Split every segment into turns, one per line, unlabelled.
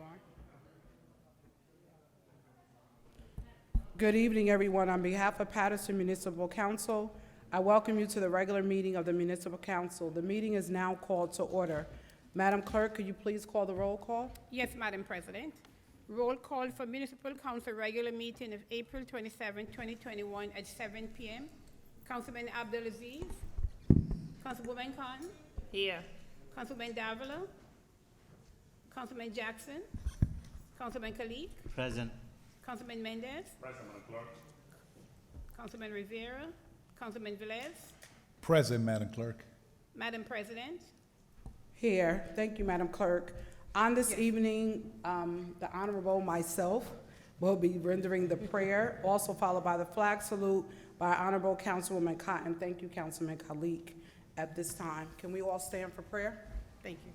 are.
Good evening, everyone. On behalf of Paterson Municipal Council, I welcome you to the regular meeting of the Municipal Council. The meeting is now called to order. Madam Clerk, could you please call the roll call?
Yes, Madam President. Roll call for Municipal Council regular meeting of April 27, 2021 at 7 p.m. Councilman Abdulaziz. Councilwoman Khan.
Here.
Councilman Davila. Councilman Jackson. Councilman Kalik.
Present.
Councilman Mendez.
Present, Madam Clerk.
Councilman Rivera. Councilman Velez.
Present, Madam Clerk.
Madam President.
Here. Thank you, Madam Clerk. On this evening, the Honorable myself will be rendering the prayer, also followed by the flag salute by Honorable Councilwoman Cotton. Thank you, Councilman Khalik. At this time, can we all stand for prayer?
Thank you.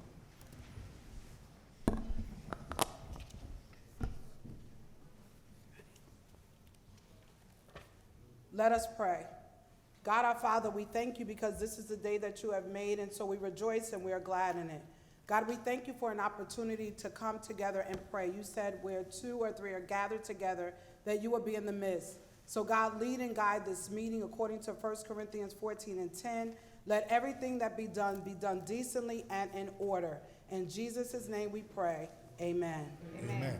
Let us pray. God our Father, we thank you because this is the day that you have made, and so we rejoice and we are glad in it. God, we thank you for an opportunity to come together and pray. You said where 2 or 3 are gathered together, that you will be in the midst. So God, lead and guide this meeting according to 1 Corinthians 14 and 10. Let everything that be done decently and in order. In Jesus' name we pray. Amen.
Amen.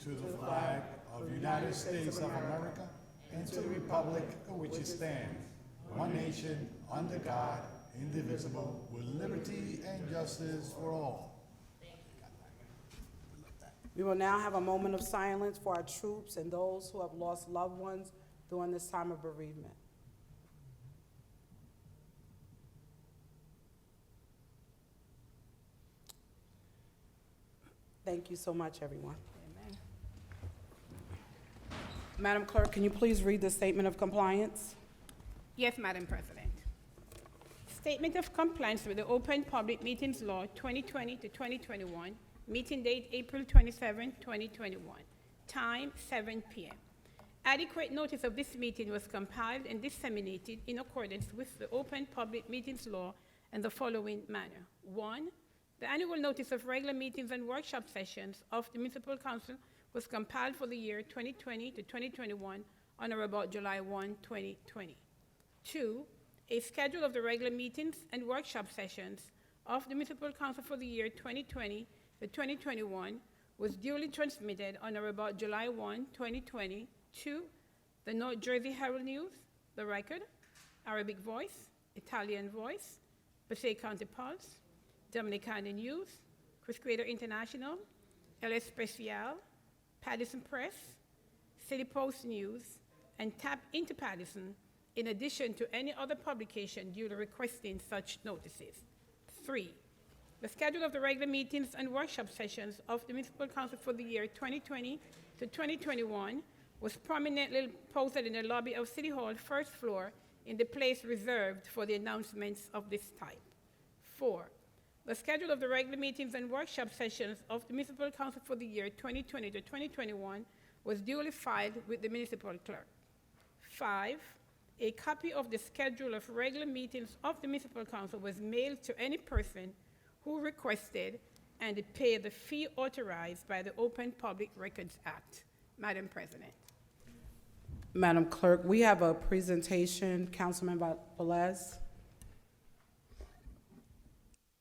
To the flag of the United States of America and to the republic for which it stands, one nation, under God, indivisible, with liberty and justice for all.
We will now have a moment of silence for our troops and those who have lost loved ones during this time of bereavement. Thank you so much, everyone.
Amen.
Madam Clerk, can you please read the statement of compliance?
Yes, Madam President. Statement of compliance with the Open Public Meetings Law 2020 to 2021, meeting date April 27, 2021, time 7 p.m. Adequate notice of this meeting was compiled and disseminated in accordance with the Open Public Meetings Law in the following manner. 1. The annual notice of regular meetings and workshop sessions of the Municipal Council was compiled for the year 2020 to 2021 on or about July 1, 2020. 2. A schedule of the regular meetings and workshop sessions of the Municipal Council for the year 2020 to 2021 was duly transmitted on or about July 1, 2020 to the North Jersey Herald News, The Record, Arabic Voice, Italian Voice, Passaic County Pulse, Dominicana News, Chris Creator International, El Especial, Paterson Press, City Post News, and Tap into Paterson, in addition to any other publication duly requesting such notices. 3. The schedule of the regular meetings and workshop sessions of the Municipal Council for the year 2020 to 2021 was prominently posted in the lobby of City Hall, first floor, in the place reserved for the announcements of this type. 4. The schedule of the regular meetings and workshop sessions of the Municipal Council for the year 2020 to 2021 was duly filed with the municipal clerk. 5. A copy of the schedule of regular meetings of the Municipal Council was mailed to any person who requested and paid the fee authorized by the Open Public Records Act. Madam President.
Madam Clerk, we have a presentation. Councilman Velez.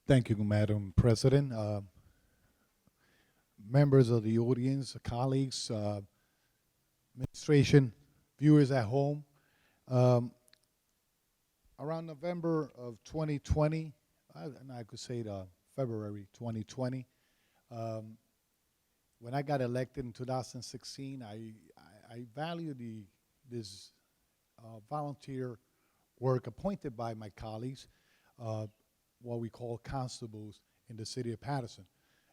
Thank you, Madam President. Members of the audience, colleagues, administration, viewers at home. Around November of 2020, and I could say February 2020, when I got elected in 2016, I valued this volunteer work appointed by my colleagues, what we call constables in the city of Paterson.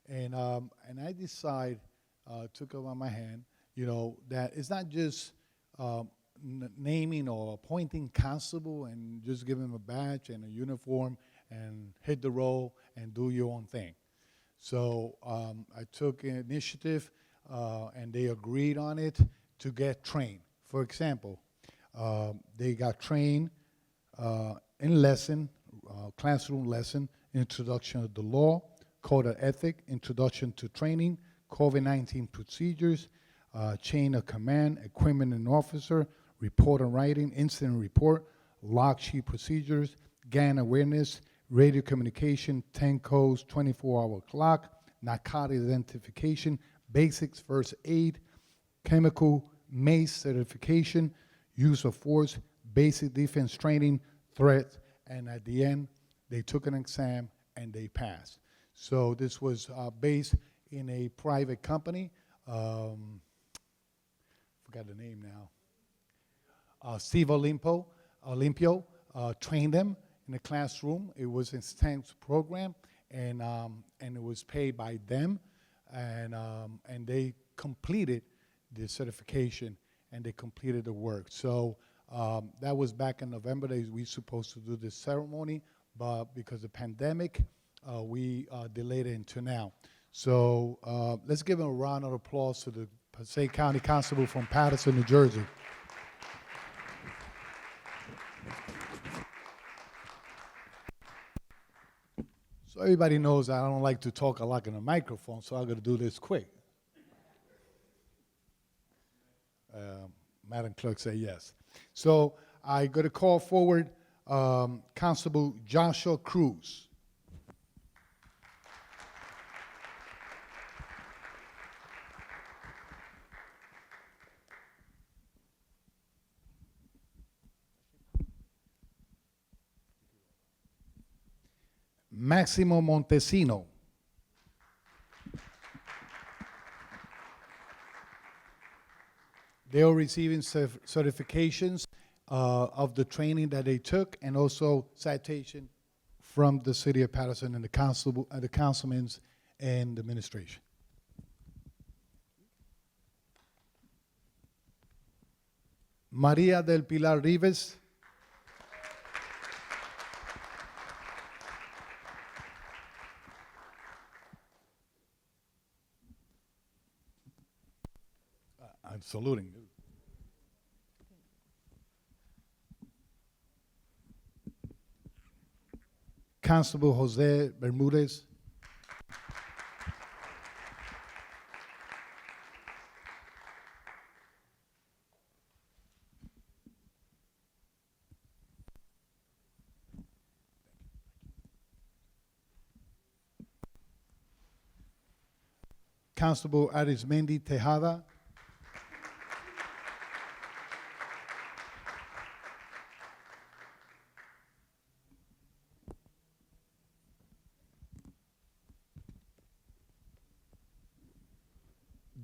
And I decided, took it on my hand, that it's not just naming or appointing constable and just giving him a badge and a uniform and hit the road and do your own thing. So I took initiative, and they agreed on it to get trained. For example, they got trained in lesson, classroom lesson, introduction of the law, code of ethic, introduction to training, COVID-19 procedures, chain of command, equipment and officer, report and writing, incident report, log sheet procedures, GAN awareness, radio communication, 10 codes, 24-hour clock, narcotic identification, basics first aid, chemical mace certification, use of force, basic defense training, threat, and at the end, they took an exam and they passed. So this was based in a private company. Forgot the name now. Steve Olimpio trained them in the classroom. It was an intense program, and it was paid by them, and they completed the certification and they completed the work. So that was back in November. We were supposed to do this ceremony, but because of the pandemic, we delayed it until now. So let's give a round of applause to the Passaic County Constable from Paterson, New Jersey. So everybody knows I don't like to talk a lot in a microphone, so I'm going to do this quick. Madam Clerk say yes. So I got to call forward Constable Joshua Cruz. Maximo Montesino. They are receiving certifications of the training that they took, and also citation from the city of Paterson and the councilmen and the administration. Maria del Pilar Rivas. I'm saluting. Constable Jose Bermudez. Constable Arismendi Tejada.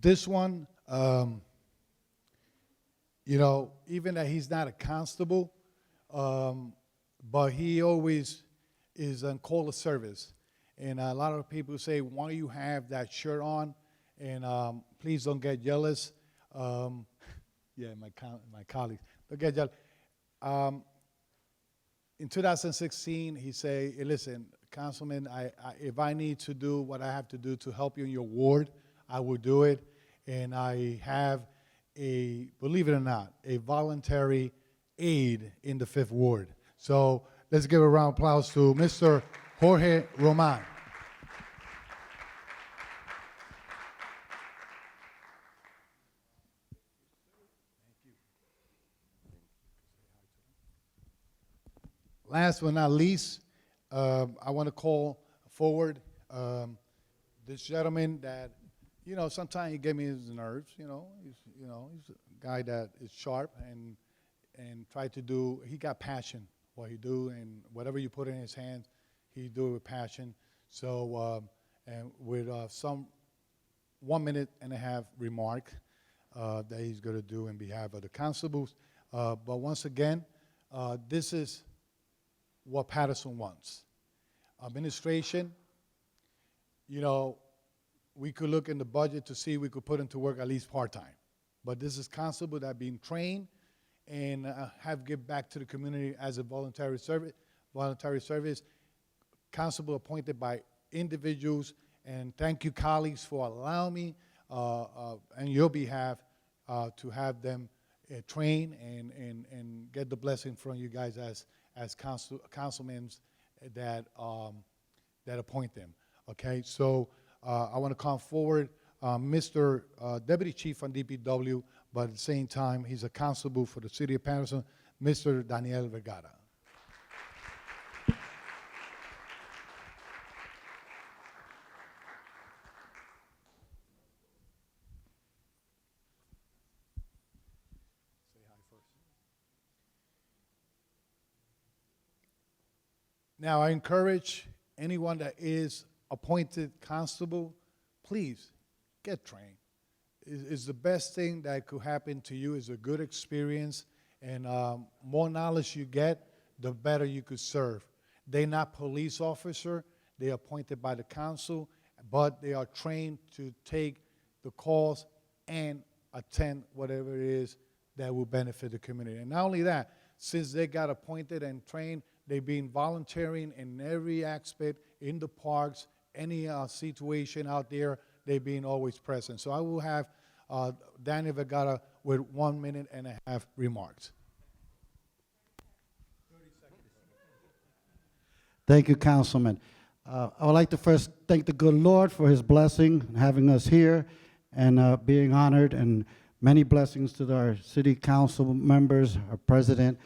This one, you know, even that he's not a constable, but he always is on call of service. And a lot of people say, why do you have that shirt on? And please don't get jealous. Yeah, my colleagues, don't get jealous. In 2016, he said, hey, listen, Councilman, if I need to do what I have to do to help you in your ward, I will do it. And I have believe it or not, a voluntary aide in the 5th Ward. So let's give a round of applause to Mr. Jorge Roman. Last but not least, I want to call forward this gentleman that, you know, sometimes he gave me his nerves. He's a guy that is sharp and try to do. He got passion what he do, and whatever you put in his hands, he do it with passion. So and with some 1 minute and a half remark that he's going to do in behalf of the constables. But once again, this is what Paterson wants. Administration, you know, we could look in the budget to see if we could put into work at least part-time. But this is constable that have been trained and have give back to the community as a voluntary service, constable appointed by individuals. And thank you, colleagues, for allowing me on your behalf to have them train and get the blessing from you guys as councilmen that appoint them. Okay, so I want to come forward, Mr. Deputy Chief on DPW, but at the same time, he's a constable for the city of Paterson, Mr. Daniel Vergara. Now, I encourage anyone that is appointed constable, please get trained. It's the best thing that could happen to you. It's a good experience, and more knowledge you get, the better you could serve. They're not police officer. They're appointed by the council, but they are trained to take the calls and attend whatever it is that will benefit the community. And not only that, since they got appointed and trained, they've been volunteering in every aspect, in the parks, any situation out there, they've been always present. So I will have Daniel Vergara with 1 minute and a half remarks.
Thank you, Councilman. I would like to first thank the good Lord for his blessing, having us here and being honored, and many blessings to our city council members, our president,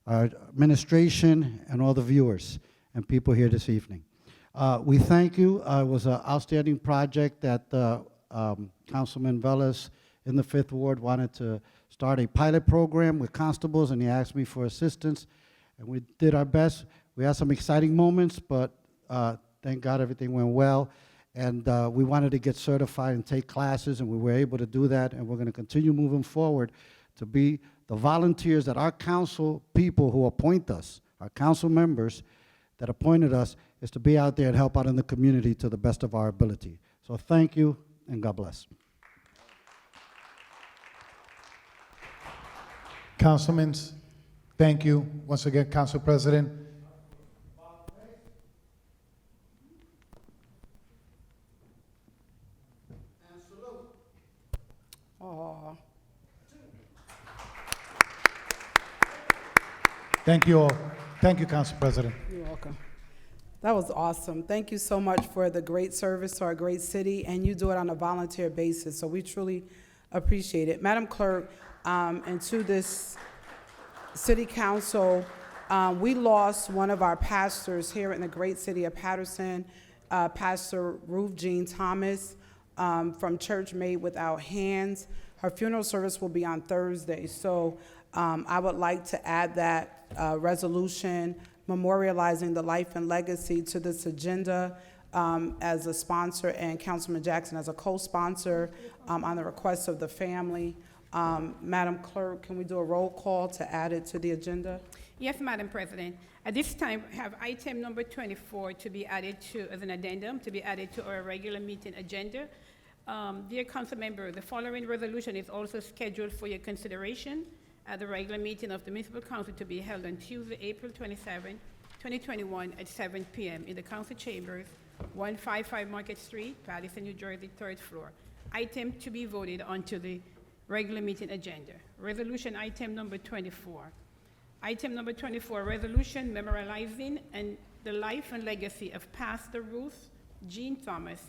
our administration, and all the viewers and people here this evening. We thank you. It was an outstanding project that Councilman Velez in the 5th Ward wanted to start a pilot program with constables, and he asked me for assistance, and we did our best. We had some exciting moments, but thank God everything went well. And we wanted to get certified and take classes, and we were able to do that, and we're going to continue moving forward to be the volunteers that our council people who appoint us, our council members that appointed us, is to be out there and help out in the community to the best of our ability. So thank you, and God bless.
Councilmen, thank you. Once again, Council President.
Aw.
Thank you all. Thank you, Council President.
You're welcome. That was awesome. Thank you so much for the great service to our great city, and you do it on a volunteer basis, so we truly appreciate it. Madam Clerk, and to this city council, we lost one of our pastors here in the great city of Paterson, Pastor Ruth Jean Thomas, from Church Made Without Hands. Her funeral service will be on Thursday, so I would like to add that resolution memorializing the life and legacy to this agenda as a sponsor, and Councilman Jackson as a co-sponsor on the request of the family. Madam Clerk, can we do a roll call to add it to the agenda?
Yes, Madam President. At this time, we have item number 24 to be added to, as an addendum, to be added to our regular meeting agenda. Dear Council Member, the following resolution is also scheduled for your consideration at the regular meeting of the Municipal Council to be held on Tuesday, April 27, 2021 at 7 p.m. in the Council Chambers, 155 Market Street, Paterson, New Jersey, 3rd floor. Item to be voted onto the regular meeting agenda. Resolution item number 24. Item number 24, resolution memorializing and the life and legacy of Pastor Ruth Jean Thomas,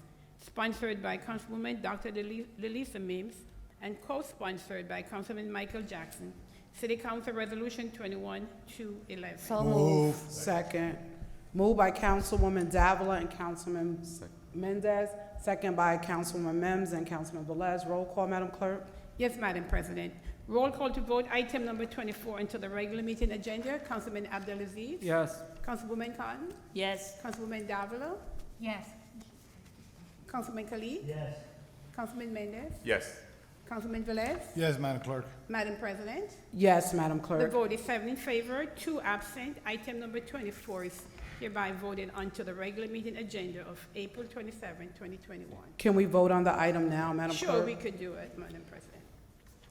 sponsored by Councilwoman Dr. Lelisa Mims and co-sponsored by Councilman Michael Jackson. City Council Resolution 21-11.
So move.
Second. Moved by Councilwoman Davila and Councilman Mendez, second by Councilwoman Mims and Councilman Velez. Roll call, Madam Clerk.
Yes, Madam President. Roll call to vote item number 24 into the regular meeting agenda. Councilman Abdelaziz?
Yes.
Councilwoman Cotton?
Yes.
Councilwoman Davila?
Yes.
Councilman Khalid?
Yes.
Councilman Mendez?
Yes.
Councilman Velez?
Yes, Madam Clerk.
Madam President?
Yes, Madam
The
Clerk.
vote is 7 in favor, 2 absent. Item number 24 is hereby voted onto the regular meeting agenda of April 27, 2021.
Can we vote on the item now, Madam Clerk?
Sure, we could do it, Madam President.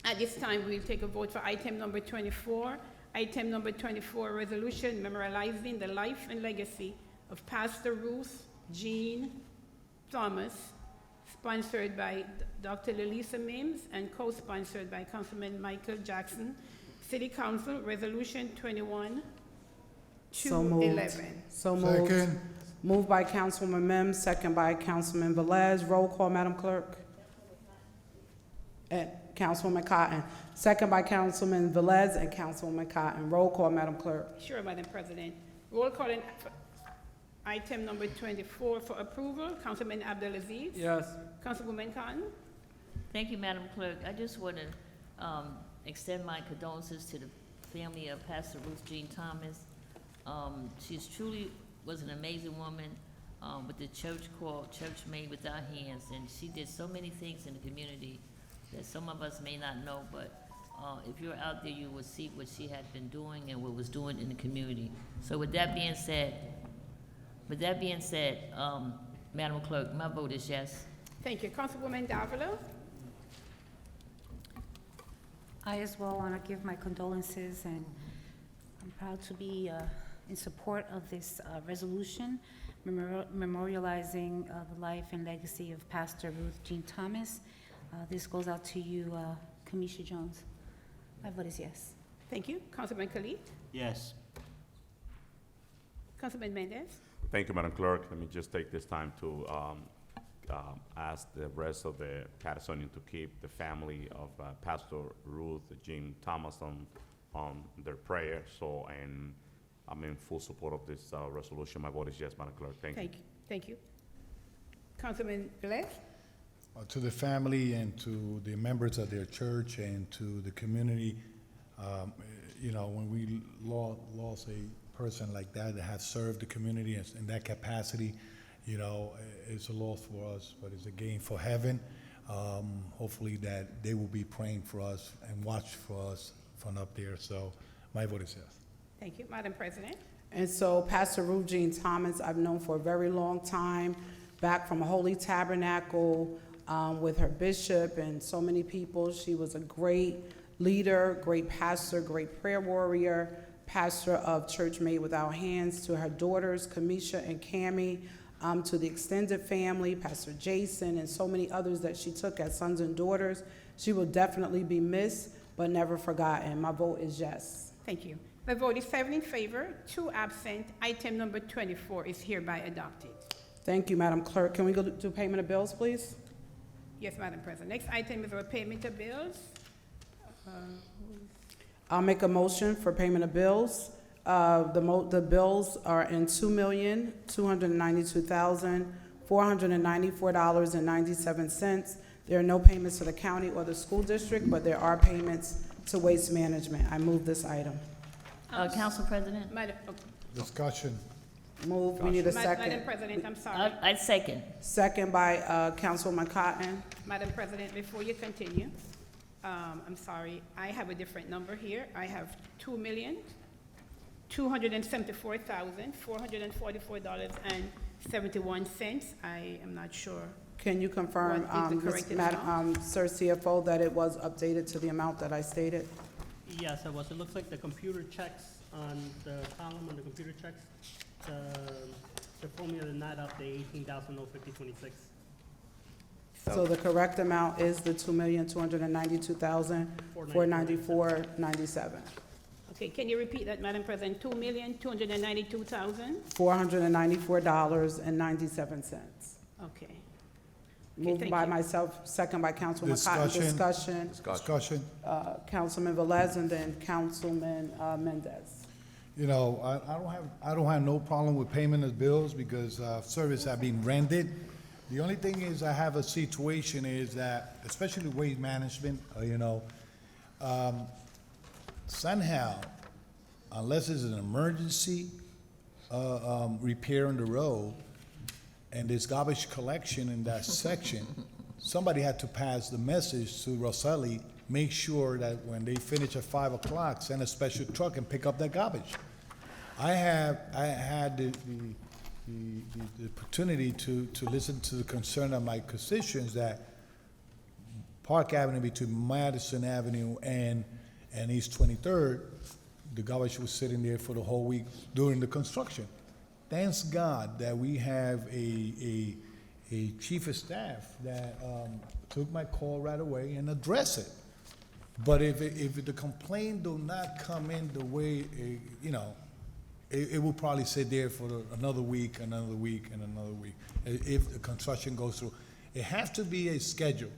At this time, we'll take a vote for item number 24. Item number 24, resolution memorializing the life and legacy of Pastor Ruth Jean Thomas, sponsored by Dr. Lelisa Mims and co-sponsored by Councilman Michael Jackson. City Council Resolution 21
So moved.
211.
So moved.
Second.
Moved by Councilwoman Mims, second by Councilman Velez. Roll call, Madam Clerk. And Councilwoman Cotton. Second by Councilman Velez and Councilwoman Cotton. Roll call, Madam Clerk.
Sure, Madam President. Roll call in item number 24 for approval. Councilman Abdelaziz.
Yes.
Councilwoman Cotton.
Thank you, Madam Clerk. I just want to extend my condolences to the family of Pastor Ruth Jean Thomas. She's truly was an amazing woman with the church called Church Made Without Hands, and she did so many things in the community that some of us may not know, but if you're out there, you will see what she had been doing and what was doing in the community. So with that being said, Madam Clerk, my vote is yes.
Thank you. Councilwoman Davila.
I as well want to give my condolences, and I'm proud to be in support of this resolution memorializing the life and legacy of Pastor Ruth Jean Thomas. This goes out to you, Kamisha Jones. My vote is yes.
Thank you. Councilman Khalid.
Yes.
Councilman Mendez.
Thank you, Madam Clerk. Let me just take this time to ask the rest of the Patersonians to keep the family of Pastor Ruth Jean Thomas on their prayer. So, and I'm in full support of this resolution. My vote is yes, Madam Clerk. Thank you.
Thank you. Councilman Velez.
To the family and to the members of their church and to the community, you know, when we lost a person like that has served the community in that capacity, you know, it's a loss for us, but it's a gain for heaven. Hopefully that they will be praying for us and watch for us from up there. So my vote is yes.
Thank you. Madam President.
And so Pastor Ruth Jean Thomas, I've known for a very long time, back from a Holy Tabernacle with her bishop and so many people. She was a great leader, great pastor, great prayer warrior, pastor of Church Made Without Hands. To her daughters, Kamisha and Cammie, to the extended family, Pastor Jason, and so many others that she took as sons and daughters. She will definitely be missed, but never forgotten. My vote is yes.
Thank you. The vote is 7 in favor, 2 absent. Item number 24 is hereby adopted.
Thank you, Madam Clerk. Can we go to payment of bills, please?
Yes, Madam President. Next item is our payment of bills.
I'll make a motion for payment of bills. The bills are in $2,292,494.97. There are no payments to the county or the school district, but there are payments to waste management. I move this item.
Council President?
Discussion.
Move, we need a
Madam
second.
President, I'm sorry.
I second.
Second by Councilwoman Cotton.
Madam President, before you continue, I'm sorry, I have a different number here. I have $2,274,444.71. I am not sure.
Can you confirm,
What is the corrected amount?
Sir CFO, that it was updated to the amount that I stated?
Yes, it was. It looks like the computer checks on the column on the computer checks, the formula did not update 18,050.26.
So the correct amount is the $2,292,494.97.
Okay, can you repeat that, Madam President? $2,292,000?
$494.97.
Okay.
Moved
thank
by
you.
myself, second by Councilwoman Cotton.
Discussion.
Discussion.
Discussion.
Councilman Velez and then Councilman Mendez.
You know, I don't have no problem with payment of bills because service have been rendered. The only thing is I have a situation is that, especially waste management, you know, somehow, unless it's an emergency repair on the road and there's garbage collection in that section, somebody had to pass the message to Rosselli, make sure that when they finish at 5 o'clock, send a special truck and pick up that garbage. I had the opportunity to listen to the concern of my constituents that Park Avenue between Madison Avenue and East 23rd, the garbage was sitting there for the whole week during the construction. thanks God that we have a chief of staff that took my call right away and addressed it. But if the complaint do not come in the way, it will probably sit there for another week, and another week. If the construction goes through, it has to be a schedule.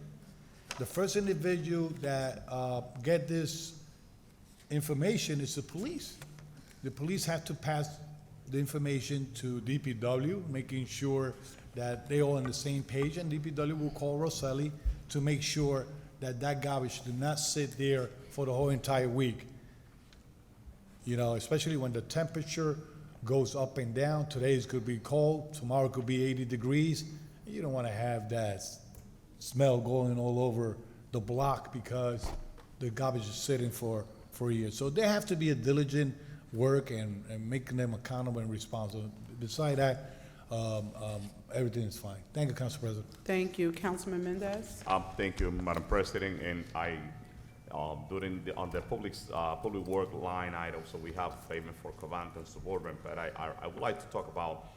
The first individual that get this information is the police. The police have to pass the information to DPW, making sure that they all on the same page, and DPW will call Rosselli to make sure that garbage do not sit there for the whole entire week. Especially when the temperature goes up and down. Today could be cold, tomorrow could be 80 degrees. You don't want to have that smell going all over the block because the garbage is sitting for years. So there have to be a diligent work and making them accountable and responsible. Beside that, everything is fine. Thank you, Council President.
Thank you. Councilman Mendez?
Thank you, Madam President, and on the public work line item, so we have payment for Covanta and Suburban, but I would like to talk about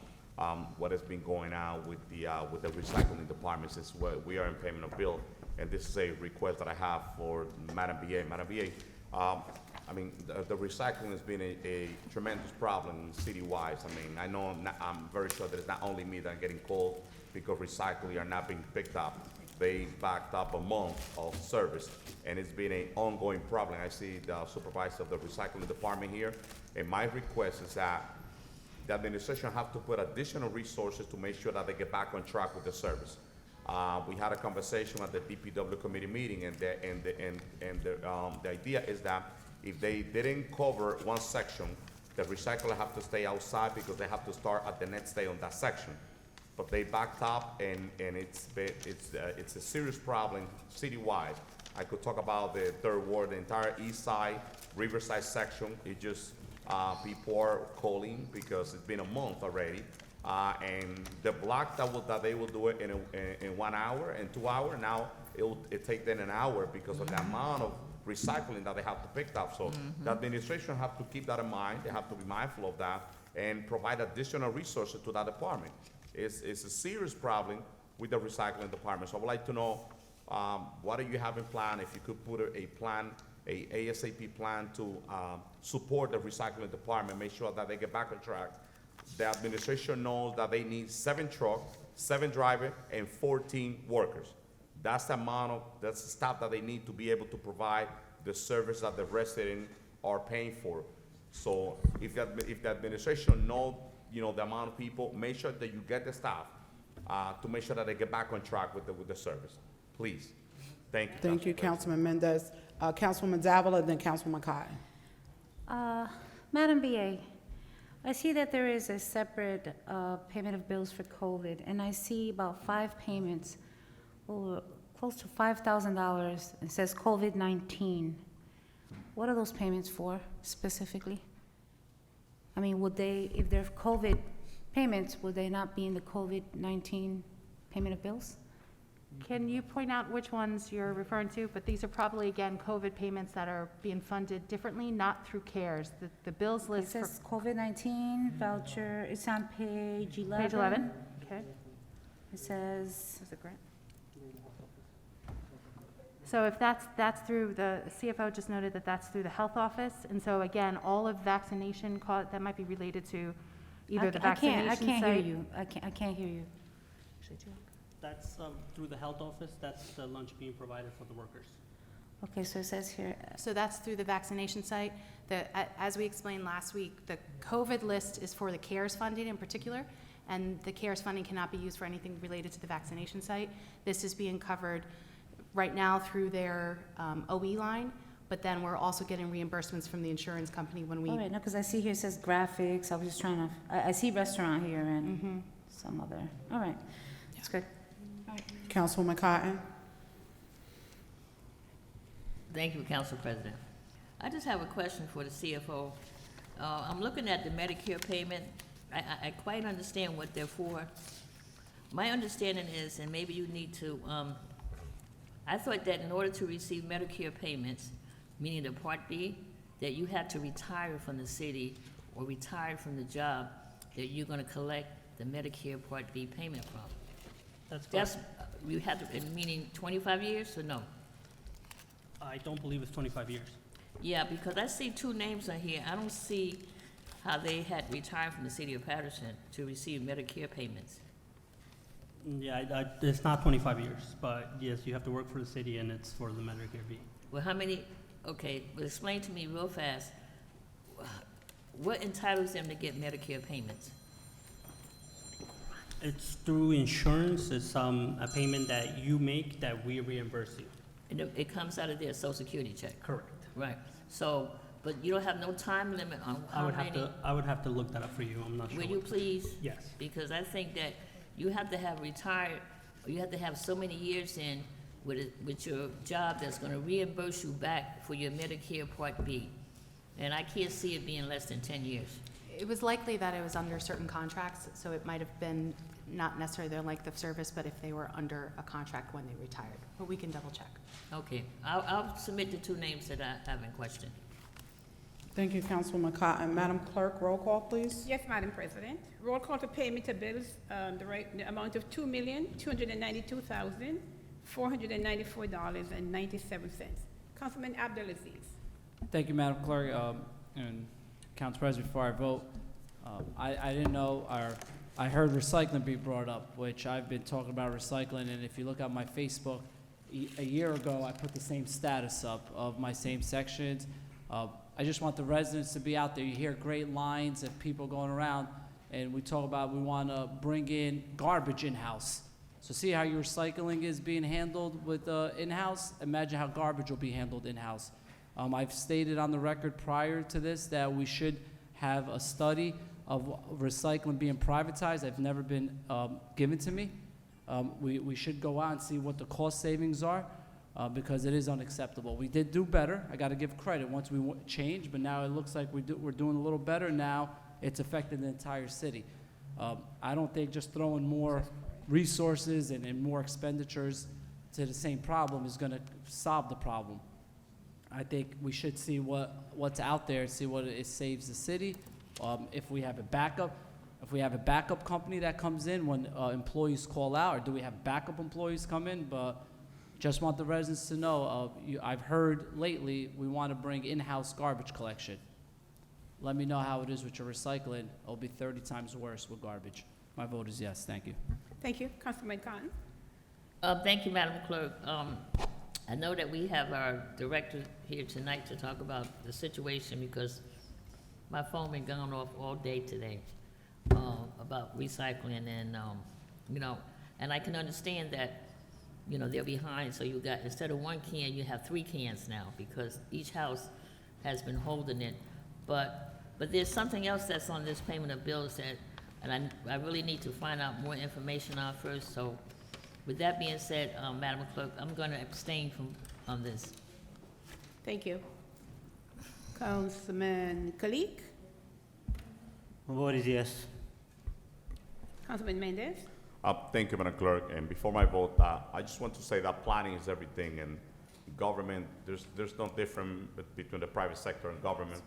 what has been going on with the recycling department, since we are in payment of bill, and this is a request that I have for Madam BA. Madam BA, the recycling has been a tremendous problem city-wise. I'm very sure that it's not only me that are getting called because recycling are not being picked up. They backed up a month of service, and it's been an ongoing problem. I see the supervisor of the recycling department here, and my request is that the administration have to put additional resources to make sure that they get back on track with the service. We had a conversation at the DPW committee meeting, and the idea is that if they didn't cover one section, the recycler have to stay outside because they have to start at the next day on that section. But they backed up, and it's a serious problem citywide. I could talk about the Third Ward, the entire east side, Riverside section. It just people are calling because it's been a month already, and the block that they will do it in 1 hour and 2 hours. Now it take them an hour because of the amount of recycling that they have to pick up. So the administration have to keep that in mind. They have to be mindful of that and provide additional resources to that department. It's a serious problem with the recycling department. So I would like to know what do you have in plan, if you could put a plan, a ASAP plan to support the recycling department, make sure that they get back on track. The administration knows that they need 7 trucks, 7 drivers, and 14 workers. That's the staff that they need to be able to provide the service that the residents are paying for. So if the administration knows, the amount of people, make sure that you get the staff to make sure that they get back on track with the service. Please. Thank you.
Thank you, Councilman Mendez. Councilwoman Davila, then Councilwoman Cotton.
Madam BA, I see that there is a separate payment of bills for COVID, and I see about 5 payments, close to $5,000. It says COVID-19. What are those payments for specifically? Would they, if they're COVID payments, would they not be in the COVID-19 payment of bills?
Can you point out which ones you're referring to? But these are probably, again, COVID payments that are being funded differently, not through CARES. The bills
It
list for
says COVID-19 voucher, it's on page 11.
page 11. Okay.
It says,
Is it grant? So if that's through, the CFO just noted that that's through the health office. And so again, all of vaccination cost, that might be related to either the vaccination
I can't
site.
hear you. I can't hear you.
That's through the health office. That's the lunch being provided for the workers.
Okay, so it says here,
So that's through the vaccination site. As we explained last week, the COVID list is for the CARES funding in particular, and the CARES funding cannot be used for anything related to the vaccination site. This is being covered right now through their OE line, but then we're also getting reimbursements from the insurance company when we.
all right, no, because I see here it says graphics. I was just trying to, I see restaurant here and some other, all right, that's good.
Councilwoman Cotton.
Thank you, Council President. I just have a question for the CFO. I'm looking at the Medicare payment. I quite understand what they're for. My understanding is, and maybe you need to, I thought that in order to receive Medicare payments, meaning the Part B, that you had to retire from the city or retire from the job that you're gonna collect the Medicare Part B payment from.
That's correct.
That's, you have to, meaning 25 years or no?
I don't believe it's 25 years.
Yeah, because I see two names on here. I don't see how they had retired from the city of Paterson to receive Medicare payments.
Yeah, it's not 25 years, but yes, you have to work for the city and it's for the Medicare B.
Well, how many, okay, well, explain to me real fast, what entitles them to get Medicare payments?
It's through insurance. It's a payment that you make that we reimburse you.
And it comes out of their social security check?
Correct.
Right. So, but you don't have no time limit on
I
how
would
many?
have to look that up for you. I'm not sure.
Will you please?
Yes.
Because I think that you have to have retired, or you have to have so many years in with your job that's gonna reimburse you back for your Medicare Part B. And I can't see it being less than 10 years.
It was likely that it was under certain contracts, so it might have been not necessarily their length of service, but if they were under a contract when they retired. But we can double check.
Okay, I'll submit the two names that I have in question.
Thank you, Councilwoman Cotton. Madam Clerk, roll call, please.
Yes, Madam President. Roll call to payment of bills, the amount of $2,292,494.97. Councilman Abdelaziz.
Thank you, Madam Clerk, and Council President, before I vote, I didn't know, I heard recycling be brought up, which I've been talking about recycling, and if you look at my Facebook, a year ago, I put the same status up of my same sections. I just want the residents to be out there. You hear great lines of people going around, and we talk about we want to bring in garbage in-house. So see how your recycling is being handled with in-house? Imagine how garbage will be handled in-house. I've stated on the record prior to this that we should have a study of recycling being privatized. I've never been given to me. We should go out and see what the cost savings are. Because it is unacceptable. We did do better. I got to give credit once we changed, but now it looks like we're doing a little better. Now it's affecting the entire city. I don't think just throwing more resources and more expenditures to the same problem is going to solve the problem. I think we should see what's out there, see what it saves the city. If we have a backup company that comes in when employees call out, or do we have backup employees come in? But just want the residents to know, I've heard lately we want to bring in-house garbage collection. Let me know how it is with your recycling. It'll be 30 times worse with garbage. My vote is yes. Thank you.
Thank you. Councilman Cotton.
Thank you, Madam Clerk. I know that we have our director here tonight to talk about the situation because my phone been going off all day today about recycling and, and I can understand that, they're behind, so you got, instead of one can, you have 3 cans now because each house has been holding it. But there's something else that's on this payment of bills that, and I really need to find out more information on first. So with that being said, Madam Clerk, I'm going to abstain on this.
Thank you. Councilman Kalik.
My vote is yes.
Councilman Mendez.
Thank you, Madam Clerk. And before my vote, I just want to say that planning is everything, and government, there's no difference between the private sector and government.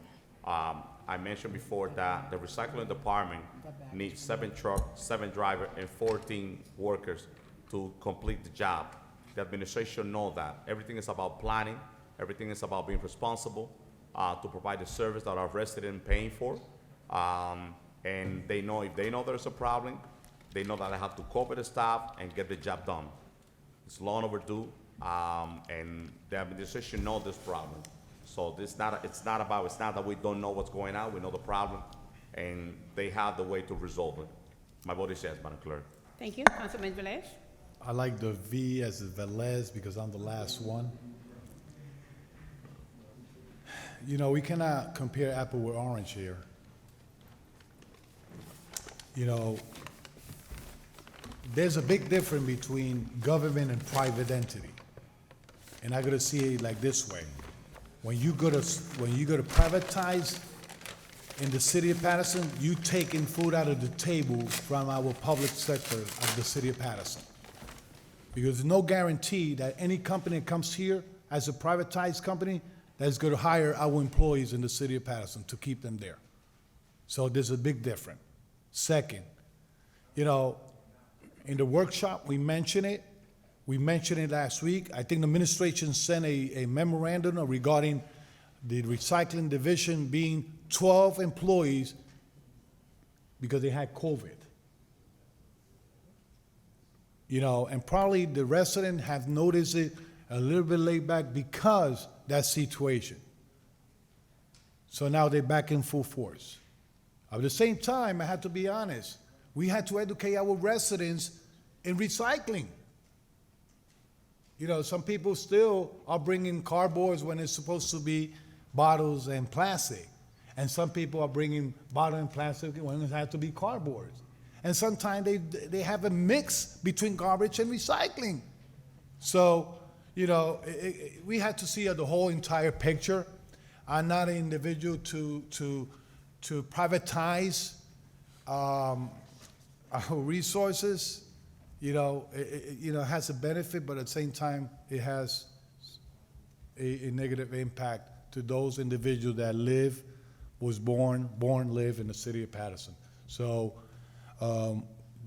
I mentioned before that the recycling department needs 7 trucks, 7 drivers, and 14 workers to complete the job. The administration knows that. Everything is about planning. Everything is about being responsible to provide the service that our residents paying for. And they know if they know there's a problem, they know that they have to cover the staff and get the job done. It's long overdue, and the administration knows this problem. So it's not that we don't know what's going on. We know the problem, and they have the way to resolve it. My vote is yes, Madam Clerk.
Thank you. Councilman Velez.
I like the V as the Velez because I'm the last one. We cannot compare apple with orange here. There's a big difference between government and private entity. And I gotta see it like this way. When you go to privatize in the city of Paterson, you taking food out of the table from our public sector of the city of Paterson. Because there's no guarantee that any company that comes here as a privatized company that's gonna hire our employees in the city of Paterson to keep them there. So there's a big difference. Second, you know, in the workshop, we mentioned it. We mentioned it last week. I think the administration sent a memorandum regarding the recycling division being 12 employees because they had COVID. You know, and probably the residents have noticed it a little bit laid back because that situation. So now they're back in full force. At the same time, I have to be honest, we had to educate our residents in recycling. You know, some people still are bringing cardboards when it's supposed to be bottles and plastic. And some people are bringing bottle and plastic when it has to be cardboards. And sometimes they have a mix between garbage and recycling. So, you know, we had to see the whole entire picture. I'm not an individual to privatize our resources. You know, it has a benefit, but at the same time, it has a negative impact to those individuals that live, live in the city of Paterson. So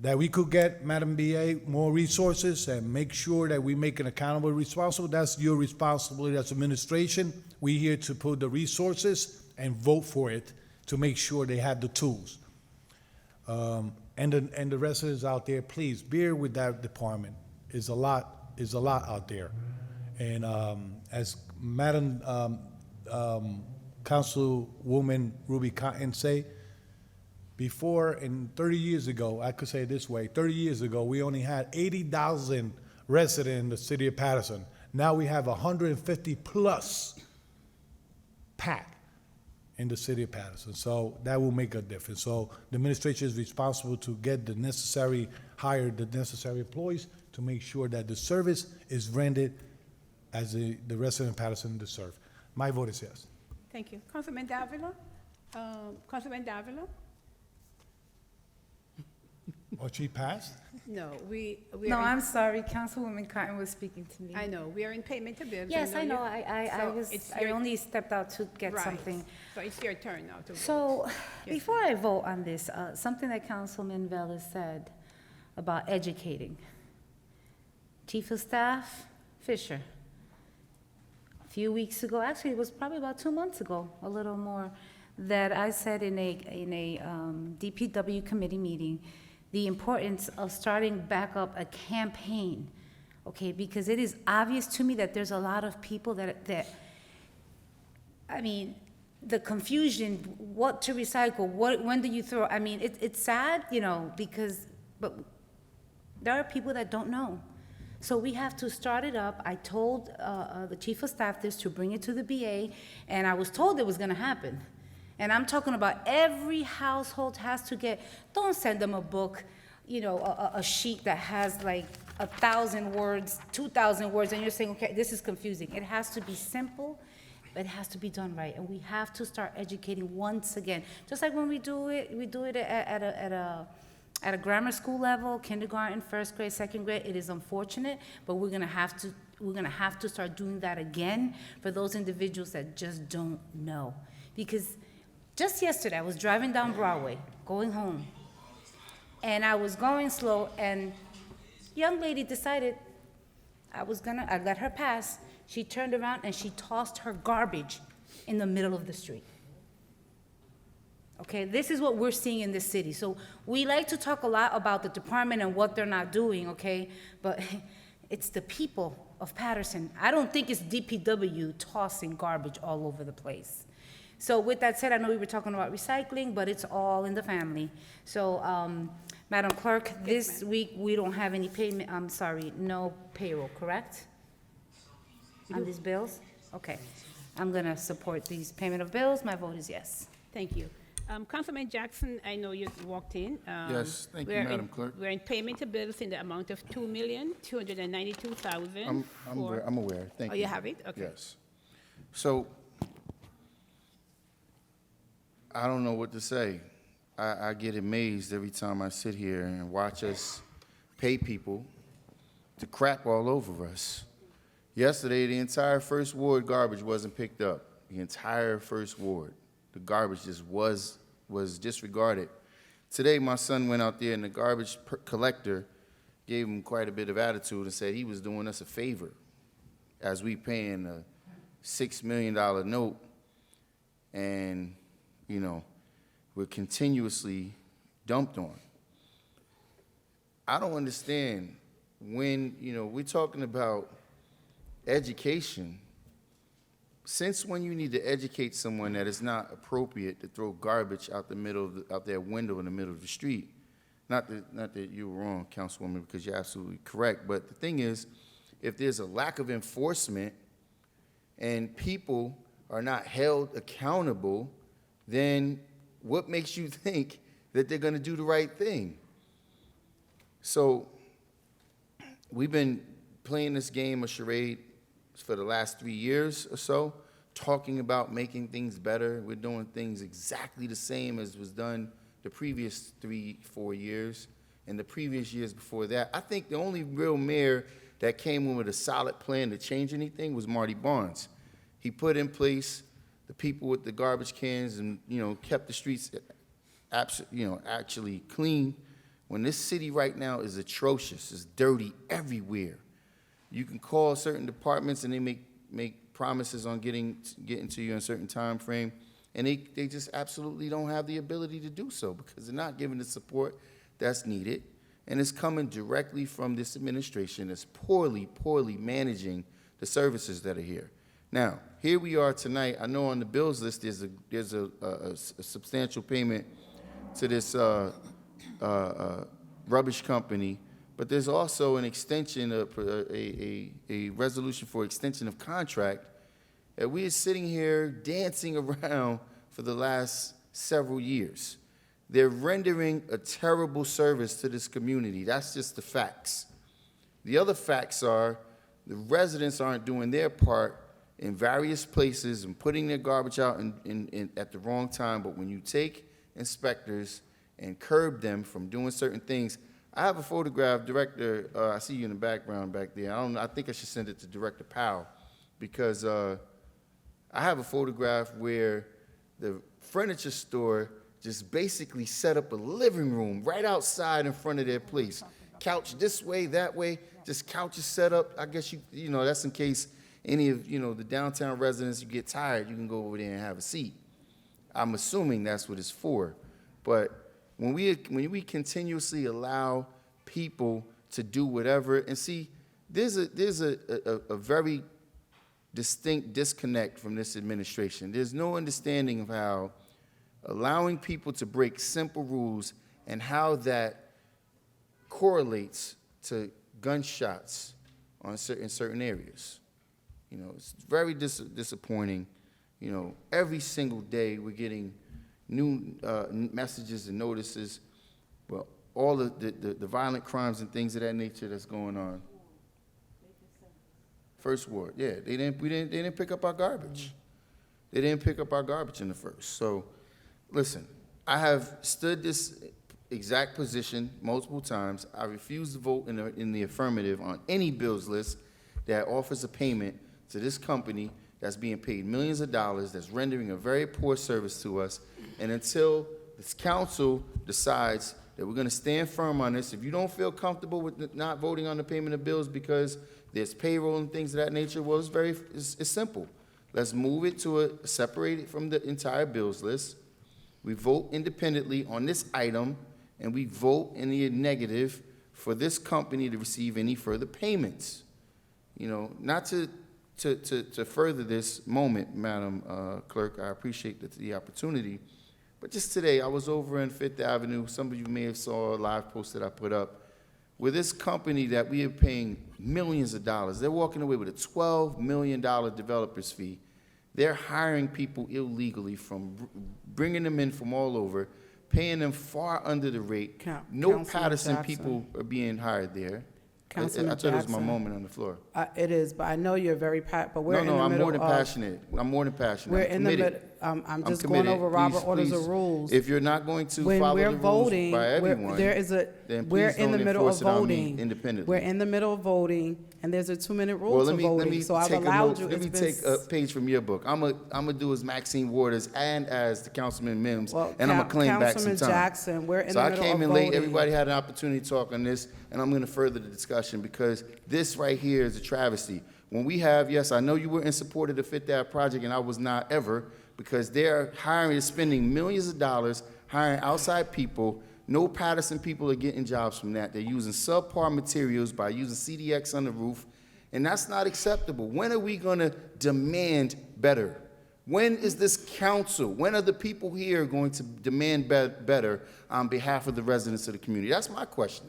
that we could get, Madam BA, more resources and make sure that we make an accountable responsible. That's your responsibility as administration. We're here to put the resources and vote for it to make sure they have the tools. And the residents out there, please bear with that department. Is a lot out there. And as Madam Councilwoman Ruby Cotton say, before, and 30 years ago, I could say it this way, 30 years ago, we only had 80,000 residents in the city of Paterson. Now we have 150 plus packed in the city of Paterson. So that will make a difference. So the administration is responsible to get hire the necessary employees to make sure that the service is rendered as the resident of Paterson deserve. My vote is yes.
Thank you. Councilman Davila? Councilman Davila?
Oh, she passed?
No, we are
No,
in-
I'm sorry, Councilwoman Cotton was speaking to me.
I know, we are in payment to bills.
Yes, I know,
you- So it's
I
your-
only stepped out to get
Right.
something.
So it's your turn now to vote.
So,
Yes,
before I vote on this, something that Councilman Velez said about educating. Chief of Staff Fisher, a few weeks ago, actually, it was probably about 2 months ago, a little more, that I said in a DPW committee meeting, the importance of starting back up a campaign, okay? Because it is obvious to me that there's a lot of people that I mean, the confusion, what to recycle, when do you throw, I mean, it's sad, you know, but there are people that don't know. So we have to start it up. I told the chief of staff this to bring it to the BA, and I was told it was gonna happen. And I'm talking about every household has to get, don't send them a book, you know, a sheet that has like 1,000 words, 2,000 words, and you're saying, okay, this is confusing. It has to be simple, but it has to be done right. And we have to start educating once again. Just like when we do it at a grammar school level, kindergarten, first grade, second grade. It is unfortunate, but we're gonna have to start doing that again for those individuals that just don't know. Because just yesterday, I was driving down Broadway, going home, and I was going slow, and young lady decided I let her pass. She turned around and she tossed her garbage in the middle of the street. Okay, this is what we're seeing in this city. So we like to talk a lot about the department and what they're not doing, okay? But it's the people of Paterson. I don't think it's DPW tossing garbage all over the place. So with that said, I know we were talking about recycling, but it's all in the family. So, Madam Clerk, this week, we don't have any payment, no payroll, correct? On these bills? Okay. I'm gonna support these payment of bills. My vote is yes.
Thank you. Councilman Jackson, I know you walked in.
Yes, thank you, Madam Clerk.
We're in payment of bills in the amount of $2,292,000.
I'm aware, thank
Oh,
you.
you have it? Okay.
Yes. So, I don't know what to say. I get amazed every time I sit here and watch us pay people to crap all over us. Yesterday, the entire First Ward garbage wasn't picked up. The entire First Ward. The garbage just was disregarded Today, my son went out there and the collector gave him quite a bit of attitude and said he was doing us a favor as we paying a $6 million note and, you know, we're continuously dumped on. I don't understand when, you know, we're talking about education. Since when you need to educate someone that it's not appropriate to throw garbage out out their window in the middle of the street? Not that you were wrong, Councilwoman, because you're absolutely correct. But the thing is, if there's a lack of enforcement and people are not held accountable, then what makes you think that they're going to do the right thing? So we've been playing this game of charade for the last 3 years or so, talking about making things better. We're doing things exactly the same as was done the previous 3-4 years and the previous years before that. I think the only real mayor that came in with a solid plan to change anything was Marty Barnes. He put in place the people with the garbage cans and, you know, kept the streets actually clean. When this city right now is atrocious, it's dirty everywhere. You can call certain departments and they make promises on getting to you in a certain time frame, and they just absolutely don't have the ability to do so because they're not giving the support that's needed, and it's coming directly from this administration that's poorly managing the services that are here. Now, here we are tonight. I know on the bills list there's a substantial payment to this rubbish company, but there's also an extension of a resolution for extension of contract. And we are sitting here dancing around for the last several years. They're rendering a terrible service to this community. That's just the facts. The other facts are the residents aren't doing their part in various places and putting their garbage out at the wrong time. But when you take inspectors and curb them from doing certain things, I have a photograph, Director, I see you in the background back there. I think I should send it to Director Powell because I have a photograph where the furniture store just basically set up a living room right outside in front of their place. Couch this way, that way, just couches set up. I guess you know, that's in case any of, you know, the downtown residents, you get tired, you can go over there and have a seat. I'm assuming that's what it's for. But when we continuously allow people to do whatever, and see, there's a very distinct disconnect from this administration. There's no understanding of how allowing people to break simple rules and how that correlates to gunshots in certain areas. You know, it's very disappointing. You know, every single day we're getting new messages and notices. Well, all the violent crimes and things of that nature that's going on. First ward, yeah, they didn't pick up our garbage. They didn't pick up our garbage in the first. So, listen, I have stood this exact position multiple times. I refuse to vote in the affirmative on any bills list that offers a payment to this company that's being paid millions of dollars, that's rendering a very poor service to us. And until this council decides that we're going to stand firm on this, if you don't feel comfortable with not voting on the payment of bills because there's payroll and things of that nature, well, it's simple. Let's move it separate it from the entire bills list. We vote independently on this item, and we vote in the negative for this company to receive any further payments. You know, not to further this moment, Madam Clerk, I appreciate the opportunity, but just today I was over in Fifth Avenue. Some of you may have saw a live post that I put up with this company that we are paying millions of dollars. They're walking away with a $12 million developer's fee. They're hiring people illegally, from bringing them in from all over, paying them far under the rate. No
Councilman
Paterson
Jackson.
people are being hired there.
Councilman
I thought it was my
Jackson.
moment on the floor.
It is, but I know you're very but we're
No,
in the
no, I'm
middle
more than
of-
passionate. I'm more than passionate.
We're
I'm
in the
committed.
mid, I'm
I'm
just going
committed.
over Robert
Please,
Orders
please,
of Rules.
If you're not going to
When
follow
we're
the rules
voting,
by everyone,
there is a,
then
we're
please
in the
don't
middle of
enforce it on me
voting.
independently.
We're in the middle of voting, and there's a 2-minute
Well,
rule to
let me
voting, so I've
take a
allowed
note.
you.
Let
It's
me
been
take a page from your book. I'm gonna do as Maxine Waters and as the Councilman Mims,
Well,
and I'm gonna claim back some
Councilman
time.
Jackson, we're in
So
the
I
middle
came
of
in late.
voting.
Everybody had an opportunity to talk on this, and I'm gonna further the discussion because this right here is a travesty. When we have, yes, I know you were in support of the Fifth Ave project, and I was not ever, because they're hiring and spending millions of dollars hiring outside people. No Paterson people are getting jobs from that. They're using subpar materials by using CDX on the roof, and that's not acceptable. When are we gonna demand better? When is this council, when are the people here going to demand better on behalf of the residents of the community? That's my question.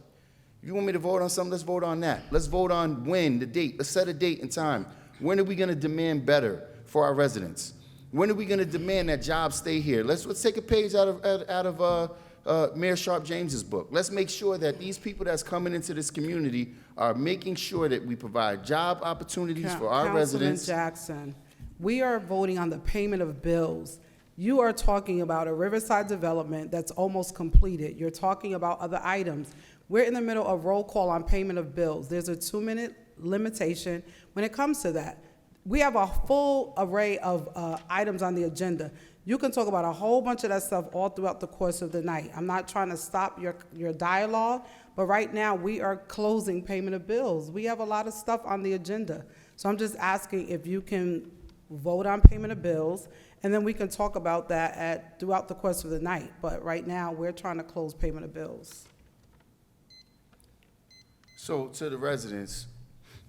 If you want me to vote on something, let's vote on that. Let's vote on when, the date. Let's set a date and time. When are we gonna demand better for our residents? When are we gonna demand that jobs stay here? Let's take a page out of Mayor Sharp James's book. Let's make sure that these people that's coming into this community are making sure that we provide job opportunities for our residents.
Councilman Jackson, we are voting on the payment of bills. You are talking about a Riverside development that's almost completed. You're talking about other items. We're in the middle of roll call on payment of bills. There's a 2-minute limitation when it comes to that. We have a full array of items on the agenda. You can talk about a whole bunch of that stuff all throughout the course of the night. I'm not trying to stop your dialogue, but right now we are closing payment of bills. We have a lot of stuff on the agenda. So I'm just asking if you can vote on payment of bills, and then we can talk about that throughout the course of the night. But right now, we're trying to close payment of bills.
So to the residents,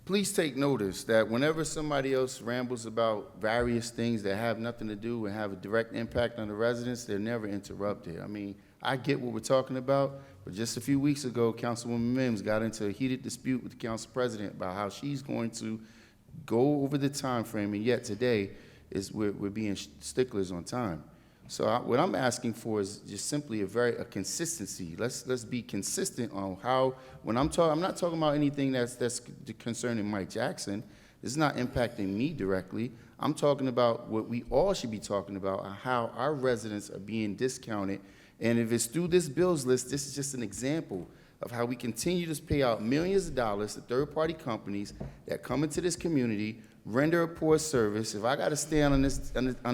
please take notice that whenever somebody else rambles about various things that have nothing to do and have a direct impact on the residents, they're never interrupted. I mean, I get what we're talking about, but just a few weeks ago, Councilwoman Mims got into a heated dispute with the council president about how she's going to go over the time frame, and yet today we're being sticklers on time. So what I'm asking for is just simply a consistency. Let's be consistent on how, when I'm not talking about anything that's concerning Mike Jackson. This is not impacting me directly. I'm talking about what we all should be talking about, on how our residents are being discounted. And if it's through this bills list, this is just an example of how we continue to pay out millions of dollars to third-party companies that come into this community, render a poor service. If I got to stand on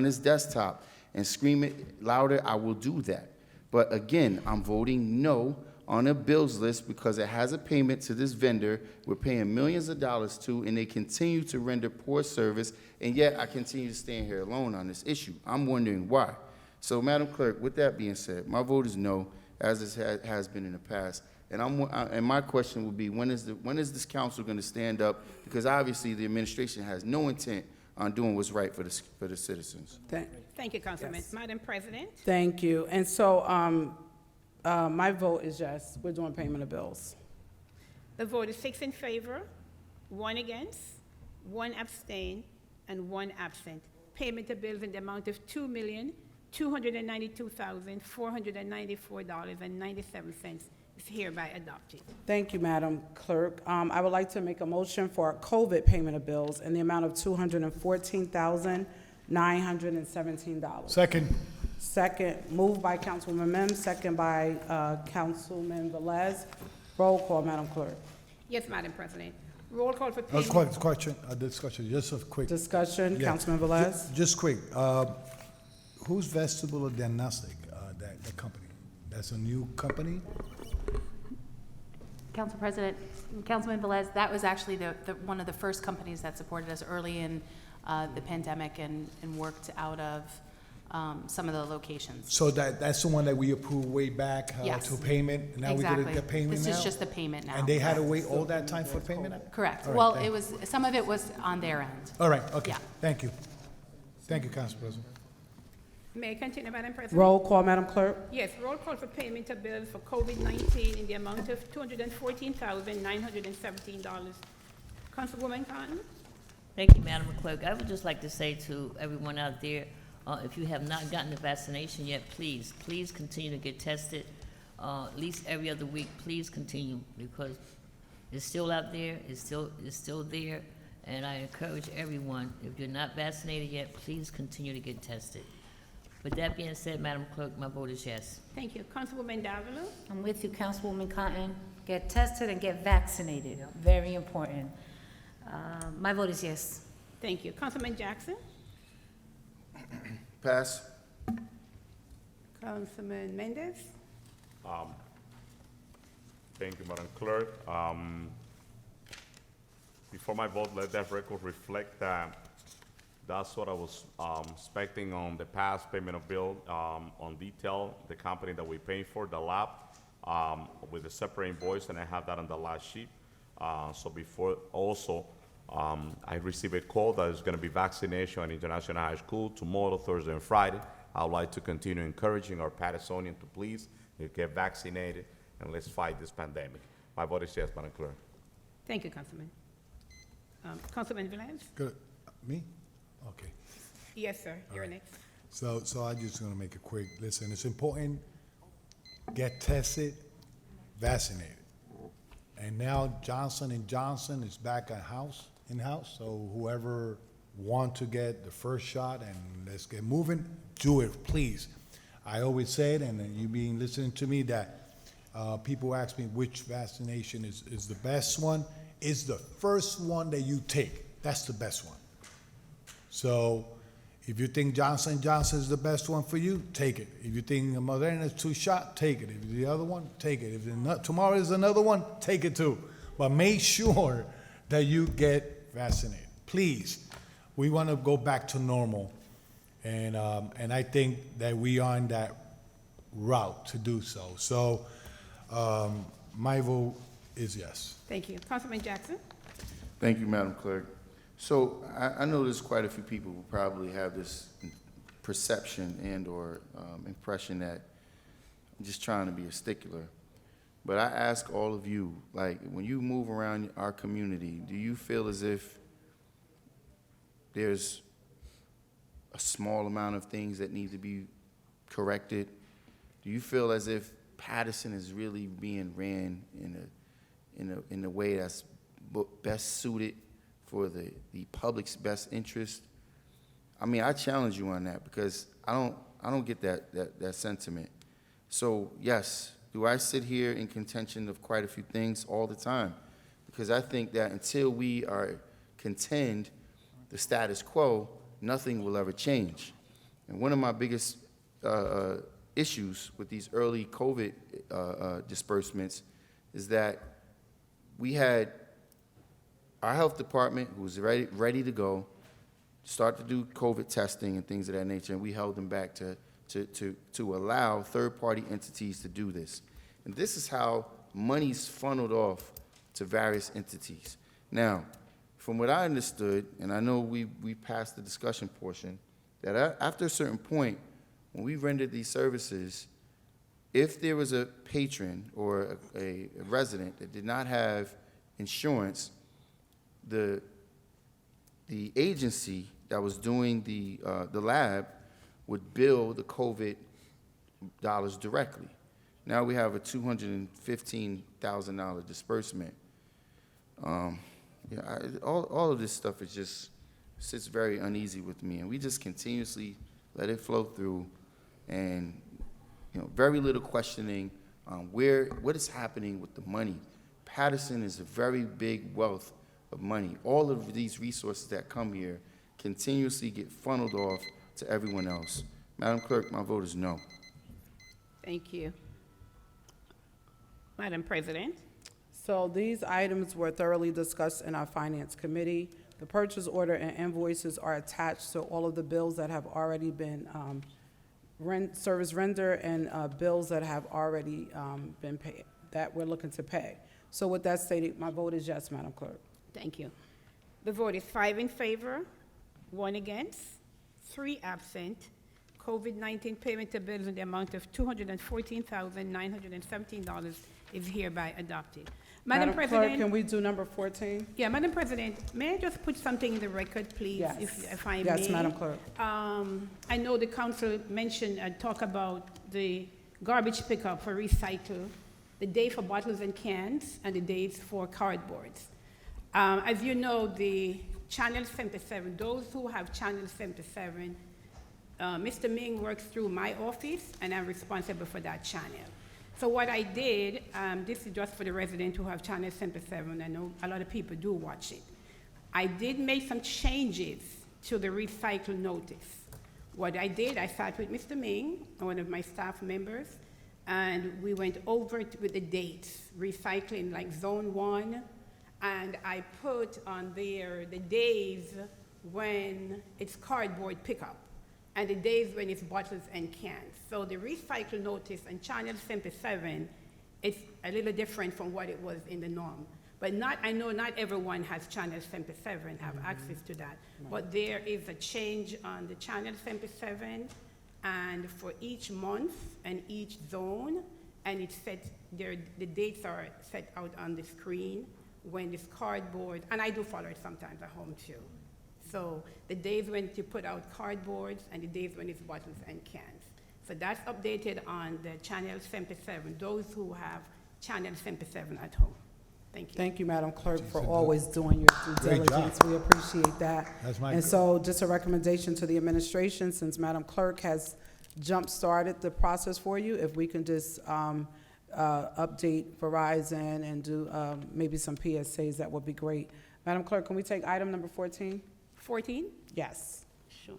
this desktop and scream it louder, I will do that. But again, I'm voting no on a bills list because it has a payment to this vendor we're paying millions of dollars to, and they continue to render poor service, and yet I continue to stand here alone on this issue. I'm wondering why. So, Madam Clerk, with that being said, my vote is no, as it has been in the past. And my question would be, when is this council going to stand up? Because obviously the administration has no intent on doing what's right for the citizens.
Thank you, Councilman.
Yes.
Madam President?
Thank you. And so my vote is yes. We're doing payment of bills.
The vote is 6 in favor, 1 against, 1 abstain, and 1 absent. Payment of bills in the amount of $2,292,494.97 is hereby adopted.
Thank you, Madam Clerk. I would like to make a motion for a COVID payment of bills in the amount of $214,917.
Second.
Second, moved by Councilwoman Mims, second by Councilman Velez. Roll call, Madam Clerk.
Yes, Madam President. Roll call for
A
payment.
discussion, just a quick.
Discussion,
Yeah.
Councilman Velez.
Just quick, who's Vestibular Diagnostic, that company? That's a new company?
Council President, Councilman Velez, that was actually one of the first companies that supported us early in the pandemic and worked out of some of the locations.
So that's the one that we approved way back
Yes.
to payment? And now we're gonna
Exactly.
get payment now?
This is just the payment now.
And they had to wait all that time for payment?
Correct.
All right,
Well,
thank
it was, some of it was on their end.
All right, okay,
Yeah.
thank you. Thank you, Council President.
May I continue, Madam President?
Roll call, Madam Clerk.
Yes, roll call for payment of bills for COVID-19 in the amount of $214,917. Councilwoman Cotton?
Thank you, Madam Clerk. I would just like to say to everyone out there, if you have not gotten the vaccination yet, please continue to get tested, at least every other week. Please continue, because It's still out there, it's still there, and I encourage everyone, if you're not vaccinated yet, please continue to get tested. With that being said, Madam Clerk, my vote is yes.
Thank you. Councilwoman Davila?
I'm with you, Councilwoman Cotton. Get tested and get vaccinated.
Yep.
Very important. My vote is yes.
Thank you. Councilman Jackson?
Pass.
Councilman Mendez?
Thank you, Madam Clerk. Before my vote, let that record reflect that that's what I was expecting on the past payment of bill on detail, the company that we pay for, the lab, with a separate invoice, and I have that on the last sheet. So before, also, I received a call that is gonna be vaccination at International High School tomorrow, Thursday, and Friday. I would like to continue encouraging our Patersonians to please get vaccinated, and let's fight this pandemic. My vote is yes, Madam Clerk.
Thank you, Councilman. Councilman Velez?
Good. Me? Okay.
Yes, sir. You're
right.
next.
So I'm just gonna make it quick. Listen, it's important, get tested, vaccinated. And now Johnson & Johnson is back in-house, so whoever want to get the first shot and let's get moving, do it, please. I always said, and you been listening to me, that people ask me which vaccination is the best one. It's the first one that you take. That's the best one. So if you think Johnson & Johnson is the best one for you, take it. If you think Moderna is 2-shot, take it. If the other one, take it. If tomorrow is another one, take it too. But make sure that you get vaccinated. Please. We want to go back to normal. And I think that we are on that route to do so. So my vote is yes.
Thank you. Councilman Jackson?
Thank you, Madam Clerk. So I know there's quite a few people who probably have this perception and/or impression that I'm just trying to be a stickler. But I ask all of you, like, when you move around our community, do you feel as if there's a small amount of things that need to be corrected? Do you feel as if Paterson is really being ran in a way that's best suited for the public's best interest? I mean, I challenge you on that because I don't get that sentiment. So yes, do I sit here in contention of quite a few things all the time? Because I think that until we are contend the status quo, nothing will ever change. And one of my biggest issues with these early COVID disbursements is that we had our health department, who was ready to go, start to do COVID testing and things of that nature, and we held them back to allow third-party entities to do this. And this is how money's funneled off to various entities. Now, from what I understood, and I know we passed the discussion portion, that after a certain point, when we rendered these services, if there was a patron or a resident that did not have insurance, the agency that was doing the lab would bill the COVID dollars directly. Now we have a $215,000 disbursement. All of this stuff is just sits very uneasy with me, and we just continuously let it flow through, and very little questioning on what is happening with the money. Paterson is a very big wealth of money. All of these resources that come here continuously get funneled off to everyone else. Madam Clerk, my vote is no.
Thank you. Madam President?
So these items were thoroughly discussed in our Finance Committee. The purchase order and invoices are attached to all of the bills that have already been service render and bills that have already been paid, that we're looking to pay. So with that stated, my vote is yes, Madam Clerk.
Thank you. The vote is 5 in favor, 1 against, 3 absent. COVID-19 payment to bills in the amount of $214,917 is hereby adopted. Madam
Clerk,
President,
can we do number 14?
yeah, Madam President, may I just put something in the record, please,
Yes.
if I may?
Yes, Madam Clerk.
I know the council mentioned and talked about the garbage pickup for recycle the day for bottles and cans and the days for cardboards. As you know, the Channel 77, those who have Channel 77, Mr. Ming works through my office, and I'm responsible for that channel. So what I did, this is just for the residents who have Channel 77, I know a lot of people do watch it. I did make some changes to the recycle notice. What I did, I sat with Mr. Ming, one of my staff members, and we went over it with the dates, recycling like Zone 1, and I put on there the days when it's cardboard pickup and the days when it's bottles and cans. So the recycle notice on Channel 77, it's a little different from what it was in the norm. But I know not everyone has Channel 77, have access to that. But there is a change on the Channel 77, and for each month and each zone, and it's set there, the dates are set out on the screen when it's cardboard, and I do follow it sometimes at home too. So the days when you put out cardboards and the days when it's bottles and cans. So that's updated on the Channel 77, those who have Channel 77 at home. Thank you.
Thank you, Madam Clerk, for
She's a
always doing your due
Great job.
diligence. We appreciate that.
That's my
And
good.
so just a recommendation to the administration, since Madam Clerk has jump-started the process for you, if we can just update Verizon and do maybe some PSAs, that would be great. Madam Clerk, can we take item number 14?
14?
Yes.
Sure.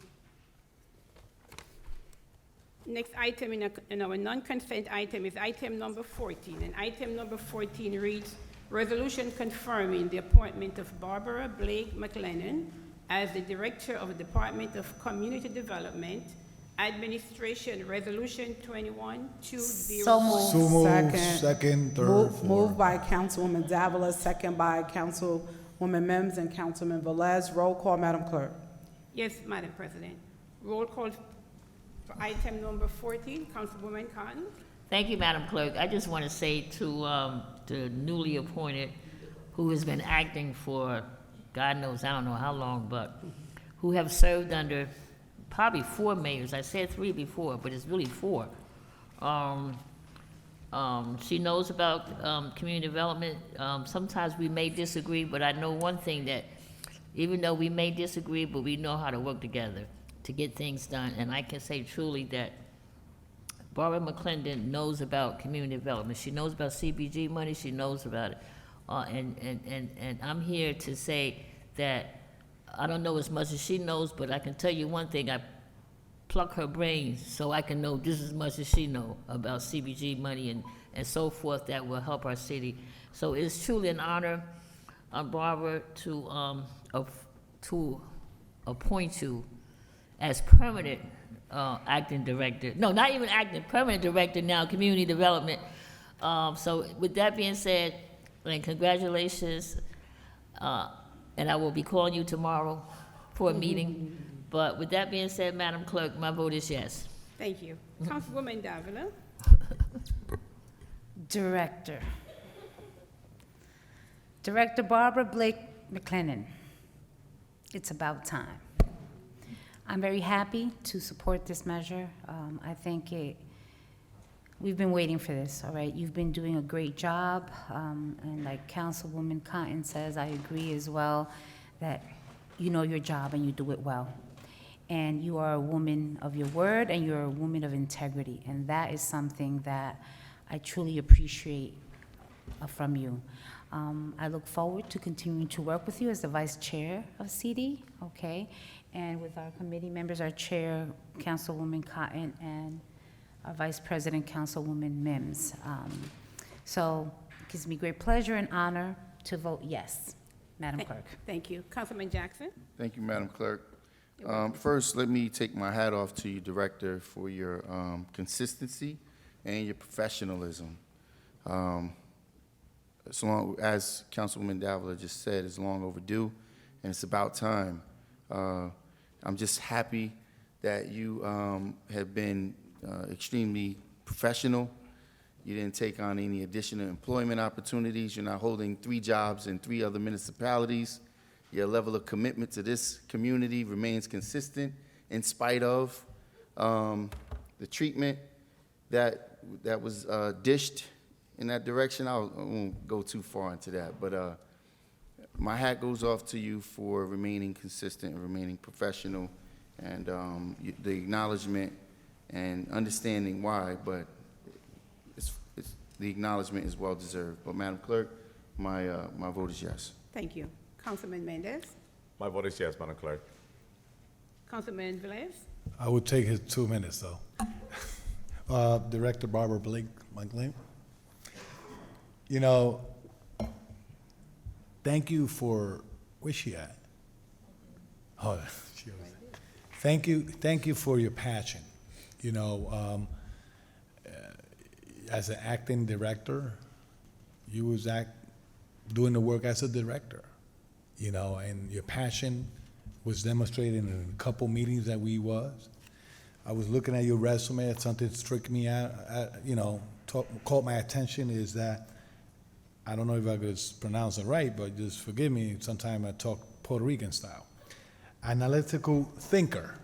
Next item in our non-consent item is item number 14. And item number 14 reads, resolution confirming the appointment of Barbara Blake McLennan as the Director of the Department of Community Development, Administration, Resolution 21-204.
So moved.
So moved.
Second.
Second, third,
Moved
fourth.
by Councilwoman Davila, second by Councilwoman Mims and Councilman Velez. Roll call, Madam Clerk.
Yes, Madam President. Roll call for item number 14, Councilwoman Cotton.
Thank you, Madam Clerk. I just want to say to the newly appointed, who has been acting for God knows, I don't know how long, but who have served under probably 4 mayors. I said 3 before, but it's really 4. She knows about community development. Sometimes we may disagree, but I know one thing, that even though we may disagree, but we know how to work together to get things done. And I can say truly that Barbara McClendon knows about community development. She knows about CBG money. She knows about it. And I'm here to say that I don't know as much as she knows, but I can tell you one thing. I pluck her brains so I can know just as much as she knows about CBG money and so forth that will help our city. So it's truly an honor, Barbara, to appoint you as permanent acting director. No, not even acting, permanent director now, community development. So with that being said, and congratulations, and I will be calling you tomorrow for a meeting. But with that being said, Madam Clerk, my vote is yes.
Thank you. Councilwoman Davila.
Director. Director Barbara Blake McLennan. It's about time. I'm very happy to support this measure. I think we've been waiting for this, all right? You've been doing a great job, and like Councilwoman Cotton says, I agree as well, that you know your job and you do it well. And you are a woman of your word, and you're a woman of integrity, and that is something that I truly appreciate from you. I look forward to continuing to work with you as the Vice Chair of CD, okay? And with our committee members, our Chair, Councilwoman Cotton, and our Vice President, Councilwoman Mims. So it gives me great pleasure and honor to vote yes, Madam Clerk.
Thank you. Councilman Jackson.
Thank you, Madam Clerk. First, let me take my hat off to you, Director, for your consistency and your professionalism. As Councilwoman Davila just said, it's long overdue, and it's about time. I'm just happy that you have been extremely professional. You didn't take on any additional employment opportunities. You're not holding 3 jobs in 3 other municipalities. Your level of commitment to this community remains consistent in spite of the treatment that was dished in that direction. I won't go too far into that, but my hat goes off to you for remaining consistent and remaining professional, and the acknowledgement and understanding why, but the acknowledgement is well deserved. But Madam Clerk, my vote is yes.
Thank you. Councilman Mendez?
My vote is yes, Madam Clerk.
Councilman Velez?
I would take his 2 minutes, though. Director Barbara Blake, you know, thank you for, where's she at? Oh, she was there. Thank you for your passion. You know, as an acting director, you was doing the work as a director, you know, and your passion was demonstrated in a couple meetings that we was. I was looking at your resume, and something struck me out, you know, caught my attention is that, I don't know if I could pronounce it right, but just forgive me, sometimes I talk Puerto Rican style. Analytical thinker.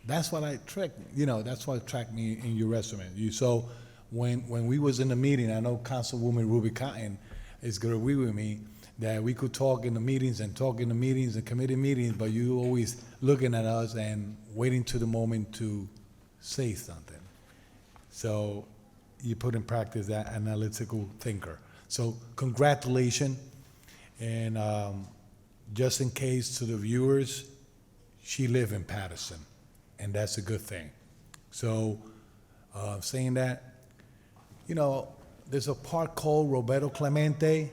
That's what that's what attracted me in your resume. So when we was in the meeting, I know Councilwoman Ruby Cotton is gonna agree with me that we could talk in the meetings and committee meetings, but you always looking at us and waiting to the moment to say something. So you put in practice that analytical thinker. So congratulations, and just in case to the viewers, she live in Paterson, and that's a good thing. So saying that, you know, there's a park called Roberto Clemente,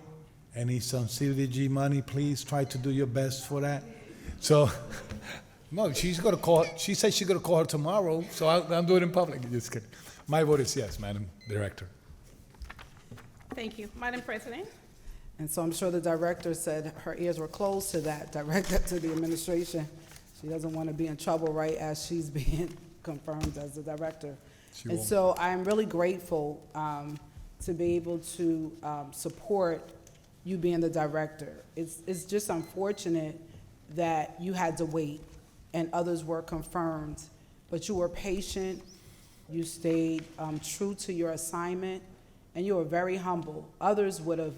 and he's some CDG money. Please try to do your best for that. So, no, she's gonna call. She said she's gonna call her tomorrow. So I'm doing it in public. Just kidding. My vote is yes, Madam Director.
Thank you. Madam President?
And so I'm sure the director said her ears were closed to that, direct that to the administration. She doesn't want to be in trouble right as she's being confirmed as the director.
She
And
won't.
so I'm really grateful to be able to support you being the director. It's just unfortunate that you had to wait and others were confirmed, but you were patient, you stayed true to your assignment, and you were very humble. Others would have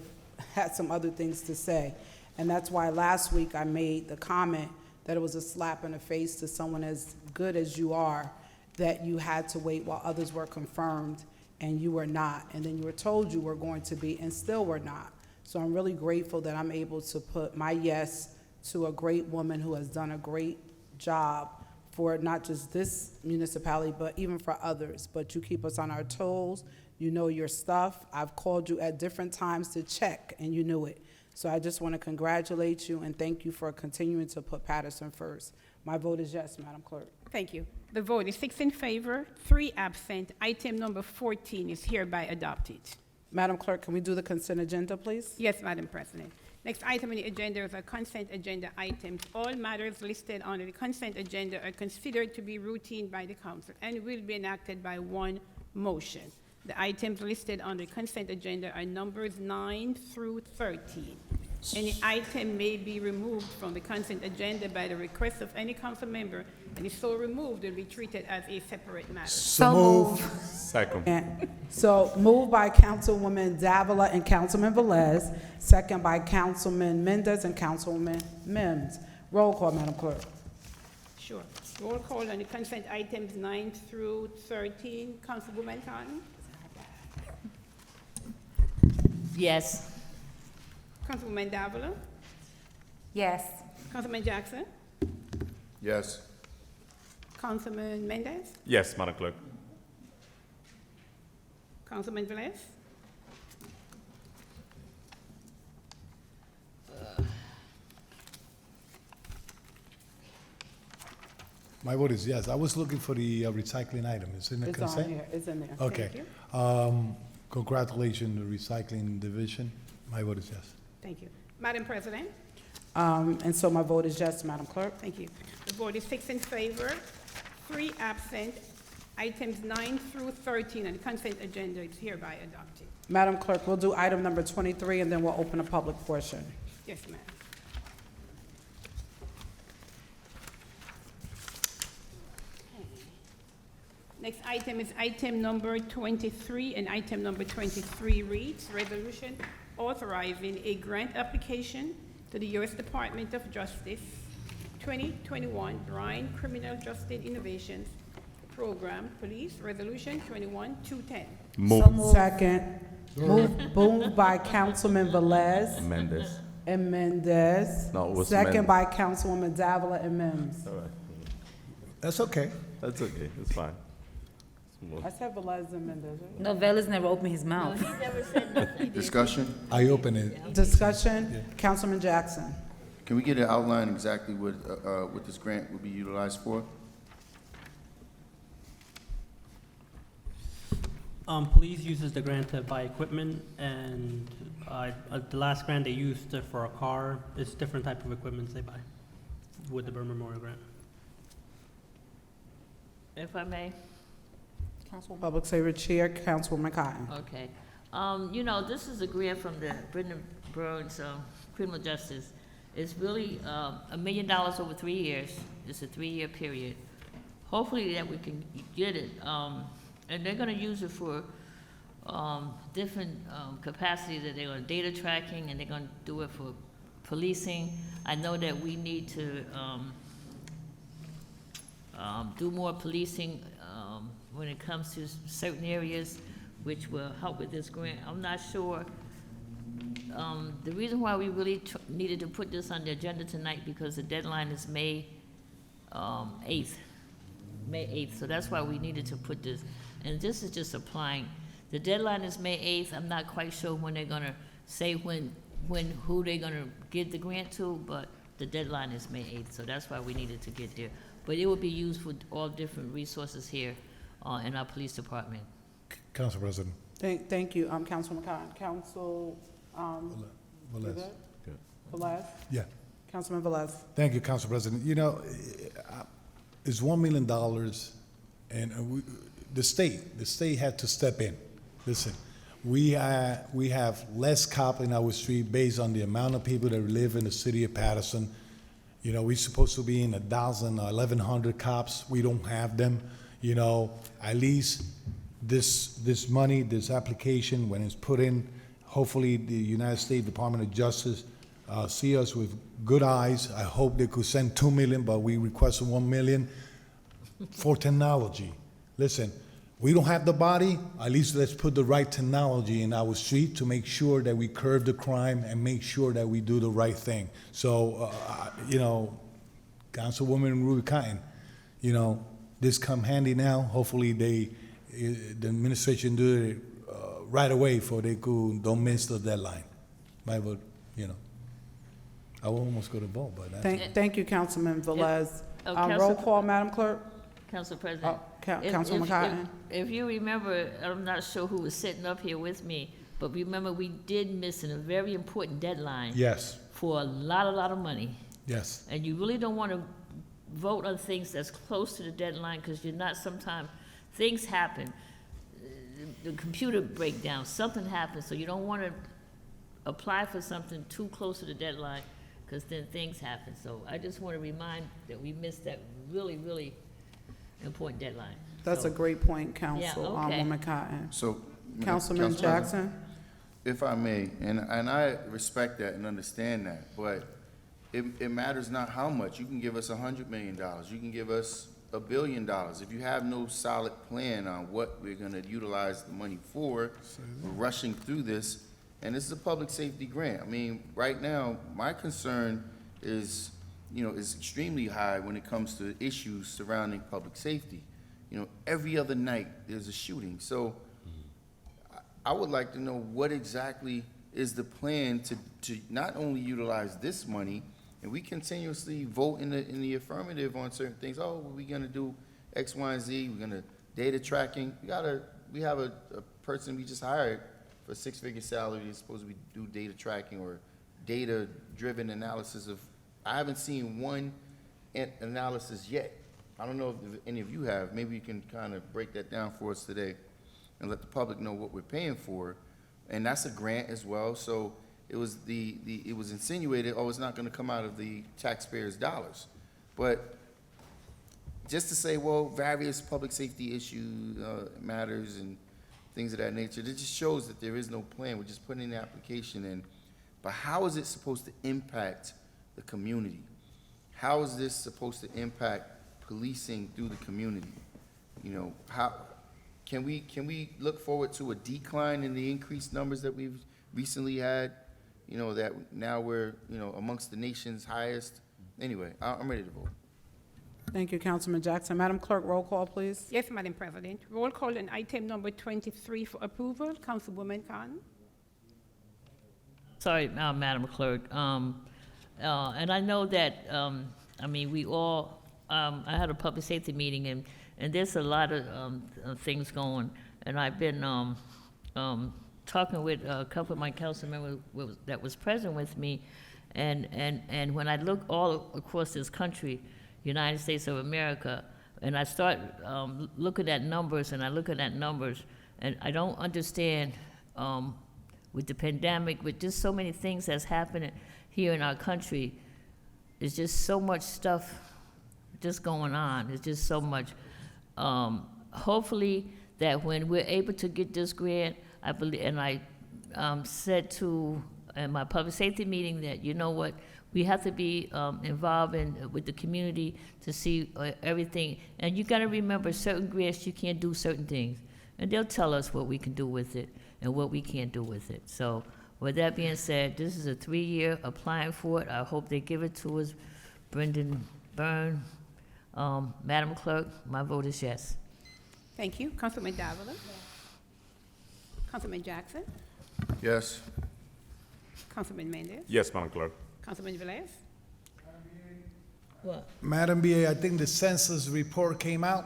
had some other things to say, and that's why last week I made the comment that it was a slap in the face to someone as good as you are, that you had to wait while others were confirmed and you were not, and then you were told you were going to be and still were not. So I'm really grateful that I'm able to put my yes to a great woman who has done a great job for not just this municipality, but even for others. But you keep us on our toes, you know your stuff. I've called you at different times to check, and you knew it. So I just want to congratulate you and thank you for continuing to put Paterson first. My vote is yes, Madam Clerk.
Thank you. The vote is 6 in favor, 3 absent. Item number 14 is hereby adopted.
Madam Clerk, can we do the consent agenda, please?
Yes, Madam President. Next item on the agenda is our consent agenda items. All matters listed on the consent agenda are considered to be routine by the council and will be enacted by one motion. The items listed on the consent agenda are numbers 9 through 13. Any item may be removed from the consent agenda by the request of any council member, and if so removed, will be treated as a separate matter.
So moved.
Second.
And so moved by Councilwoman Davila and Councilman Velez, second by Councilman Mendez and Councilwoman Mims. Roll call, Madam Clerk.
Sure. Roll call on the consent items 9 through 13. Councilwoman Cotton?
Yes.
Councilwoman Davila?
Yes.
Councilman Jackson?
Yes.
Councilman Mendez?
Yes, Madam Clerk.
Councilman Velez?
My vote is yes. I was looking for the recycling item. It's in the
It's on
consent?
here, it's in there.
Okay.
Thank you.
Congratulations, the recycling division. My vote is yes.
Thank you. Madam President?
And so my vote is yes, Madam Clerk.
Thank you. The vote is 6 in favor, 3 absent. Items 9 through 13 on the consent agenda is hereby adopted.
Madam Clerk, we'll do item number 23, and then we'll open a public portion.
Yes, ma'am. Next item is item number 23, and item number 23 reads, Resolution authorizing a grant application to the U.S. Department of Justice 2021 Blind Criminal Justice Innovations Program, Police, Resolution 21-210.
Move.
Second. Moved by Councilman Velez
Mendez.
and Mendez.
No, it was
Second
Mendez.
by Councilwoman Davila and Mims.
All right.
That's okay.
That's okay, it's fine. Let's move.
I said Velez and Mendez, right?
No, Velez never opened his
No,
mouth.
he never said nothing.
Discussion?
I open it.
Discussion, Councilman Jackson.
Can we get an outline exactly what this grant will be utilized for?
Police uses the grant to buy equipment, and the last grant they used for a car, it's different type of equipment they buy with the Burn Memorial Grant.
If I may?
Public Safety Chair, Councilwoman Cotton.
Okay. You know, this is a grant from the Brendan Burns Criminal Justice. It's really $1 million over 3 years. It's a 3-year period. Hopefully that we can get it. And they're gonna use it for different capacities, that they're gonna data tracking, and they're gonna do it for policing. I know that we need to do more policing when it comes to certain areas, which will help with this grant. I'm not sure. The reason why we really needed to put this on the agenda tonight, because the deadline is May 8th. May 8th, so that's why we needed to put this. And this is just applying. The deadline is May 8th. I'm not quite sure when they're gonna say who they're gonna give the grant to, but the deadline is May 8th, so that's why we needed to get there. But it will be used for all different resources here in our police department.
Council President.
Thank you, Councilwoman Cotton. Council, you
Velez.
good? Velez?
Yeah.
Councilman Velez.
Thank you, Council President. You know, it's $1 million, and the state had to step in. Listen, we have less cop in our street based on the amount of people that live in the city of Paterson. You know, we're supposed to be in 1,000 or 1,100 cops. We don't have them. You know, at least this money, this application, when it's put in, hopefully the United States Department of Justice see us with good eyes. I hope they could send $2 million, but we requested $1 million for technology. Listen, we don't have the body, at least let's put the right technology in our street to make sure that we curb the crime and make sure that we do the right thing. So, you know, Councilwoman Ruby Cotton, you know, this come handy now. Hopefully the administration do it right away for they could don't miss the deadline. My vote, you know. I will almost go to vote, but that's
Thank you, Councilman Velez.
Oh,
Roll
Council-
call, Madam Clerk.
Council President.
Councilwoman Cotton.
If you remember, I'm not sure who was sitting up here with me, but remember, we did miss a very important deadline
yes,
for a lot of money.
yes.
And you really don't want to vote on things that's close to the deadline, because you're not, sometimes, things happen. The computer breakdown, something happens, so you don't want to apply for something too close to the deadline, because then things happen. So I just want to remind that we missed that really important deadline.
That's
So-
a great point,
okay.
Councilwoman Cotton.
So,
Councilman
Council President,
Jackson.
if I may, and I respect that and understand that, but it matters not how much. You can give us $100 million. You can give us $1 billion. If you have no solid plan on what we're gonna utilize the money for, we're rushing through this, and this is a public safety grant. I mean, right now, my concern is, you know, is extremely high when it comes to issues surrounding public safety. You know, every other night, there's a shooting. So I would like to know what exactly is the plan to not only utilize this money, and we continuously vote in the affirmative on certain things. Oh, we're gonna do X, Y, and Z. We're gonna data tracking. We have a person we just hired for a 6-figure salary. He's supposed to do data tracking or data-driven analysis of. I haven't seen one analysis yet. I don't know if any of you have. Maybe you can kind of break that down for us today and let the public know what we're paying for. And that's a grant as well. So it was it was insinuated, oh, it's not going to come out of the taxpayers' dollars. But just to say, well, various public safety issue matters and things of that nature, it just shows that there is no plan. We're just putting the application in. But how is it supposed to impact the community? How is this supposed to impact policing through the community? You know, how, can we look forward to a decline in the increased numbers that we've recently had? You know, that now we're, you know, amongst the nation's highest. Anyway, I'm ready to vote.
Thank you, Councilman Jackson. Madam Clerk, roll call, please.
Yes, Madam President. Roll call on item number 23 for approval. Councilwoman Khan.
Sorry, Madam Clerk. And I know that, I mean, we all, I had a public safety meeting, and there's a lot of things going. And I've been talking with a couple of my council members that was present with me. And when I look all across this country, United States of America, and I start looking at numbers, and I don't understand with the pandemic, with just so many things that's happening here in our country. There's just so much stuff just going on. There's just so much. Hopefully that when we're able to get this grant, I believe, and I said to in my public safety meeting that, you know what, we have to be involved with the community to see everything. And you got to remember, certain grants, you can't do certain things. And they'll tell us what we can do with it and what we can't do with it. So with that being said, this is a 3-year applying for it. I hope they give it to us. Brendan Byrne, Madam Clerk, my vote is yes.
Thank you. Councilman Davila. Councilman Jackson.
Yes.
Councilman Mendez.
Yes, Madam Clerk.
Councilman Velez.
What?
Madam BA, I think the census report came out.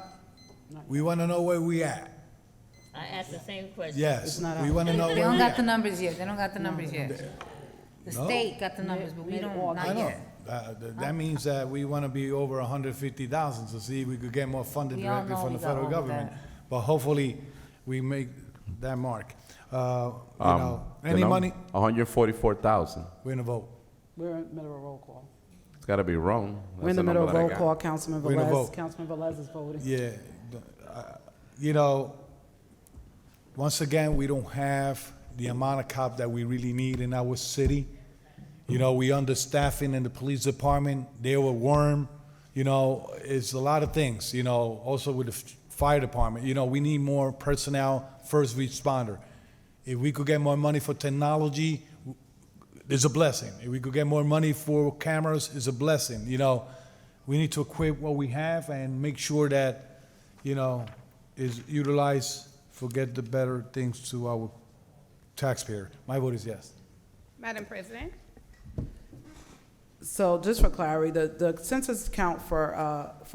We want to know where we at.
I asked the same question.
Yes,
not
we
out.
want to know
They
where
don't
we
got the
at.
numbers yet. They don't got the numbers yet. The
No?
state got the numbers, but we don't,
I
not
know.
yet.
That means that we want to be over 150,000 to see if we could get more funding
We all
directly
know
from
we
the
got
federal
over
government.
that.
But hopefully, we make that mark. You know, any money,
144,000.
we're in a vote.
We're in the middle of roll call.
It's got to be wrong.
We're in
That's
the middle of
number
roll
that I
call,
got.
Councilman
We're gonna
Velez.
vote.
Councilman Velez is voting.
Yeah, you know, once again, we don't have the amount of cop that we really need in our city. You know, we understaffing in the police department. They were worm. You know, it's a lot of things. You know, also with the fire department. You know, we need more personnel, first responder. If we could get more money for technology, it's a blessing. If we could get more money for cameras, it's a blessing. You know, we need to equip what we have and make sure that, you know, is utilized for get the better things to our taxpayer. My vote is yes.
Madam President.
So just for clarity, the census count for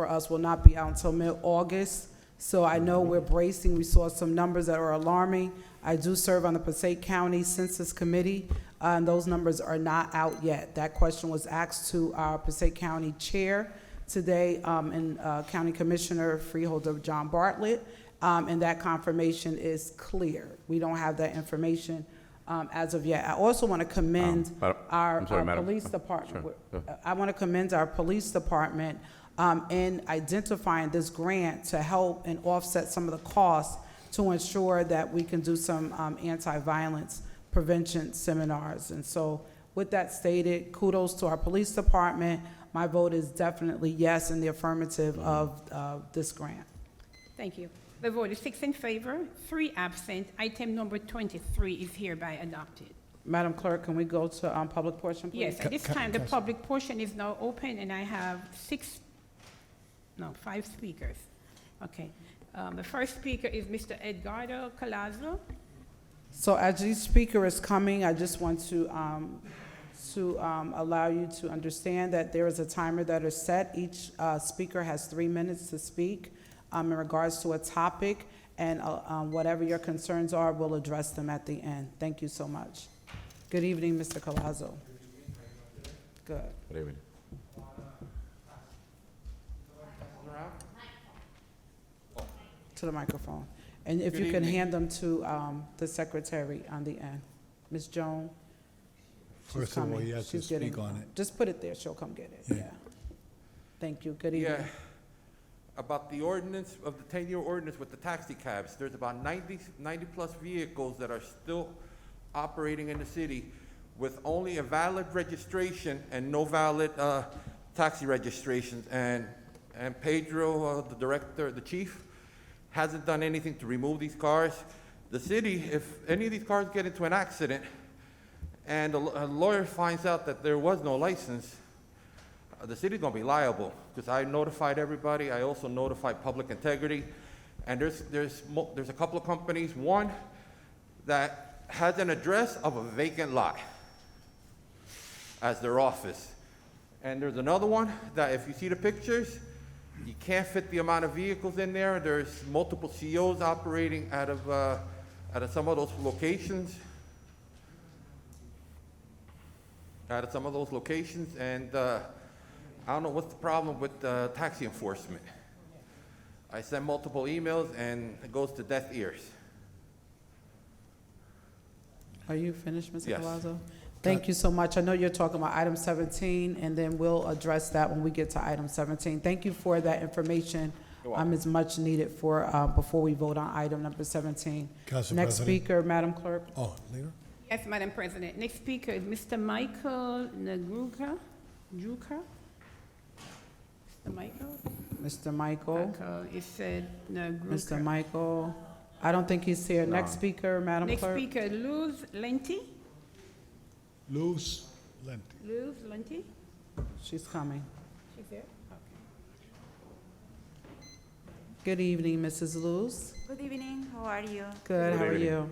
us will not be out until mid-August. So I know we're bracing. We saw some numbers that are alarming. I do serve on the Passaic County Census Committee, and those numbers are not out yet. That question was asked to our Passaic County Chair today, and County Commissioner Freeholder John Bartlett, and that confirmation is clear. We don't have that information as of yet. I also want to commend our police department.
Sure.
I want to commend our police department in identifying this grant to help and offset some of the costs to ensure that we can do some anti-violence prevention seminars. And so with that stated, kudos to our police department. My vote is definitely yes in the affirmative of this grant.
Thank you. The vote is 6 in favor, 3 absent. Item number 23 is hereby adopted.
Madam Clerk, can we go to public portion, please?
Yes, at this time, the public portion is now open, and I have 5 speakers. Okay. The first speaker is Mr. Edgardo Colazo.
So as each speaker is coming, I just want to allow you to understand that there is a timer that is set. Each speaker has 3 minutes to speak in regards to a topic, and whatever your concerns are, we'll address them at the end. Thank you so much. Good evening, Mr. Colazo. Good.
Good evening.
To the microphone. And if you can hand them to the secretary on the end. Ms. Joan? she's
First of all,
coming.
you have to
She's getting-
speak on it.
Just put it there, she'll come get it,
Yeah.
yeah. Thank you, good evening.
about the ordinance of the 10-year ordinance with the taxi cabs. There's about 90 plus vehicles that are still operating in the city with only a valid registration and no valid taxi registrations. And Pedro, the director, the chief, hasn't done anything to remove these cars. The city, if any of these cars get into an accident and a lawyer finds out that there was no license, the city's gonna be liable, because I notified everybody. I also notified Public Integrity, and there's a couple of companies. One that has an address of a vacant lot as their office, and there's another one that, if you see the pictures, you can't fit the amount of vehicles in there. There's multiple COs operating out of some of those locations. And I don't know what's the problem with taxi enforcement. I send multiple emails and it goes to deaf ears.
Are you finished, Mr.
Yes.
Palazzo? Thank you so much. I know you're talking about item 17, and then we'll address that when we get to item 17. Thank you for that information.
You're welcome.
It's much needed for, before we vote on item number 17.
Council
Next
President.
speaker, Madam Clerk.
Oh, later?
Yes, Madam President. Next speaker is Mr. Michael Nagruka. Mr. Michael?
Mr. Michael.
It said Nagruka.
Mr. Michael. I don't think he's here. Next speaker, Madam
Next
Clerk.
speaker, Luz Lenti.
Luz Lenti.
Luz Lenti?
She's coming.
She's there? Okay.
Good evening, Mrs. Luz.
Good evening, how are you?
Good, how are
evening.
you?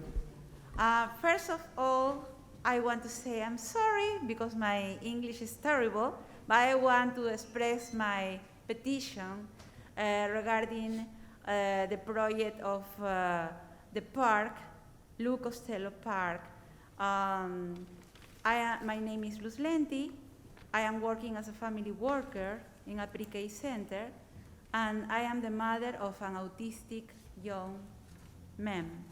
First of all, I want to say I'm sorry because my English is terrible, but I want to express my petition regarding the project of the park, Lou Costello Park. My name is Luz Lenti. I am working as a family worker in a pre-K center, and I am the mother of an autistic young man,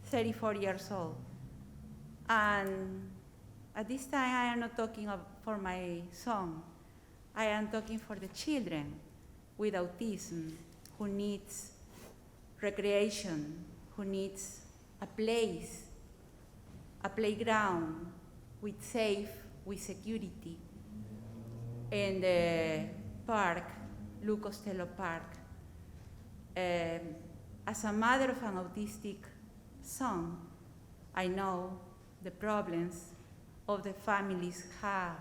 34 years old. And at this time, I am not talking for my son. I am talking for the children with autism who needs recreation, who needs a place, a playground with security. In the park, Lou Costello Park. As a mother of an autistic son, I know the problems of the families have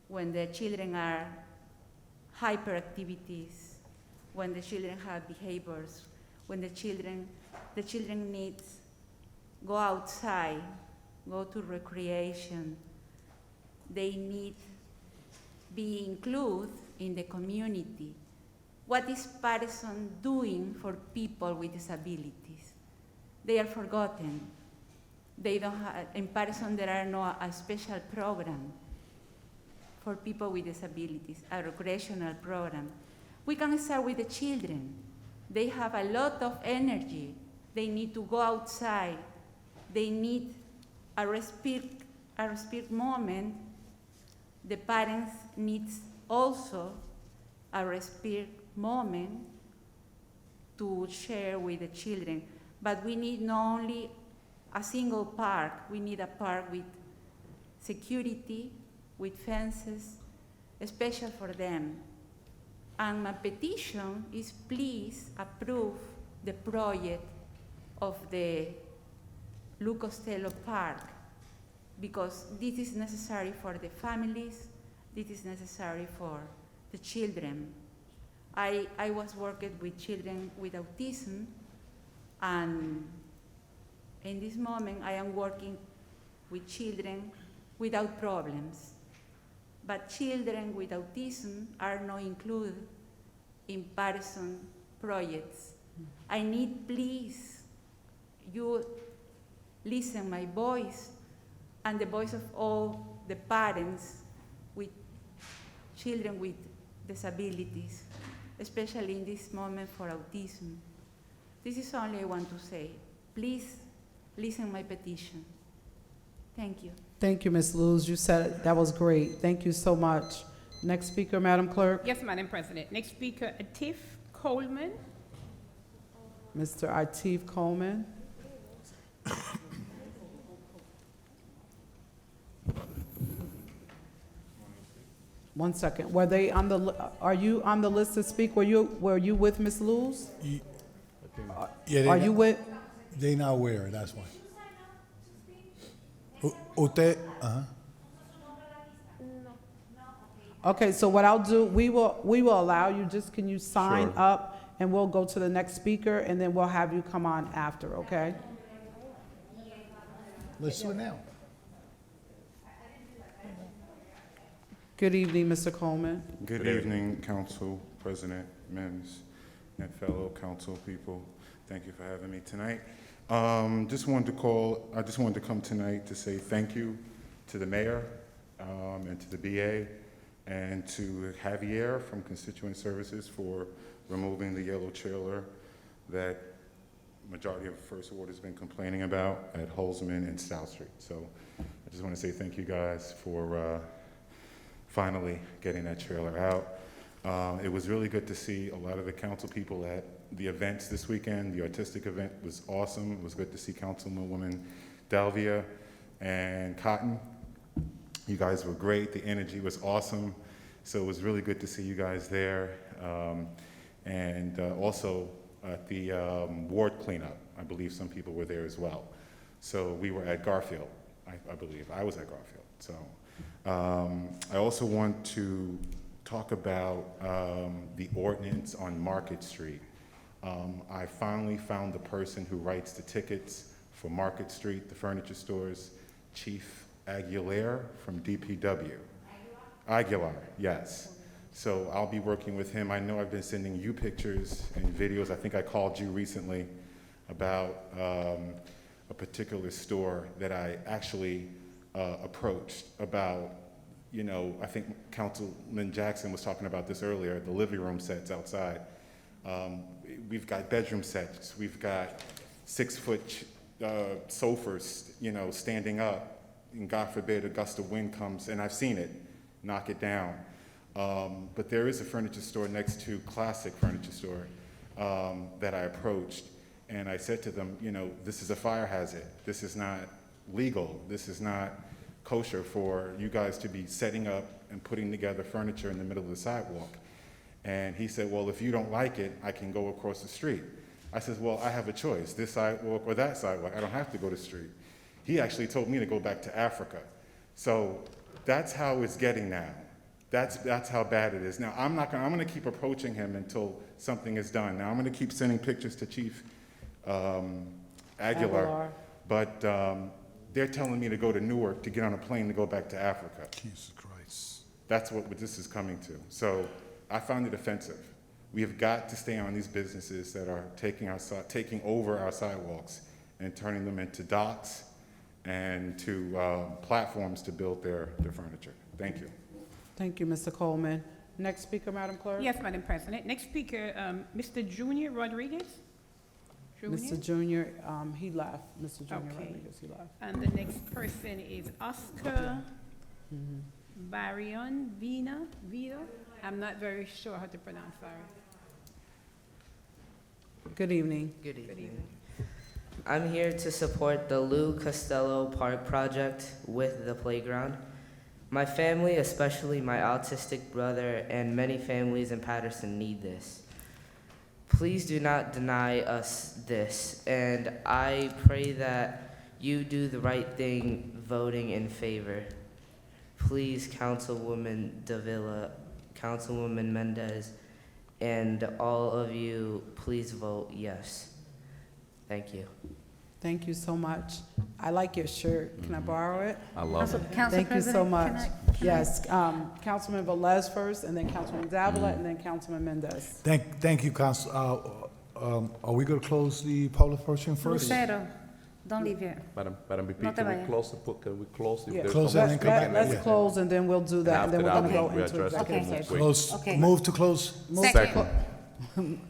when the children are hyperactivities, when the children have behaviors, when the children needs go outside, go to recreation. They need be included in the community. What is Paterson doing for people with disabilities? They are forgotten. They don't have, in Paterson there are no a special program for people with disabilities, a recreational program. We can start with the children. They have a lot of energy. They need to go outside. They need a respite moment. The parents needs also a respite moment to share with the children. But we need not only a single park, we need a park with security, with fences, special for them. And my petition is please approve the project of the Lou Costello Park, because this is necessary for the families, this is necessary for the children. I was working with children with autism, and in this moment I am working with children without problems. But children with autism are not included in Paterson projects. I need, please, you listen my voice and the voice of all the parents with children with disabilities, especially in this moment for autism. This is only I want to say. Please listen my petition. Thank you.
Thank you, Ms. Luz. You said that was great. Thank you so much. Next speaker, Madam Clerk.
Yes, Madam President. Next speaker, Atif Coleman.
Mr. Atif Coleman. One second. Were they on the, are you on the list to speak? Were you with Ms. Luz?
Yeah,
Are you with?
They not aware, that's why. Usted,
Okay, so what I'll do, we will allow you, just can you sign
Sure.
up and we'll go to the next speaker and then we'll have you come on after, okay?
let's do it now.
Good evening, Mr. Coleman.
Good evening, Council President Mims and fellow council people. Thank you for having me tonight. I just wanted to come tonight to say thank you to the mayor and to the BA and to Javier from Constituent Services for removing the yellow trailer that majority of First Ward has been complaining about at Holzman and South Street. So I just want to say thank you guys for finally getting that trailer out. It was really good to see a lot of the council people at the events this weekend. The artistic event was awesome. It was good to see Councilwoman Dalvia and Cotton. You guys were great. The energy was awesome. So it was really good to see you guys there. And also at the ward cleanup, I believe some people were there as well. So we were at Garfield, I believe. I was at Garfield. So I also want to talk about the ordinance on Market Street. I finally found the person who writes the tickets for Market Street, the furniture stores, Chief Aguilar from DPW. Aguilar, yes. So I'll be working with him. I know I've been sending you pictures and videos. I think I called you recently about a particular store that I actually approached about, you know, I think Councilman Jackson was talking about this earlier, the living room sets outside. We've got bedroom sets. We've got 6-foot sofas, you know, standing up. And God forbid a gust of wind comes, and I've seen it, knock it down. But there is a furniture store next to Classic Furniture Store that I approached, and I said to them, you know, this is a fire hazard. This is not legal. This is not kosher for you guys to be setting up and putting together furniture in the middle of the sidewalk. And he said, well, if you don't like it, I can go across the street. I said, well, I have a choice, this sidewalk or that sidewalk. I don't have to go to the street. He actually told me to go back to Africa. So that's how it's getting now. That's how bad it is. Now, I'm gonna keep approaching him until something is done. Now, I'm gonna keep sending pictures to Chief Aguilar. But they're telling me to go to Newark to get on a plane to go back to Africa.
Jesus Christ.
That's what this is coming to. So I found it offensive. We have got to stay on these businesses that are taking over our sidewalks and turning them into docks and to platforms to build their furniture. Thank you.
Thank you, Mr. Coleman. Next speaker, Madam Clerk.
Yes, Madam President. Next speaker, Mr. Junior Rodriguez.
Mr. Junior, he left. Mr. Junior
Okay.
Rodriguez, he left.
And the next person is Oscar Barrion Vina. I'm not very sure how to pronounce that.
Good evening.
Good evening. I'm here to support the Lou Costello Park project with the playground. My family, especially my autistic brother and many families in Paterson, need this. Please do not deny us this, and I pray that you do the right thing voting in favor. Please, Councilwoman Davila, Councilwoman Mendez, and all of you, please vote yes. Thank you.
Thank you so much. I like your shirt. Can I borrow it?
I love it.
Thank you so much. Yes, Councilman Velez first, and then Councilman Davila, and then Councilman Mendez.
Thank you, Council. Are we gonna close the public portion first?
Lucero, don't leave yet.
Madam VP,
No te
can we
vayas.
close can we close? If
Yeah.
there's
Close
someone-
and then come back.
Let's close, and then we'll do that, and then we're
After
gonna
that,
go
we
into
address it
executive
more
session.
quick.
Close,
Okay.
move to close.
Second.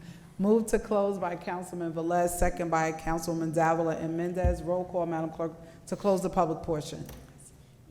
Move to close by Councilman Velez, second by Councilwoman Davila and Mendez. Roll call, Madam Clerk, to close the public portion.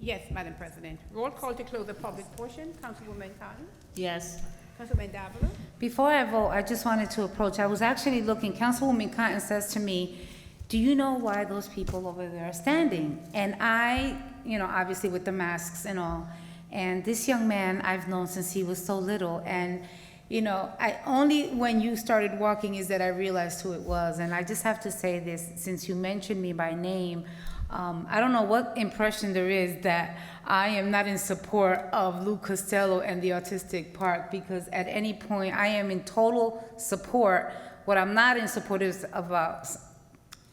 Yes, Madam President. Roll call to close the public portion. Councilwoman Cotton?
Yes.
Councilman Davila?
Before I vote, I just wanted to approach, I was actually looking, Councilwoman Cotton says to me, do you know why those people over there are standing? And I, obviously with the masks and all, and this young man I've known since he was so little, and, I only when you started walking is that I realized who it was, and I just have to say this, since you mentioned me by name, I don't know what impression there is that I am not in support of Lou Costello and the Autistic Park, because at any point I am in total support. What I'm not in support is about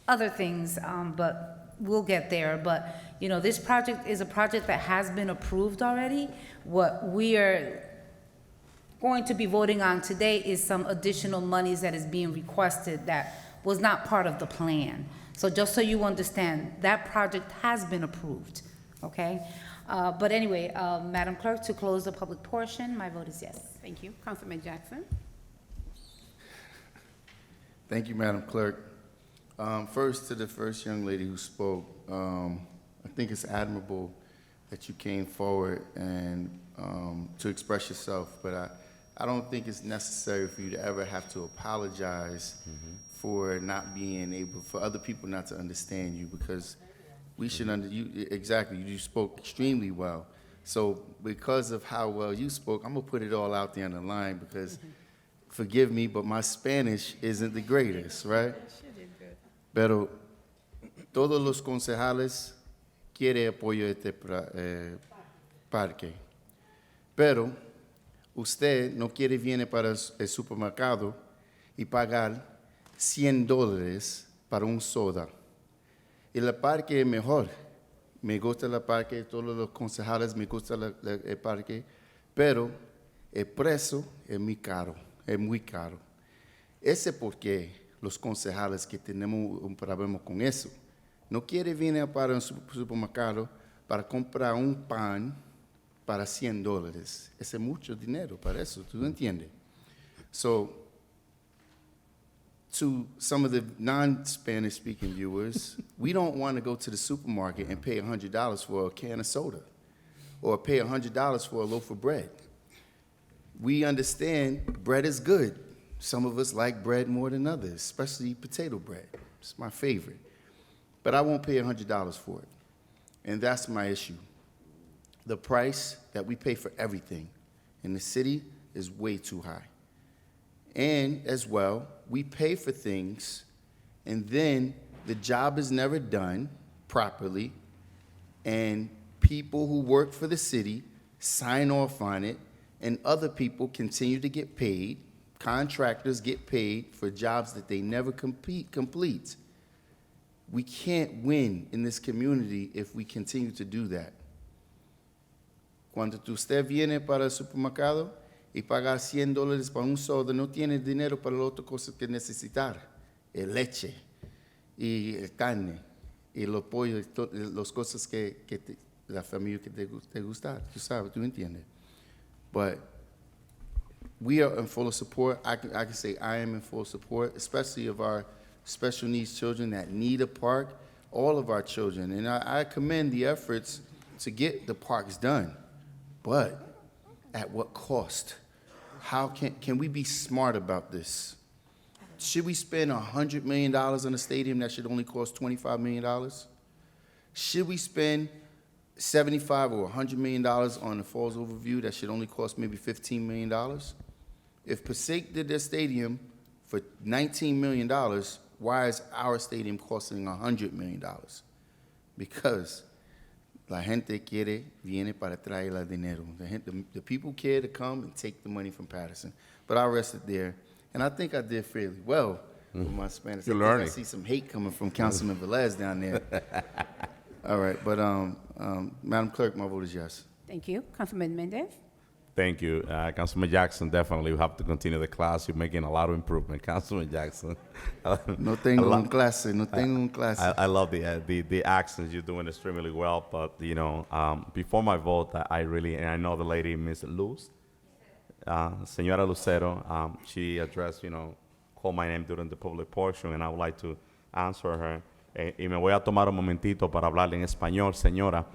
other things, but we'll get there. But, this project is a project that has been approved already. What we are going to be voting on today is some additional monies that is being requested that was not part of the plan. So just so you understand, that project has been approved, okay? But anyway, Madam Clerk, to close the public portion, my vote is yes.
Thank you. Councilman Jackson?
Thank you, Madam Clerk. First, to the first young lady who spoke, I think it's admirable that you came forward and to express yourself, but I don't think it's necessary for you to ever have to apologize for not being able, for other people not to understand you, because we should exactly, you spoke extremely well. So because of how well you spoke, I'm gonna put it all out there on the line, because forgive me, but my Spanish isn't the greatest, right? Pero todos los concejales quieren apoyo este parque. Pero usted no quiere venir para el supermercado y pagar $100 para un soda. Y el parque es mejor. Me gusta el parque, todos los concejales me gusta el parque, pero el precio es muy caro, Ese es porque los concejales que tenemos un problema con eso. No quiere venir para un supermercado para comprar un pan para $100. Ese es mucho dinero para eso, ¿tú entiendes? So, to some of the non-Spanish speaking viewers, we don't want to go to the supermarket and pay $100 for a can of soda or pay $100 for a loaf of bread. We understand bread is good. Some of us like bread more than others, especially potato bread. It's my favorite. But I won't pay $100 for it. And that's my issue. The price that we pay for everything in the city is way too high. And as well, we pay for things, and then the job is never done properly, and people who work for the city sign off on it, and other people continue to get paid. Contractors get paid for jobs that they never complete. We can't win in this community if we continue to do that. Cuando usted viene para el supermercado y paga $100 para un soda, no tiene dinero para las otras cosas que necesitar. El leche y el carne y los pollos, las cosas que la familia que te gusta, tú sabes, tú entiendes. But we are in full support. I can say I am in full support, especially of our special needs children that need a park, all of our children. And I commend the efforts to get the parks done. But at what cost? How can we be smart about this? Should we spend $100 million on a stadium that should only cost $25 million? Should we spend $75 or $100 million on the Falls Overview that should only cost maybe $15 million? If Passaic did their stadium for $19 million, why is our stadium costing $100 million? Because la gente viene para traer el dinero. The people care to come and take the money from Paterson. But I rested there, and I think I did fairly well with my Spanish.
You're learning.
I see some hate coming from Councilman Velez down there. All right, but Madam Clerk, my vote is yes.
Thank you. Councilman Mendez?
Thank you. Councilman Jackson, definitely we have to continue the class. You're making a lot of improvement, Councilman Jackson.
No tengo un clase, no tengo un clase.
I love the accents. You're doing extremely well. But, before my vote, I know the lady, Ms. Luz, Señora Lucero, she addressed, called my name during the public portion, and I would like to answer her. Y me voy a tomar un momentito para hablarle en español, señora.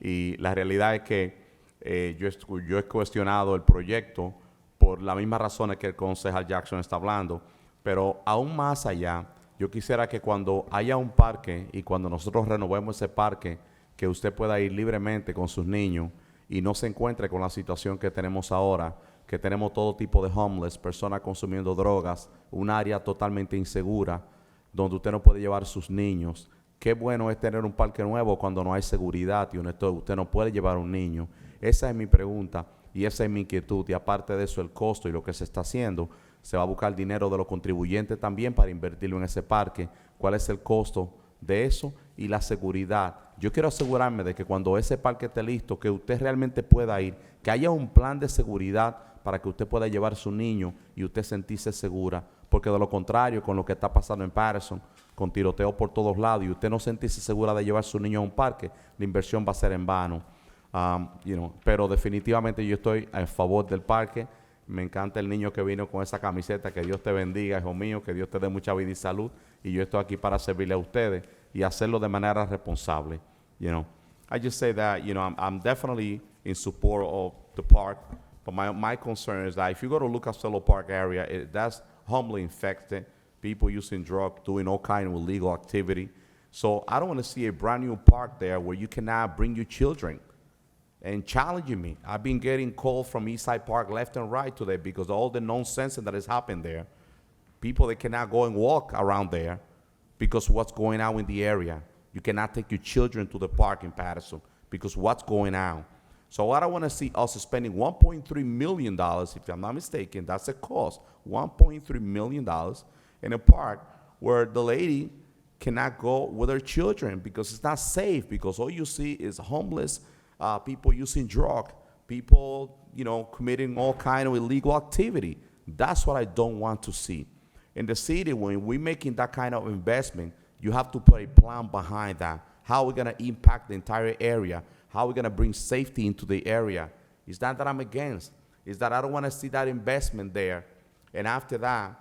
Y la realidad es que yo he cuestionado el proyecto por las mismas razones que el concejal Jackson está hablando, pero aún más allá, yo quisiera que cuando haya un parque y cuando nosotros renovemos ese parque, que usted pueda ir libremente con sus niños y no se encuentre con la situación que tenemos ahora, que tenemos todo tipo de homeless, personas consumiendo drogas, un área totalmente insegura, donde usted no puede llevar sus niños. Qué bueno es tener un parque nuevo cuando no hay seguridad y usted no puede llevar un niño. Esa es mi pregunta y esa es mi inquietud. Y aparte de eso, el costo y lo que se está haciendo, se va a buscar dinero de los contribuyentes también para invertirlo en ese parque. ¿Cuál es el costo de eso? Y la seguridad. Yo quiero asegurarme de que cuando ese parque esté listo, que usted realmente pueda ir, que haya un plan de seguridad para que usted pueda llevar a su niño y usted sentirse segura. Porque de lo contrario, con lo que está pasando en Paterson, con tiroteo por todos lados, y usted no sentirse segura de llevar a su niño a un parque, la inversión va a ser en vano. Pero definitivamente yo estoy a favor del parque. Me encanta el niño que vino con esa camiseta. Que Dios te bendiga, hijo mío, que Dios te dé mucha vida y salud. Y yo estoy aquí para servirle a ustedes y hacerlo de manera responsable. I just say that, I'm definitely in support of the park, but my concern is that if you go to Lucas Costello Park area, that's humbly infected, people using drugs, doing all kind of illegal activity. So I don't want to see a brand new park there where you cannot bring your children and challenging me. I've been getting calls from Eastside Park left and right today because of all the nonsense that has happened there. People that cannot go and walk around there because of what's going on in the area. You cannot take your children to the park in Paterson because what's going on. So I don't want to see us spending $1.3 million, if I'm not mistaken, that's the cost, $1.3 million in a park where the lady cannot go with her children because it's not safe, because all you see is homeless, people using drugs, people, committing all kind of illegal activity. That's what I don't want to see. In the city, when we're making that kind of investment, you have to put a plan behind that. How are we going to impact the entire area? How are we going to bring safety into the area? It's not that I'm against. It's that I don't want to see that investment there. And after that,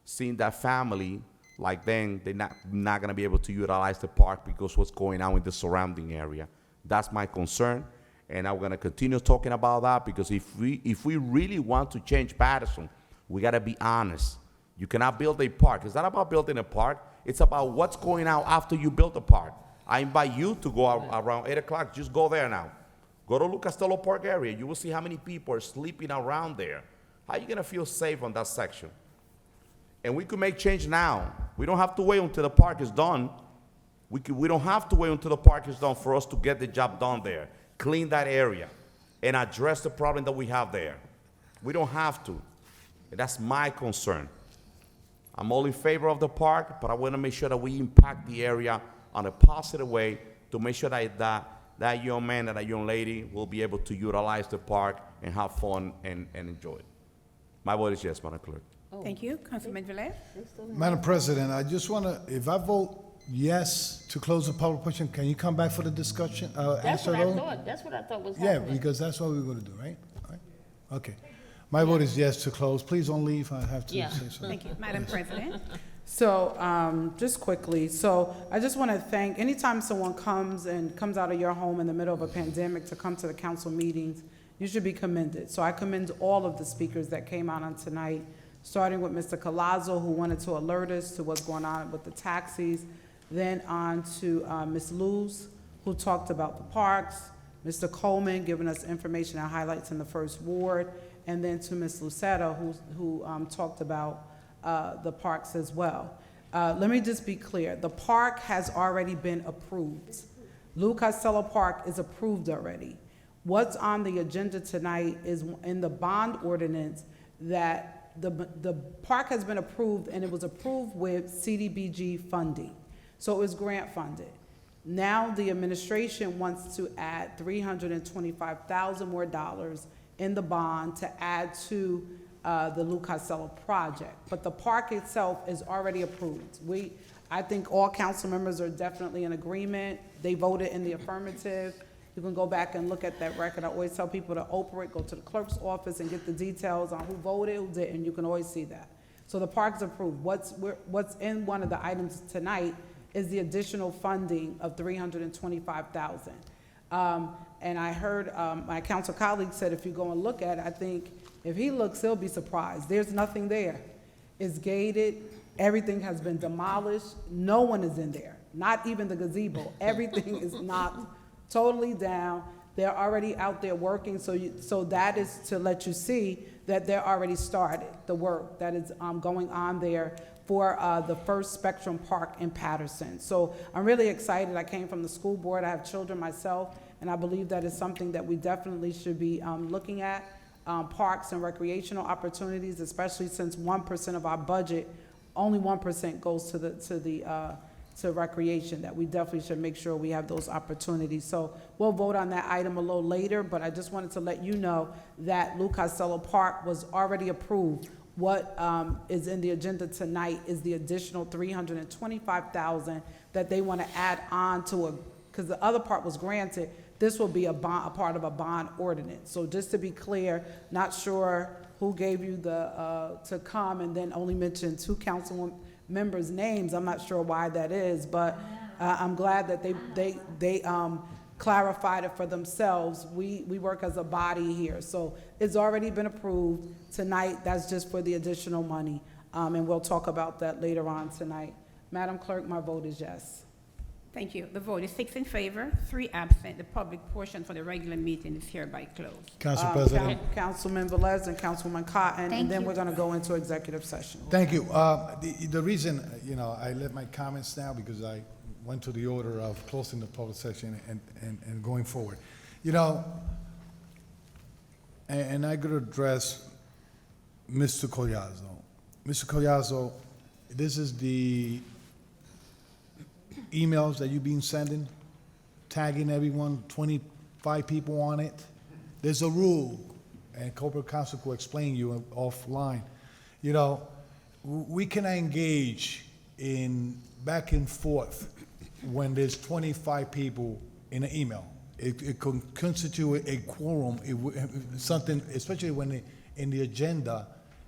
seeing that family, like then they're not going to be able to utilize the park because what's going on in the surrounding area. That's my concern. And I'm going to continue talking about that because if we really want to change Paterson, we got to be honest. You cannot build a park. It's not about building a park. It's about what's going on after you build the park. I invite you to go around 8 o'clock. Just go there now. Go to Lucas Costello Park area. You will see how many people are sleeping around there. How are you going to feel safe on that section? And we could make change now. We don't have to wait until the park is done. We don't have to wait until the park is done for us to get the job done there. Clean that area and address the problem that we have there. We don't have to. And that's my concern. I'm all in favor of the park, but I want to make sure that we impact the area on a positive way to make sure that young man and that young lady will be able to utilize the park and have fun and enjoy it. My vote is yes, Madam Clerk.
Thank you. Councilman Velez?
Madam President, I just want to, if I vote yes to close the public portion, can you come back for the discussion?
That's
answer
what I
those?
thought, that's what I thought was
Yeah,
happening.
because that's what we're going to do, right? All right. Okay. My vote is yes to close. Please don't leave. I have to
Yeah.
say something.
Thank you. Madam President?
So, just quickly, I just want to thank, anytime someone comes out of your home in the middle of a pandemic to come to the council meetings, you should be commended. So I commend all of the speakers that came out on tonight, starting with Mr. Collazo, who wanted to alert us to what's going on with the taxis, then on to Ms. Luz, who talked about the parks, Mr. Coleman giving us information and highlights in the first ward, and then to Ms. Lucetta, who talked about the parks as well. Let me just be clear. The park has already been approved. Lou Costello Park is approved already. What's on the agenda tonight is in the bond ordinance that the park has been approved, and it was approved with CDBG funding. So it was grant funded. Now the administration wants to add $325,000 more in the bond to add to the Lou Costello project. But the park itself is already approved. I think all council members are definitely in agreement. They voted in the affirmative. You can go back and look at that record. I always tell people to open it, go to the clerk's office and get the details on who voted, who didn't. You can always see that. So the park's approved. What's in one of the items tonight is the additional funding of $325,000. And I heard my council colleague said if you go and look at it, I think if he looks, he'll be surprised. There's nothing there. It's gated. Everything has been demolished. No one is in there, not even the gazebo. Everything is knocked totally down. They're already out there working, so that is to let you see that they're already started, the work that is going on there for the first Spectrum Park in Paterson. So I'm really excited. I came from the school board. I have children myself, and I believe that is something that we definitely should be looking at. Parks and recreational opportunities, especially since 1% of our budget, only 1% goes to recreation, that we definitely should make sure we have those opportunities. So we'll vote on that item a little later, but I just wanted to let you know that Lou Costello Park was already approved. What is in the agenda tonight is the additional $325,000 that they want to add on to because the other part was granted. This will be a part of a bond ordinance. So just to be clear, not sure who gave you to come and then only mention 2 council members' names. I'm not sure why that is, but I'm glad that they clarified it for themselves. We work as a body here, so it's already been approved tonight. That's just for the additional money, and we'll talk about that later on tonight. Madam Clerk, my vote is yes.
Thank you. The vote is 6 in favor, 3 absent. The public portion for the regular meeting is hereby closed.
Council President.
Councilman Velez and Councilwoman Cotton,
Thank
and then
you.
we're going to go into executive session.
Thank you. The reason, I let my comments now because I went to the order of closing the public session and going forward. And I could address Mr. Collazo. Mr. Collazo, this is the emails that you've been sending, tagging everyone, 25 people on it. There's a rule, and corporate counsel will explain you offline. We cannot engage in back and forth when there's 25 people in an email. It can constitute a quorum, something, especially when in the agenda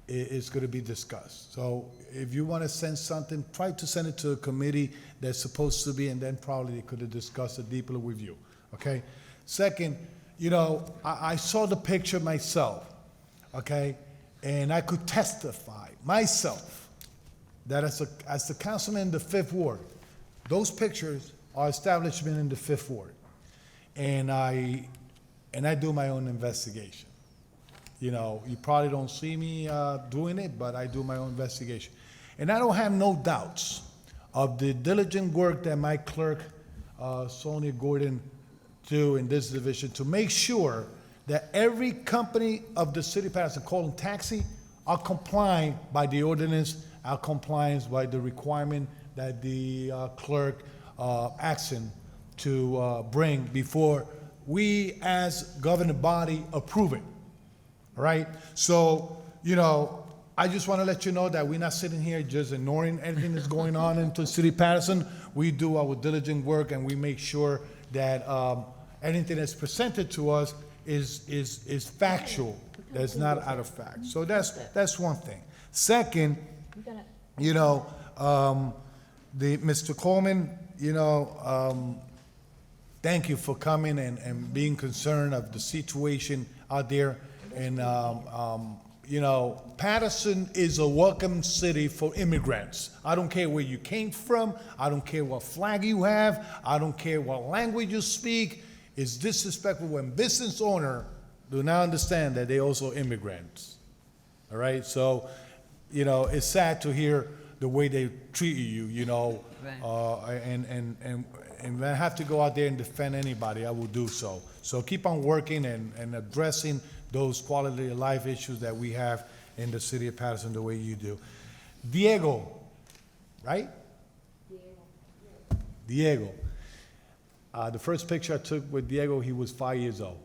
is going to be discussed. So if you want to send something, try to send it to a committee that's supposed to be, and then probably they could have discussed it deeply with you, okay? Second, I saw the picture myself, okay? And I could testify myself that as the councilman in the 5th Ward, those pictures are establishment in the 5th Ward. And I do my own investigation. You probably don't see me doing it, but I do my own investigation. And I don't have no doubts of the diligent work that my clerk, Sonia Gordon, do in this division to make sure that every company of the city of Paterson calling taxi are complying by the ordinance, are compliance by the requirement that the clerk asks him to bring before we as governing body approve it. All right? So, I just want to let you know that we're not sitting here just ignoring anything that's going on into the city of Paterson. We do our diligent work, and we make sure that anything that's presented to us is factual, that's not out of fact. So that's one thing. Second, Mr. Coleman, thank you for coming and being concerned of the situation out there. And, Paterson is a welcome city for immigrants. I don't care where you came from. I don't care what flag you have. I don't care what language you speak. It's disrespectful when business owners do not understand that they're also immigrants. All right? So, it's sad to hear the way they treat you,
Right.
and if I have to go out there and defend anybody, I will do so. So keep on working and addressing those quality of life issues that we have in the city of Paterson the way you do. Diego, right? Diego. The first picture I took with Diego, he was 5 years old.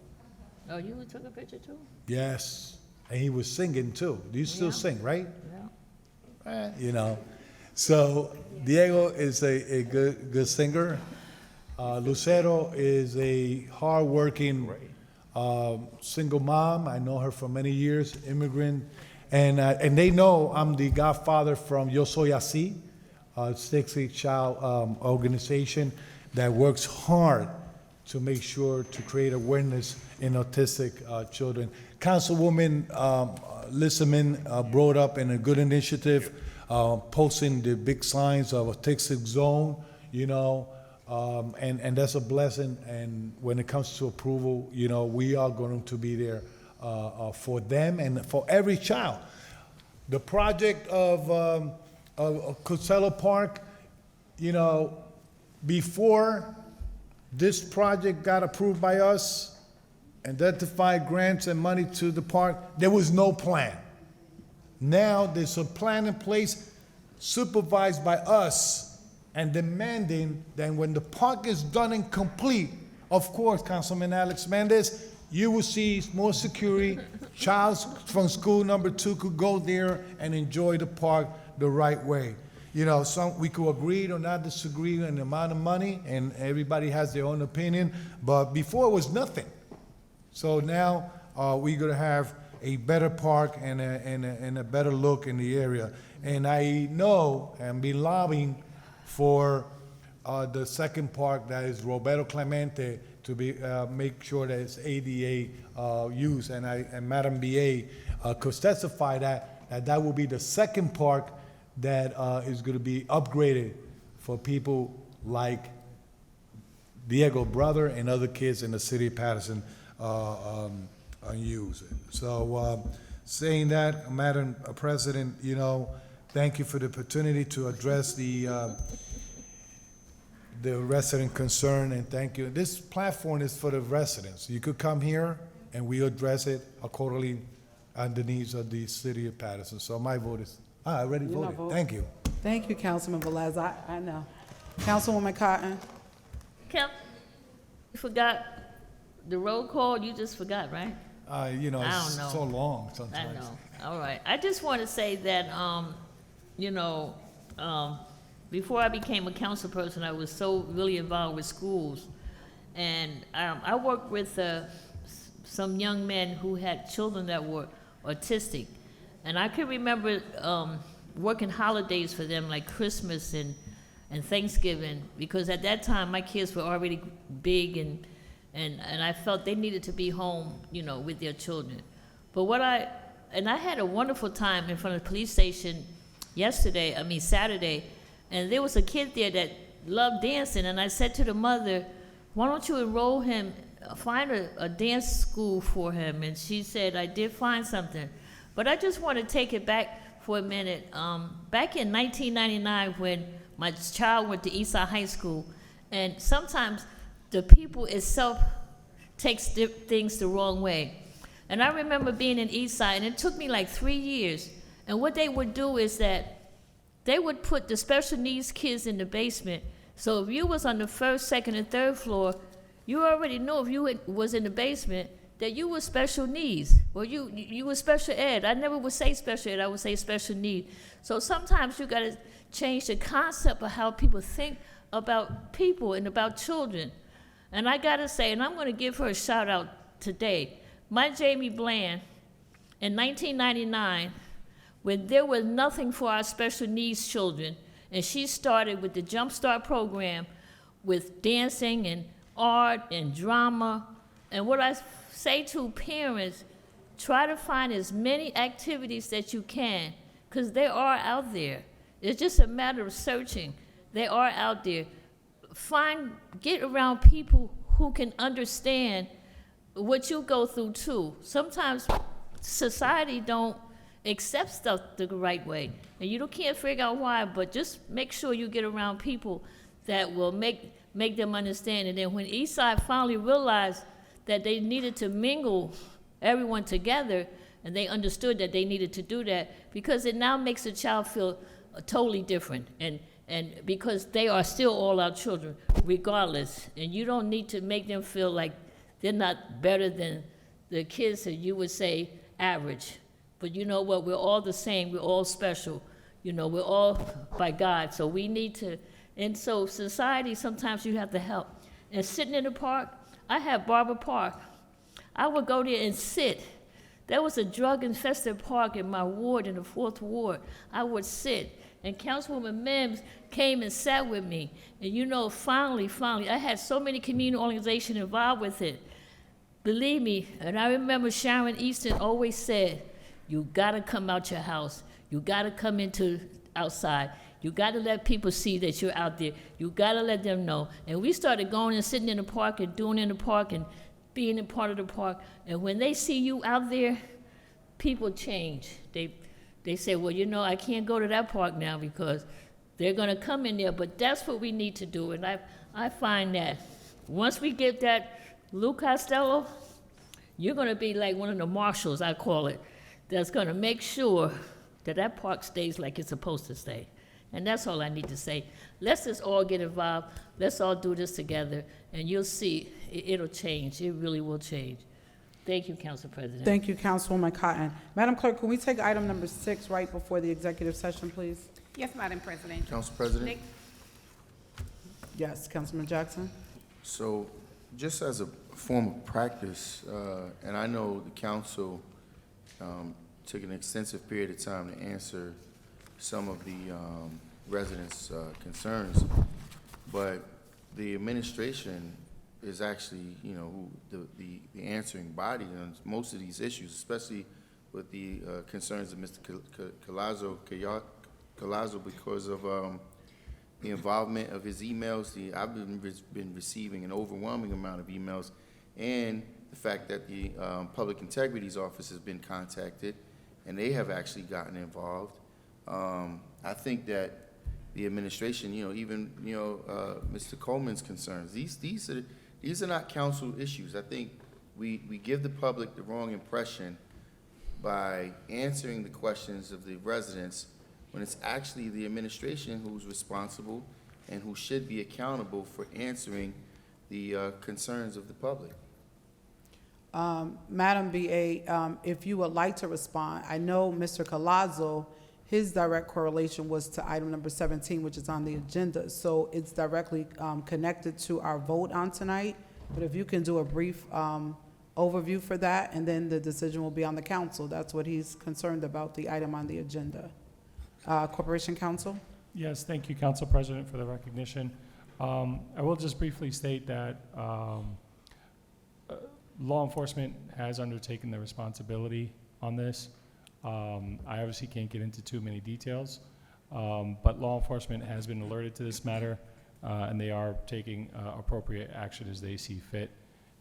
Oh, you took a picture too?
Yes, and he was singing too. Do you still sing, right?
Yeah.
So Diego is a good singer. Lucero is a hardworking single mom. I know her for many years, immigrant. And they know I'm the godfather from Yo Soy Así, a 60 child organization that works hard to make sure to create awareness in autistic children. Councilwoman Lissaman brought up in a good initiative, posting the big signs of autistic zone, you know, and that's a blessing. And when it comes to approval, you know, we are going to be there for them and for every child. The project of Costello Park, you know, before this project got approved by us, identified grants and money to the park, there was no plan. Now there's a plan in place supervised by us and demanding that when the park is done and complete, of course, Councilman Alex Mendez, you will see more security. Child from school number 2 could go there and enjoy the park the right way. You know, we could agree or not disagree on the amount of money, and everybody has their own opinion, but before it was nothing. So now we're gonna have a better park and a better look in the area. And I know and be lobbying for the second park, that is Roberto Clemente, to be make sure that it's ADA use. And Madam BA could testify that will be the second park that is going to be upgraded for people like Diego brother and other kids in the city of Paterson use. So saying that, Madam President, you know, thank you for the opportunity to address the resident concern, and thank you. This platform is for the residents. You could come here and we address it accordingly on the needs of the city of Paterson. So my vote is, I already voted. Thank you.
Thank you, Councilman Velez. I know. Councilwoman Cotton.
Kim, you forgot the roll call, you just forgot, right?
You know,
I
it's
don't know.
so long sometimes.
I know. All right. I just want to say that, you know, before I became a council person, I was so really involved with schools. And I worked with some young men who had children that were autistic. And I can remember working holidays for them, like Christmas and Thanksgiving, because at that time my kids were already big, and I felt they needed to be home, you know, with their children. But I had a wonderful time in front of the police station Saturday, and there was a kid there that loved dancing, and I said to the mother, why don't you enroll him, find a dance school for him? And she said, I did find something. But I just want to take it back for a minute. Back in 1999, when my child went to Eastside High School, and sometimes the people itself takes things the wrong way. And I remember being in Eastside, and it took me like 3 years. And what they would do is that they would put the special needs kids in the basement. So if you was on the first, second, and third floor, you already knew if you was in the basement that you were special needs, or you were special ed. I never would say special ed, I would say special need. So sometimes you gotta change the concept of how people think about people and about children. And I gotta say, and I'm gonna give her a shout out today, my Jamie Bland, in 1999, when there was nothing for our special needs children, and she started with the Jump Start program with dancing and art and drama. And what I say to parents, try to find as many activities that you can, because they are out there. It's just a matter of searching. They are out there. Get around people who can understand what you go through too. Sometimes society don't accept stuff the right way, and you can't figure out why, but just make sure you get around people that will make them understand. And then when Eastside finally realized that they needed to mingle everyone together, and they understood that they needed to do that, because it now makes a child feel totally different, and because they are still all our children, regardless, and you don't need to make them feel like they're not better than the kids that you would say average. But you know what, we're all the same, we're all special, you know, we're all by God, so we need to, and so society, sometimes you have to help. And sitting in the park, I have Barber Park. I would go there and sit There was a drug-infested park in my ward, in the 4th Ward. I would sit, and Councilwoman Mims came and sat with me. And you know, finally, I had so many community organizations involved with it. Believe me, and I remember Sharon Easton always said, you gotta come out your house. You gotta come into outside. You gotta let people see that you're out there. You gotta let them know. And we started going and sitting in the park and doing in the park and being a part of the park. And when they see you out there, people change. They say, well, you know, I can't go to that park now because they're gonna come in there, but that's what we need to do. And I find that once we get that Lou Costello, you're gonna be like one of the marshals, I call it, that's gonna make sure that that park stays like it's supposed to stay. And that's all I need to say. Let's just all get involved. Let's all do this together, and you'll see it'll change. It really will change. Thank you, Council President.
Thank you, Councilwoman Cotton. Madam Clerk, can we take item number 6 right before the executive session, please?
Yes, Madam President.
Council President?
Next-
Yes, Councilman Jackson?
So, just as a form of practice, and I know the council took an extensive period of time to answer some of the residents' concerns, but the administration is actually, you know, the answering body on most of these issues, especially with the concerns of Mr. Collazo because of the involvement of his emails. I've been receiving an overwhelming amount of emails, and the fact that the Public Integrity's Office has been contacted, and they have actually gotten involved. I think that the administration, you know, even, you know, Mr. Coleman's concerns, these are not council issues. I think we give the public the wrong impression by answering the questions of the residents when it's actually the administration who's responsible and who should be accountable for answering the concerns of the public.
Madam BA, if you would like to respond, I know Mr. Collazo, his direct correlation was to item number 17, which is on the agenda. So it's directly connected to our vote on tonight. But if you can do a brief overview for that, and then the decision will be on the council. That's what he's concerned about, the item on the agenda. Corporation Counsel?
Yes, thank you, Council President, for the recognition. I will just briefly state that law enforcement has undertaken the responsibility on this. I obviously can't get into too many details, but law enforcement has been alerted to this matter, and they are taking appropriate action as they see fit.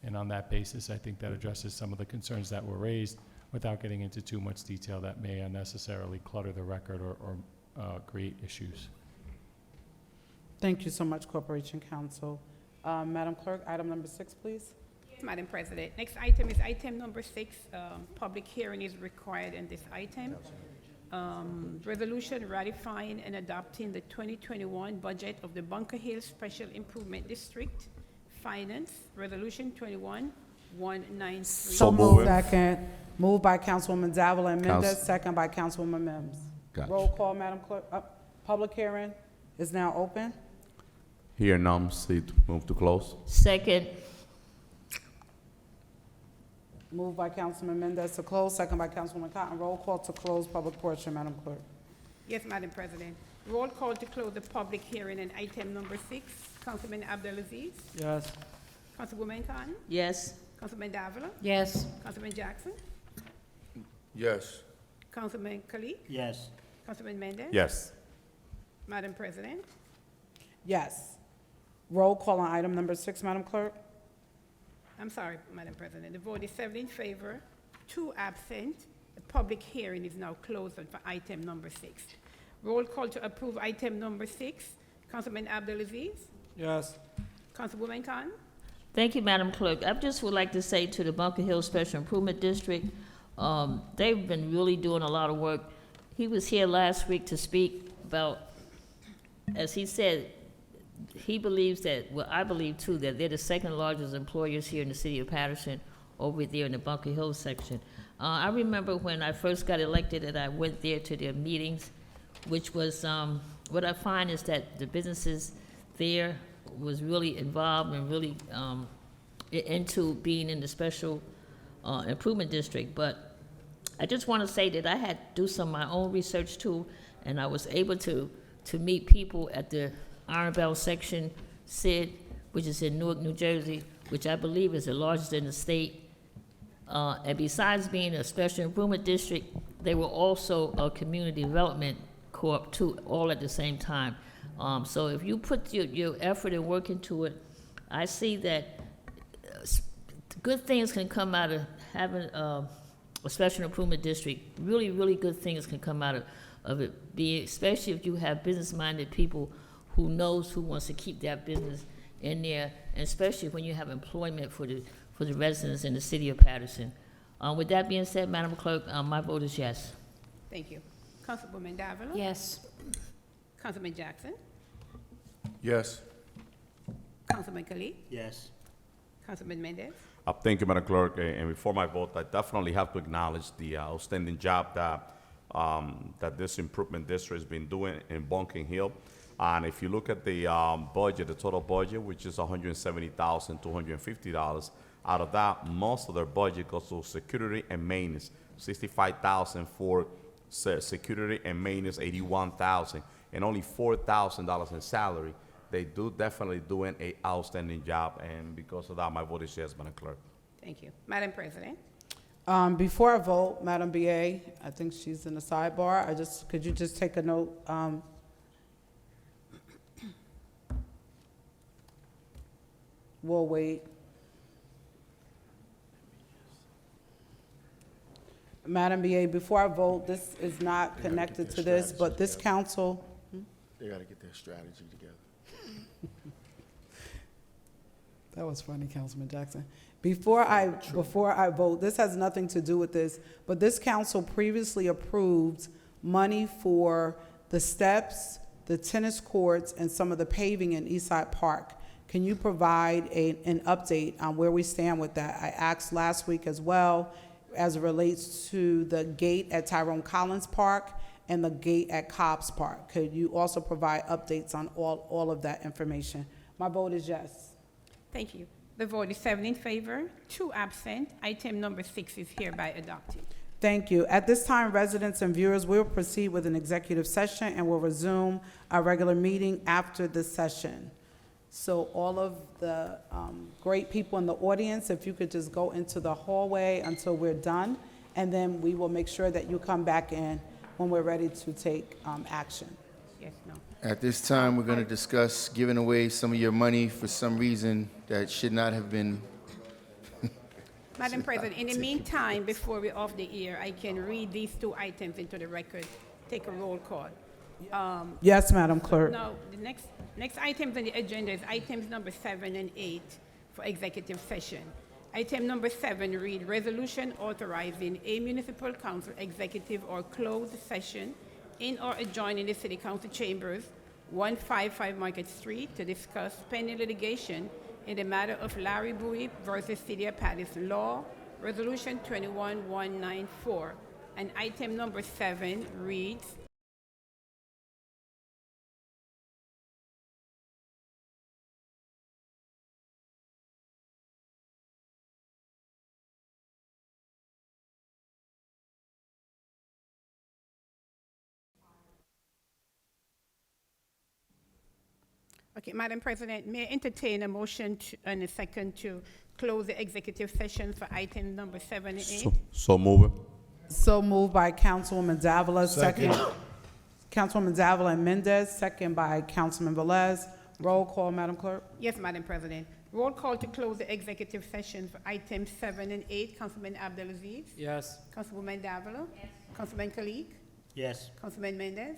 And on that basis, I think that addresses some of the concerns that were raised without getting into too much detail that may unnecessarily clutter the record or create issues.
Thank you so much, Corporation Counsel. Madam Clerk, item number 6, please.
Madam President, next item is item number 6. Public hearing is required in this item. Resolution ratifying and adopting the 2021 budget of the Bunker Hill Special Improvement District. Finance, Resolution 21-193.
So moved. Second. Moved by Councilwoman Davila and Mendez,
Council-
second by Councilwoman Mims.
Gotcha.
Roll call, Madam Clerk. Public hearing is now open.
Here none, see to move to close.
Second.
Moved by Councilman Mendez to close, second by Councilwoman Cotton. Roll call to close public portion, Madam Clerk.
Yes, Madam President. Roll call to close the public hearing on item number 6. Councilman Abdelaziz.
Yes.
Councilwoman Cotton.
Yes.
Councilman Davila.
Yes.
Councilman Jackson.
Yes.
Councilman Khalid.
Yes.
Councilman Mendez.
Yes.
Madam President.
Yes. Roll call on item number 6, Madam Clerk.
I'm sorry, Madam President. The vote is 7 in favor, 2 absent. The public hearing is now closed for item number 6. Roll call to approve item number 6. Councilman Abdelaziz.
Yes.
Councilwoman Khan.
Thank you, Madam Clerk. I just would like to say to the Bunker Hill Special Improvement District, they've been really doing a lot of work. He was here last week to speak about, as he said, he believes that, well, I believe too, that they're the second largest employers here in the city of Paterson, over there in the Bunker Hill section. I remember when I first got elected and I went there to their meetings, which was, what I find is that the businesses there was really involved and really into being in the special improvement district. But I just want to say that I had to do some of my own research too, and I was able to meet people at the Iron Bell Section SID, which is in Newark, New Jersey, which I believe is the largest in the state. And besides being a special improvement district, they were also a community development co-op too, all at the same time. So if you put your effort and work into it, I see that good things can come out of having a special improvement district. Really, really good things can come out of it, especially if you have business-minded people who knows who wants to keep that business in there, and especially when you have employment for the residents in the city of Paterson. With that being said, Madam Clerk, my vote is yes.
Thank you. Councilwoman Davila?
Yes.
Councilman Jackson?
Yes.
Councilman Kalik?
Yes.
Councilman Mendez?
Thank you, Madam Clerk. And before my vote, I definitely have to acknowledge the outstanding job that this improvement district has been doing in Bunking Hill. And if you look at the budget, the total budget, which is $170,250, out of that, most of their budget goes to security and maintenance. $65,000 for security and maintenance, $81,000, and only $4,000 in salary. They definitely doing an outstanding job, and because of that, my vote is yes, Madam Clerk.
Thank you. Madam President?
Before I vote, Madam BA, I think she's in the sidebar. Could you just take a note? We'll wait. Madam BA, before I vote, this is not connected to this, but this council,
They got to get their strategy together.
that was funny, Councilman Jackson. Before I vote, this has nothing to do with this, but this council previously approved money for the steps, the tennis courts, and some of the paving in Eastside Park. Can you provide an update on where we stand with that? I asked last week as well, as it relates to the gate at Tyrone Collins Park and the gate at Cobb's Park. Could you also provide updates on all of that information? My vote is yes.
Thank you. The vote is 7 in favor, 2 absent. Item number 6 is hereby adopted.
Thank you. At this time, residents and viewers will proceed with an executive session and will resume our regular meeting after the session. So all of the great people in the audience, if you could just go into the hallway until we're done, and then we will make sure that you come back in when we're ready to take action.
Yes, no.
At this time, we're going to discuss giving away some of your money for some reason that should not have been.
Madam President, in the meantime, before we're off the air, I can read these 2 items into the record, take a roll call.
Yes, Madam Clerk.
Now, the next items on the agenda is items number 7 and 8 for executive session. Item number 7 read resolution authorizing a municipal council executive or closed session in or adjoining the city council chambers, 155 Market Street, to discuss pending litigation in the matter of Larry Bowie versus City of Paterson Law, Resolution 21194. And item number 7 reads Okay, Madam President, may I entertain a motion and a second to close the executive session for item number 7 and 8?
So move it.
So moved by Councilwoman Davila, second. Councilwoman Davila and Mendez, second by Councilman Velez. Roll call, Madam Clerk.
Yes, Madam President. Roll call to close the executive session for items 7 and 8. Councilman Abdelaziz?
Yes.
Councilwoman Davila? Yes. Councilman Kalik?
Yes.
Councilman Mendez?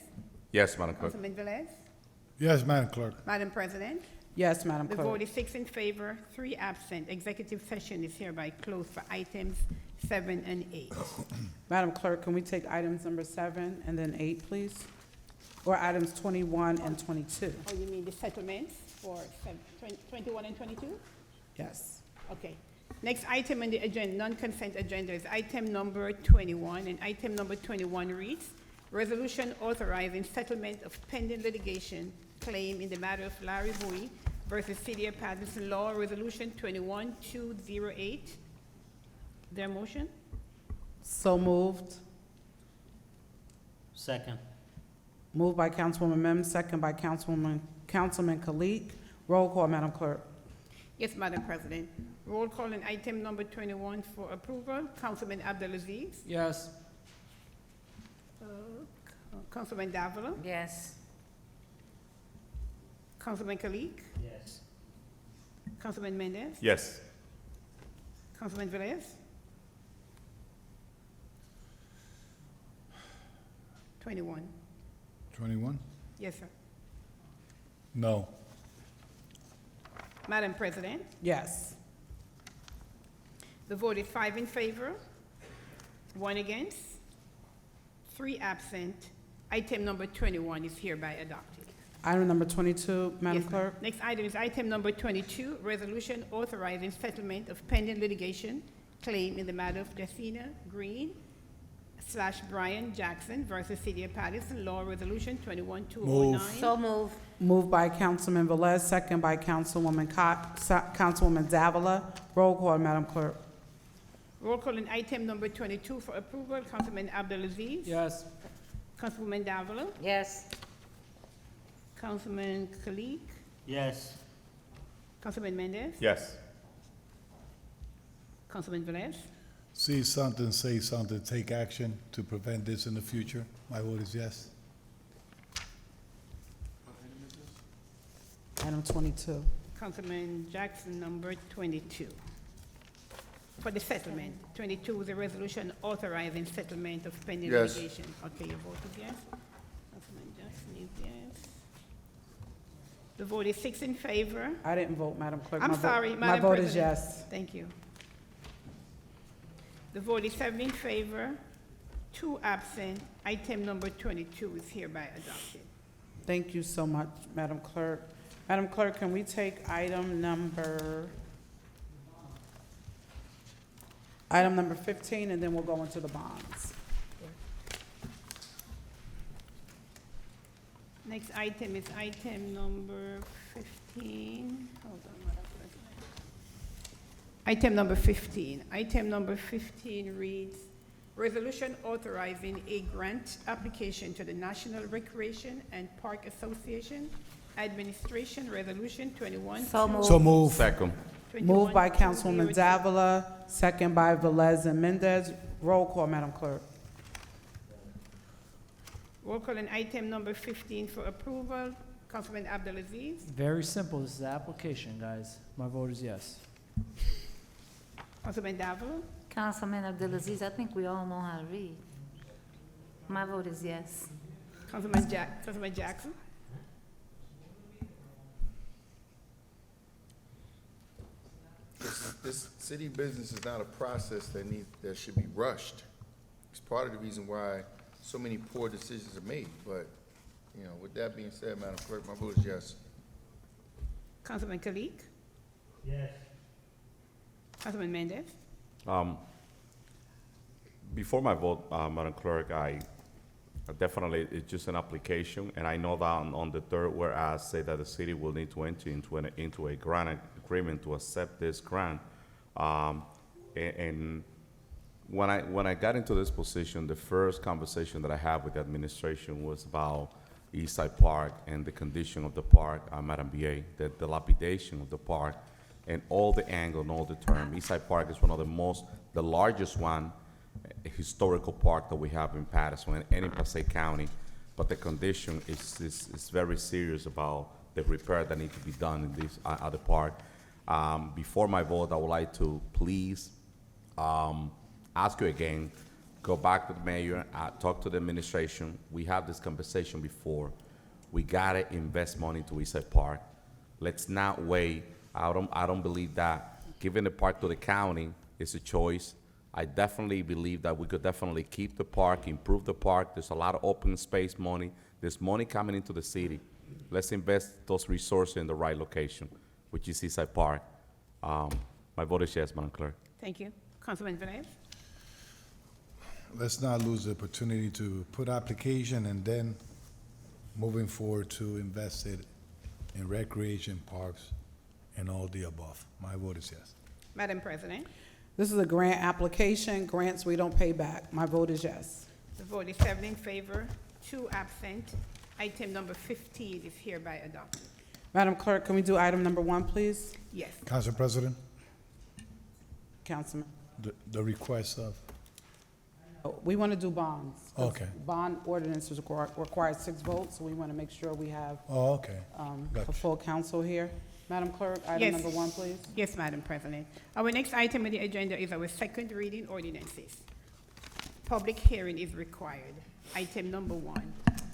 Yes, Madam Clerk.
Councilman Velez?
Yes, Madam Clerk.
Madam President?
Yes, Madam
The
Clerk.
vote is 6 in favor, 3 absent. Executive session is hereby closed for items 7 and 8.
Madam Clerk, can we take items number 7 and then 8, please? Or items 21 and 22?
Oh, you mean the settlements for 21 and 22?
Yes.
Okay. Next item on the agenda, non-consent agenda, is item number 21, and item number 21 reads, resolution authorizing settlement of pending litigation claim in the matter of Larry Bowie versus City of Paterson Law, Resolution 21208. There a motion?
So moved.
Second.
Moved by Councilwoman Mims, second by Councilman Kalik. Roll call, Madam Clerk.
Yes, Madam President. Roll call on item number 21 for approval. Councilman Abdelaziz.
Yes.
Councilman Davila.
Yes.
Councilman Kalik.
Yes.
Councilman Mendez.
Yes.
Councilman Velez. 21.
21?
Yes, sir.
No.
Madam President,
Yes.
the vote is 5 in favor, 1 against, 3 absent. Item number 21 is hereby adopted.
Item number 22, Madam
Yes, ma'am.
Clerk.
Next item is item number 22, resolution authorizing settlement of pending litigation claim in the matter of Jacina Green / Brian Jackson versus City of Paterson, law resolution 21-209.
So move.
Moved by Councilman Velez, second by Councilwoman Davila. Roll call, Madam Clerk.
Roll call on item number 22 for approval. Councilman Abdelaziz.
Yes.
Councilwoman Davila.
Yes.
Councilman Kalik.
Yes.
Councilman Mendez.
Yes.
Councilman Velez.
See something, say something, take action to prevent this in the future. My vote is yes.
Item 22.
Councilman Jackson, number 22. For the settlement, 22 is a resolution authorizing settlement of pending
Yes.
litigation. Okay, your vote is yes. Councilman Jackson is yes. The vote is 6 in favor.
I didn't vote, Madam Clerk.
I'm
My vote-
sorry,
My
Madam
vote
President.
is yes.
Thank you. The vote is 7 in favor, 2 absent. Item number 22 is hereby adopted.
Thank you so much, Madam Clerk. Madam Clerk, can we take item number 15, and then we'll go into the bonds.
Next item is item number 15. Hold on, Madam President. Item number 15. Item number 15 reads, resolution authorizing a grant application to the National Recreation and Park Association Administration Resolution 21.
So moved.
So move.
Second.
Moved by Councilwoman
21-202.
Davila, second by Velez and Mendez. Roll call, Madam Clerk.
Roll call on item number 15 for approval. Councilman Abdelaziz.
Very simple. This is the application, guys. My vote is yes.
Councilman Davila.
Councilman Abdelaziz, I think we all know how to read. My vote is yes.
Councilman Jackson.
This city business is not a process that should be rushed. It's part of the reason why so many poor decisions are made, but, you know, with that being said, Madam Clerk, my vote is yes.
Councilman Kalik.
Yes.
Councilman Mendez.
Before my vote, Madam Clerk, I definitely, it's just an application, and I know that on the third whereas say that the city will need to enter into a grant agreement to accept this grant. And when I got into this position, the first conversation that I had with the administration was about Eastside Park and the condition of the park, Madam BA, the dilapidation of the park, and all the angle and all the term. Eastside Park is one of the largest one, historical park that we have in Paterson and in Passaic County, but the condition is very serious about the repair that need to be done in this other park. Before my vote, I would like to please ask you again, go back to the mayor, talk to the administration. We have this conversation before. We gotta invest money into Eastside Park. Let's not wait. I don't believe that giving the park to the county is a choice. I definitely believe that we could definitely keep the park, improve the park. There's a lot of open space money. There's money coming into the city. Let's invest those resources in the right location, which is Eastside Park. My vote is yes, Madam Clerk.
Thank you. Councilman Velez.
Let's not lose the opportunity to put application and then moving forward to invest it in recreation parks and all the above. My vote is yes.
Madam President.
This is a grant application. Grants we don't pay back. My vote is yes.
The vote is 7 in favor, 2 absent. Item number 15 is hereby adopted.
Madam Clerk, can we do item number 1, please?
Yes.
Council President,
Councilman.
the request of,
Oh, we want to do bonds. 'Cause
Okay.
Bond ordinance requires 6 votes, so we want to make sure we have
oh, okay.
a
Gotcha.
full council here. Madam Clerk, item
Yes.
number 1, please.
Yes, Madam President. Our next item on the agenda is our second reading ordinances. Public hearing is required. Item number 1,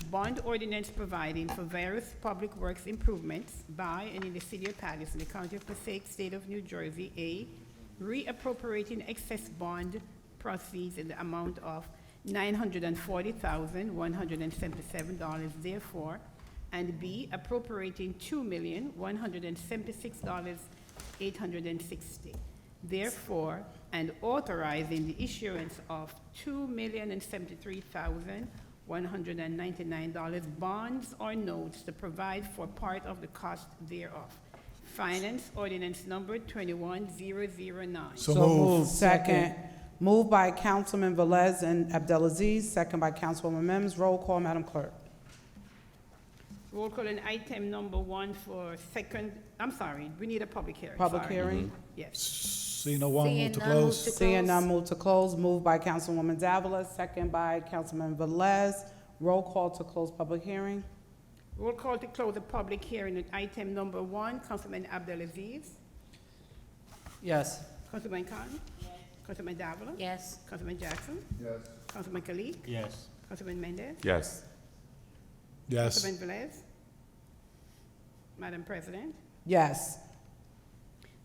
bond ordinance providing for various public works improvements by and in the city of Paterson, the county of Passaic, state of New Jersey. A, reappropriating excess bond proceeds in the amount of $940,177 therefore, and B, appropriating $2,176,860 therefore, and authorizing the issuance of $2,073,199 bonds or notes to provide for part of the cost thereof. Finance ordinance number 21009.
So moved.
Second. Moved by Councilman Velez and Abdelaziz, second by Councilwoman Mims. Roll call, Madam Clerk.
Roll call on item number 1 for second, I'm sorry, we need a public hearing.
Public
Sorry.
hearing.
Yes.
Seeing no one, move
Seeing
to
none,
close.
move to
Seeing
close.
none, move to close. Moved by Councilwoman Davila, second by Councilman Velez. Roll call to close public hearing.
Roll call to close the public hearing on item number 1, Councilman Abdelaziz.
Yes.
Councilman Khan. Councilman Davila.
Yes.
Councilman Jackson.
Yes.
Councilman Kalik.
Yes.
Councilman Mendez.
Yes.
Yes.
Councilman Velez. Madam President,
Yes.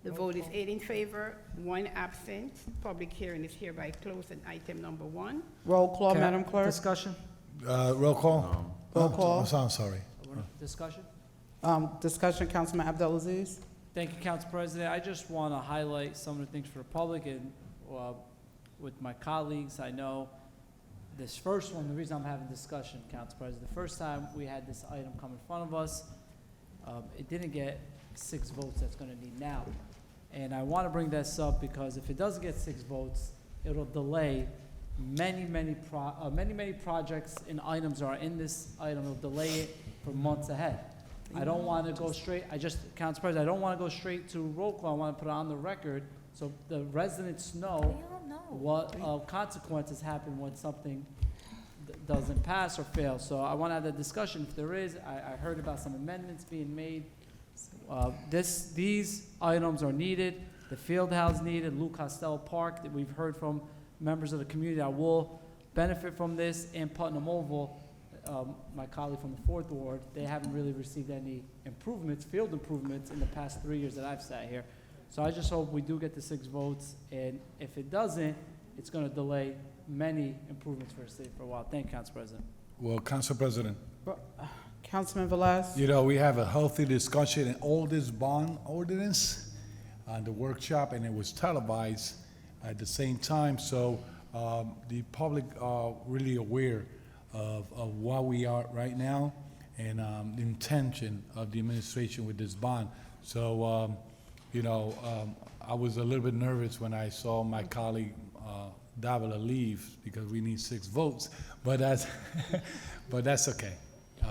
the vote is 8 in favor, 1 absent. Public hearing is hereby closed on item number 1.
Roll call,
Okay,
Madam Clerk.
Discussion?
Roll call?
Roll call.
I'm sorry.
Discussion?
Discussion, Councilman Abdelaziz.
Thank you, Council President. I just want to highlight some of the things for the public and with my colleagues. I know this first one, the reason I'm having discussion, Council President, the first time we had this item come in front of us, it didn't get 6 votes that's going to need now. And I want to bring this up because if it doesn't get 6 votes, it'll delay many projects and items are in this item. It'll delay it for months ahead. I don't want to go straight, Council President, I don't want to go straight to roll call. I want to put it on the record so the residents know what consequences happen when something doesn't pass or fail. So I want to have that discussion. If there is, I heard about some amendments being made. These items are needed. The field house needed, Lou Costello Park, that we've heard from members of the community that will benefit from this, and Putnam Oval, my colleague from the 4th Ward, they haven't really received any improvements, field improvements, in the past 3 years that I've sat here. So I just hope we do get the 6 votes, and if it doesn't, it's going to delay many improvements for the city for a while. Thank you, Council President.
Well, Council President,
Councilman Velez.
you know, we have a healthy discussion in all this bond ordinance on the workshop, and it was televised at the same time, so the public are really aware of what we are right now and the intention of the administration with this bond. So, you know, I was a little bit nervous when I saw my colleague Davila leave because we need 6 votes, but that's, but that's okay.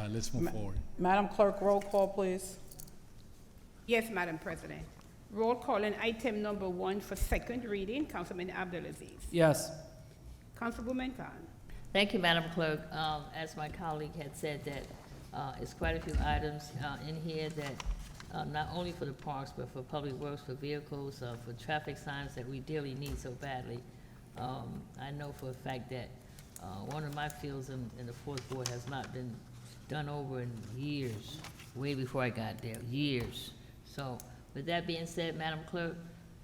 Let's move forward.
Madam Clerk, roll call, please.
Yes, Madam President. Roll call on item number 1 for second reading, Councilman Abdelaziz.
Yes.
Councilwoman Khan.
Thank you, Madam Clerk. As my colleague had said, that it's quite a few items in here that not only for the parks, but for public works, for vehicles, for traffic signs that we dearly need so badly. I know for a fact that one of my fields in the 4th Ward has not been done over in years, way before I got there, years. So with that being said, Madam Clerk,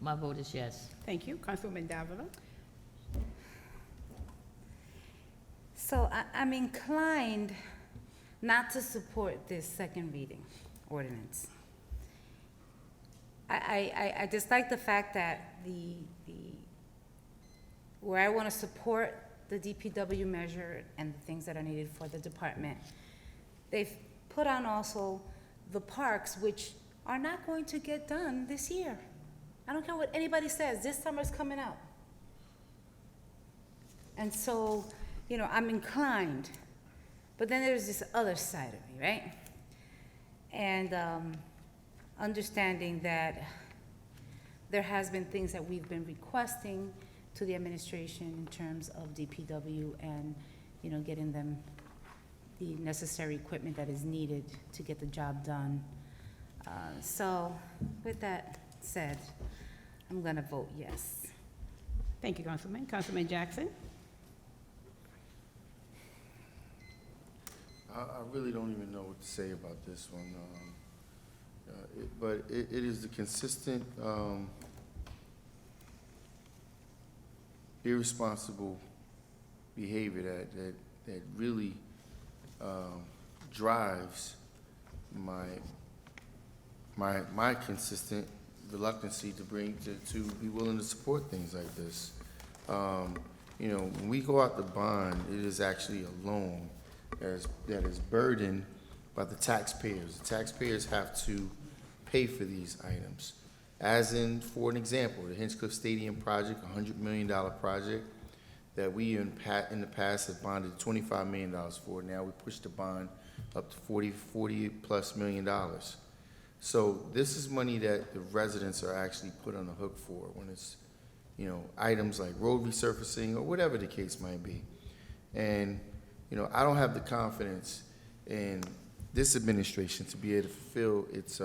my vote is yes.
Thank you. Councilwoman Davila.
So I'm inclined not to support this second reading ordinance. I just like the fact that where I want to support the DPW measure and the things that are needed for the department, they've put on also the parks, which are not going to get done this year. I don't care what anybody says, this summer's coming up. And so, you know, I'm inclined, but then there's this other side of me, right? And understanding that there has been things that we've been requesting to the administration in terms of DPW and, you know, getting them the necessary equipment that is needed to get the job done. So with that said, I'm gonna vote yes.
Thank you, Councilman. Councilman Jackson?
I really don't even know what to say about this one. But it is the consistent, irresponsible behavior that really drives my consistent reluctancy to be willing to support things like this. You know, when we go out to bond, it is actually a loan that is burdened by the taxpayers. The taxpayers have to pay for these items. As in, for an example, the Hinchcliffe Stadium project, a $100 million project that we in the past have bonded $25 million for. Now we pushed the bond up to $40+ million. So this is money that the residents are actually put on the hook for when it's, you know, items like road resurfacing or whatever the case might be. And, you know, I don't have the confidence in this administration to be able to fulfill its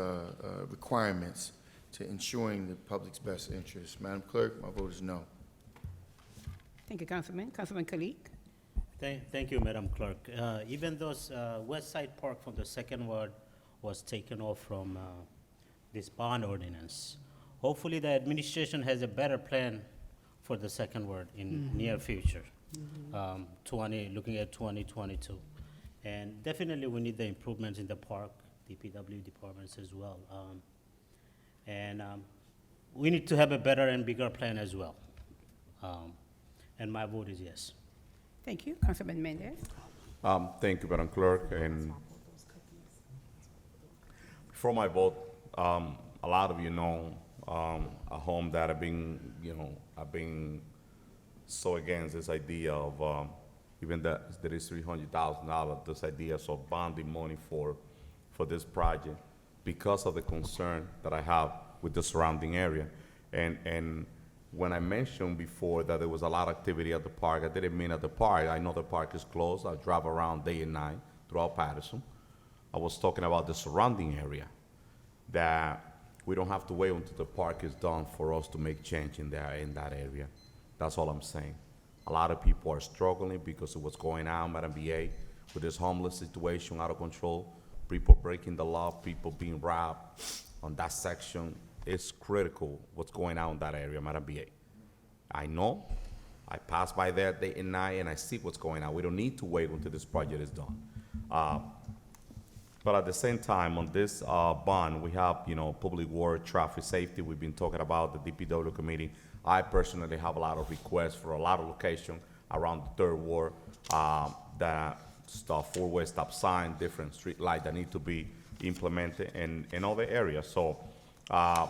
requirements to ensuring the public's best interest. Madam Clerk, my vote is no.
Thank you, Councilman. Councilman Kalik?
Thank you, Madam Clerk. Even though West Side Park from the second ward was taken off from this bond ordinance, hopefully the administration has a better plan for the second ward in near future, looking at 2022. And definitely we need the improvements in the park, DPW departments as well. We need to have a better and bigger plan as well. And my vote is yes.
Thank you. Councilman Mendez?
Thank you, Madam Clerk. And before my vote, a lot of you know a home that I've been so against this idea of even that there is $300,000, this idea of bonding money for this project because of the concern that I have with the surrounding area. And when I mentioned before that there was a lot of activity at the park, I didn't mean at the park. I know the park is closed. I drive around day and night throughout Paterson. I was talking about the surrounding area, that we don't have to wait until the park is done for us to make change in that area. That's all I'm saying. A lot of people are struggling because of what's going on, Madam BA, with this homeless situation out of control, people breaking the law, people being robbed on that section. It's critical what's going on in that area, Madam BA. I know, I pass by there day and night and I see what's going on. We don't need to wait until this project is done. But at the same time, on this bond, we have, public work, traffic safety. We've been talking about the DPW committee. I personally have a lot of requests for a lot of locations around the third ward, that four-way stop sign, different street lights that need to be implemented in other areas. So I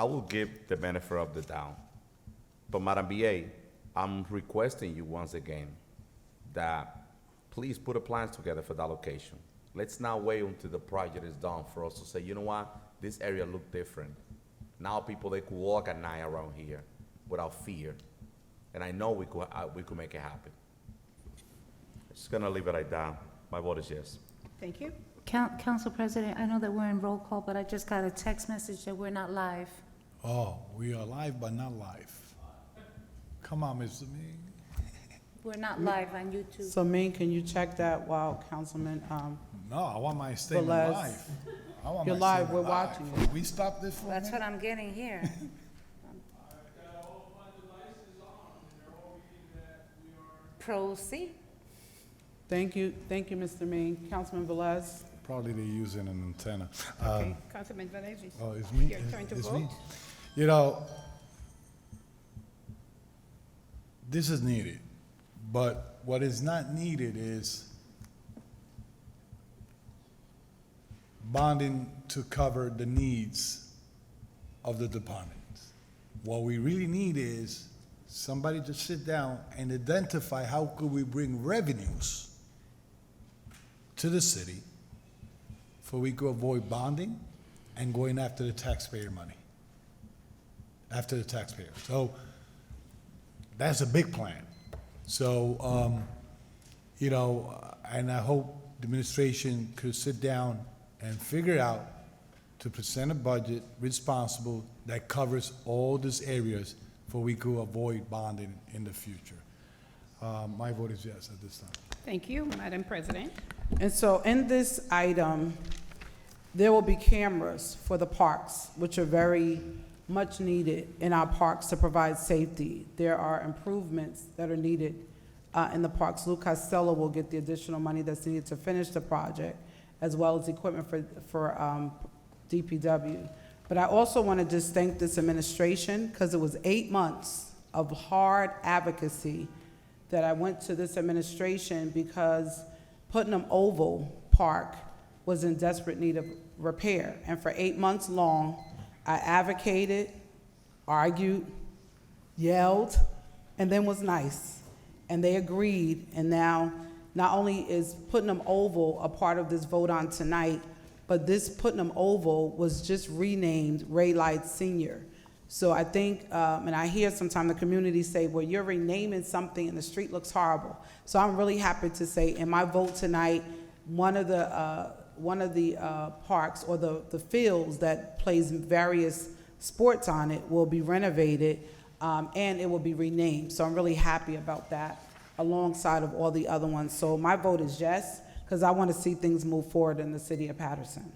will give the benefit of the doubt. But Madam BA, I'm requesting you once again that please put a plan together for that location. Let's not wait until the project is done for us to say, you know what, this area look different. Now people, they could walk at night around here without fear. And I know we could make it happen. Just gonna leave it like that. My vote is yes.
Thank you.
Council President, I know that we're in roll call, but I just got a text message that we're not live.
Oh, we are live but not live. Come on, Mr. Ming.
We're not live on YouTube.
So, Ming, can you check that while Councilman,
No, I want my statement
Velez.
live. I want
You're
my
live,
statement
we're
live.
watching
Can we stop this for a
That's
minute?
what I'm getting here. Proceed.
Thank you, Mr. Ming. Councilman Velez?
Probably they're using an antenna.
Okay, Councilman Velez,
Oh, it's me?
your turn to
It's
vote.
me? You know, this is needed, but what is not needed is bonding to cover the needs of the department. what we really need is somebody to sit down and identify how could we bring revenues to the city for we could avoid bonding and going after the taxpayer money, after the taxpayer. So that's a big plan. So, you know, and I hope the administration could sit down and figure out to present a budget responsible that covers all these areas for we could avoid bonding in the future. My vote is yes at this time.
Thank you, Madam President.
And so in this item, there will be cameras for the parks, which are very much needed in our parks to provide safety. There are improvements that are needed in the parks. Lou Costello will get the additional money that's needed to finish the project, as well as equipment for DPW. But I also want to just thank this administration, because it was 8 months of hard advocacy that I went to this administration, because Putnam Oval Park was in desperate need of repair. And for 8 months long, I advocated, argued, yelled, and then was nice. And they agreed, and now not only is Putnam Oval a part of this vote on tonight, but this Putnam Oval was just renamed Ray Light Senior. So I think, and I hear sometimes the community say, well, you're renaming something and the street looks horrible. So I'm really happy to say in my vote tonight, one of the parks or the fields that plays various sports on it will be renovated, and it will be renamed. So I'm really happy about that, alongside of all the other ones. So my vote is yes, because I want to see things move forward in the city of Paterson.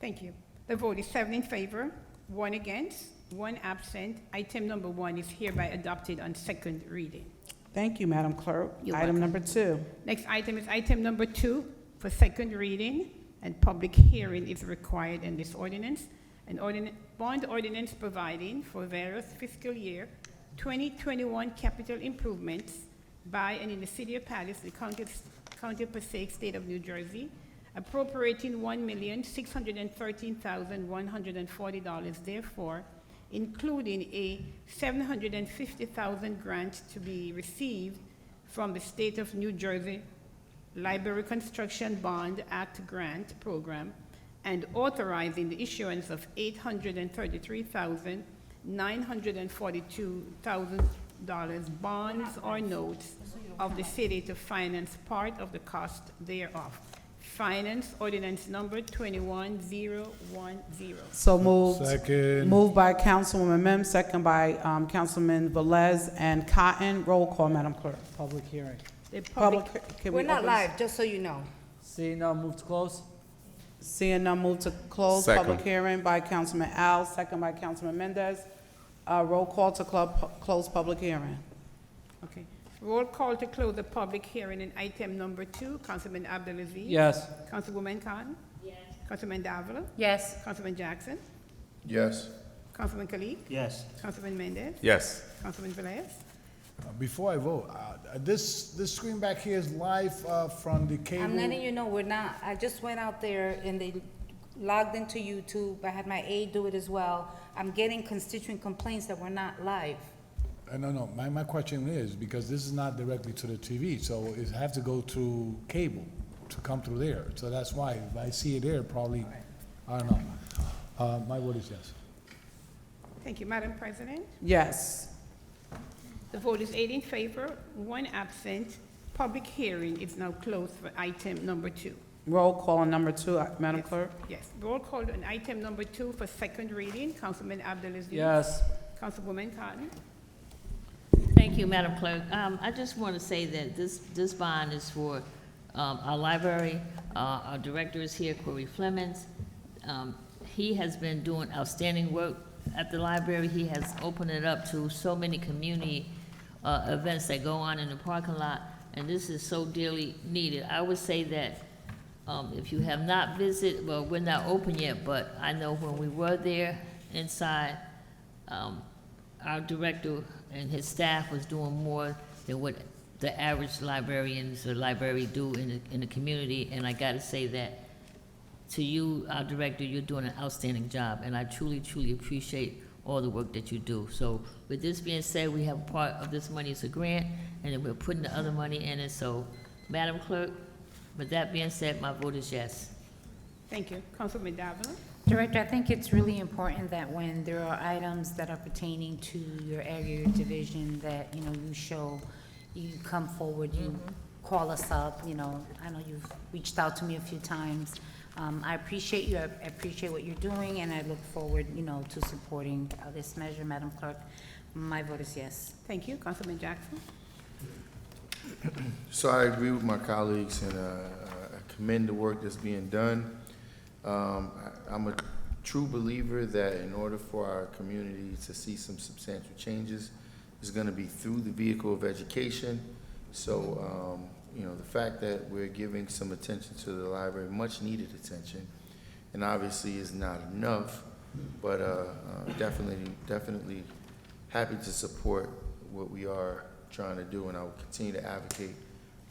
Thank you. The vote is 7 in favor, 1 against, 1 absent. Item number 1 is hereby adopted on second reading.
Thank you, Madam Clerk.
You're
Item
welcome.
number 2.
Next item is item number 2 for second reading, and public hearing is required in this ordinance. An bond ordinance providing for various fiscal year 2021 capital improvements by and in the city of Paterson, County of Passaic, State of New Jersey, appropriating $1,613,140, therefore, including a $750,000 grant to be received from the State of New Jersey Library Construction Bond Act Grant Program, and authorizing the issuance of $833,942 bonds or notes of the city to finance part of the cost thereof. Finance ordinance number 21010.
So moved.
Second.
Moved by Councilwoman Mims, second by Councilman Velez and Cotton. Roll call, Madam Clerk.
Public hearing.
The public,
Can
We're
we
not
open-
live, just so you know.
Seeing none, move to close.
Seeing none, move to close
Second.
public hearing by Councilman Al, second by Councilman Mendez. Roll call to close public hearing.
okay. Roll call to close the public hearing in item number 2. Councilman Abdelaziz?
Yes.
Councilwoman Khan? Yes. Councilman Davila?
Yes.
Councilman Jackson?
Yes.
Councilman Kalik?
Yes.
Councilman Mendez?
Yes.
Councilman Velez?
Before I vote, this screen back here is live from the cable.
I'm letting you know, we're not. I just went out there and they logged into YouTube. I had my aide do it as well. I'm getting constituent complaints that we're not live.
No. My question is, because this is not directly to the TV, so it have to go through cable to come through there. So that's why, if I see it there, probably, I don't know. My vote is yes.
Thank you, Madam President.
Yes.
The vote is 8 in favor, 1 absent. Public hearing is now closed for item number 2.
Roll call on number 2, Madam Clerk.
Yes, roll call on item number 2 for second reading. Councilman Abdelaziz?
Yes.
Councilwoman Cotton?
Thank you, Madam Clerk. I just want to say that this bond is for our library. Our director is here, Corey Flemings. He has been doing outstanding work at the library. He has opened it up to so many community events that go on in the parking lot, and this is so dearly needed. I would say that if you have not visited, well, we're not open yet, but I know when we were there inside, our director and his staff was doing more than what the average librarians or library do in the community, and I gotta say that to you, our director, you're doing an outstanding job, and I truly, truly appreciate all the work that you do. So with this being said, we have part of this money as a grant, and then we're putting the other money in it. So, Madam Clerk, with that being said, my vote is yes.
Thank you. Councilman Davila?
Director, I think it's really important that when there are items that are pertaining to your area, your division, that, you come forward, you call us up, I know you've reached out to me a few times. I appreciate you, I appreciate what you're doing, and I look forward, to supporting this measure, Madam Clerk. My vote is yes.
Thank you. Councilman Jackson?
So I agree with my colleagues, and I commend the work that's being done. I'm a true believer that in order for our community to see some substantial changes, it's going to be through the vehicle of education. So, the fact that we're giving some attention to the library, much needed attention, and obviously is not enough, but definitely happy to support what we are trying to do, and I will continue to advocate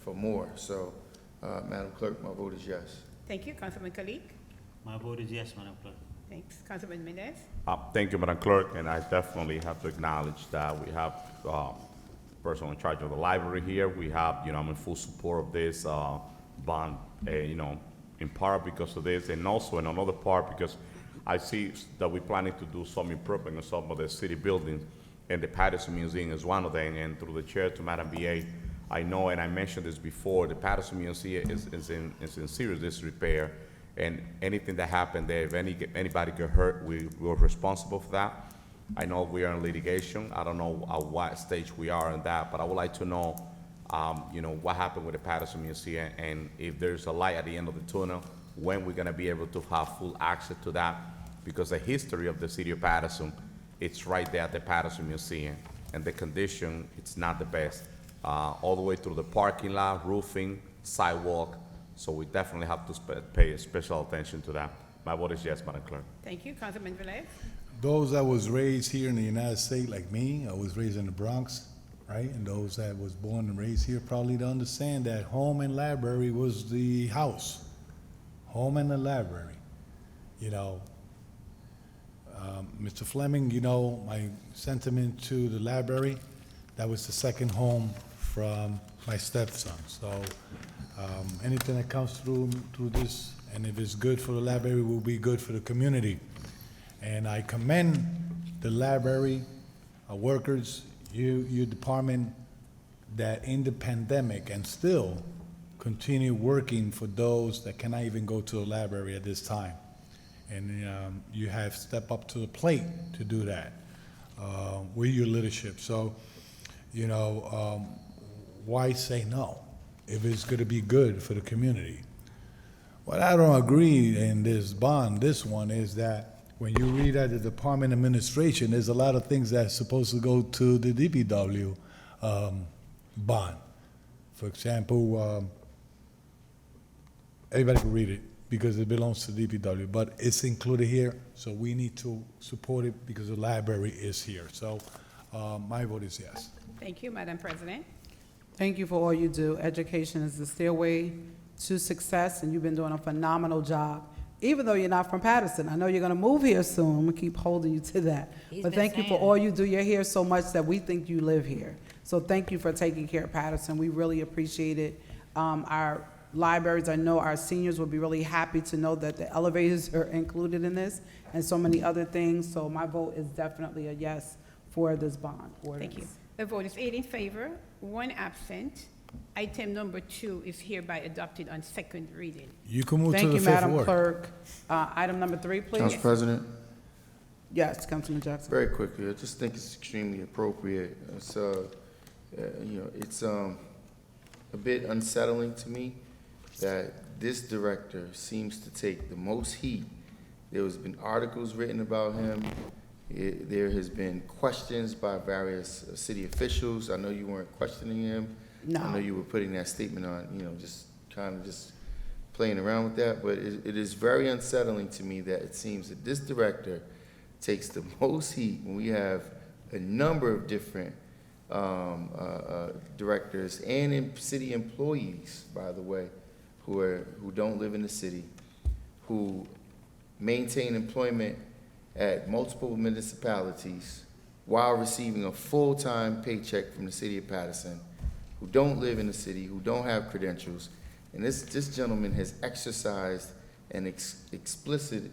for more. So, Madam Clerk, my vote is yes.
Thank you. Councilman Kalik?
My vote is yes, Madam Clerk.
Thanks. Councilman Mendez?
Thank you, Madam Clerk, and I definitely have to acknowledge that we have person in charge of the library here. We have, I'm in full support of this bond, in part because of this, and also in another part because I see that we're planning to do some improvement in some of the city buildings, and the Paterson Museum is one of them. And through the chair to Madam BA, I know, and I mentioned this before, the Paterson Museum is in serious disrepair, and anything that happened there, if anybody get hurt, we're responsible for that. I know we are in litigation. I don't know at what stage we are in that, but I would like to know, what happened with the Paterson Museum, and if there's a light at the end of the tunnel, when we're gonna be able to have full access to that, because the history of the city of Paterson, it's right there at the Paterson Museum, and the condition, it's not the best. All the way through the parking lot, roofing, sidewalk, so we definitely have to pay special attention to that. My vote is yes, Madam Clerk.
Thank you. Councilman Velez?
Those that was raised here in the United States, like me, I was raised in the Bronx, right? And those that was born and raised here probably don't understand that home and library was the house. Home and the library. Mr. Fleming, my sentiment to the library, that was the second home from my stepson. So anything that comes through this, and if it's good for the library, will be good for the community. And I commend the library workers, your department, that in the pandemic and still continue working for those that cannot even go to the library at this time. And you have stepped up to the plate to do that with your leadership. So, why say no if it's going to be good for the community? What I don't agree in this bond, this one, is that when you read at the department administration, there's a lot of things that's supposed to go to the DPW bond. For example, everybody can read it because it belongs to DPW, but it's included here, so we need to support it because the library is here. So my vote is yes.
Thank you, Madam President.
Thank you for all you do. Education is the stairway to success, and you've been doing a phenomenal job. Even though you're not from Paterson, I know you're gonna move here soon. I'm gonna keep holding you to that. But thank you for all you do. You're here so much that we think you live here. So thank you for taking care of Paterson. We really appreciate it. Our libraries, I know our seniors will be really happy to know that the elevators are included in this and so many other things. So my vote is definitely a yes for this bond ordinance.
Thank you. The vote is 8 in favor, 1 absent. Item number 2 is hereby adopted on second reading.
You can move to the
Thank you,
fifth
Madam
ward.
Clerk. Item number 3, please.
Council President,
Yes, Councilman Jackson.
very quickly, I just think it's extremely appropriate. It's, it's a bit unsettling to me that this director seems to take the most heat. There has been articles written about him. There has been questions by various city officials. I know you weren't questioning him.
No.
I know you were putting that statement on, just kind of just playing around with that, but it is very unsettling to me that it seems that this director takes the most heat when we have a number of different directors and city employees, by the way, who don't live in the city, who maintain employment at multiple municipalities while receiving a full-time paycheck from the city of Paterson, who don't live in the city, who don't have credentials. And this gentleman has exercised and explicitly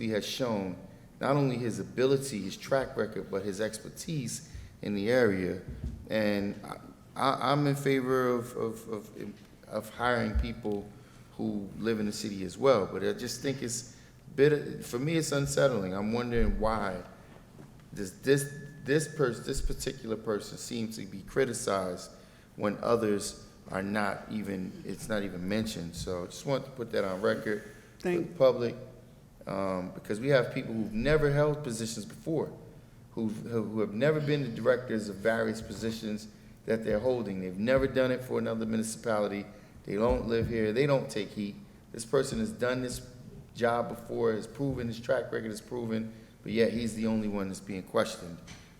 has shown not only his ability, his track record, but his expertise in the area. And I'm in favor of hiring people who live in the city as well. But I just think it's for me, it's unsettling. I'm wondering why does this particular person seems to be criticized when others are not even, it's not even mentioned. So I just want to put that on record for the public, because we have people who've never held positions before, who have never been the directors of various positions that they're holding. They've never done it for another municipality. They don't live here. They don't take heat. This person has done this job before, has proven, his track record is proven, but yet he's the only one that's being questioned.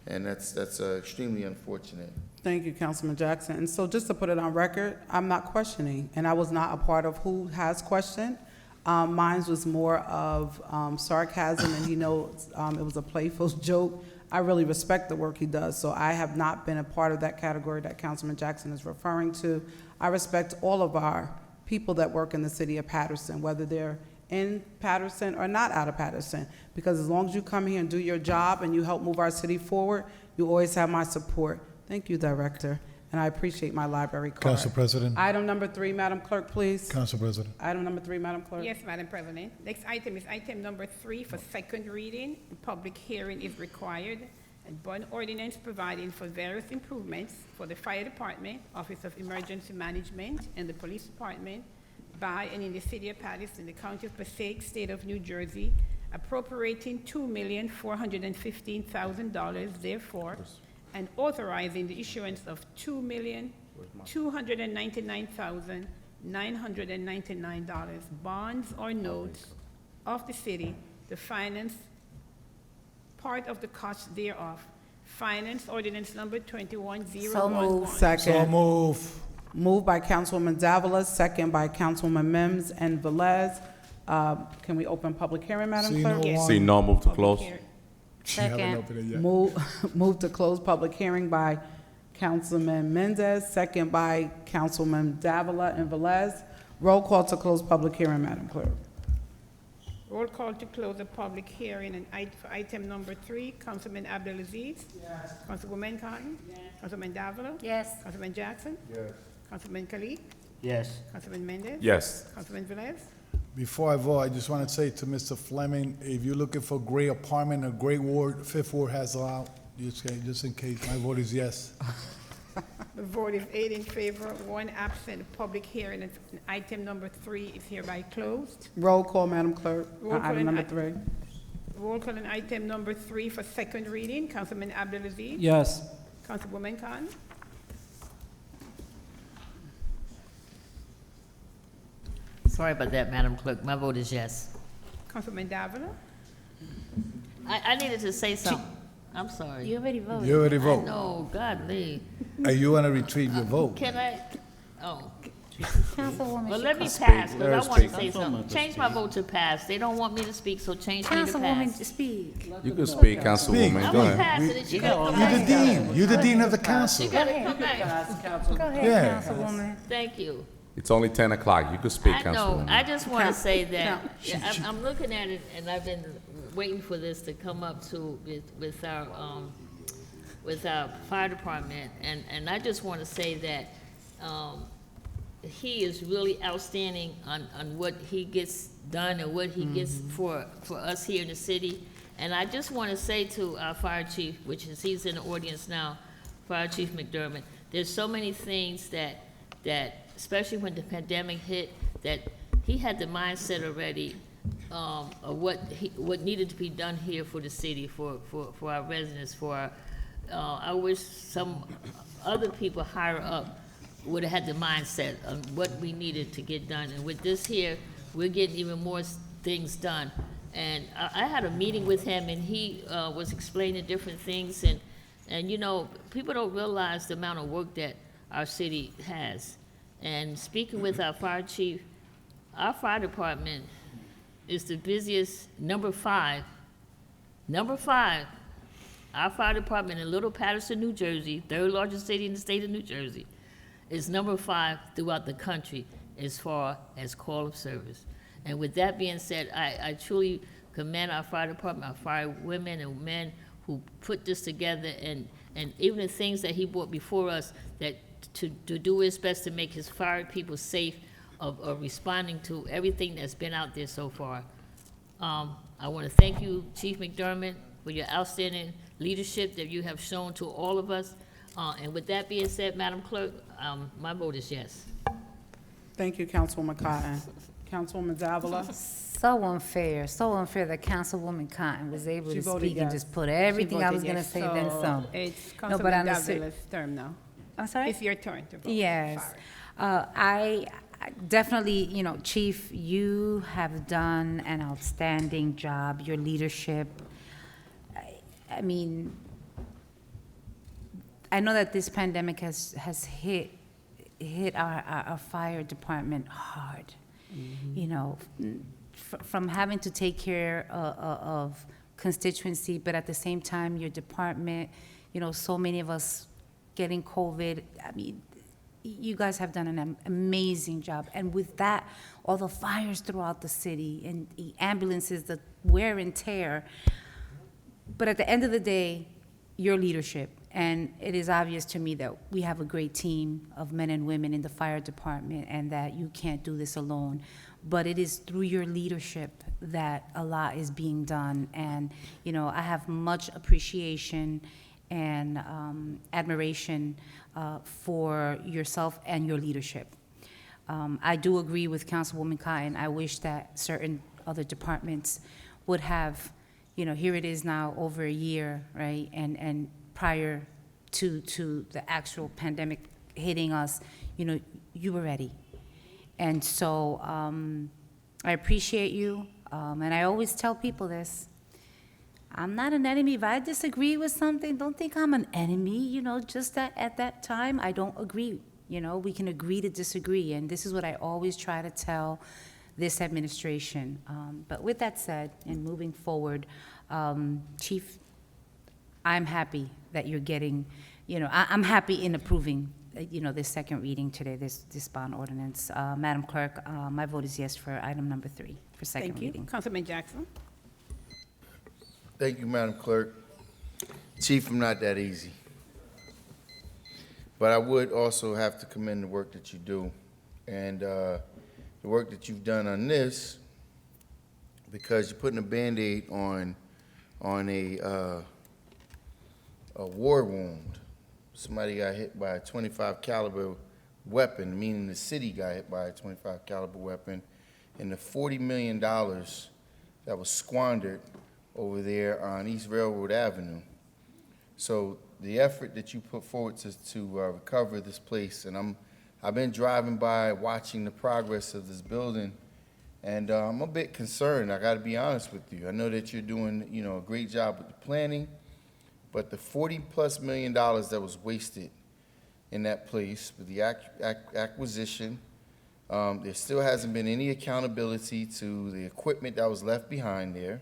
And that's extremely unfortunate.
Thank you, Councilman Jackson. And so just to put it on record, I'm not questioning, and I was not a part of who has questioned. Mine was more of sarcasm, and he knows it was a playful joke. I really respect the work he does, so I have not been a part of that category that Councilman Jackson is referring to. I respect all of our people that work in the city of Paterson, whether they're in Paterson or not out of Paterson, because as long as you come here and do your job and you help move our city forward, you always have my support. Thank you, Director, and I appreciate my library card.
Council President.
Item number 3, Madam Clerk, please.
Council President.
Item number 3, Madam Clerk.
Yes, Madam President. Next item is item number 3 for second reading. Public hearing is required. And bond ordinance providing for various improvements for the Fire Department, Office of Emergency Management, and the Police Department by and in the city of Paterson, the county of Passaic, state of New Jersey, appropriating $2,415,000 therefore, and authorizing the issuance of $2,299,999 bonds or notes of the city to finance part of the cost thereof. Finance ordinance number 21011.
So moved. Second.
So move.
Moved by Councilwoman Davila, second by Councilwoman Mims and Velez. Can we open public hearing, Madam
See
Clerk?
no one.
See no, move to close.
Haven't opened it yet.
Move to close public hearing by Councilman Mendez, second by Councilman Davila and Velez. Roll call to close public hearing, Madam Clerk.
Roll call to close the public hearing and for item number 3, Councilman Abdelaziz. Yes. Councilwoman Cotton. Yes. Councilman Davila.
Yes.
Councilman Jackson.
Yes.
Councilman Kalik.
Yes.
Councilman Mendez.
Yes.
Councilman Velez.
Before I vote, I just want to say to Mr. Fleming, if you're looking for a great apartment, a great ward, Fifth Ward has a lot, just in case, my vote is yes.
The vote is 8 in favor, 1 absent. Public hearing and item number 3 is hereby closed.
Roll call, Madam Clerk,
Roll
on
call
item
and
number 3.
Roll call on item number 3 for second reading. Councilman Abdelaziz.
Yes.
Councilwoman Khan.
Sorry about that, Madam Clerk. My vote is yes.
Councilman Davila.
I needed to say something. I'm sorry.
You already voted.
You already vote.
No, godly.
You want to retrieve your vote?
Can I? Oh.
Councilwoman.
Well, let me
Shakir.
pass, because I want to
Speak.
say something. Change my vote to pass. They don't want me to speak, so change me to
Councilwoman,
pass.
speak.
You can speak, Councilwoman.
I'm
Go
gonna
ahead.
pass it, and she gotta come
You're the
back.
dean. You're the dean of the council.
She gotta come back.
Go ahead,
Yeah.
Councilwoman.
Thank you.
It's only 10 o'clock. You can speak,
I know,
Councilwoman.
I just want to say that,
Count.
yeah, I'm looking at it, and I've been waiting for this to come up to, with our fire department, and I just want to say that, he is really outstanding on what he gets done and what he gets for us here in the city. And I just want to say to our fire chief, which is, he's in the audience now, Fire Chief McDermott, there's so many things that, especially when the pandemic hit, that he had the mindset already of what needed to be done here for the city, for our residents, for our, I wish some other people higher up would have had the mindset of what we needed to get done. And with this here, we're getting even more things done. And I had a meeting with him, and he was explaining different things. And you know, people don't realize the amount of work that our city has. And speaking with our fire chief, our fire department is the busiest, number 5. Number 5, our fire department in Little Paterson, New Jersey, third largest city in the state of New Jersey, is number 5 throughout the country as far as call of service. And with that being said, I truly commend our fire department, our fire women and men who put this together, and even the things that he brought before us, that to do his best to make his fire people safe of responding to everything that's been out there so far. I want to thank you, Chief McDermott, for your outstanding leadership that you have shown to all of us. And with that being said, Madam Clerk, my vote is yes.
Thank you, Councilwoman Cotton. Councilwoman Zavala?
So unfair that Councilwoman Cotton was able
She
to
voted
speak and
yes.
just put everything I was
voted
gonna
yes.
say, then
So
some.
It's
No, but
Councilman
on the ser-
Davila's term now.
I'm sorry?
It's your turn to vote.
Yes.
Sorry.
I definitely, Chief, you have done an outstanding job, your leadership. I mean, I know that this pandemic has hit our fire department hard. From having to take care of constituency, but at the same time, your department, so many of us getting COVID. I mean, you guys have done an amazing job. And with that, all the fires throughout the city and the ambulances, the wear and tear. But at the end of the day, your leadership. And it is obvious to me that we have a great team of men and women in the fire department, and that you can't do this alone. But it is through your leadership that a lot is being done. And, I have much appreciation and admiration for yourself and your leadership. I do agree with Councilwoman Cotton. I wish that certain other departments would have, here it is now over a year, right? And prior to the actual pandemic hitting us, you were ready. And so I appreciate you, and I always tell people this. I'm not an enemy. If I disagree with something, don't think I'm an enemy, just that at that time, I don't agree. We can agree to disagree, and this is what I always try to tell this administration. But with that said, and moving forward, Chief, I'm happy that you're getting, I'm happy in approving, this second reading today, this bond ordinance. Madam Clerk, my vote is yes for item number 3, for second
Thank you.
reading.
Councilman Jackson?
Thank you, Madam Clerk. Chief, I'm not that easy. But I would also have to commend the work that you do, and the work that you've done on this, because you're putting a Band-Aid on a war wound. Somebody got hit by a .25 caliber weapon, meaning the city got hit by a .25 caliber weapon, and the $40 million that was squandered over there on East Railroad Avenue. So the effort that you put forward to recover this place, and I've been driving by watching the progress of this building, and I'm a bit concerned. I got to be honest with you. I know that you're doing a great job with the planning, but the $40+ million that was wasted in that place with the acquisition, there still hasn't been any accountability to the equipment that was left behind there.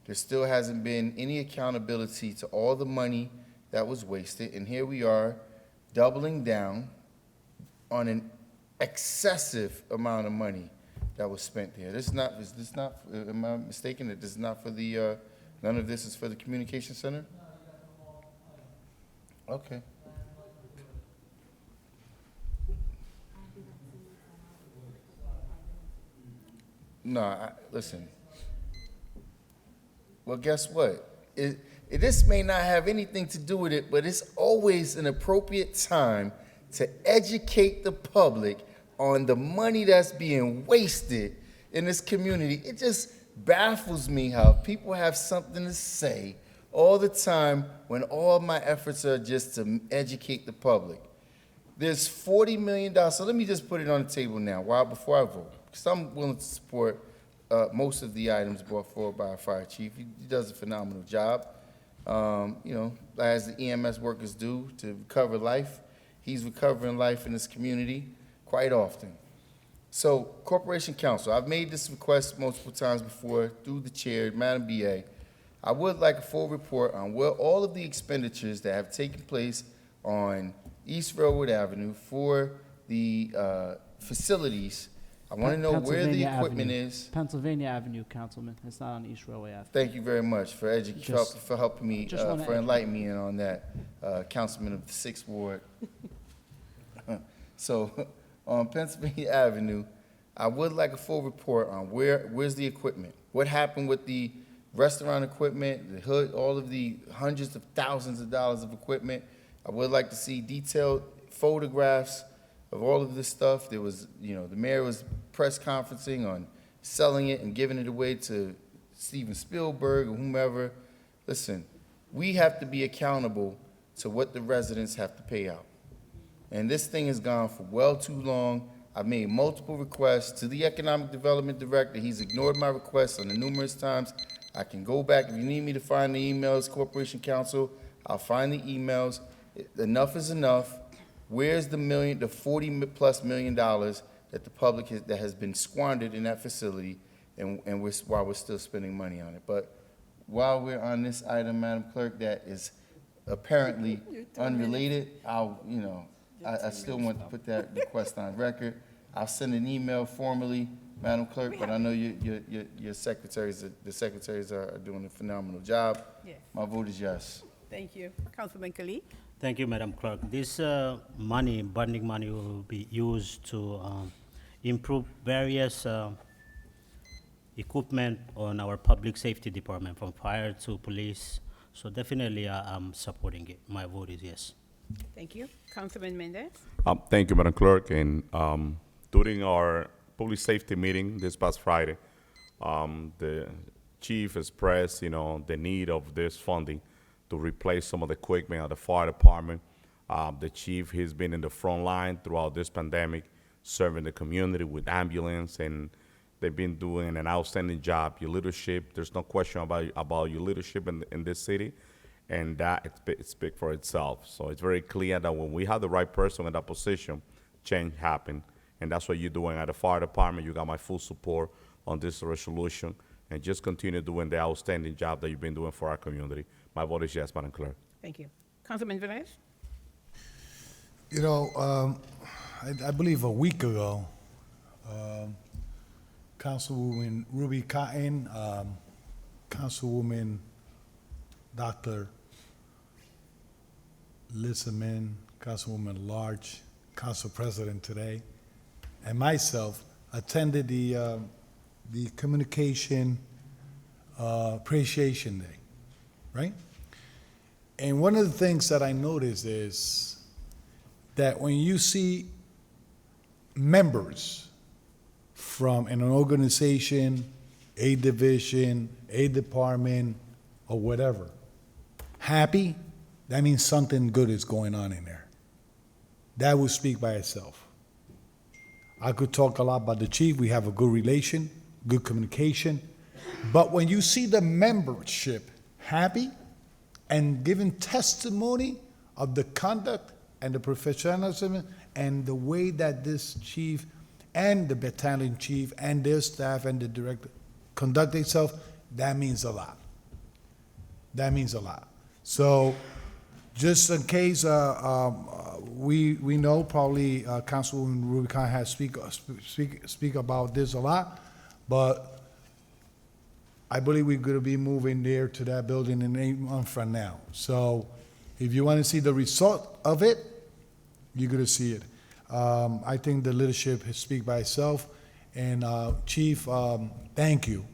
There still hasn't been any accountability to all the money that was wasted, and here we are doubling down on an excessive amount of money that was spent there. Is this not, am I mistaken that this is not for the, none of this is for the communication center? Okay. No, listen. Well, guess what? This may not have anything to do with it, but it's always an appropriate time to educate the public on the money that's being wasted in this community. It just baffles me how people have something to say all the time when all my efforts are just to educate the public. There's $40 million, so let me just put it on the table now, before I vote, because I'm willing to support most of the items brought forward by our fire chief. He does a phenomenal job, as the EMS workers do to recover life. He's recovering life in this community quite often. So, Corporation Counsel, I've made this request multiple times before through the chair, Madam BA. I would like a full report on where all of the expenditures that have taken place on East Railroad Avenue for the facilities. I want to know where the
Pennsylvania
equipment
Avenue.
is.
Pennsylvania Avenue, Councilman. It's not on East Railway Avenue.
Thank you very much for for helping me,
just wanna
for enlightening me on that, Councilman of the 6th Ward. So, on Pennsylvania Avenue, I would like a full report on where's the equipment? What happened with the restaurant equipment, the hood, all of the hundreds of thousands of dollars of equipment? I would like to see detailed photographs of all of this stuff. There was, the mayor was press conferencing on selling it and giving it away to Steven Spielberg or whomever. Listen, we have to be accountable to what the residents have to pay out. And this thing has gone for well too long. I've made multiple requests to the Economic Development Director. He's ignored my requests on the numerous times. I can go back. If you need me to find the emails, Corporation Counsel, I'll find the emails. Enough is enough. Where's the $40+ million that the public that has been squandered in that facility, and while we're still spending money on it? But while we're on this item, Madam Clerk, that is apparently unrelated, I still want to put that request on record. I'll send an email formally, Madam Clerk, but I know your secretaries, the secretaries are doing a phenomenal job.
Yes.
My vote is yes.
Thank you. Councilman Kalik?
Thank you, Madam Clerk. This bonding money will be used to improve various equipment on our public safety department, from fire to police. So definitely I'm supporting it. My vote is yes.
Thank you. Councilman Mendez?
Thank you, Madam Clerk. And during our public safety meeting this past Friday, the chief expressed, the need of this funding to replace some of the equipment at the fire department. The chief has been in the front line throughout this pandemic, serving the community with ambulance, and they've been doing an outstanding job. Your leadership, there's no question about your leadership in this city, and that it speaks for itself. So it's very clear that when we have the right person in that position, change happens, and that's what you're doing at the fire department. You got my full support on this resolution, and just continue doing the outstanding job that you've been doing for our community. My vote is yes, Madam Clerk.
Thank you. Councilman Velez?
I believe a week ago, Councilwoman Ruby Cotton, Councilwoman Dr. Lissaman, Councilwoman Large, Council President today, and myself attended the Communication Appreciation Day, right? And one of the things that I noticed is that when you see members from an organization, a division, a department, or whatever, happy, that means something good is going on in there. That would speak by itself. I could talk a lot about the chief. We have a good relation, good communication. But when you see the membership happy and giving testimony of the conduct and the professionalism and the way that this chief and the battalion chief and their staff and the director conduct themselves, that means a lot. That means a lot. So just in case we know probably Councilwoman Rubicon has speak about this a lot, but I believe we're going to be moving there to that building in 8 months from now. So if you want to see the result of it, you're going to see it. I think the leadership has speak by itself. And Chief, thank you.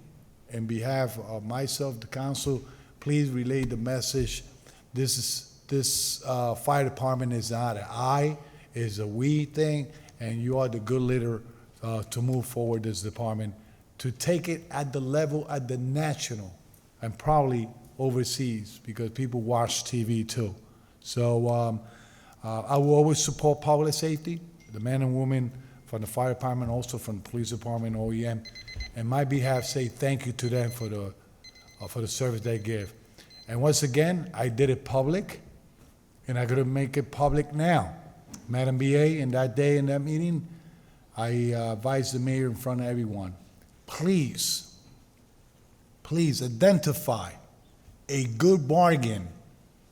On behalf of myself, the council, please relay the message. This fire department is not an I, it's a we thing, and you are the good leader to move forward this department, to take it at the level, at the national, and probably overseas, because people watch TV too. So I will always support public safety, the men and women from the fire department, also from the police department, OEM, and my behalf say thank you to them for the service they give. And once again, I did it public, and I'm gonna make it public now. Madam BA, in that day, in that meeting, I advise the mayor in front of everyone, please identify a good bargain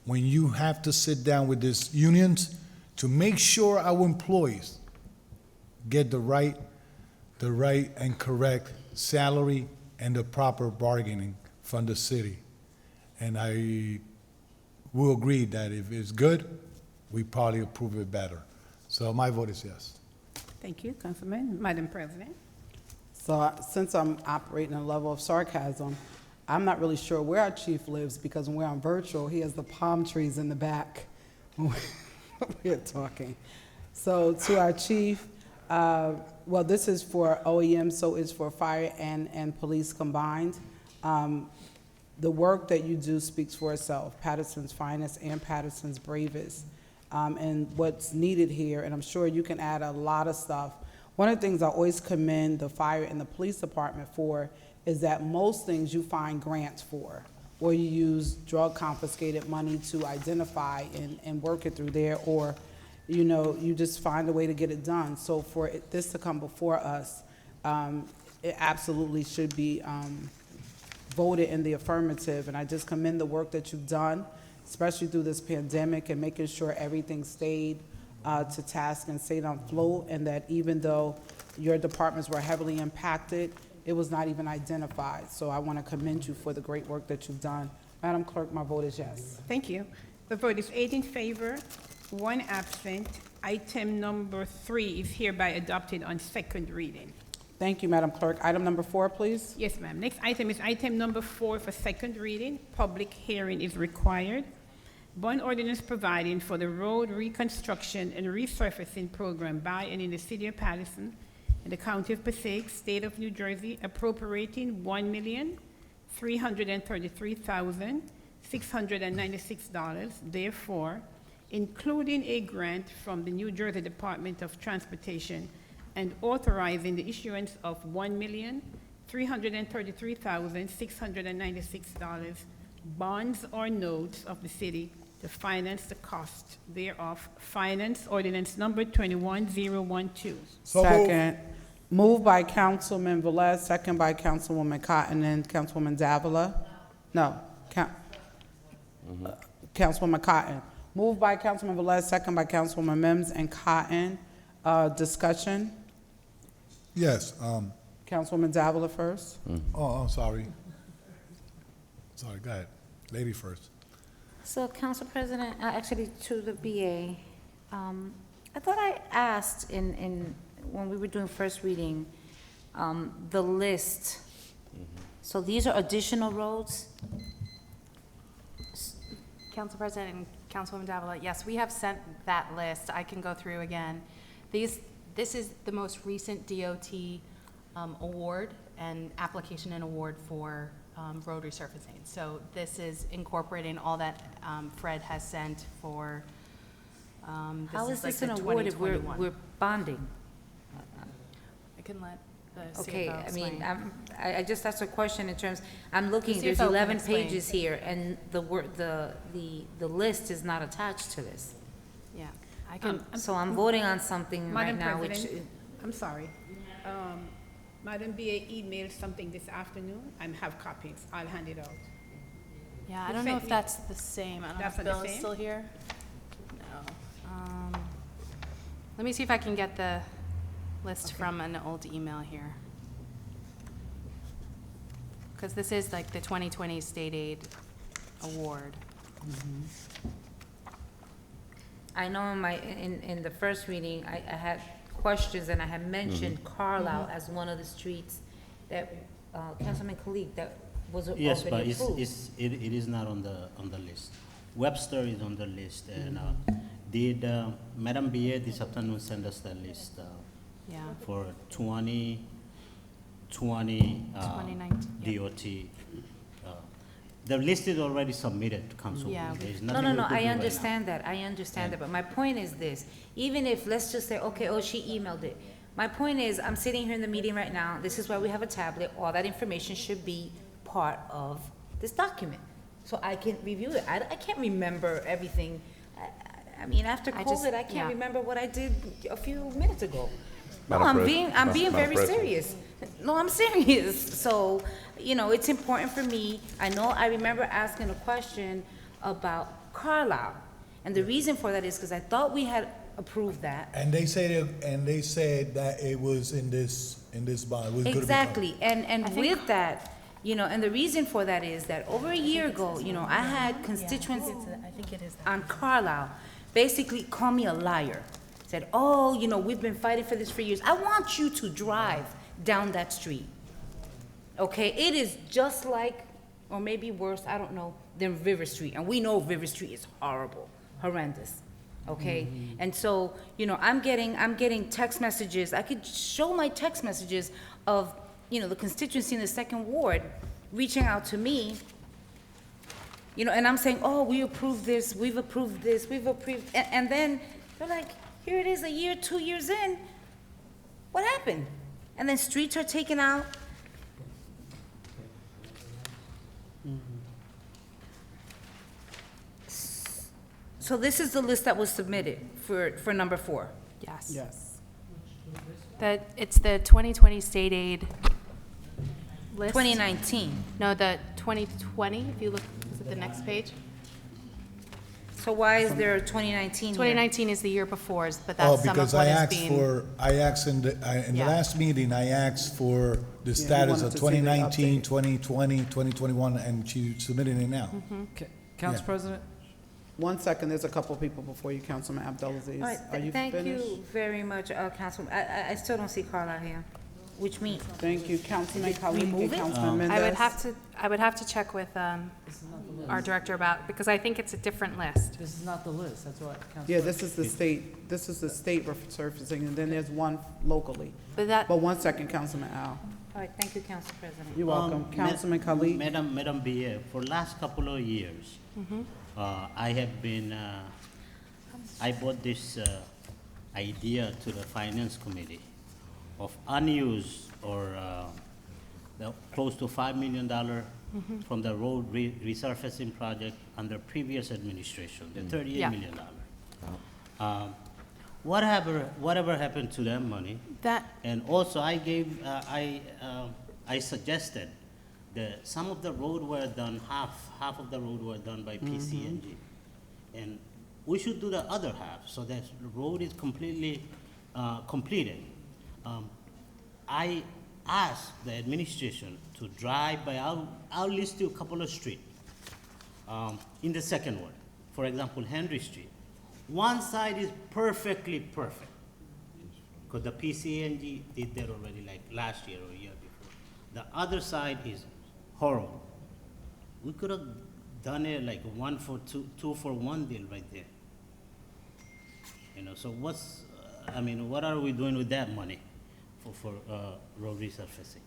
when you have to sit down with these unions to make sure our employees get the right and correct salary and the proper bargaining from the city. And I will agree that if it's good, we probably approve it better. So my vote is yes.
Thank you, Councilman. Madam President?
So since I'm operating a level of sarcasm, I'm not really sure where our chief lives, because when we're on virtual, he has the palm trees in the back when we're talking. So to our chief, well, this is for OEM, so it's for fire and police combined. The work that you do speaks for itself, Paterson's finest and Paterson's bravest. And what's needed here, and I'm sure you can add a lot of stuff. One of the things I always commend the fire and the police department for is that most things you find grants for, or you use drug confiscated money to identify and work it through there, or you just find a way to get it done. So for this to come before us, it absolutely should be voted in the affirmative, and I just commend the work that you've done, especially through this pandemic, and making sure everything stayed to task and stayed on float, and that even though your departments were heavily impacted, it was not even identified. So I want to commend you for the great work that you've done. Madam Clerk, my vote is yes.
Thank you. The vote is 8 in favor, 1 absent. Item number 3 is hereby adopted on second reading.
Thank you, Madam Clerk. Item number 4, please.
Yes, ma'am. Next item is item number 4 for second reading. Public hearing is required. Bond ordinance providing for the road reconstruction and resurfacing program by and in the city of Paterson in the county of Passaic, state of New Jersey, appropriating $1,333,696, therefore, including a grant from the New Jersey Department of Transportation, and authorizing the issuance of $1,333,696 bonds or notes of the city to finance the cost thereof. Finance ordinance number 21012.
Second. Moved by Councilman Velez, second by Councilwoman Cotton and Councilwoman Davila. No, Councilwoman Cotton. Moved by Councilman Velez, second by Councilwoman Mims and Cotton. Discussion.
Yes,
Councilwoman Davila first.
I'm sorry. Sorry, go ahead. Lady first.
So, Council President, actually to the BA, I thought I asked when we were doing first reading, the list. So these are additional roads?
Council President and Councilwoman Davila, yes, we have sent that list. I can go through again. This is the most recent DOT award and application and award for road resurfacing. So this is incorporating all that Fred has sent for,
How is
like
this an
the
award if
2021.
we're bonding?
I can let the
Okay,
CFO
I mean,
explain.
I just asked a question in terms, I'm looking, there's
CFO can
11
explain.
pages here, and the list is not attached to this.
Yeah, I can,
So I'm voting on something right
Madam
now, which,
President, I'm sorry. Madam BA emailed something this afternoon. I have copies. I'll hand it out.
yeah, I
You
don't know
sent
if
me-
that's the same. I don't know
That's
if
not the
Bill is
same?
still here. No. Let me see if I can get the list from an old email here. Because this is like the 2020 State Aid Award.
I know in the first reading, I had questions, and I had mentioned Carlisle as one of the streets that, Councilman Kalik, that was already
Yes, but
approved.
it is not on the list. Webster is on the list, and did Madam BA this afternoon send us the list
Yeah.
for 2020
2019, yeah.
DOT. The list is already submitted to council.
Yeah, we-
There's
No,
nothing
no,
we
no,
could do
I
right now.
understand that, I understand that, but my point is this, even if, let's just say, okay, oh, she emailed it. My point is, I'm sitting here in the meeting right now, this is why we have a tablet, all that information should be part of this document, so I can review it. I can't remember everything. I mean, after
I just-
COVID, I can't
yeah.
remember what I did a few minutes ago. No, I'm being very serious. No, I'm serious. So, you know, it's important for me. I remember asking a question about Carlisle. And the reason for that is because I thought we had approved that.
And they said that it was in this bond. It was gonna be
Exactly, and with that, you know, and the reason for that is that over a year ago, you know, I had constituents on Carlisle basically call me a liar. Said, oh, you know, we've been fighting for this for years. I want you to drive down that street. Okay, it is just like, or maybe worse, I don't know, than River Street. And we know River Street is horrible, horrendous. Okay, and so, you know, I'm getting text messages. I could show my text messages of, you know, the constituency in the 2nd Ward reaching out to me, you know, and I'm saying, oh, we approved this, we've approved this, we've approved, and then they're like, here it is, a year, 2 years in, what happened? And then streets are taken out. So this is the list that was submitted for number 4.
Yes.
Yes.
It's the 2020 state aid list.
2019.
No, the 2020, if you look, is it the next page?
So why is there a 2019 here?
2019 is the year before, but
Oh,
that's some of
because
what
I
is
asked
being.
in the
Yeah.
last meeting, I asked for the status
wanted
of
to see the
2019,
update.
2020, 2021, and she submitted it now.
Council
Yeah.
President?
1 second, there's a couple people before you, Councilman Abdulaziz.
All right,
Are you
thank
finished?
you very much, Councilman. I still don't see Carla here, which means,
Thank you, Councilman
Did we
Khalid
move
and
it?
Councilman Mendez.
I would have to check with our director about, because I think it's a different list.
This is not the list, that's what Council.
Yeah, this is the state resurfacing, and then there's one locally.
But that,
But 1 second, Councilman Al.
all right, thank you, Council President.
You're welcome. Councilman Khalid.
Madam BA, for last couple of years, I have been, I brought this idea to the Finance Committee of unused or close to $5 million from the road resurfacing project under previous administration, the $38
Yeah.
million. Whatever happened to that money?
that,
And also, I gave, I suggested that some of the road were done, half of the road were done by PCNG. And we should do the other half, so that the road is completely completed. I asked the administration to drive by, I'll list you a couple of streets in the 2nd Ward. For example, Henry Street. One side is perfectly perfect, because the PCNG did that already like last year or a year before. The other side is horrible. We could have done it like 1 for 2, 2 for 1 deal right there. You know, so what are we doing with that money for road resurfacing?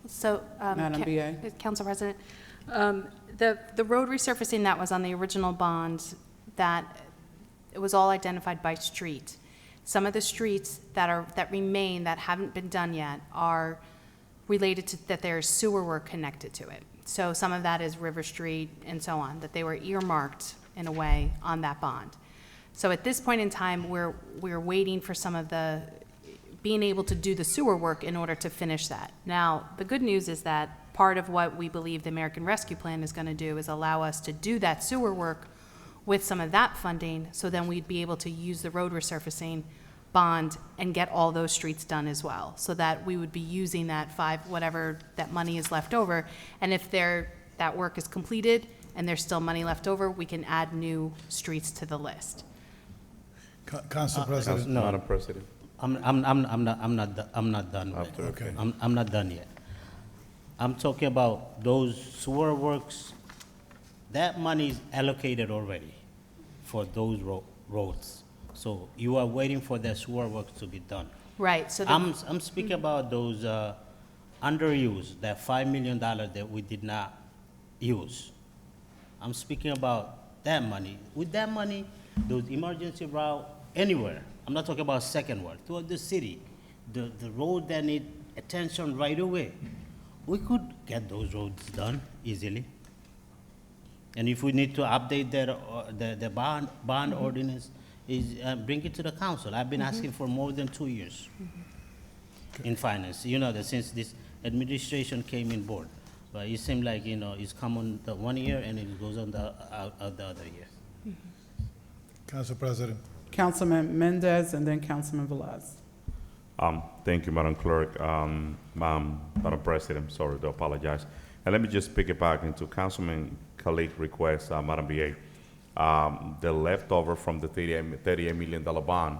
so.
Madam BA.
Council President, the road resurfacing that was on the original bond, that, it was all identified by street. Some of the streets that remain, that haven't been done yet, are related to, that there's sewer work connected to it. So some of that is River Street and so on, that they were earmarked in a way on that bond. So at this point in time, we're waiting for some of the, being able to do the sewer work in order to finish that. Now, the good news is that part of what we believe the American Rescue Plan is gonna do is allow us to do that sewer work with some of that funding, so then we'd be able to use the road resurfacing bond and get all those streets done as well, so that we would be using that whatever that money is left over, and if that work is completed and there's still money left over, we can add new streets to the list.
Council President.
No.
Madam President.
I'm not done with it.
Okay.
I'm not done yet. I'm talking about those sewer works, that money is allocated already for those roads. So you are waiting for the sewer work to be done.
Right, so
I'm speaking about those underused, that $5 million that we did not use. I'm speaking about that money. With that money, those emergency route anywhere, I'm not talking about 2nd Ward, throughout the city, the road that need attention right away, we could get those roads done easily. And if we need to update the bond ordinance, bring it to the council. I've been asking for more than 2 years. in finance. You know that since this administration came in board, but it seemed like, you know, it's come on the 1 year and it goes on the other year.
Council President.
Councilman Mendez and then Councilman Velez.
Thank you, Madam Clerk. Madam President, sorry to apologize. And let me just pick it back into Councilman Khalid's request, Madam BA. The leftover from the $38 million bond,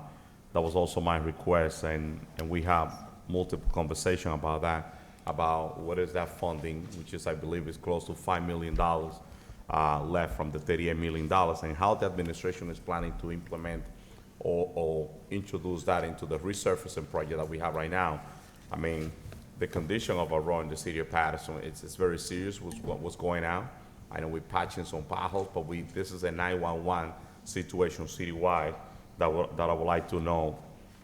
that was also my request, and we have multiple conversation about that, about what is that funding, which is, I believe, is close to $5 million left from the $38 million, and how the administration is planning to implement or introduce that into the resurfacing project that we have right now. I mean, the condition of our road in the city of Paterson, it's very serious with what's going on. I know we're patching some potholes, but this is a 911 situation citywide that I would like to know,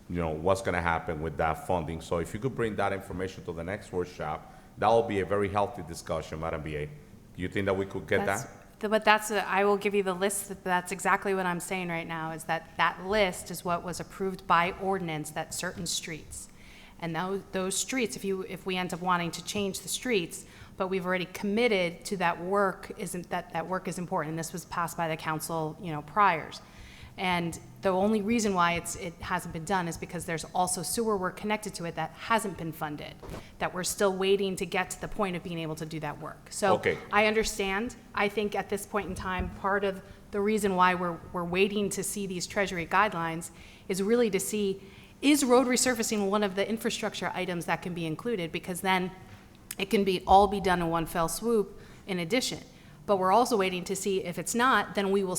you know, what's gonna happen with that funding. So if you could bring that information to the next workshop, that will be a very healthy discussion, Madam BA. You think that we could get that?
But I will give you the list. That's exactly what I'm saying right now, is that list is what was approved by ordinance, that certain streets. And those streets, if we end up wanting to change the streets, but we've already committed to that work, that work is important. And this was passed by the council, you know, priors. And the only reason why it hasn't been done is because there's also sewer work connected to it that hasn't been funded, that we're still waiting to get to the point of being able to do that work. So
Okay.
I understand. I think at this point in time, part of the reason why we're waiting to see these Treasury guidelines is really to see, is road resurfacing one of the infrastructure items that can be included? Because then it can all be done in one fell swoop in addition. But we're also waiting to see if it's not, then we will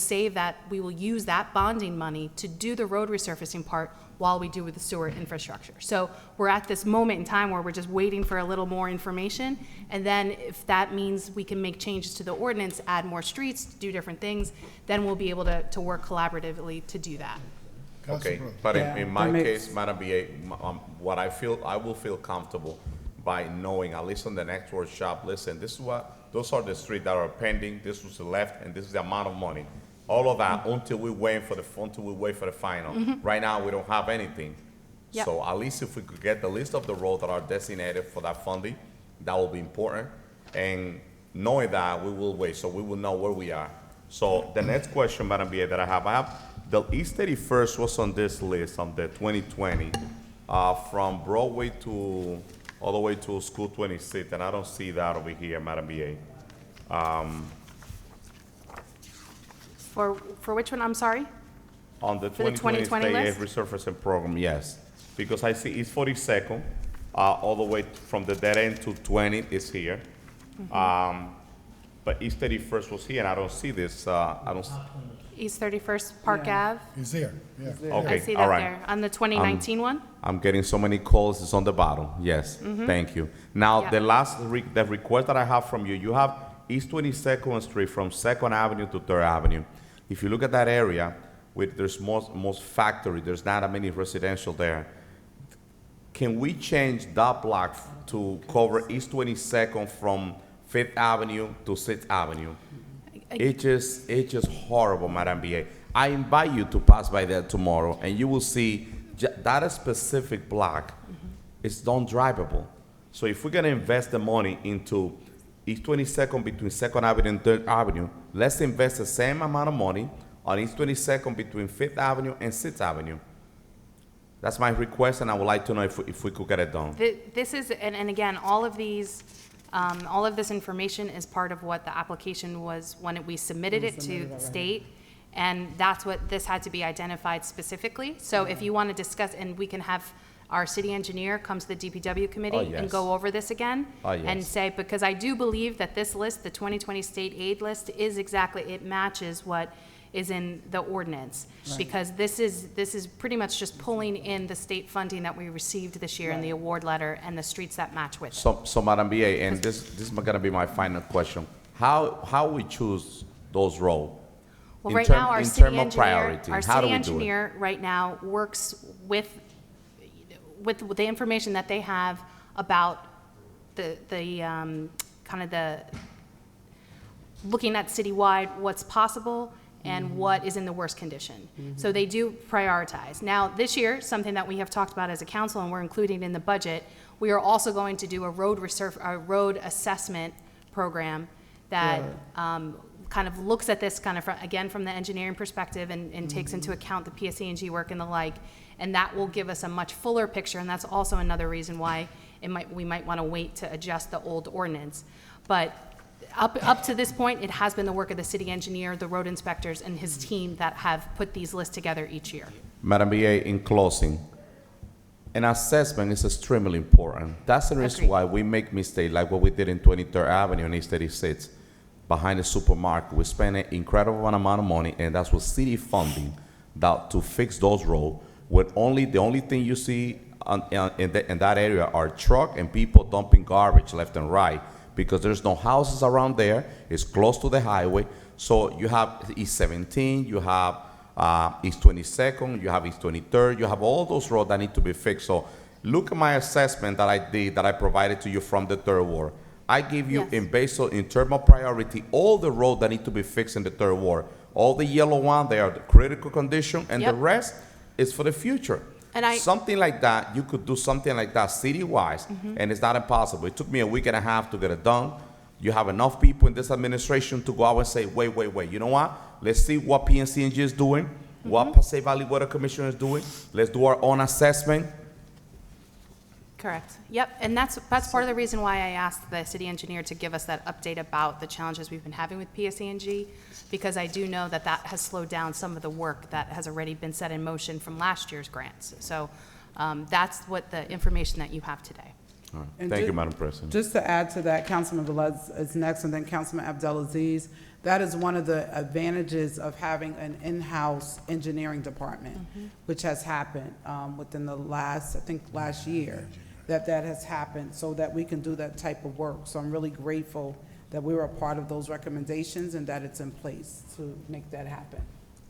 use that bonding money to do the road resurfacing part while we do with the sewer infrastructure. So we're at this moment in time where we're just waiting for a little more information, and then if that means we can make changes to the ordinance, add more streets, do different things, then we'll be able to work collaboratively to do that.
Okay, but in my case, Madam BA, what I will feel comfortable by knowing, at least on the next workshop, listen, those are the streets that are pending, this was the left, and this is the amount of money. All of that until we wait for the final. Right now, we don't have anything.
Yep.
So at least if we could get the list of the roads that are designated for that funding, that will be important. And knowing that, we will wait, so we will know where we are. So the next question, Madam BA, that I have the East 31st was on this list on the 2020, from Broadway to all the way to School 26, and I don't see that over here, Madam BA.
For which one, I'm sorry?
On the
For the
2020
2020
State Aid Resurfacing Program, yes. Because I see East 42nd, all the way from the dead end to 20 is here. But East 31st was here, and I don't see this,
East 31st Park Ave?
He's there, yeah.
Okay,
I see
all
that
right.
there. On the 2019 one?
I'm getting so many calls, it's on the bottom, yes, thank you. Now,
Yeah.
the request that I have from you have East 22nd Street from 2nd Avenue to 3rd Avenue. If you look at that area, there's most factory, there's not that many residential there. Can we change that block to cover East 22nd from 5th Avenue to 6th Avenue? It's just horrible, Madam BA. I invite you to pass by there tomorrow, and you will see that specific block is non-drivable. So if we're gonna invest the money into East 22nd between 2nd Avenue and 3rd Avenue, let's invest the same amount of money on East 22nd between 5th Avenue and 6th Avenue. That's my request, and I would like to know if we could get it done.
This is, and again, all of this information is part of what the application was when we submitted it to the state. And that's what, this had to be identified specifically. So if you want to discuss, and we can have our city engineer come to the DPW committee and go over this again. And say, because I do believe that this list, the 2020 state aid list, is exactly, it matches what is in the ordinance. Because this is pretty much just pulling in the state funding that we received this year in the award letter and the streets that match with it.
So Madam BA, and this is gonna be my final question. How we choose those roads?
Well, right now, our city engineer right now works with the information that they have about the kind of the looking at citywide what's possible and what is in the worst condition. So they do prioritize. Now, this year, something that we have talked about as a council and we're including in the budget, we are also going to do a road assessment program that kind of looks at this kind of, again, from the engineering perspective and takes into account the PSE&G work and the like, and that will give us a much fuller picture, and that's also another reason why we might want to wait to adjust the old ordinance. But up to this point, it has been the work of the city engineer, the road inspectors, and his team that have put these lists together each year.
Madam BA, in closing, an assessment is extremely important. That's the reason
Agreed.
why we make mistakes like what we did in 23rd Avenue and East 36 behind the supermarket. We spent an incredible amount of money, and that's what city funding that to fix those roads. With the only thing you see in that area are truck and people dumping garbage left and right because there's no houses around there. It's close to the highway. So you have East 17, you have East 22nd, you have East 23rd, you have all those roads that need to be fixed. So look at my assessment that I did, that I provided to you from the third ward. I give you in terms of priority all the roads that need to be fixed in the third ward. All the yellow one, they are the critical condition, and the rest is for the future.
And
something like that, you could do something like that city-wise, and it's not impossible. It took me a week and a half to get it done. You have enough people in this administration to go out and say, wait, you know what? Let's see what PNC&G is doing, what Passaic Valley Water Commission is doing. Let's do our own assessment.
Correct. Yep, and that's part of the reason why I asked the city engineer to give us that update about the challenges we've been having with PSE&G, because I do know that has slowed down some of the work that has already been set in motion from last year's grants. So that's what the information that you have today.
All right.
And
Thank you, Madam President.
Just to add to that, Councilman Velez is next, and then Councilman Abdelaziz. That is one of the advantages of having an in-house engineering department, which has happened within the last year, that has happened, so that we can do that type of work. So I'm really grateful that we were a part of those recommendations and that it's in place to make that happen.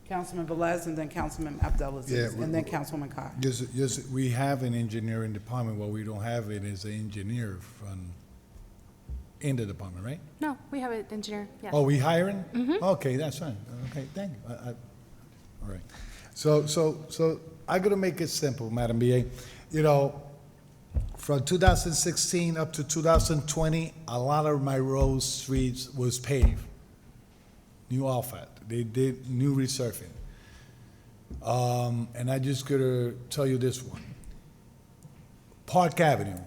Councilman Velez, and then Councilman Abdelaziz, and then Councilwoman Kai.
Just, we have an engineering department. What we don't have it is an engineer in the department, right?
No, we have an engineer, yes.
Oh, we hiring? Okay, that's fine. Okay, thank you. All right. So I gotta make it simple, Madam BA. You know, from 2016 up to 2020, a lot of my roads, streets was paved. New asphalt. They did new resurfacing. And I just gotta tell you this one. Park Avenue,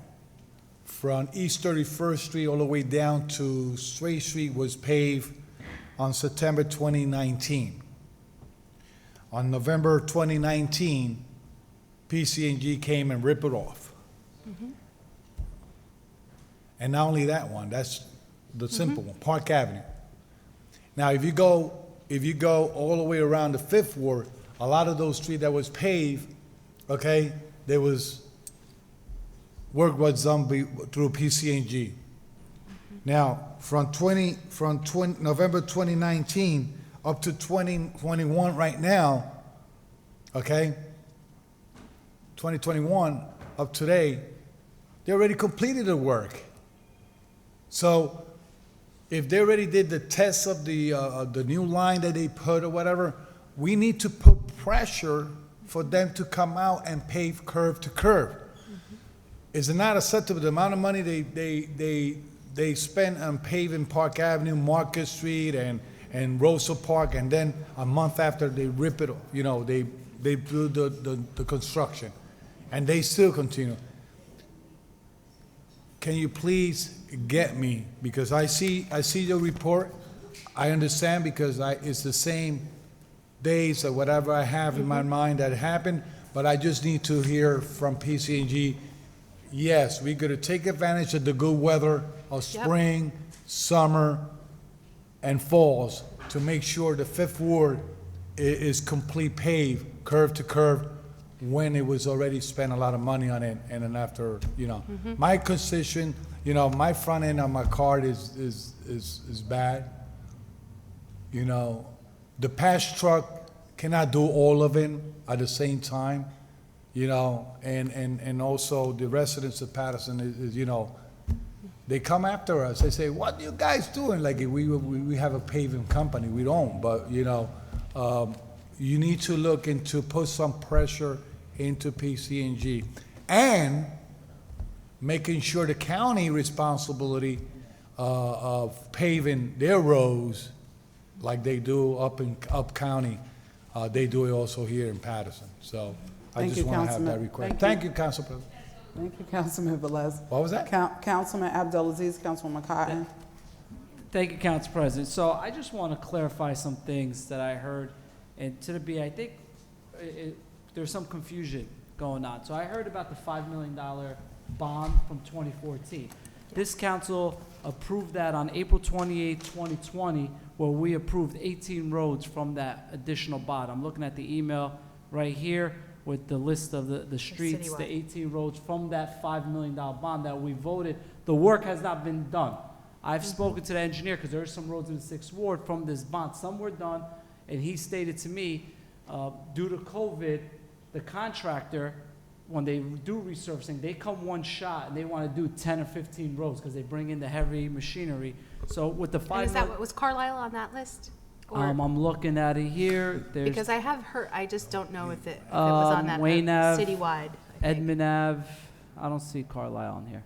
from East 31st Street all the way down to Strait Street was paved on September 2019. On November 2019, PCNG came and ripped it off. And not only that one, that's the simple one, Park Avenue. Now, if you go all the way around the Fifth Ward, a lot of those streets that was paved, okay, there was work was done through PCNG. Now, from November 2019 up to 2021 right now, okay, 2021 up today, they already completed the work. So if they already did the test of the new line that they put or whatever, we need to put pressure for them to come out and pave curb to curb. Is it not acceptable, the amount of money they spent on paving Park Avenue, Market Street, and Rosa Park, and then a month after they rip it off, you know, they do the construction, and they still continue. Can you please get me, because I see your report, I understand, because it's the same days or whatever I have in my mind that happened, but I just need to hear from PCNG, yes, we're gonna take advantage of the good weather of spring, summer, and falls to make sure the Fifth Ward is complete paved, curve to curve, when it was already spent a lot of money on it, and then after, you know. My condition, you know, my front end on my car is bad. You know, the patch truck cannot do all of it at the same time, you know, and also the residents of Paterson is, you know, they come after us. They say, what are you guys doing? Like, we have a paving company, we don't, but, you know, you need to look into, put some pressure into PCNG. And making sure the county responsibility of paving their roads like they do up county, they do it also here in Patterson. So I
Thank
just
you,
want to have that
Councilman.
request.
Thank
Thank you, Council President.
Thank you, Councilman Velez.
What was that?
Councilman Abdelaziz, Councilwoman Cotton.
Thank you, Council President. So I just want to clarify some things that I heard, and to the B, I think there's some confusion going on. So I heard about the $5 million bond from 2014. This council approved that on April 28, 2020, where we approved 18 roads from that additional bond. I'm looking at the email right here with the list of the streets, the 18 roads from that $5 million bond that we voted. The work has not been done. I've spoken to the engineer because there are some roads in the 6th Ward from this bond. Some were done, and he stated to me, due to COVID, the contractor, when they do resurfacing, they come one shot and they want to do 10 or 15 roads because they bring in the heavy machinery. So with the
And is that what was Carlisle on that list? Or-
I'm looking at it here. There's
Because I have heard, I just don't know if it was on that
Wayne Ave,
citywide.
Edmund Ave. I don't see Carlisle on here.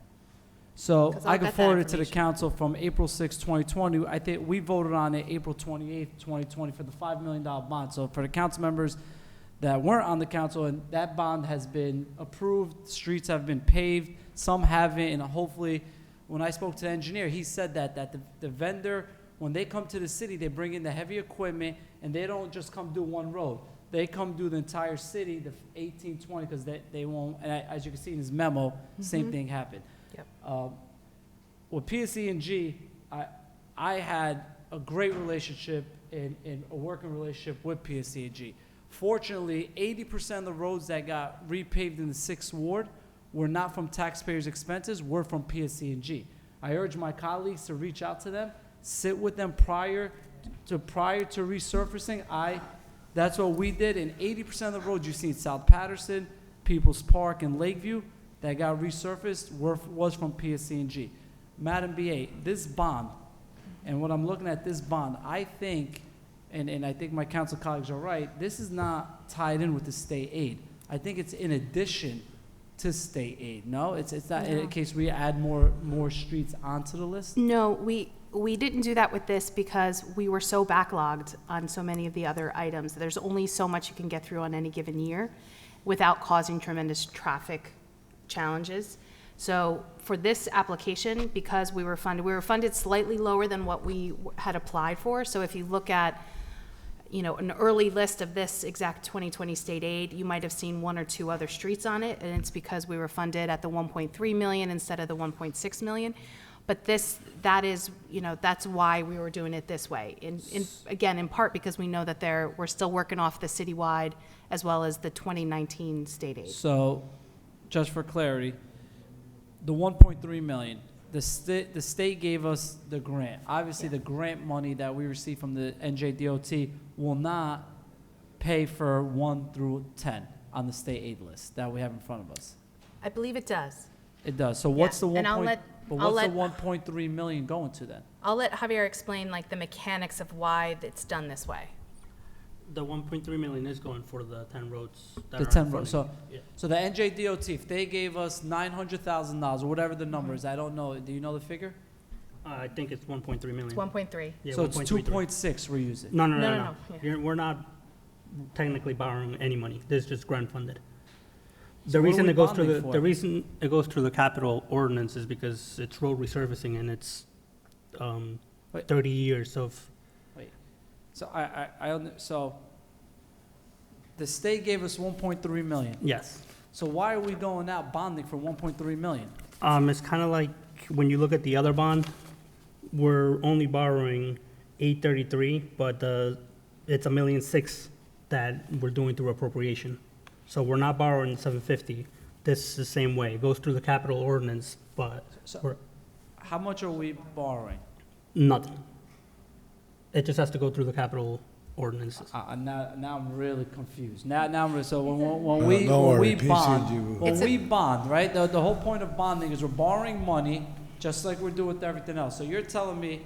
So
'Cause I'll
I can
get that
forward it to the
information.
council from April 6, 2020. I think we voted on it April 28, 2020 for the $5 million bond. So for the council members that weren't on the council, and that bond has been approved, streets have been paved, some haven't, and hopefully, when I spoke to the engineer, he said that the vendor, when they come to the city, they bring in the heavy equipment, and they don't just come do one road. They come do the entire city, the 18, 20, because they won't, and as you can see in his memo, same thing happened.
Yep.
With PSE&G, I had a great relationship and a working relationship with PSE&G. Fortunately, 80% of the roads that got repaved in the 6th Ward were not from taxpayers' expenses, were from PSE&G. I urge my colleagues to reach out to them, sit with them prior to resurfacing. That's what we did, and 80% of the roads you see in South Paterson, People's Park, and Lakeview that got resurfaced was from PSE&G. Madam BA, this bond, and what I'm looking at this bond, I think, and I think my council colleagues are right, this is not tied in with the state aid. I think it's in addition to state aid. No, it's not in case we add more streets onto the list.
No, we didn't do that with this because we were so backlogged on so many of the other items. There's only so much you can get through on any given year without causing tremendous traffic challenges. So for this application, because we were funded slightly lower than what we had applied for. So if you look at, an early list of this exact 2020 state aid, you might have seen one or two other streets on it, and it's because we were funded at the 1.3 million instead of the 1.6 million. But that is, that's why we were doing it this way. In part because we know that we're still working off the citywide as well as the 2019 state aid.
So, just for clarity, the 1.3 million, the state gave us the grant. Obviously, the grant money that we received from the NJDOT will not pay for 1 through 10 on the state aid list that we have in front of us.
I believe it does.
It does. So what's the
and I'll
1.3 million going to then?
I'll let Javier explain the mechanics of why it's done this way.
The 1.3 million is going for the 10 roads.
The 10 roads. So the NJDOT, if they gave us $900,000 or whatever the number is, I don't know. Do you know the figure?
I think it's 1.3 million.
It's 1.3.
Yeah,
So it's
1.33.
2.6 we're using.
No.
Yeah.
We're not technically borrowing any money. This is just grant funded.
So
The
what are
reason
we
it goes through
bonding for?
the reason it goes through the capital ordinance is because it's road resurfacing and it's 30 years of.
So so the state gave us 1.3 million.
Yes.
So why are we going out bonding for 1.3 million?
It's kind of like when you look at the other bond, we're only borrowing 833, but it's $1.6 million that we're doing through appropriation. So we're not borrowing 750. This is the same way. It goes through the capital ordinance, but we're
How much are we borrowing?
nothing. It just has to go through the capital ordinances.
Now I'm really confused. Now I'm really, so when
Don't
we
worry,
bond,
PCG will-
bond, right? The whole point of bonding is we're borrowing money, just like we're doing with everything else. So you're telling me,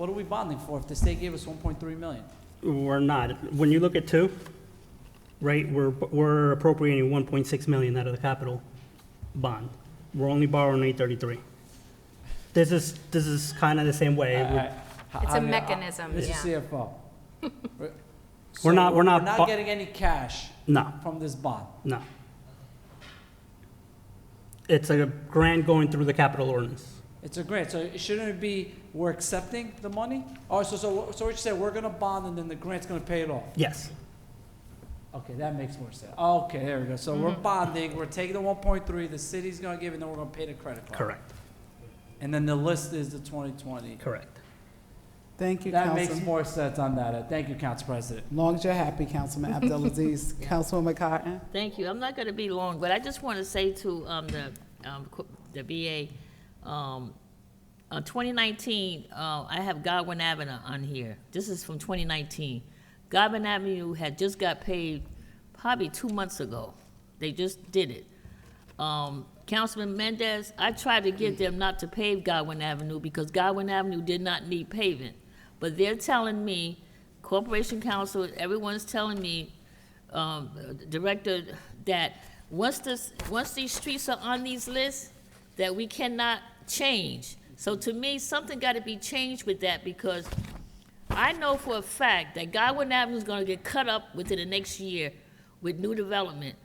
What are we bonding for if the state gave us 1.3 million?
We're not. When you look at 2, right, we're appropriating 1.6 million out of the capital bond. We're only borrowing 833. This is kind of the same way.
It's a mechanism,
Mr.
yeah.
CFO.
We're not-
We're not getting any cash
No,
from this bond.
no. It's a grant going through the capital ordinance.
It's a grant, so shouldn't it be, we're accepting the money? Oh, so what you said, we're gonna bond and then the grant's gonna pay it off?
Yes.
Okay, that makes more sense. Okay, there we go. So we're bonding, we're taking the 1.3, the city's gonna give, and then we're gonna pay the credit card.
Correct.
And then the list is the 2020.
Correct.
Thank you,
That makes
Councilman.
more sense on that. Thank you, Council President.
Long as you're happy, Councilman Abdelaziz. Councilwoman Cotton?
Thank you. I'm not going to be long, but I just want to say to the BA, 2019, I have Godwin Avenue on here. This is from 2019. Godwin Avenue had just got paid probably 2 months ago. They just did it. Councilman Mendez, I tried to get them not to pave Godwin Avenue because Godwin Avenue did not need paving. But they're telling me, Corporation Council, everyone's telling me, Director, that once these streets are on these lists, that we cannot change. So to me, something got to be changed with that because I know for a fact that Godwin Avenue is going to get cut up within the next year with new development.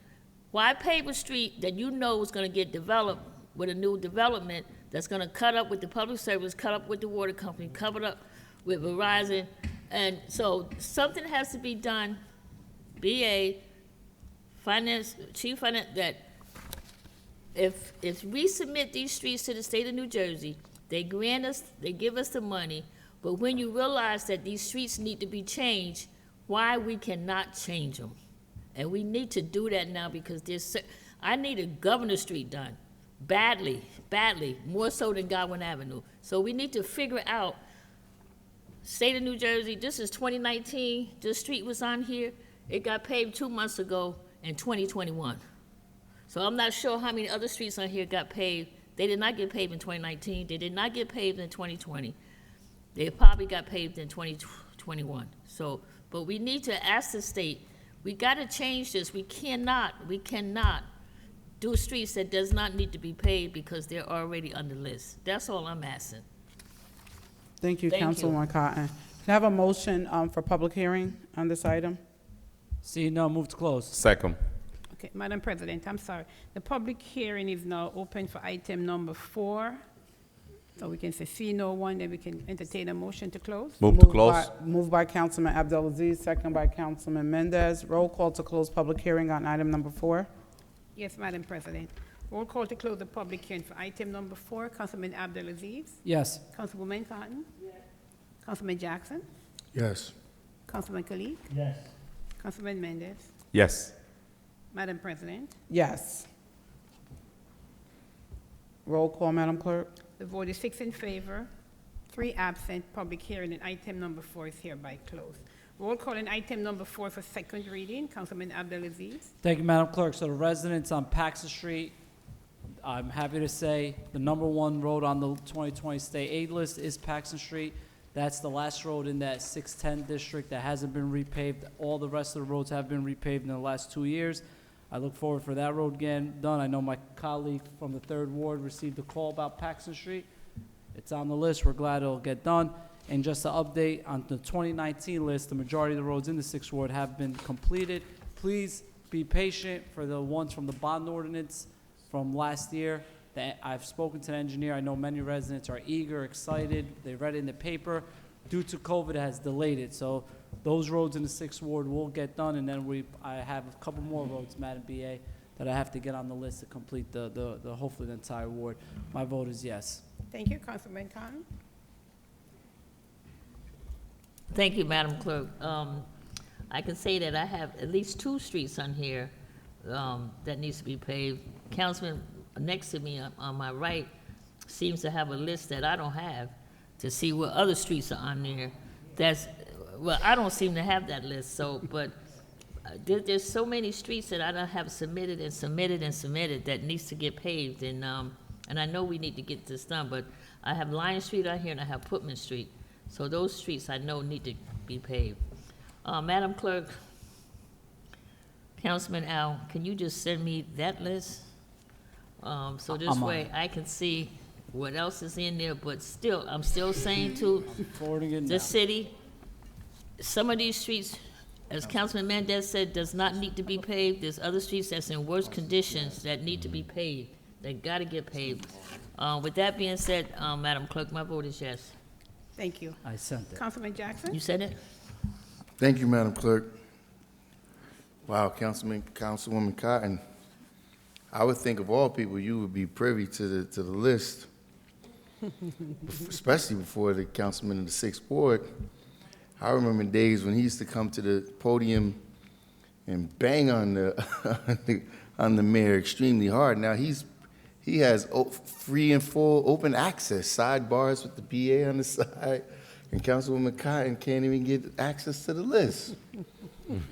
Why pave a street that you know is going to get developed with a new development that's going to cut up with the public service, cut up with the water company, cover up with Verizon? And so something has to be done, BA, Finance, Chief Finance, that if we submit these streets to the state of New Jersey, they grant us, they give us the money, but when you realize that these streets need to be changed, why we cannot change them? And we need to do that now because I need a Governor Street done, badly, more so than Godwin Avenue. So we need to figure out, state of New Jersey, this is 2019, this street was on here, it got paved 2 months ago in 2021. So I'm not sure how many other streets on here got paved. They did not get paved in 2019, they did not get paved in 2020. They probably got paved in 2021. So, but we need to ask the state, we gotta change this. We cannot do streets that does not need to be paved because they're already on the list. That's all I'm asking.
Thank you,
Thank you.
Councilwoman Cotton. Can I have a motion for public hearing on this item?
See, no, move to close.
Second.
Okay, Madam President, I'm sorry. The public hearing is now open for item number 4. So we can say see no one, then we can entertain a motion to close.
Move to close.
Moved by Councilman Abdelaziz, second by Councilman Mendez. Roll call to close public hearing on item number 4.
Yes, Madam President. Roll call to close the public hearing for item number 4. Councilman Abdelaziz?
Yes.
Councilwoman Cotton? Yes. Councilman Jackson?
Yes.
Councilman Kalik?
Yes.
Councilman Mendez?
Yes.
Madam President?
Yes. Roll call, Madam Clerk.
The vote is 6 in favor, 3 absent. Public hearing and item number 4 is hereby closed. Roll call on item number 4 for second reading. Councilman Abdelaziz?
Thank you, Madam Clerk. So the residents on Paxton Street, I'm happy to say the #1 road on the 2020 state aid list is Paxton Street. That's the last road in that 610 district that hasn't been repaved. All the rest of the roads have been repaved in the last 2 years. I look forward for that road getting done. I know my colleague from the 3rd Ward received a call about Paxton Street. It's on the list. We're glad it'll get done. And just to update, on the 2019 list, the majority of the roads in the 6th Ward have been completed. Please be patient for the ones from the bond ordinance from last year. I've spoken to the engineer. I know many residents are eager, excited. They read it in the paper. Due to COVID, it has delayed it. So those roads in the 6th Ward will get done, and then I have a couple more roads, Madam BA, that I have to get on the list to complete the hopefully the entire ward. My vote is yes.
Thank you, Councilman Cotton.
Thank you, Madam Clerk. I can say that I have at least 2 streets on here that needs to be paved. Councilman next to me on my right seems to have a list that I don't have to see what other streets are on there. Well, I don't seem to have that list, so, but there's so many streets that I don't have submitted that needs to get paved, and I know we need to get this done, but I have Lion Street on here and I have Putman Street. So those streets I know need to be paved. Madam Clerk, Councilman Al, can you just send me that list? So this
I'm on
way
it.
I can see what else is in there, but still, I'm still saying to the city, some of these streets, as Councilman Mendez said, does not need to be paved. There's other streets that's in worse conditions that need to be paved. They gotta get paved. With that being said, Madam Clerk, my vote is yes.
Thank you.
I sent it.
Councilman Jackson?
You said it?
Thank you, Madam Clerk. Wow, Councilwoman Cotton, I would think of all people, you would be privy to the list, especially before the councilman in the 6th Ward. I remember days when he used to come to the podium and bang on the on the mayor extremely hard. Now he has free and full open access, sidebars with the PA on the side, and Councilwoman Cotton can't even get access to the list.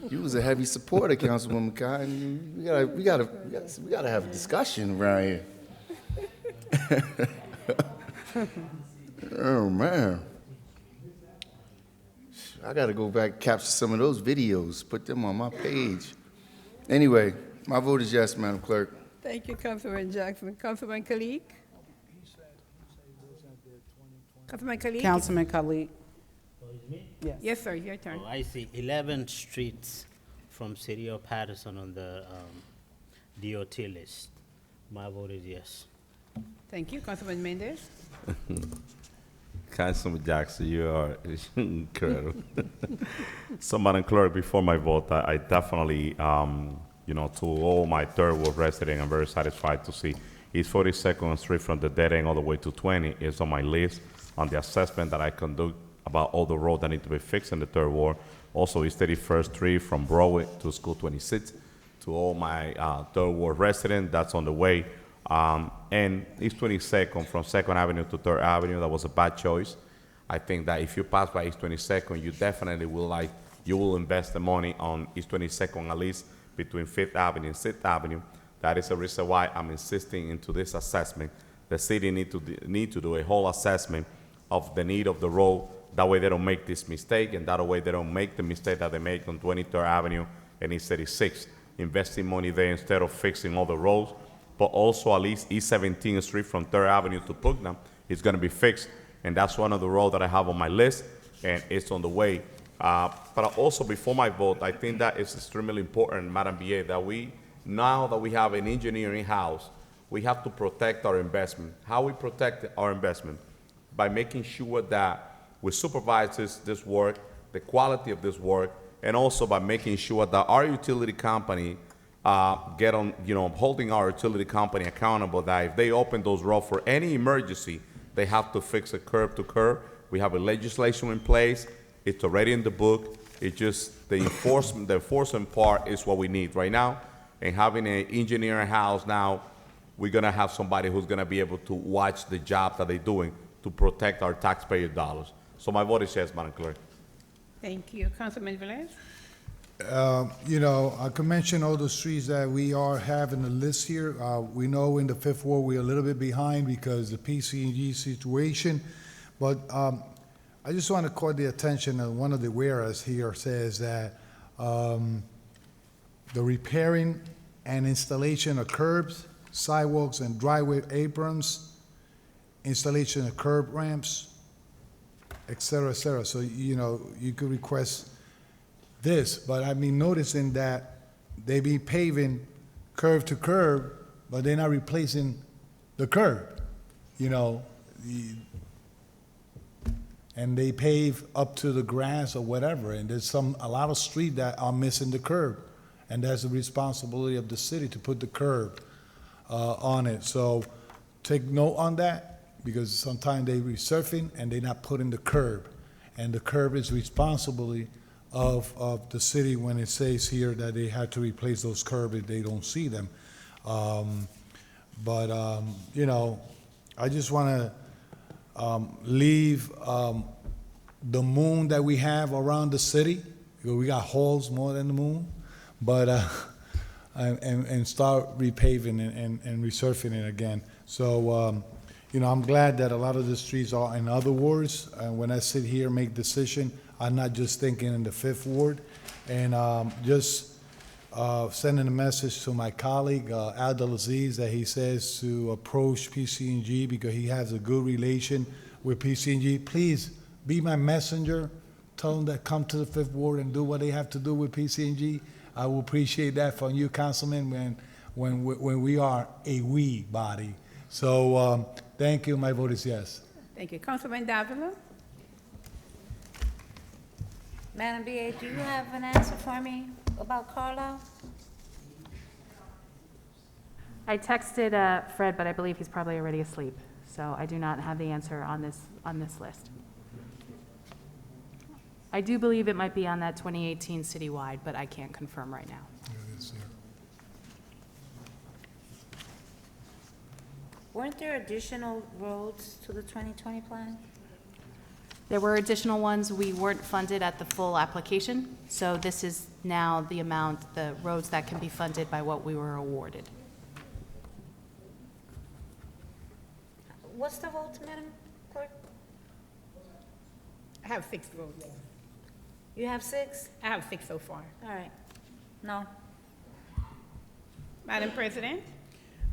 You was a heavy supporter, Councilwoman Cotton. We gotta have a discussion around here. Oh man. I got to go back and capture some of those videos, put them on my page. Anyway, my vote is yes, Madam Clerk.
Thank you, Councilman Jackson. Councilman Kalik? Councilman Kalik?
Councilman Khalid. Yes.
Yes, sir, your turn.
I see 11 streets from City of Paterson on the DOT list. My vote is yes.
Thank you, Councilman Mendez.
Councilman Jackson, you are incredible. So, Madam Clerk, before my vote, I definitely, to all my 3rd Ward residents, I'm very satisfied to see East 42nd Street from the dead end all the way to 20 is on my list on the assessment that I conduct about all the roads that need to be fixed in the 3rd Ward. Also, East 31st Street from Broadway to School 26. To all my 3rd Ward residents, that's on the way. And East 22nd from 2nd Avenue to 3rd Avenue, that was a bad choice. I think that if you pass by East 22nd, you definitely will invest the money on East 22nd, at least between 5th Avenue and 6th Avenue. That is the reason why I'm insisting into this assessment. The city need to do a whole assessment of the need of the road. That way they don't make this mistake, and that way they don't make the mistake that they make on 23rd Avenue and East 36th, investing money there instead of fixing all the roads. But also at least East 17th Street from 3rd Avenue to Putnam is going to be fixed. And that's one of the roads that I have on my list, and it's on the way. But also before my vote, I think that it's extremely important, Madam BA, that now that we have an engineer in-house, we have to protect our investment. How we protect our investment? By making sure that we supervise this work, the quality of this work, and also by making sure that our utility company holding our utility company accountable, that if they open those roads for any emergency, they have to fix it curb to curb. We have a legislation in place. It's already in the book. It's just the enforcement part is what we need right now. And having an engineer in-house now, we're gonna have somebody who's gonna be able to watch the job that they're doing to protect our taxpayer dollars. So my vote is yes, Madam Clerk.
Thank you. Councilman Velez?
I can mention all the streets that we are having a list here. We know in the 5th Ward we're a little bit behind because of the PCG situation, but I just want to call the attention of one of the whereas here says that the repairing and installation of curbs, sidewalks, and driveway aprons, installation of curb ramps, et cetera, et cetera. So, you could request this, but I mean, noticing that they be paving curb to curb, but they're not replacing the curb, and they pave up to the grass or whatever, and there's a lot of streets that are missing the curb, and that's the responsibility of the city to put the curb on it. So take note on that, because sometimes they resurfacing and they're not putting the curb, and the curb is responsibility of the city when it says here that they had to replace those curbs if they don't see them. I just want to leave the moon that we have around the city, because we got holes more than the moon, but and start repaving and resurfacing it again. So, You know, I'm glad that a lot of the streets are in other wards, and when I sit here and make decision, I'm not just thinking in the 5th ward. And just sending a message to my colleague, Abdulaziz, that he says to approach PC&G because he has a good relation with PC&G. Please be my messenger. Tell them that come to the 5th ward and do what they have to do with PC&G. I will appreciate that from you, Councilman, when we are a we body. So thank you. My vote is yes.
Thank you. Councilman Davila?
Madam BA, do you have an answer for me about Carlisle?
I texted Fred, but I believe he's probably already asleep, so I do not have the answer on this list. I do believe it might be on that 2018 citywide, but I can't confirm right now.
Weren't there additional roads to the 2020 plan?
There were additional ones. We weren't funded at the full application, so this is now the amount, the roads that can be funded by what we were awarded.
What's the vote, Madam Clerk?
I have 6 votes.
You have 6?
I have 6 so far.
All right. No.
Madam President?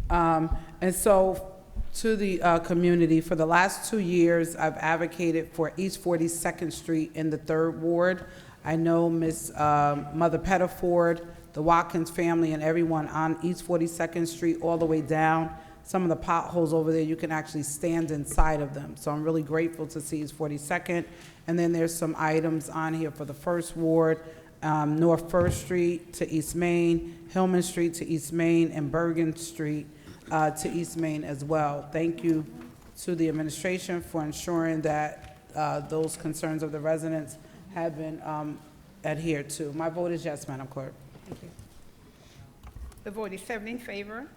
And so, to the community, for the last 2 years, I've advocated for East 42nd Street in the 3rd Ward. I know Miss Mother Pettiford, the Watkins family, and everyone on East 42nd Street all the way down. Some of the potholes over there, you can actually stand inside of them. So I'm really grateful to see East 42nd. And then there's some items on here for the 1st Ward, North 1st Street to East Main, Hillman Street to East Main, and Bergen Street to East Main as well. Thank you to the administration for ensuring that those concerns of the residents have been adhered to. My vote is yes, Madam Clerk.
Thank you. The vote is 7 in favor,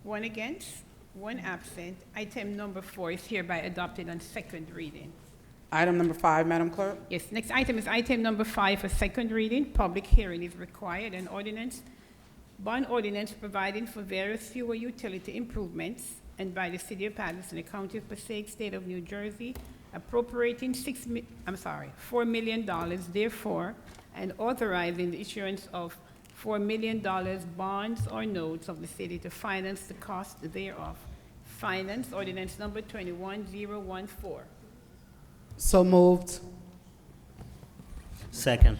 1 against, 1 absent. Item number 4 is hereby adopted on 2nd reading.
Item number 5, Madam Clerk.
Yes, next item is item number 5 for 2nd reading. Public hearing is required. An ordinance, bond ordinance providing for various fuel utility improvements and by the City of Paterson, the County of Passaic, State of New Jersey, appropriating $4 million therefore, and authorizing the issuance of $4 million bonds or notes of the city to finance the cost thereof. Finance ordinance number 21014.
So moved.
Second.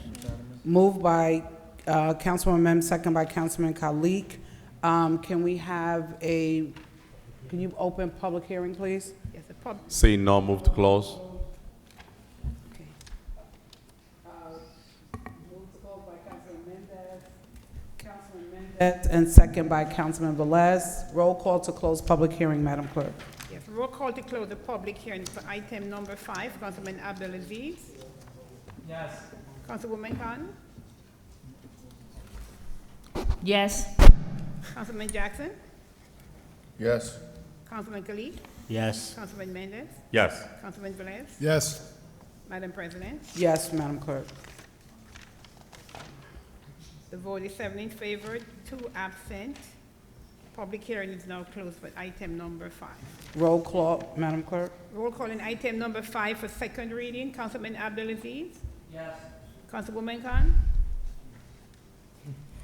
Moved by Councilwoman Mem, second by Councilman Khalik. Can we have can you open public hearing, please?
Yes,
Seeing no, move to close.
And second by Councilman Velez. Roll call to close public hearing, Madam Clerk.
Yes, roll call to close the public hearing for item number 5. Councilman Abdulaziz?
Yes.
Councilwoman Khan?
Yes.
Councilman Jackson?
Yes.
Councilman Khalid?
Yes.
Councilman Mendez?
Yes.
Councilman Velez?
Yes.
Madam President?
Yes, Madam Clerk.
The vote is 7 in favor, 2 absent. Public hearing is now closed for item number 5.
Roll call, Madam Clerk.
Roll call in item number 5 for 2nd reading. Councilman Abdulaziz?
Yes.
Councilwoman Khan?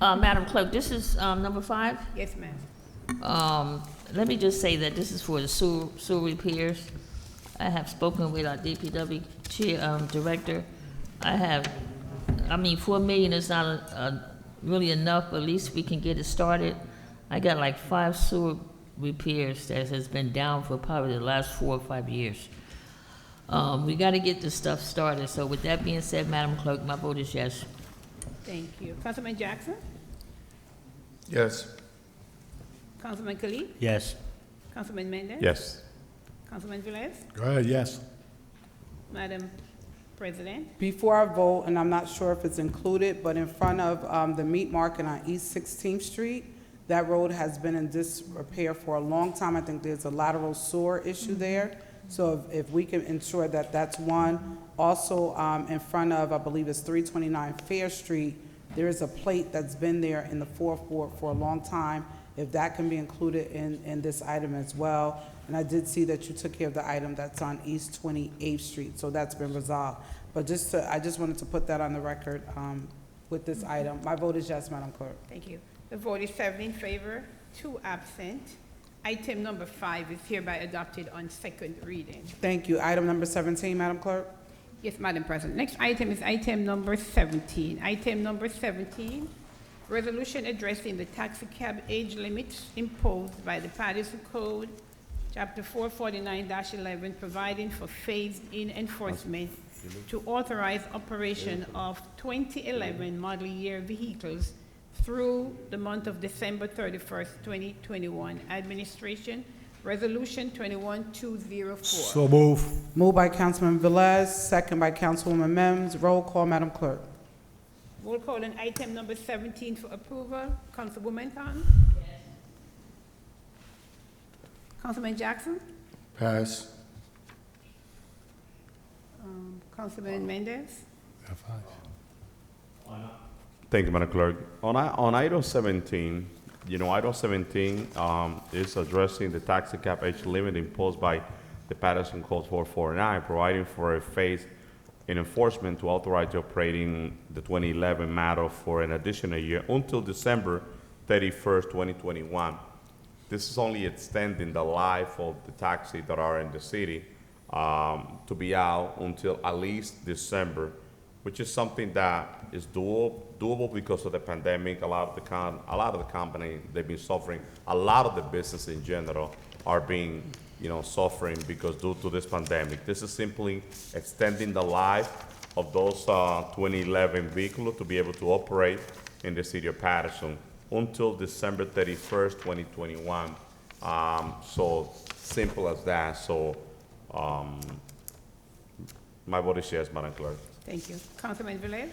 Madam Clerk, this is number 5.
Yes, ma'am.
Let me just say that this is for the sewer repairs. I have spoken with our DPW director. $4 million is not really enough, but at least we can get it started. I got like 5 sewer repairs that has been down for probably the last 4 or 5 years. We got to get this stuff started. So with that being said, Madam Clerk, my vote is yes.
Thank you. Councilman Jackson?
Yes.
Councilman Khalid?
Yes.
Councilman Mendez?
Yes.
Councilman Velez?
Go ahead, yes.
Madam President?
Before I vote, and I'm not sure if it's included, but in front of the meat market on East 16th Street, that road has been in disrepair for a long time. I think there's a lateral sewer issue there. So if we can ensure that that's one. Also, in front of, I believe it's 329 Fair Street, there is a plate that's been there in the 4th Ward for a long time. If that can be included in this item as well. And I did see that you took care of the item that's on East 28th Street, so that's been resolved. But I just wanted to put that on the record with this item. My vote is yes, Madam Clerk.
Thank you. The vote is 7 in favor, 2 absent. Item number 5 is hereby adopted on second reading.
Thank you. Item number 17, Madam Clerk.
Yes, Madam President. Next item is item number 17. Item number 17, resolution addressing the taxi cab age limits imposed by the Paterson Code, Chapter 449-11, providing for phased-in enforcement to authorize operation of 2011 model year vehicles through the month of December 31st, 2021. Administration, Resolution 21204.
So move.
Moved by Councilman Velez, second by Councilwoman Mims. Roll call, Madam Clerk.
Roll call on item number 17 for approval. Councilwoman Khan? Yes. Councilman Jackson?
Pass.
Councilman Mendez?
Thank you, Madam Clerk. On item 17, item 17 is addressing the taxi cab age limit imposed by the Paterson Code 449, providing for a phase in enforcement to authorize operating the 2011 model for an additional year until December 31st, 2021. This is only extending the life of the taxis that are in the city to be out until at least December, which is something that is doable because of the pandemic. A lot of the companies, they've been suffering. A lot of the business in general are being, suffering because due to this pandemic. This is simply extending the life of those 2011 vehicles to be able to operate in the city of Paterson until December 31st, 2021. So simple as that. So my vote is yes, Madam Clerk.
Thank you. Councilman Velez?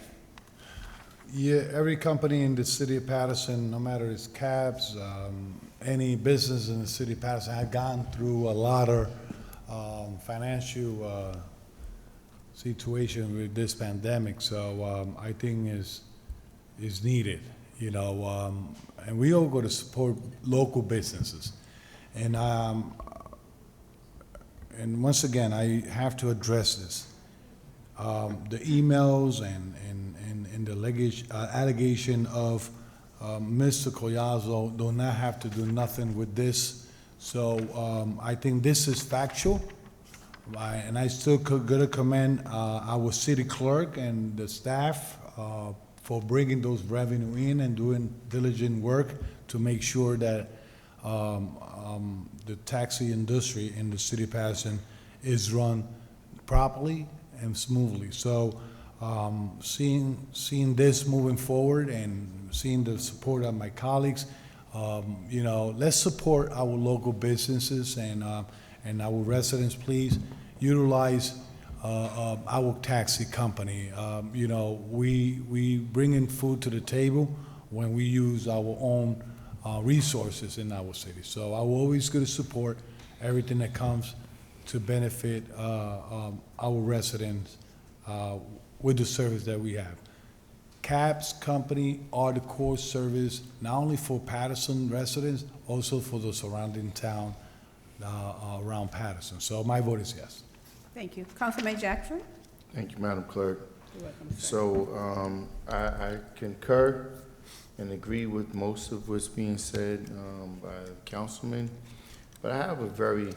Yeah, every company in the city of Paterson, no matter it's cabs, any business in the city of Paterson, had gone through a lot of financial situation with this pandemic. So I think is needed, and we all go to support local businesses. And once again, I have to address this. The emails and the allegation of Mr. Collazo do not have to do nothing with this. So I think this is factual. And I still gotta commend our city clerk and the staff for bringing those revenue in and doing diligent work to make sure that the taxi industry in the city of Paterson is run properly and smoothly. So seeing this moving forward and seeing the support of my colleagues, let's support our local businesses and our residents. Please utilize our taxi company. We bring in food to the table when we use our own resources in our city. So I will always going to support everything that comes to benefit our residents with the service that we have. Cabs company are the core service, not only for Paterson residents, also for the surrounding town around Paterson. So my vote is yes.
Thank you. Councilman Jackson?
Thank you, Madam Clerk.
You're welcome, sir.
So I concur and agree with most of what's being said by the councilman, but I have a very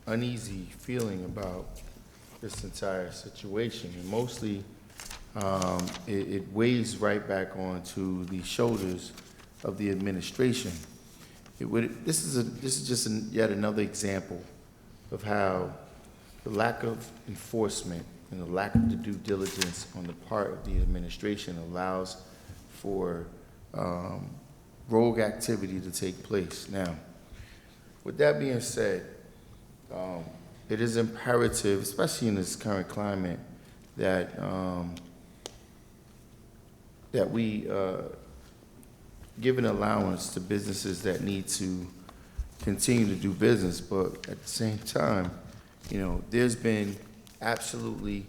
uneasy feeling about this entire situation, and mostly it weighs right back onto the shoulders of the administration. This is just yet another example of how the lack of enforcement and the lack of the due diligence on the part of the administration allows for rogue activity to take place. Now, with that being said, it is imperative, especially in this current climate, that we give an allowance to businesses that need to continue to do business, but at the same time, there's been absolutely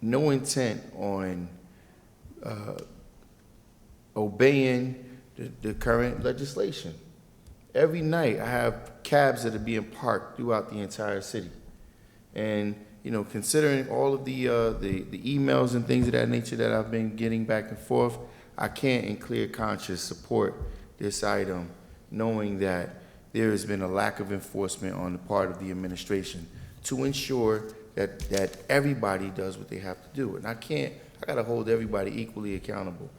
no intent on obeying the current legislation. Every night, I have cabs that are being parked throughout the entire city. And, you know, considering all of the emails and things of that nature that I've been getting back and forth, I can't in clear conscience support this item, knowing that there has been a lack of enforcement on the part of the administration to ensure that everybody does what they have to do. And I gotta hold everybody equally accountable,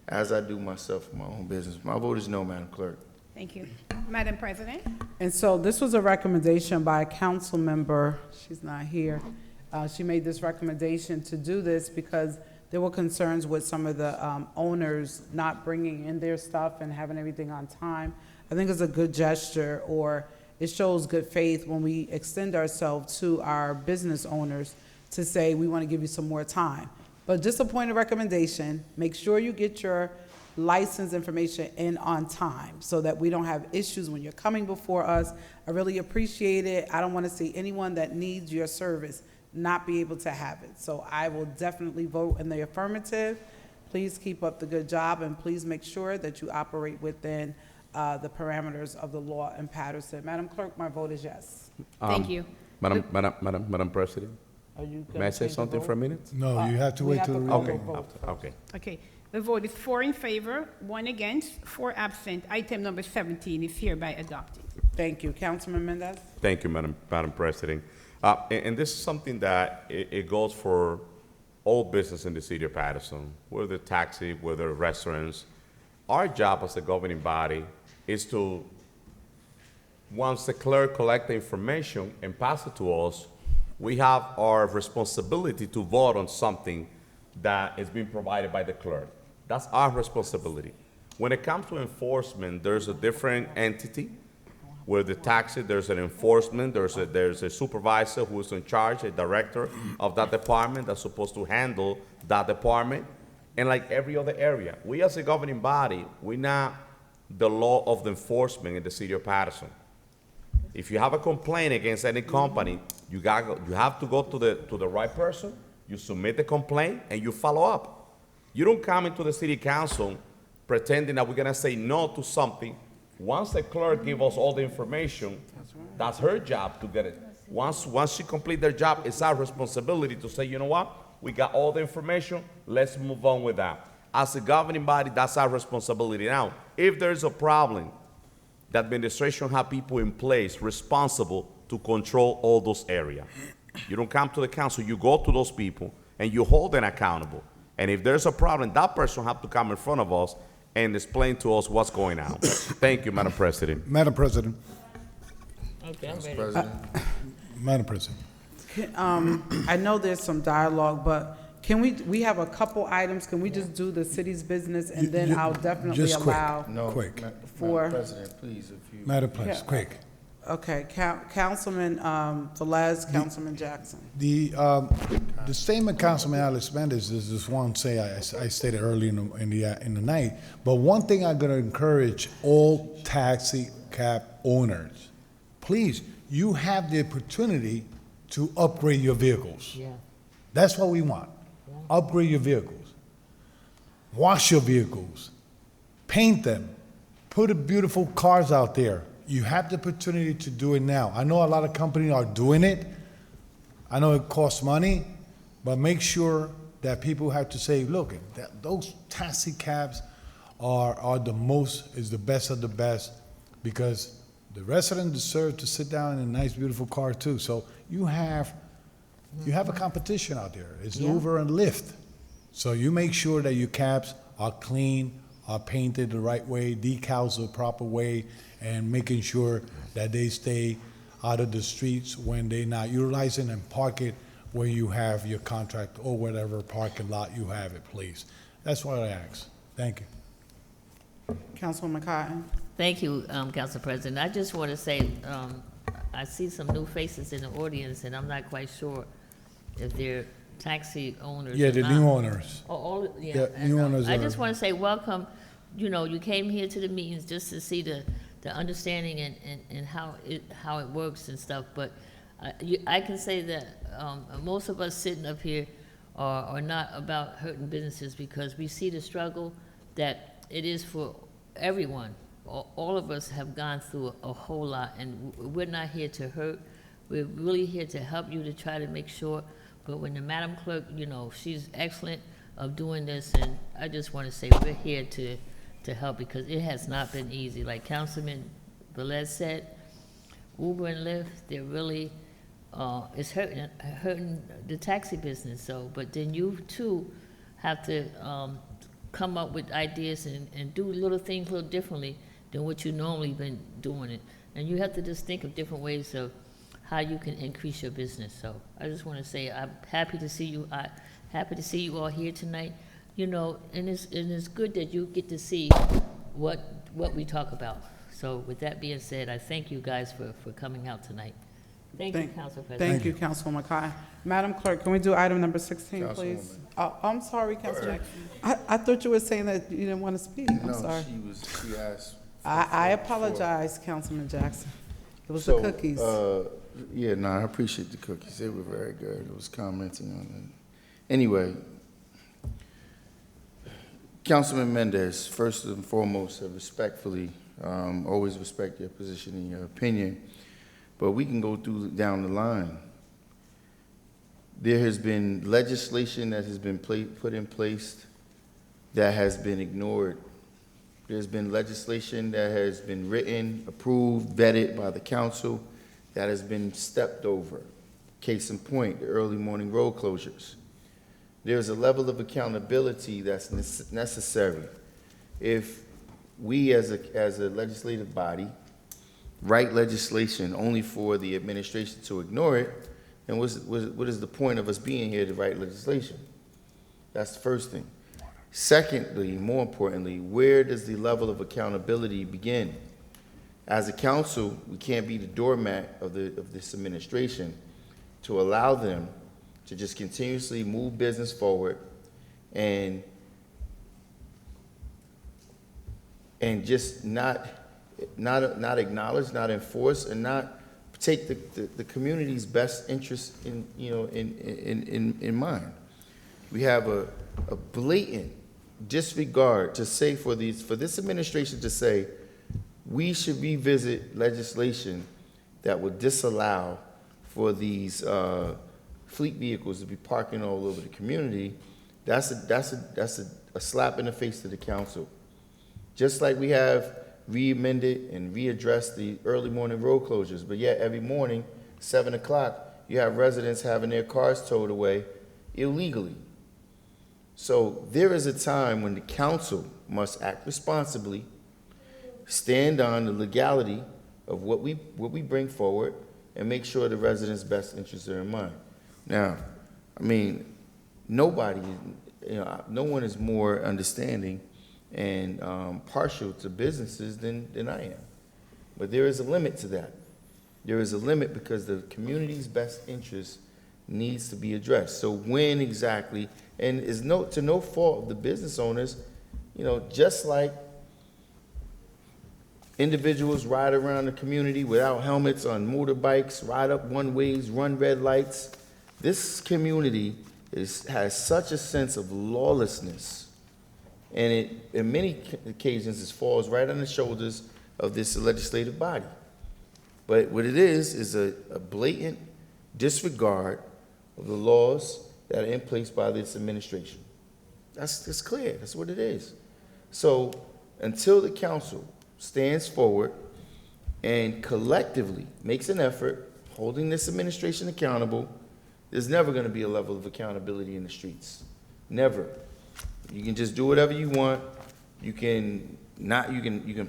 as I do myself for my own business. My vote is no, Madam Clerk.
Thank you. Madam President?
And so this was a recommendation by a council member, she's not here. She made this recommendation to do this because there were concerns with some of the owners not bringing in their stuff and having everything on time. I think it's a good gesture, or it shows good faith when we extend ourselves to our business owners to say, we want to give you some more time. But just a point of recommendation, make sure you get your license information in on time so that we don't have issues when you're coming before us. I really appreciate it. I don't want to see anyone that needs your service not be able to have it. So I will definitely vote in the affirmative. Please keep up the good job, and please make sure that you operate within the parameters of the law in Paterson. Madam Clerk, my vote is yes.
Thank you.
Madam President,
Are you gonna
may I say
change the
something
vote?
for a minute?
No, you have to
we
wait
have
till
to
the
call
Okay,
the vote first.
okay.
Okay. The vote is 4 in favor, 1 against, 4 absent. Item number 17 is hereby adopted.
Thank you. Councilman Mendez?
Thank you, Madam President. And this is something that it goes for all business in the city of Paterson, whether taxi, whether restaurants. Our job as a governing body is to, once the clerk collects the information and pass it to us, we have our responsibility to vote on something that is being provided by the clerk. That's our responsibility. When it comes to enforcement, there's a different entity. With the taxi, there's an enforcement, there's a supervisor who is in charge, a director of that department that's supposed to handle that department. And like every other area, we as a governing body, we're not the law of the enforcement in the city of Paterson. If you have a complaint against any company, you have to go to the right person, you submit the complaint, and you follow up. You don't come into the city council pretending that we're gonna say no to something. Once the clerk gives us all the information, that's her job to get it. Once she completes their job, it's our responsibility to say, you know what? We got all the information, let's move on with that. As a governing body, that's our responsibility. Now, if there's a problem, the administration have people in place responsible to control all those areas. You don't come to the council, you go to those people, and you hold them accountable. And if there's a problem, that person have to come in front of us and explain to us what's going on. Thank you, Madam President.
Madam President,
Okay, I'm ready.
President.
Madam President.
I know there's some dialogue, but can we have a couple items? Can we just do the city's business, and then I'll definitely
just quick.
allow?
No,
Quick.
For-
Madam President, please, if you.
Madam President,
Yeah.
quick.
Okay, Councilman Velez, Councilman Jackson.
The statement Councilman Alex Mendez is just one say I stated early in the night. But one thing I'm going to encourage all taxi cab owners, please, you have the opportunity to upgrade your vehicles.
Yeah.
That's what we want. Upgrade your vehicles. Wash your vehicles. Paint them. Put beautiful cars out there. You have the opportunity to do it now. I know a lot of companies are doing it. I know it costs money, but make sure that people have to say, look, those taxi cabs are the best of the best, because the residents deserve to sit down in a nice, beautiful car too. So you have a competition out there. It's Uber and Lyft. So you make sure that your cabs are clean, are painted the right way, decals the proper way, and making sure that they stay out of the streets when they're not utilizing, and park it where you have your contract or whatever parking lot you have it, please. That's what I ask. Thank you.
Councilwoman Cotton.
Thank you, Council President. I just want to say, I see some new faces in the audience, and I'm not quite sure if they're taxi owners
Yeah,
or
the
not.
new owners.
Oh,
Yeah, new owners
I
are-
just want to say welcome. You know, you came here to the meetings just to see the understanding and how it works and stuff. But I can say that most of us sitting up here are not about hurting businesses, because we see the struggle that it is for everyone, all of us have gone through a whole lot, and we're not here to hurt. We're really here to help you, to try to make sure. But when the Madam Clerk, you know, she's excellent of doing this, and I just want to say we're here to help, because it has not been easy. Like Councilman Velez said, Uber and Lyft, they're really, it's hurting the taxi business. So, but then you too have to come up with ideas and do little things a little differently than what you normally been doing it. And you have to just think of different ways of how you can increase your business. So I just want to say I'm happy to see you. Happy to see you all here tonight. You know, and it's good that you get to see what we talk about. So with that being said, I thank you guys for coming out tonight. Thank you, Council President.
Thank you, Councilwoman Kai. Madam Clerk, can we do item number 16, please?
Councilwoman.
I'm sorry, Councilman. I thought you were saying that you didn't want to speak. I'm
No,
sorry.
she asked.
I apologize, Councilman Jackson. It was
So,
the cookies.
Yeah, no, I appreciate the cookies. They were very good. I was commenting on them. Anyway, Councilman Mendez, first and foremost, I respectfully, always respect your position and your opinion, but we can go down the line. There has been legislation that has been put in place that has been ignored. There's been legislation that has been written, approved, vetted by the council that has been stepped over. Case in point, the early morning road closures. There's a level of accountability that's necessary. If we as a legislative body write legislation only for the administration to ignore it, then what is the point of us being here to write legislation? That's the first thing. Secondly, more importantly, where does the level of accountability begin? As a council, we can't be the doormat of this administration to allow them to just continuously move business forward and just not acknowledge, not enforce, and not take the community's best interest in mind. We have a blatant disregard to say for this administration to say we should revisit legislation that would disallow for these fleet vehicles to be parking all over the community. That's a slap in the face to the council. Just like we have re-amended and readdressed the early morning road closures, but yet every morning, 7 o'clock, you have residents having their cars towed away illegally. So there is a time when the council must act responsibly, stand on the legality of what we bring forward, and make sure the residents' best interests are in mind. Now, I mean, no one is more understanding and partial to businesses than I am. But there is a limit to that. There is a limit because the community's best interest needs to be addressed. So when exactly, and is to no fault of the business owners, just like individuals ride around the community without helmets on motorbikes, ride up one-ways, run red lights, this community has such a sense of lawlessness, and it, in many occasions, it falls right on the shoulders of this legislative body. But what it is a blatant disregard of the laws that are in place by this administration. That's clear. That's what it is. So until the council stands forward and collectively makes an effort holding this administration accountable, there's never going to be a level of accountability in the streets. Never. You can just do whatever you want. You can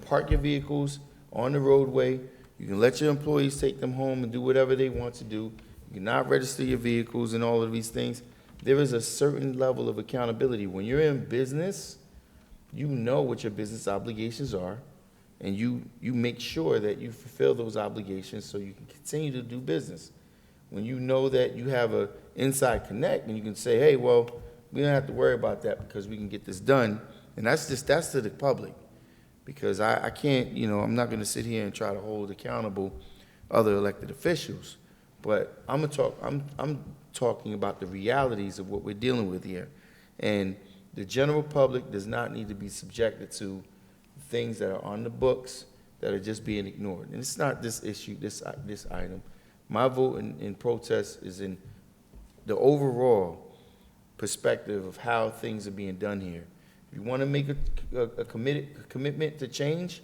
park your vehicles on the roadway. You can let your employees take them home and do whatever they want to do. You cannot register your vehicles and all of these things. There is a certain level of accountability. When you're in business, you know what your business obligations are, and you make sure that you fulfill those obligations so you can continue to do business. When you know that you have an inside connect and you can say, hey, well, we don't have to worry about that because we can get this done. And that's to the public, because I can't, I'm not going to sit here and try to hold accountable other elected officials. But I'm talking about the realities of what we're dealing with here. And the general public does not need to be subjected to things that are on the books that are just being ignored. And it's not this issue, this item. My vote in protest is in the overall perspective of how things are being done here. If you want to make a commitment to change,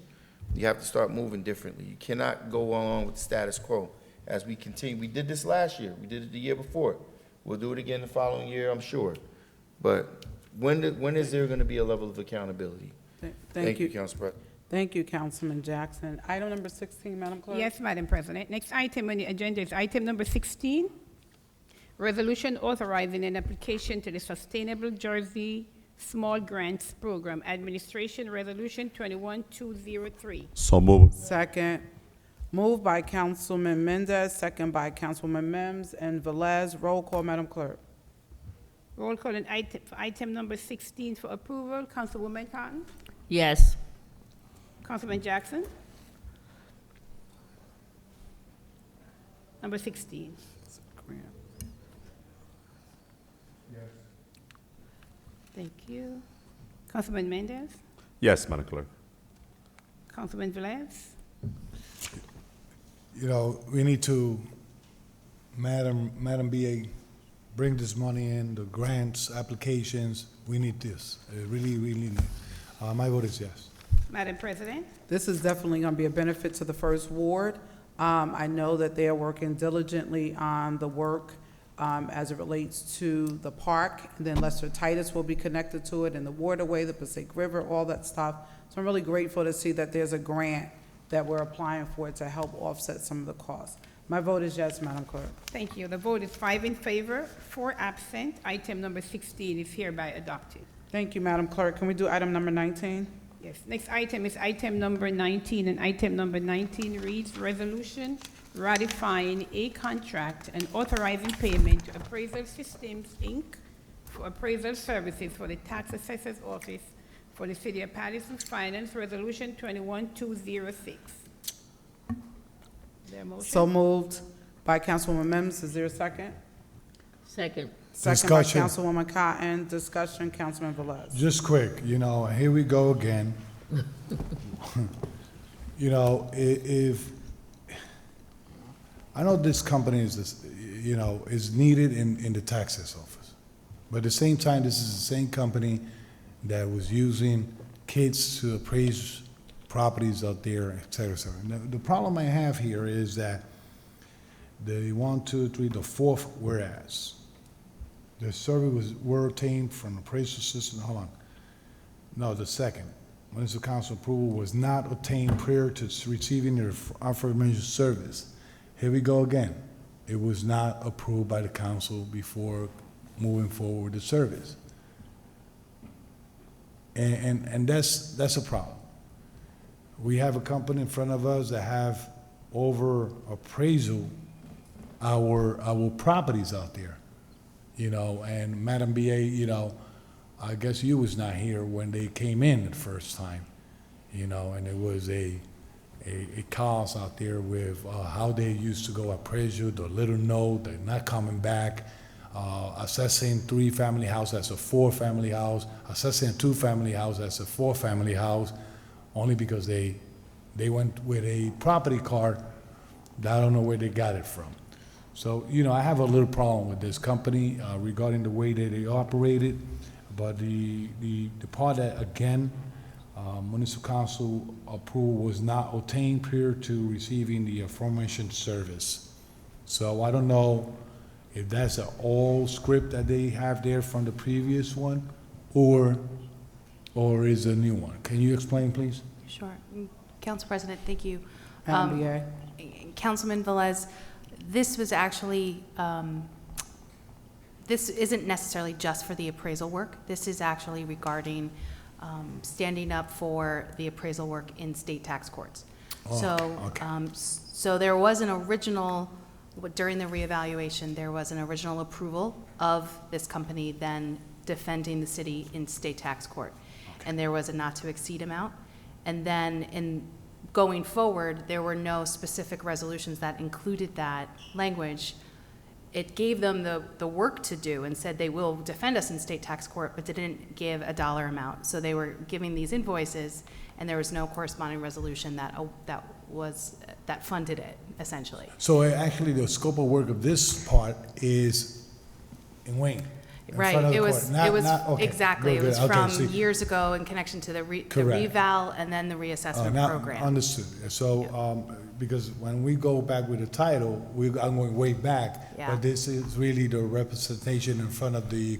you have to start moving differently. You cannot go along with the status quo as we continue. We did this last year. We did it the year before. We'll do it again the following year, I'm sure. But when is there going to be a level of accountability? Thank you, Council President.
Thank you, Councilman Jackson. Item number 16, Madam Clerk.
Yes, Madam President. Next item on the agenda is item number 16, resolution authorizing an application to the Sustainable Jersey Small Grants Program, Administration Resolution 21203.
So moved.
Second. Moved by Councilman Mendez, second by Councilwoman Mims and Velez. Roll call, Madam Clerk.
Roll call on item number 16 for approval. Councilwoman Cotton?
Yes.
Councilman Jackson? Number 16. Thank you. Councilman Mendez?
Yes, Madam Clerk.
Councilman Velez?
You know, we need to, Madam BA, bring this money in, the grants, applications. We need this. Really need. My vote is yes.
Madam President?
This is definitely going to be a benefit to the First Ward. I know that they are working diligently on the work as it relates to the park. And then Lester Titus will be connected to it, and the waterway, the Passaic River, all that stuff. So I'm really grateful to see that there's a grant that we're applying for to help offset some of the costs. My vote is yes, Madam Clerk.
Thank you. The vote is 5 in favor, 4 absent. Item number 16 is hereby adopted.
Thank you, Madam Clerk. Can we do item number 19?
Yes, next item is item number 19, and item number 19 reads, resolution ratifying a contract and authorizing payment to Appraisal Systems, Inc. for appraisal services for the Tax Assessor's Office for the City of Paterson's Finance, Resolution 21206. Is there a motion?
So moved by Councilwoman Mims. Is there a second?
Second.
Second by
Discussion.
Councilwoman Cotton. Discussion, Councilman Velez.
Just quick, you know, here we go again. You know, if, I know this company is, you know, is needed in the taxes office. But at the same time, this is the same company that was using kids to appraise properties out there, et cetera, et cetera. Now, the problem I have here is that the 1, 2, 3, the fourth whereas. The survey were obtained from appraisal system, hold on. No, the second. Municipal council approval was not obtained prior to receiving the aforementioned service. Here we go again. It was not approved by the council before moving forward with the service. And that's a problem. We have a company in front of us that have over appraisal our properties out there, you know, and Madam BA, you know, I guess you was not here when they came in the first time, you know, and it was a chaos out there with how they used to go appraisal, the little note, they're not coming back, assessing 3-family house as a 4-family house, assessing a 2-family house as a 4-family house, only because they went with a property card that I don't know where they got it from. So, you know, I have a little problem with this company regarding the way that they operated, but the part that, again, municipal council approval was not obtained prior to receiving the aforementioned service. So I don't know if that's an old script that they have there from the previous one, or is a new one. Can you explain, please?
Sure. Council President, thank you.
Madam BA.
Councilman Velez, this was actually, this isn't necessarily just for the appraisal work. This is actually regarding standing up for the appraisal work in state tax courts.
Oh,
So,
okay.
so there was an original, during the reevaluation, there was an original approval of this company then defending the city in state tax court. And there was a not to exceed amount. And then in going forward, there were no specific resolutions that included that language. it gave them the work to do and said they will defend us in state tax court, but didn't give a dollar amount. So they were giving these invoices, and there was no corresponding resolution that funded it, essentially.
So actually, the scope of work of this part is in Wayne? in front of
Right,
the
it
court.
was,
Okay,
exactly, it
good,
was
good. Okay,
from
see.
years ago in connection to the
Correct.
reval and then the reassessment
Now,
program.
understood. So, because when we go back with the title, I'm going way back,
Yeah.
but this is really the representation in front of the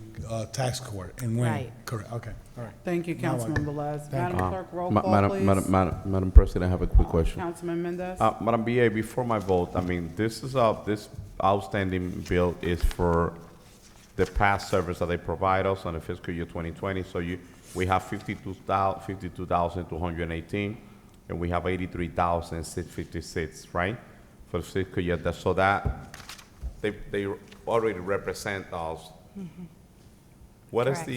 tax court in Wayne.
Right.
Correct, okay, all right.
Thank you,
Now I-
Councilman Velez.
Thank
Madam
you.
Clerk, roll call, please.
Madam President, I have a quick question.
Councilman Mendez.
Madam BA, before my vote, I mean, this outstanding bill is for the past service that they provide us on the fiscal year 2020. So we have 52,218, and we have 83,656, right? For the fiscal year. So that, they already represent us. What is
Correct.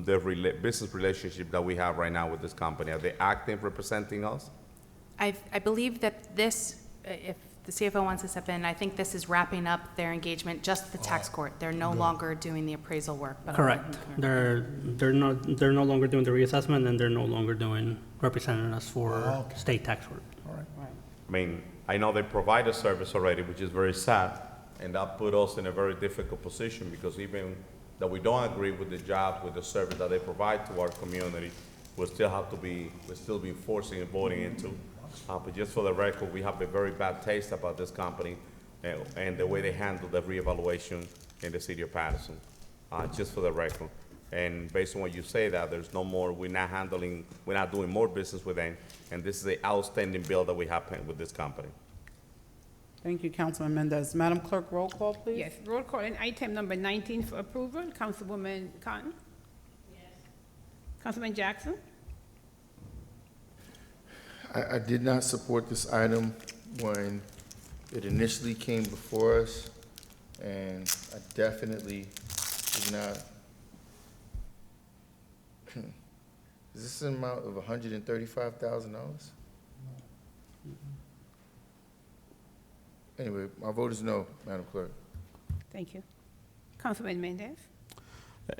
the business relationship that we have right now with this company? Are they active representing us?
I believe that this, if the CFO wants to step in, I think this is wrapping up their engagement, just the tax court. They're no longer doing the appraisal work. But I'll let
Correct.
him clarify.
They're no longer doing the reassessment, and they're no longer representing us for
Okay.
state tax work.
All right.
I mean, I know they provide a service already, which is very sad, and that put us in a very difficult position because even that we don't agree with the jobs, with the service that they provide to our community, we'll still be forcing and voting into. But just for the record, we have a very bad taste about this company and the way they handle the reevaluation in the city of Paterson, just for the record. And based on what you say that there's no more, we're not doing more business with them, and this is an outstanding bill that we have with this company.
Thank you, Councilman Mendez. Madam Clerk, roll call, please.
Yes, roll call on item number 19 for approval. Councilwoman Cotton? Yes. Councilman Jackson?
I did not support this item when it initially came before us, and I definitely did not. Is this an amount of $135,000? Anyway, my vote is no, Madam Clerk.
Thank you. Councilman Mendez?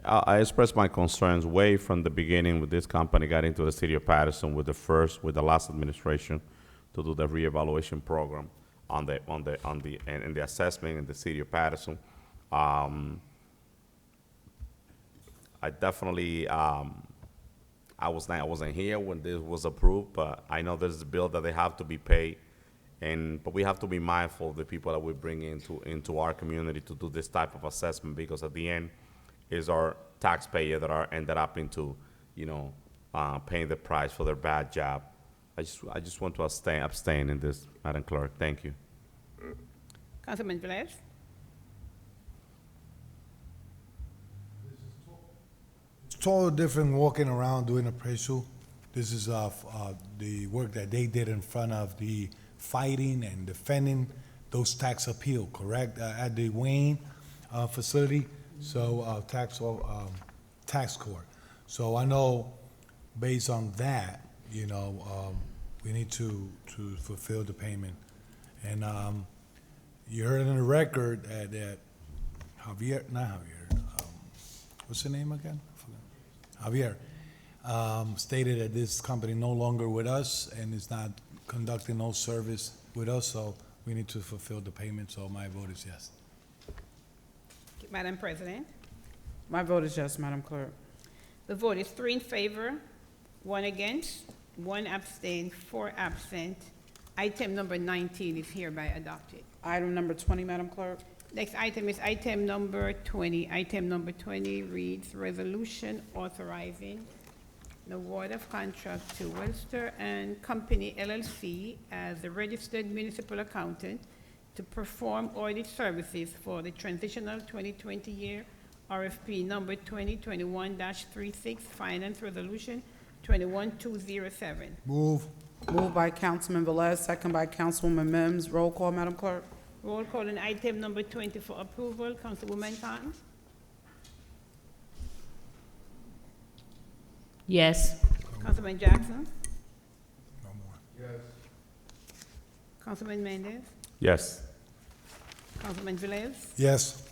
I expressed my concerns way from the beginning with this company got into the city of Paterson with the last administration to do the reevaluation program on the assessment in the city of Paterson. I definitely, I wasn't here when this was approved, but I know there's a bill that they have to be paid. But we have to be mindful of the people that we bring into our community to do this type of assessment, because at the end is our taxpayer that are ended up into, paying the price for their bad job. I just want to abstain in this, Madam Clerk. Thank you.
Councilman Velez?
It's totally different walking around doing appraisal. This is the work that they did in front of the fighting and defending those tax appeal, correct? At the Wayne facility, so tax court. So I know based on that, we need to fulfill the payment. And you heard in the record that what's the name again? Javier stated that this company no longer with us and is not conducting no service with us, so we need to fulfill the payment, so my vote is yes.
Madam President?
My vote is yes, Madam Clerk.
The vote is 3 in favor, 1 against, 1 abstain, 4 absent. Item number 19 is hereby adopted.
Item number 20, Madam Clerk.
Next item is item number 20. Item number 20 reads, resolution authorizing the award of contract to Webster and Company LLC as the registered municipal accountant to perform audit services for the transitional 2020 year RFP number 2021-36, Finance Resolution 21207.
Move.
Moved by Councilman Velez, second by Councilwoman Mims. Roll call, Madam Clerk.
Roll call on item number 20 for approval. Councilwoman Cotton?
Yes.
Councilman Jackson?
No more.
Councilman Mendez?
Yes.
Councilman Velez?
Yes.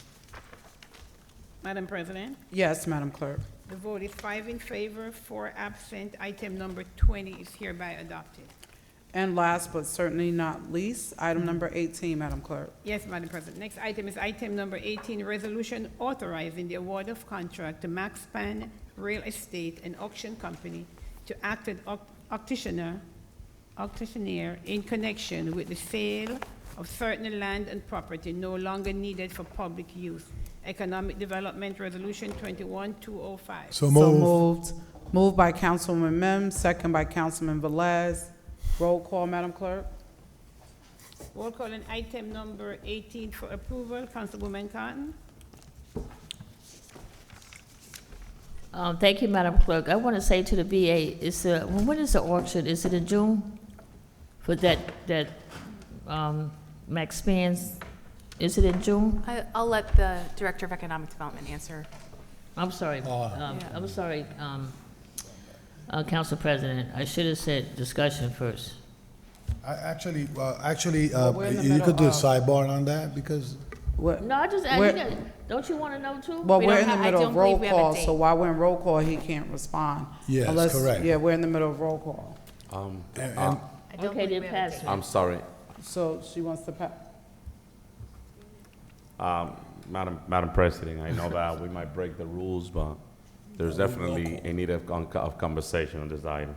Madam President?
Yes, Madam Clerk.
The vote is 5 in favor, 4 absent. Item number 20 is hereby adopted.
And last but certainly not least, item number 18, Madam Clerk.
Yes, Madam President. Next item is item number 18, resolution authorizing the award of contract to Maxpan Real Estate and Auction Company to act as auctioneer in connection with the sale of certain land and property no longer needed for public use. Economic Development Resolution 21205.
So
moved. Moved by Councilwoman Mims, second by Councilman Velez. Roll call, Madam Clerk.
Roll call on item number 18 for approval. Councilwoman Cotton?
Thank you, Madam Clerk. I want to say to the BA, when is the auction? Is it in June? For that Max Spans, is it in June?
I'll let the Director of Economic Development answer.
I'm sorry, Council President, I should have said discussion first.
Actually,
we're in the
you could do a
middle of-
sidebar on that because
No, I just,
We're-
don't you want to know too?
Well,
We
we're
don't
in the
have- I
middle
don't
of roll
believe we have a
call,
date.
so while we're in roll call, he can't respond.
Yes,
Unless-
correct.
Yeah, we're in the middle of roll call.
Okay, then pass it.
I'm sorry.
So she wants to pass.
Madam President, I know that we might break the rules, but there's definitely a need of conversation on this item.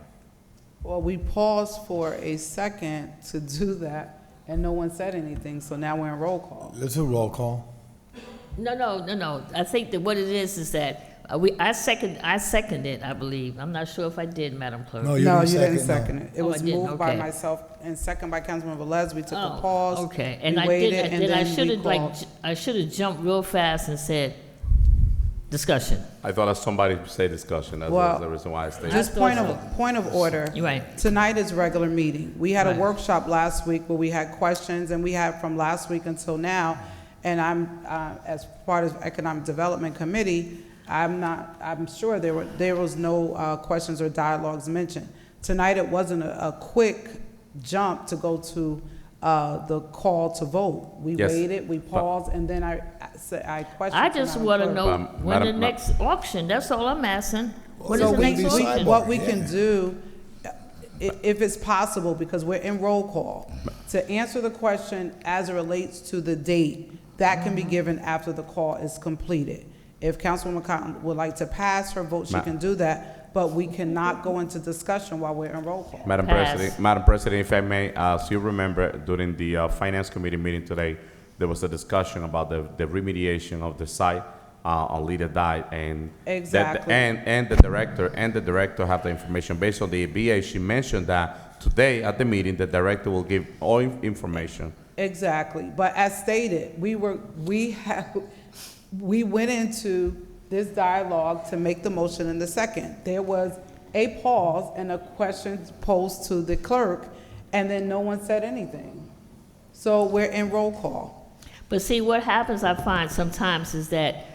Well, we paused for a second to do that, and no one said anything, so now we're in roll call.
let's do roll call.
No. I think that what it is that I seconded, I believe. I'm not sure if I did, Madam Clerk.
No, you
No,
didn't
you didn't
second, no.
second it. It
Oh, I
was
didn't,
moved by
okay.
myself and second by Councilman Velez. We took a
Oh,
pause.
okay,
we
and I
waited,
did,
and
then I
then
should
we
have
called.
I should have jumped real fast and said, discussion.
I thought that somebody say discussion, that's
Well,
the reason why I stayed.
Just point of order.
You're right.
Tonight is regular meeting. We had a
Right.
workshop last week where we had questions, and we had from last week until now. And I'm, as part of Economic Development Committee, I'm sure there was no questions or dialogues mentioned. Tonight, it wasn't a quick jump to go to the call to vote. We
Yes,
waited, we
but-
paused, and then I questioned.
I
to
just
Madam
want to
Clerk.
know when the
Madam-
next auction, that's all I'm asking. What is
So
the next auction?
what we can do, if it's possible, because we're in roll call, to answer the question as it relates to the date, that can be given after the call is completed. If Councilwoman Cotton would like to pass her vote, she
Ma-
can do that, but we cannot go into discussion while we're in roll call.
Madam
Pass.
President, if I may, as you remember, during the Finance Committee meeting today, there was a discussion about the remediation of the site on Lita Dive, and
Exactly.
and the director have the information based on the BA. She mentioned that today at the meeting, the director will give all information.
Exactly, but as stated, we went into this dialogue to make the motion in the second. There was a pause and a question posed to the clerk, and then no one said anything. So we're in roll call.
But see, what happens, I find sometimes, is that,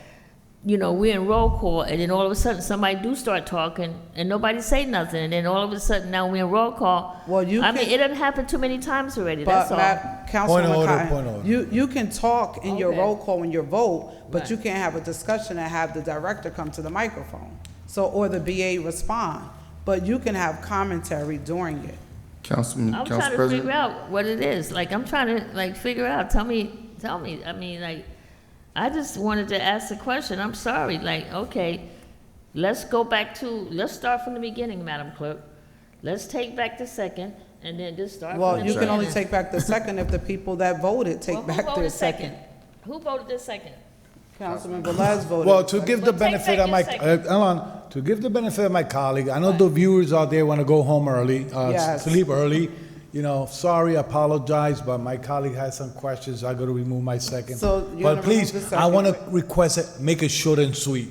we're in roll call, and then all of a sudden, somebody do start talking, and nobody say nothing, and then all of a sudden, now we're in roll call.
Well,
I mean, it doesn't happen too many times already,
But
that's all.
Point
Councilwoman
of order,
Cotton,
point of order.
you can talk in your
Okay.
roll call when you vote, but
Right.
you can't have a discussion and have the director come to the microphone. So, or the BA respond, but you can have commentary during it.
Councilman,
I'm
Council
trying to
President.
figure out what it is. Like, I'm trying to, figure out. Tell me. I mean, I just wanted to ask the question. I'm sorry. Okay, let's start from the beginning, Madam Clerk. Let's take back the second, and then just start
Well,
from the
you
beginning.
can only take back the second if the people that voted take
Well,
back
who
their
voted
second.
Who voted this second?
Councilman Velez voted.
Well, to give the
Well, take
benefit
back
of my,
your second.
hold on, to give the benefit of my colleague, I know the viewers out there want to go home early,
Yes.
sleep early. Sorry, apologize, but my colleague has some questions. I got to remove my second.
So you're
But
gonna
please,
remove the
I want to
second.
request it, make it short and sweet,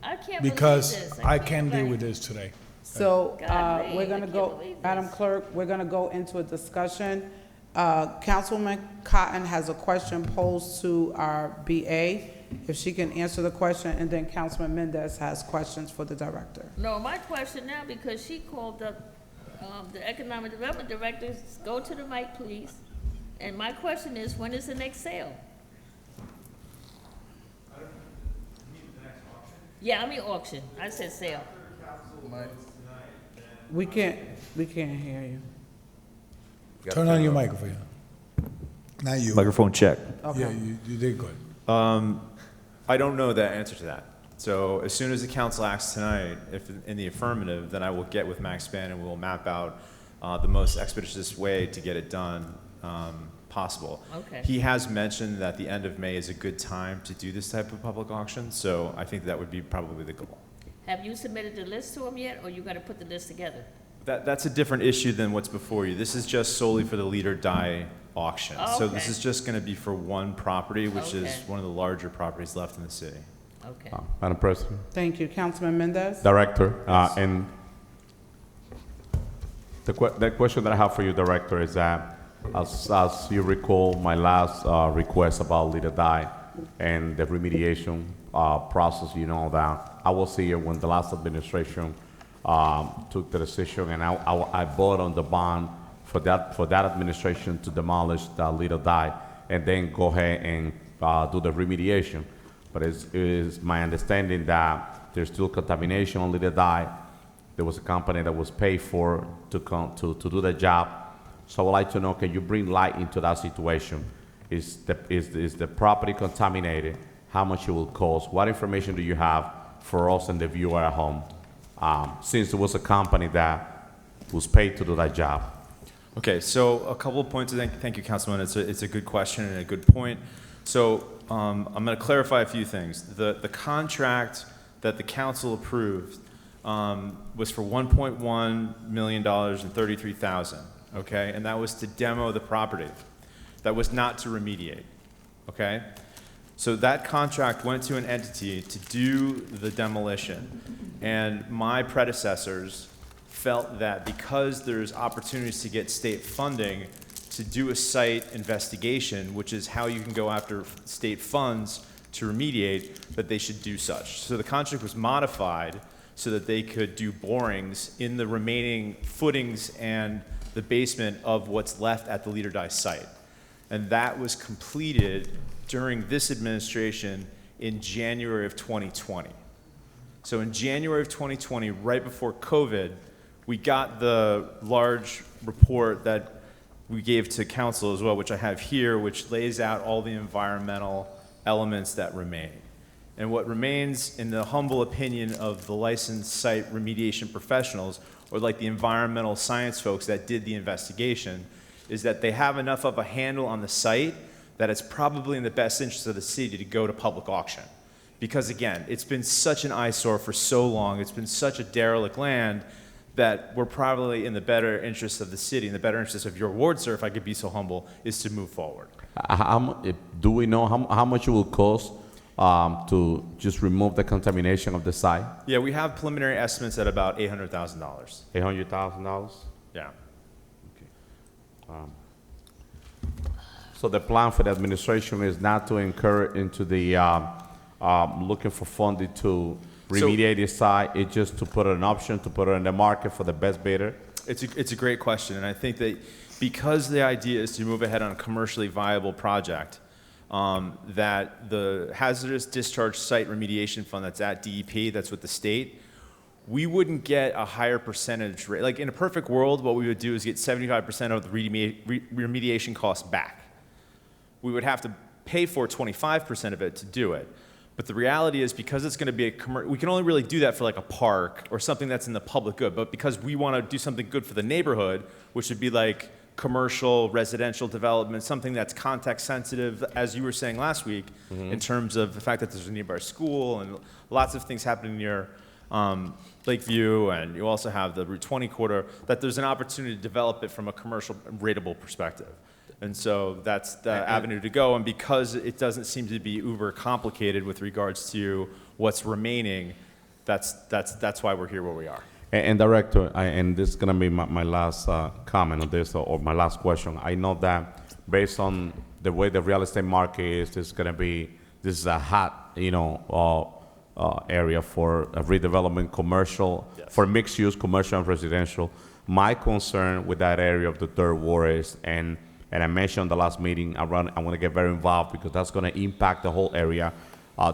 I can't
because
believe this.
I can't deal with this today.
So,
God,
we're
I
gonna
can't
go,
believe
Madam Clerk, we're gonna go into a discussion. Councilwoman Cotton has a question posed to our BA, if she can answer the question, and then Councilman Mendez has questions for the director.
No, my question now, because she called up the Economic Development Director, go to the mic, please. And my question is, when is the next sale? Yeah, I mean auction. I said sale.
We can't hear you.
Turn on your microphone. Not you.
Microphone check.
Okay.
Yeah, you did good.
I don't know the answer to that. So as soon as the council acts tonight, if in the affirmative, then I will get with Max Span and we'll map out the most expeditious way to get it done possible.
Okay.
He has mentioned that the end of May is a good time to do this type of public auction, so I think that would be probably the goal.
Have you submitted the list to him yet, or you gotta put the list together?
That's a different issue than what's before you. This is just solely for the lead or die auction. So this
Okay.
is just gonna be for one property, which is
Okay.
one of the larger properties left in the city.
Okay.
Madam President.
Thank you. Councilman Mendez?
Director, and the question that I have for you, Director, is that as you recall, my last request about Lead or Die and the remediation process, you know that I was here when the last administration took the decision, and I voted on the bond for that administration to demolish the Lead or Die and then go ahead and do the remediation. But it is my understanding that there's still contamination on Lead or Die. There was a company that was paid for to do the job. So I would like to know, can you bring light into that situation? Is the property contaminated? How much it will cost? What information do you have for us and the viewer at home? Since it was a company that was paid to do that job.
Okay, so a couple of points. Thank you, Councilman. It's a good question and a good point. So I'm going to clarify a few things. The contract that the council approved was for $1.1 million and 33,000. Okay, and that was to demo the property. That was not to remediate. Okay, so that contract went to an entity to do the demolition, and my predecessors felt that because there's opportunities to get state funding to do a site investigation, which is how you can go after state funds to remediate, that they should do such. So the contract was modified so that they could do borings in the remaining footings and the basement of what's left at the Lead or Die site. And that was completed during this administration in January of 2020. So in January of 2020, right before COVID, we got the large report that we gave to council as well, which I have here, which lays out all the environmental elements that remain. And what remains, in the humble opinion of the licensed site remediation professionals, or like the environmental science folks that did the investigation, is that they have enough of a handle on the site that it's probably in the best interest of the city to go to public auction. Because again, it's been such an eyesore for so long, it's been such a derelict land, that we're probably in the better interest of the city, in the better interest of your ward, sir, if I could be so humble, is to move forward.
Do we know how much it will cost to just remove the contamination of the site?
Yeah, we have preliminary estimates at about $800,000.
$800,000?
Yeah.
So the plan for the administration is not to incur into the looking for funding to remediate the site. It's just to put an option, to put it in the market for the best bidder.
It's a great question, and I think that because the idea is to move ahead on a commercially viable project, that the hazardous discharge site remediation fund that's at DEP, that's with the state, we wouldn't get a higher percentage rate. Like in a perfect world, what we would do is get 75% of the remediation costs back. We would have to pay for 25% of it to do it. But the reality is, because it's going to be we can only really do that for like a park or something that's in the public good. But because we want to do something good for the neighborhood, which would be like commercial, residential development, something that's context sensitive, as you were saying last week, in terms of the fact that there's a nearby school and lots of things happening near Lakeview, and you also have the Route 20 corridor, that there's an opportunity to develop it from a commercial rateable perspective. And so that's the avenue to go. And because it doesn't seem to be uber complicated with regards to what's remaining, that's why we're here where we are.
And Director, and this is going to be my last comment on this, or my last question. I know that based on the way the real estate market is, this is a hot, area for redevelopment, commercial,
Yes.
for mixed use, commercial and residential. My concern with that area of the third ward is, and I mentioned in the last meeting, I want to get very involved because that's going to impact the whole area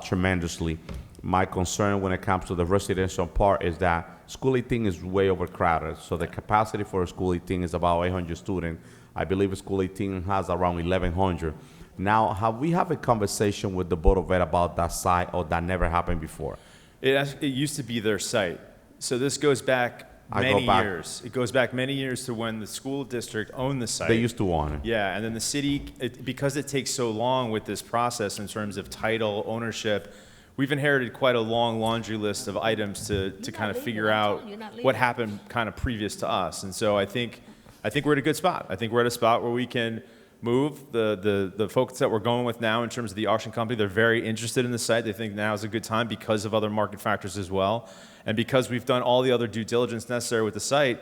tremendously, my concern when it comes to the residential part is that School 18 is way overcrowded. So the capacity for School 18 is about 800 students. I believe School 18 has around 1,100. Now, have we have a conversation with the Board of Ed about that site, or that never happened before?
It used to be their site. So this goes back many years. It goes back many years to when the school district owned the site.
They used to own it.
Yeah, and then the city, because it takes so long with this process in terms of title, ownership, we've inherited quite a long laundry list of items to kind of figure out what happened kind of previous to us. And so I think we're at a good spot. I think we're at a spot where we can move. The folks that we're going with now in terms of the auction company, they're very interested in the site. They think now is a good time because of other market factors as well. And because we've done all the other due diligence necessary with the site,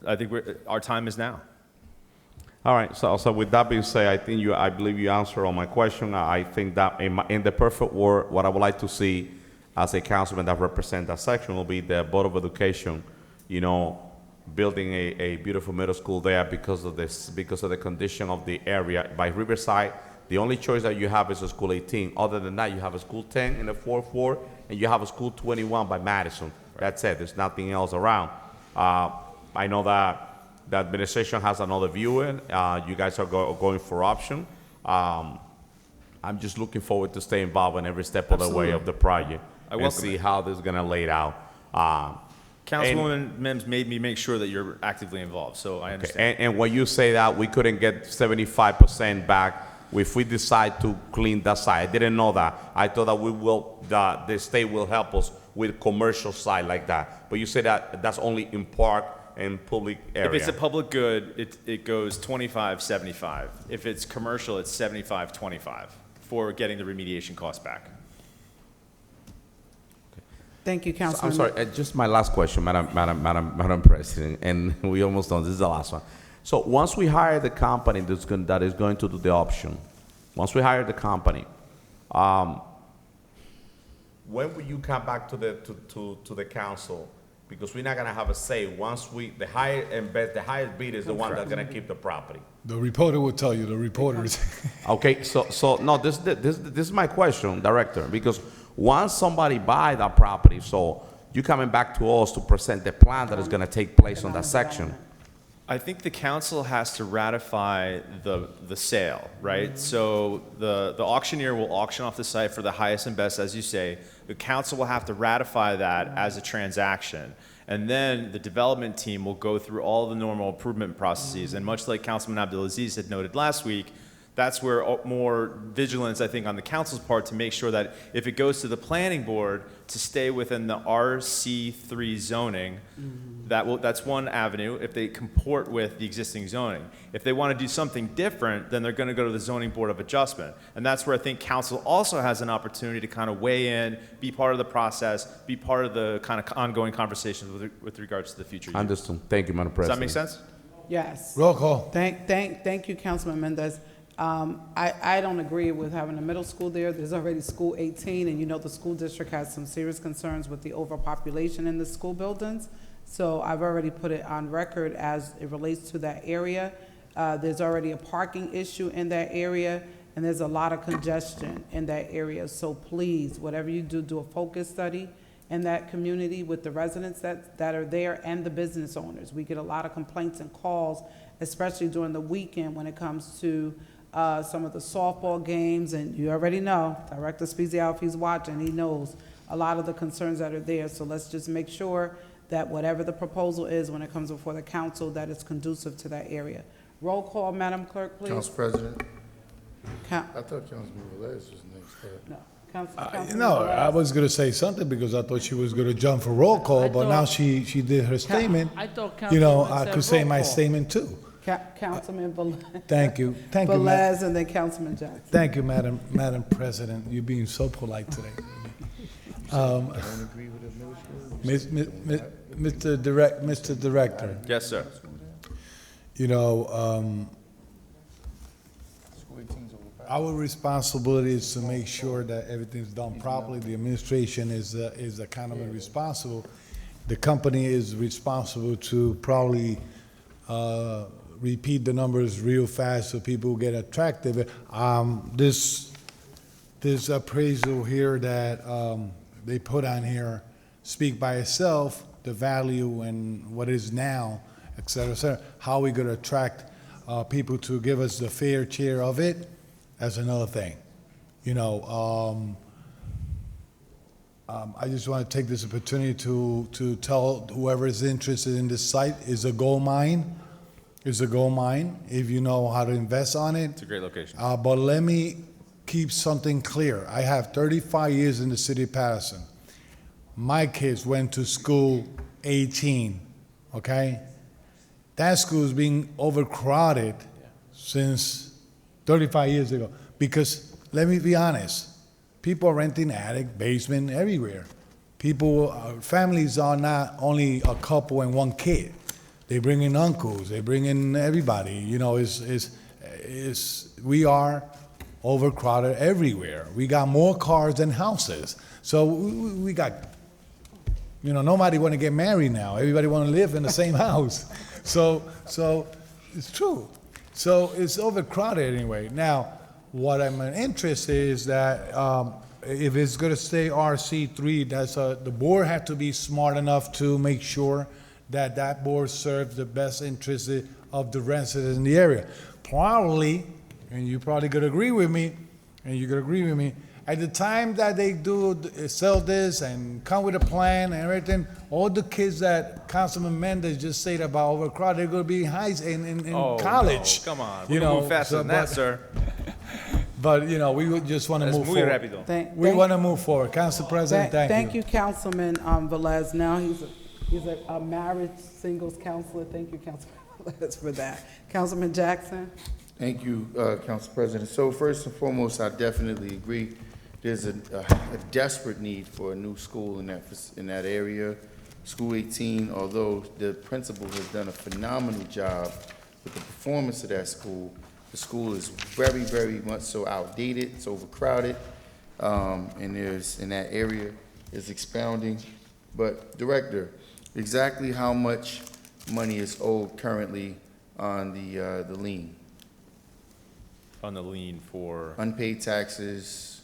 I think our time is now.
All right, so with that being said, I believe you answered all my question. I think that in the perfect world, what I would like to see as a councilman that represents that section will be the Board of Education, building a beautiful middle school there because of the condition of the area. By Riverside, the only choice that you have is a School 18. Other than that, you have a School 10 in the 4th floor, and you have a School 21 by Madison. That's it. There's nothing else around. I know that the administration has another view in. You guys are going for option. I'm just looking forward to stay involved in every step of the way of the project and see how this is going to lay it out.
Councilwoman Mims made me make sure that you're actively involved, so I understand.
And when you say that we couldn't get 75% back if we decide to clean that side, I didn't know that. I thought that the state will help us with commercial side like that. But you say that that's only in park and public area.
If it's a public good, it goes 25-75. If it's commercial, it's 75-25 for getting the remediation costs back.
Thank you, Councilman.
I'm sorry, just my last question, Madam President, and we almost done. This is the last one. So once we hire the company that is going to do the option, once we hire the company, when will you come back to the council? Because we're not going to have a say. Once the highest bid is the one that's going to keep the property.
The reporter will tell you, the reporter is.
Okay, so no, this is my question, Director, because once somebody buy that property, so you coming back to us to present the plan that is going to take place on that section.
I think the council has to ratify the sale, right? So the auctioneer will auction off the site for the highest and best, as you say. The council will have to ratify that as a transaction. And then the development team will go through all the normal improvement processes. And much like Councilman Abdulaziz had noted last week, that's where more vigilance, I think, on the council's part to make sure that if it goes to the planning board to stay within the RC3 zoning, that's one avenue if they comport with the existing zoning. If they want to do something different, then they're going to go to the zoning board of adjustment. And that's where I think council also has an opportunity to kind of weigh in, be part of the process, be part of the kind of ongoing conversations with regards to the future.
Understood. Thank you, Madam President.
Does that make sense?
Yes.
Roll call.
Thank you, Councilman Mendez. I don't agree with having a middle school there. There's already School 18, and the school district has some serious concerns with the overpopulation in the school buildings. So I've already put it on record as it relates to that area. There's already a parking issue in that area, and there's a lot of congestion in that area. So please, whatever you do a focus study in that community with the residents that are there and the business owners. We get a lot of complaints and calls, especially during the weekend when it comes to some of the softball games, and you already know, Director Spezial, if he's watching, he knows a lot of the concerns that are there. So let's just make sure that whatever the proposal is when it comes before the council, that it's conducive to that area. Roll call, Madam Clerk, please.
Council President. I thought Councilman Velez was next.
No. Councilman
No,
Velez.
I was going to say something because I thought she was going to jump for roll call, but now she did her statement.
I thought
I
Councilwoman
could
said
say
roll
my
call.
statement too.
Councilman Velez.
Thank you. Thank you,
Velez, and then Councilman Jackson.
Thank you, Madam President. You're being so polite today. Mr. Director,
Yes, sir.
our responsibility is to make sure that everything's done properly. The administration is accountable and responsible. The company is responsible to probably repeat the numbers real fast so people get attracted. this appraisal here that they put on here speak by itself, the value and what it is now, et cetera, how we gonna attract people to give us the fair share of it, that's another thing. You know, I just want to take this opportunity to tell whoever is interested in this site, is a gold mine. It's a gold mine, if you know how to invest on it.
It's a great location.
But let me keep something clear. I have 35 years in the city of Paterson. My kids went to school 18, okay? That school is being overcrowded since 35 years ago. Because, let me be honest, people are renting attic, basement, everywhere. People, families are not only a couple and one kid. They bring in uncles, they bring in everybody. You know, we are overcrowded everywhere. We got more cars than houses. So we got, you know, nobody want to get married now. Everybody want to live in the same house. So it's true. So it's overcrowded anyway. Now, what I'm interested is that if it's going to stay RC3, the board had to be smart enough to make sure that that board serves the best interest of the residents in the area. Probably, and you probably could agree with me, at the time that they do sell this and come with a plan and everything, all the kids that Councilman Mendez just said about overcrowded, they're going to be in college.
No, come on.
You
We're
know,
moving faster than that, sir.
But, you know, we would just want to move forward. We want to move forward. Council President, thank you.
Thank you, Councilman Velez. Now he's a marriage singles counselor. Thank you, Councilman Velez, for that. Councilman Jackson.
Thank you, Council President. So first and foremost, I definitely agree. There's a desperate need for a new school in that area. School 18, although the principal has done a phenomenal job with the performance of that school, the school is very, very much so outdated. It's overcrowded, and in that area is expounding. But Director, exactly how much money is owed currently on the lien?
On the lien for?
Unpaid taxes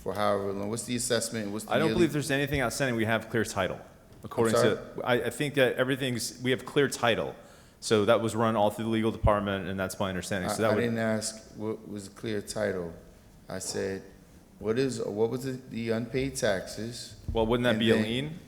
for however long. What's the assessment? What's the
I don't
yearly-
believe there's anything outstanding. We have clear title. According
sorry?
to, I think that we have clear title. So that was run all through the legal department, and that's my understanding. So that
I
would,
didn't ask what was the clear title. I said, what was the unpaid taxes?
well, wouldn't that
and
be a
then-
lien?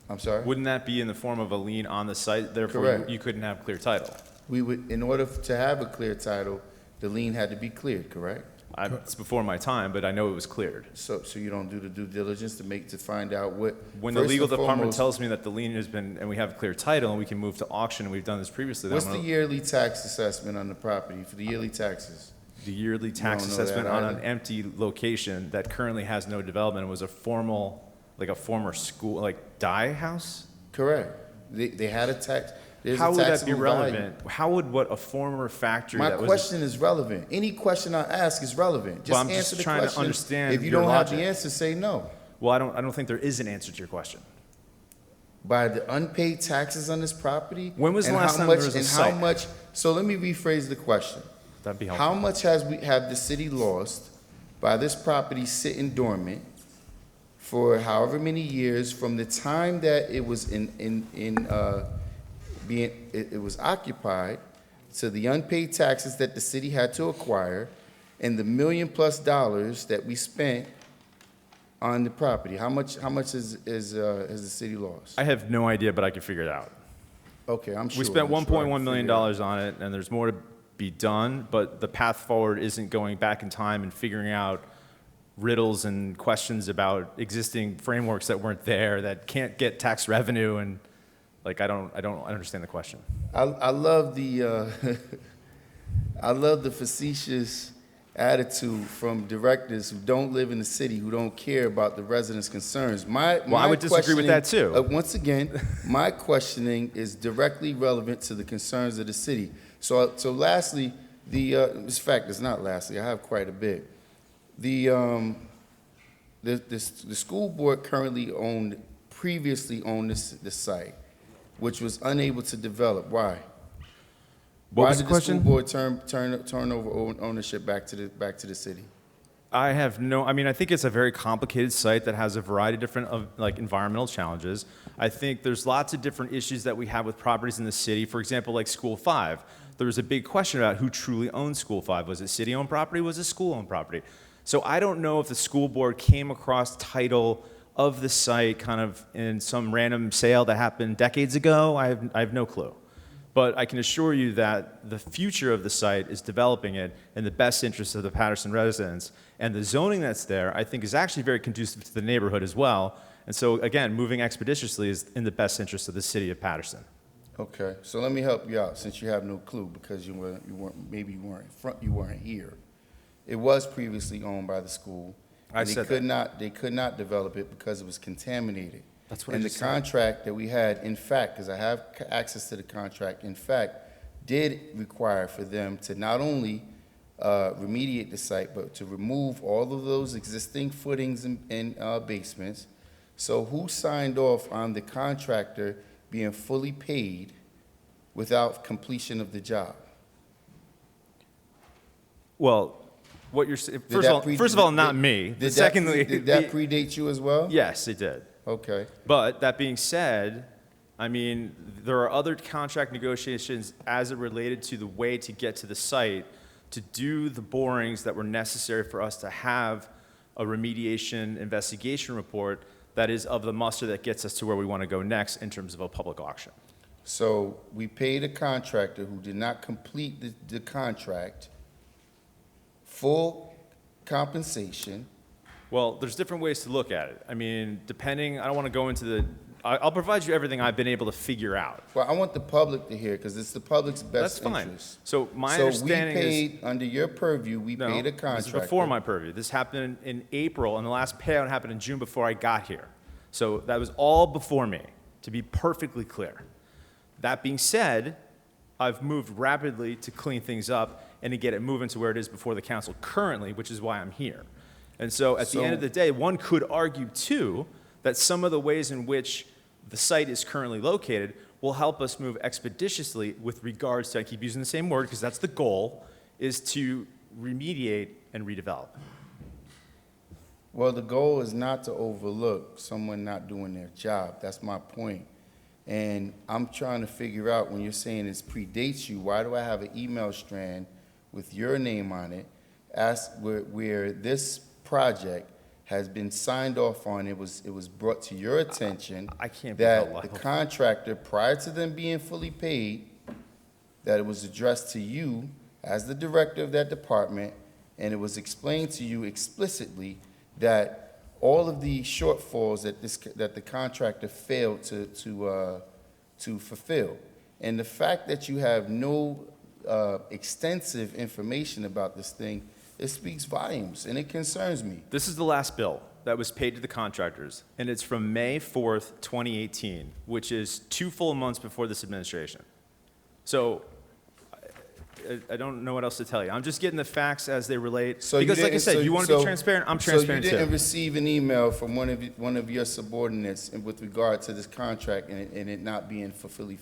I'm sorry?
Wouldn't that be in the form of a lien on the site? Therefore,
Correct.
you couldn't have clear title.
We would, in order to have a clear title, the lien had to be cleared, correct?
It's before my time, but I know it was cleared.
So you don't do the due diligence to find out what?
When the
first
legal
and
department
foremost,
tells me that the lien has been, and we have clear title, and we can move to auction, and we've done this previously. then
what's
I'm
the
gonna-
yearly tax assessment on the property for the yearly taxes?
The yearly tax
don't know that
assessment on
either?
an empty location that currently has no development was a former school, like dye house?
Correct. They had a tax. There's
How
a
would that be
taxable value.
relevant? How would what a former factory
My
that was?
question is relevant. Any question I ask is relevant.
Well, I'm
answer
just
the
trying to
question.
understand
If you
your
don't have
logic.
the answer, say no.
Well, I don't think there is an answer to your question.
By the unpaid taxes on this property?
When was the
and
last
how
time
much-
there was a
and
site?
how much, so let me rephrase the question.
That'd be helpful.
How much have the city lost by this property sitting dormant for however many years from the time that it was it was occupied to the unpaid taxes that the city had to acquire and the $1 million+ that we spent on the property? How much has the city lost?
I have no idea, but I can figure it out.
Okay, I'm sure.
We spent
I'm sure I
$1.1
can
million
figure it out.
on it, and there's more to be done, but the path forward isn't going back in time and figuring out riddles and questions about existing frameworks that weren't there, that can't get tax revenue, and like, I don't understand the question.
I love the I love the facetious attitude from directors who don't live in the city, who don't care about the residents' concerns.
I would disagree with that, too.
Once again, my questioning is directly relevant to the concerns of the city. So lastly, in fact, it's not lastly, I have quite a bit. The school board previously owned this site, which was unable to develop. Why?
What was the question?
Why did the school board turn over ownership back to the city?
I have no, I mean, I think it's a very complicated site that has a variety of different like environmental challenges. I think there's lots of different issues that we have with properties in the city. For example, like School 5. There was a big question about who truly owned School 5. Was it city-owned property? Was it school-owned property? So I don't know if the school board came across title of the site kind of in some random sale that happened decades ago. I have no clue. But I can assure you that the future of the site is developing it in the best interest of the Paterson residents. And the zoning that's there, I think, is actually very conducive to the neighborhood as well. And so, again, moving expeditiously is in the best interest of the city of Paterson.
Okay, so let me help you out since you have no clue because you weren't you weren't here. It was previously owned by the school.
I said that.
They could not develop it because it was contaminated.
That's what I
And the
just said.
contract that we had, in fact, because I have access to the contract, in fact, did require for them to not only remediate the site, but to remove all of those existing footings and basements. So who signed off on the contractor being fully paid without completion of the job?
Well, what you're saying, first of all, not me.
Did
Secondly,
that predate you as well?
Yes, it did.
Okay.
But that being said, I mean, there are other contract negotiations as it related to the way to get to the site to do the borings that were necessary for us to have a remediation investigation report that is of the muster that gets us to where we want to go next in terms of a public auction.
So we paid a contractor who did not complete the contract full compensation.
Well, there's different ways to look at it. I mean, depending, I don't want to go into the, I'll provide you everything I've been able to figure out.
Well, I want the public to hear because it's the public's best
That's fine.
interest.
So my understanding
So we
is.
paid, under your purview, we
No,
paid a
this
contractor.
is before my purview. This happened in April, and the last payout happened in June before I got here. So that was all before me, to be perfectly clear. That being said, I've moved rapidly to clean things up and to get it moving to where it is before the council currently, which is why I'm here. And so at the end of the day, one could argue, too, that some of the ways in which the site is currently located will help us move expeditiously with regards to, I keep using the same word because that's the goal, is to remediate and redevelop.
Well, the goal is not to overlook someone not doing their job. That's my point. And I'm trying to figure out, when you're saying this predates you, why do I have an email strand with your name on it, where this project has been signed off on? It was brought to your attention
I can't be held
that the
liable.
contractor, prior to them being fully paid, that it was addressed to you as the director of that department, and it was explained to you explicitly that all of the shortfalls that the contractor failed to fulfill. And the fact that you have no extensive information about this thing, it speaks volumes, and it concerns me.
This is the last bill that was paid to the contractors, and it's from May 4th, 2018, which is 2 full months before this administration. So I don't know what else to tell you. I'm just getting the facts as they relate.
So you
because, like I
didn't-
said,
so-
you want to be
so-
transparent, I'm transparent
So you didn't
too.
receive an email from one of your subordinates with regard to this contract and it not being fully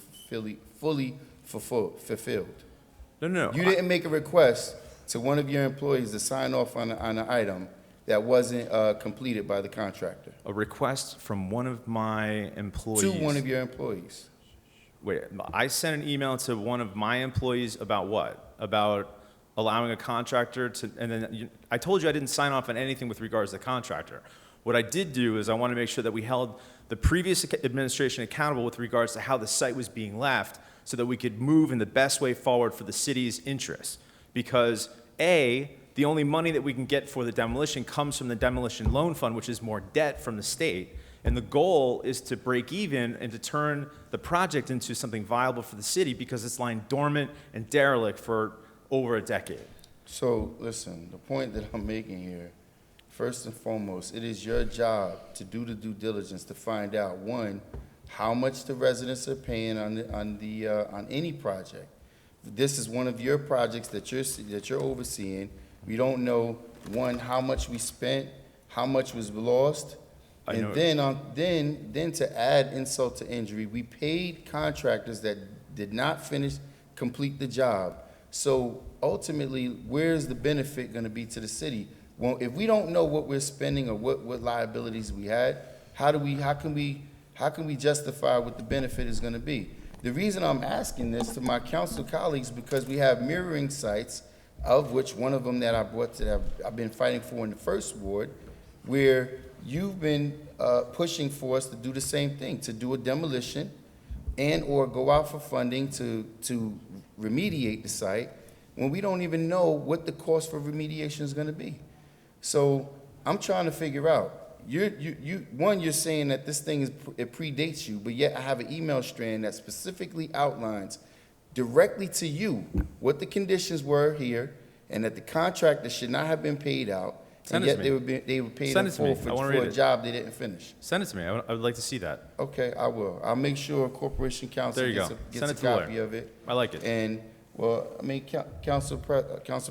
fulfilled?
No.
You didn't make a request to one of your employees to sign off on an item that wasn't completed by the contractor?
A request from one of my employees.
To one of your employees.
Wait, I sent an email to one of my employees about what? About allowing a contractor to, and then I told you I didn't sign off on anything with regards to the contractor. What I did do is I want to make sure that we held the previous administration accountable with regards to how the site was being left so that we could move in the best way forward for the city's interests. Because A, the only money that we can get for the demolition comes from the demolition loan fund, which is more debt from the state. And the goal is to break even and to turn the project into something viable for the city because it's lying dormant and derelict for over a decade.
So, listen, the point that I'm making here, first and foremost, it is your job to do the due diligence to find out, one, how much the residents are paying on any project. This is one of your projects that you're overseeing. We don't know, one, how much we spent, how much was lost. And then to add insult to injury, we paid contractors that did not complete the job. So ultimately, where's the benefit going to be to the city? Well, if we don't know what we're spending or what liabilities we had, how can we justify what the benefit is gonna be? The reason I'm asking this to my council colleagues, because we have mirroring sites, of which one of them that I brought to I've been fighting for in the first ward, where you've been pushing for us to do the same thing, to do a demolition and or go out for funding to remediate the site, when we don't even know what the cost for remediation is gonna be. So I'm trying to figure out, you're saying that this thing it predates you, but yet I have an email strand that specifically outlines directly to you what the conditions were here, and that the contractor should not have been paid out,
Send
and
it
yet
to me.
they were paid
Send
in
it to me.
full
I wanna
for
read
a
it.
job they didn't finish.
Send it to me. I would like to see that.
Okay, I will. I'll make sure Corporation Counsel
There you
gets
go.
a
Send it to the
copy
lawyer.
of it.
I like it.
And, well, I mean, Council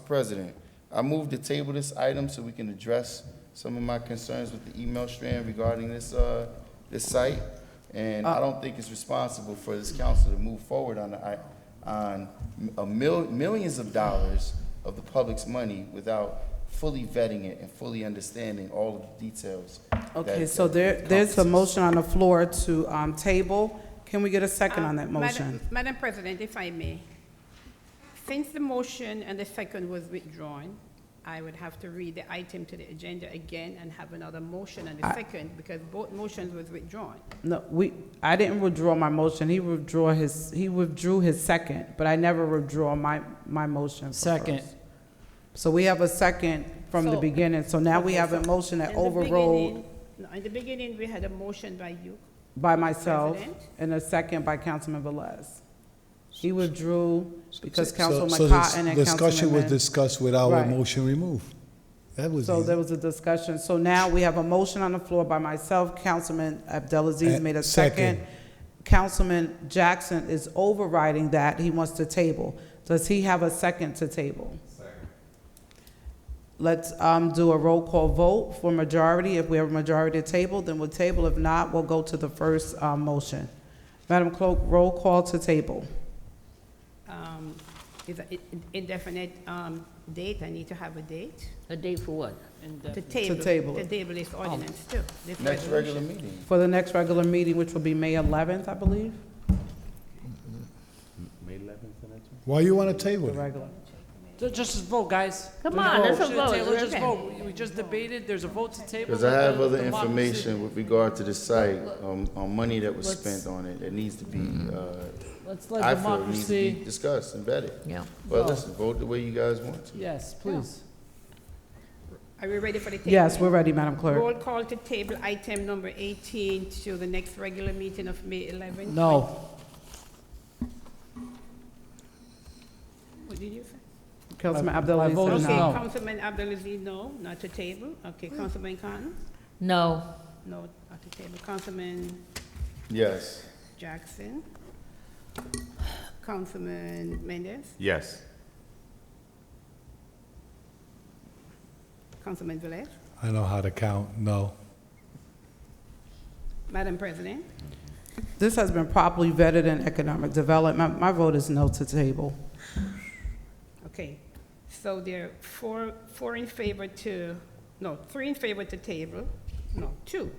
President, I move to table this item so we can address some of my concerns with the email strand regarding this site. And I don't think it's responsible for this council to move forward on millions of dollars of the public's money without fully vetting it and fully understanding all of the details.
Okay, so there's a motion on the floor to table. Can we get a second on that motion?
Madam President, if I may, since the motion and the second was withdrawn, I would have to read the item to the agenda again and have another motion and a second, because both motions was withdrawn.
No, I didn't withdraw my motion. He withdrew his second, but I never withdraw my motion for
Second.
first. So we have a second from the
So-
beginning, so now we have a motion that
In the
overrode
beginning- no, in the beginning, we had a motion by you.
by myself
President.
and a second by Councilman Velez. He withdrew because Councilman
So
Cotton
the
and
discussion was
Councilman.
discussed with our
Right.
motion removed. That was
So
easy.
there was a discussion. So now we have a motion on the floor by myself, Councilman Abdelaziz made a second. Councilman Jackson is overriding that. He wants to table. Does he have a second to table? Let's do a roll call vote for majority. If we have a majority to table, then we'll table. If not, we'll go to the first motion. Madam Clerk, roll call to table.
Is an indefinite date, I need to have a date
A date for what?
to table.
table
To
it.
table this ordinance too. this
Next
resolution.
regular meeting.
For the next regular meeting, which will be May 11th, I believe.
May 11th, the next one?
Why you want to table
The
it?
regular.
Just vote, guys.
Come
There's
on, let's
motion to
vote.
table, just
Okay.
vote. We just debated, there's a vote to table.
Because I have
let
other
the democracy-
information with regard to the site, on money that was
Let's-
spent on it, that needs to be,
Let's let
I feel it needs to be
democracy,
discussed and vetted.
Yeah.
Well,
Oh.
listen, vote the way you guys want to.
yes, please.
Are we ready for the table?
Yes, we're ready, Madam Clerk.
Roll call to table item number 18 to the next regular meeting of May 11th.
No.
What did you say?
Councilman
My
Abdelaziz
vote is
said
Okay,
no.
no.
Councilman Abdelaziz, no, not to table. Okay, Councilman Khan?
No.
No, not to table. Councilman
Yes.
Jackson? Councilman Mendez?
Yes.
Councilman Velez?
I know how to count, no.
Madam President?
This has been properly vetted in economic development. My vote is no to table.
Okay, so there are four in favor to, no, 3 in favor to table, no, 2.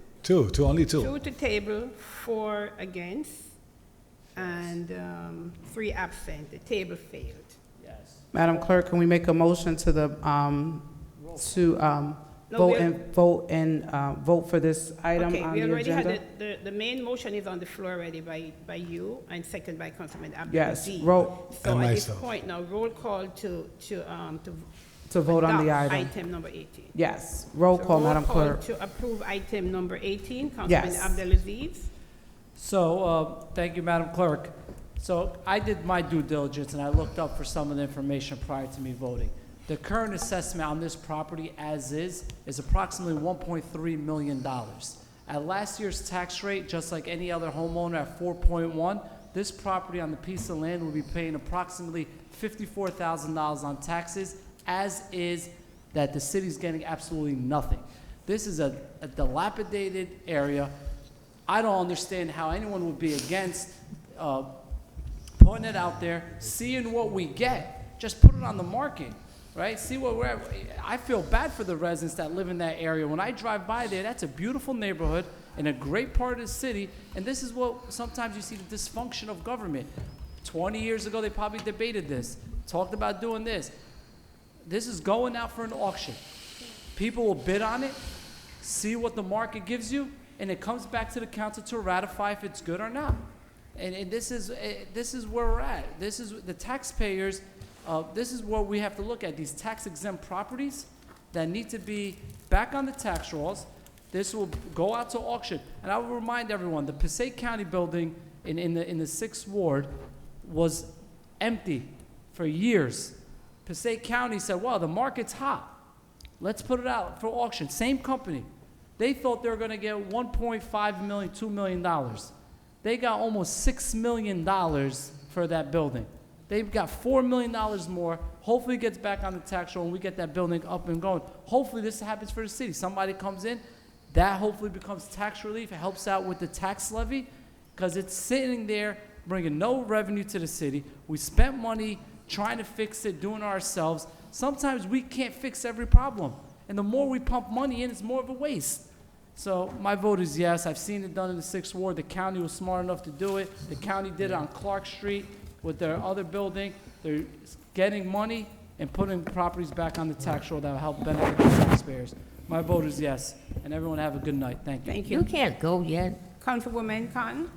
Only two.
2 to table, 4 against, and 3 absent. The table failed.
Yes.
Madam Clerk, can we make a motion to
No,
vote for this item
Okay,
on
we
the
already had
agenda?
the main motion is on the floor already by you, and second by Councilman
Yes,
Abdelaziz.
roll,
So
And
at this
myself.
point now, roll call to
to vote on the
adopt
item.
item number 18.
Yes, roll
So
call, Madam
call
Clerk.
to approve item number 18, Councilman
Yes.
Abdelaziz.
So, thank you, Madam Clerk. So I did my due diligence and I looked up for some of the information prior to me voting. The current assessment on this property as is approximately $1.3 million. At last year's tax rate, just like any other homeowner at 4.1, this property on the piece of land will be paying approximately $54,000 on taxes, as is that the city's getting absolutely nothing. This is a dilapidated area. I don't understand how anyone would be against putting it out there, seeing what we get. Just put it on the market. right? See where we're at. I feel bad for the residents that live in that area. When I drive by there, that's a beautiful neighborhood in a great part of the city, and this is what sometimes you see the dysfunction of government. 20 years ago, they probably debated this, talked about doing this. This is going out for an auction. People will bid on it, see what the market gives you, and it comes back to the council to ratify if it's good or not. And this is where we're at. This is the taxpayers. This is what we have to look at. These tax exempt properties that need to be back on the tax rolls. This will go out to auction. And I will remind everyone, the Passaic County building in the 6th Ward was empty for years. Passaic County said, well, the market's hot. Let's put it out for auction. Same company. They thought they were going to get $1.5 million, $2 million. They got almost $6 million for that building. They've got $4 million more. Hopefully it gets back on the tax roll and we get that building up and going. Hopefully this happens for the city. Somebody comes in, that hopefully becomes tax relief. It helps out with the tax levy because it's sitting there bringing no revenue to the city. We spent money trying to fix it, doing it ourselves. Sometimes we can't fix every problem. And the more we pump money in, it's more of a waste. So my vote is yes. I've seen it done in the 6th Ward. The county was smart enough to do it. The county did it on Clark Street with their other building. They're getting money and putting properties back on the tax roll that will help benefit the taxpayers. My vote is yes. And everyone have a good night. Thank you.
Thank
You
you.
can't go yet.
Councilwoman Cotton?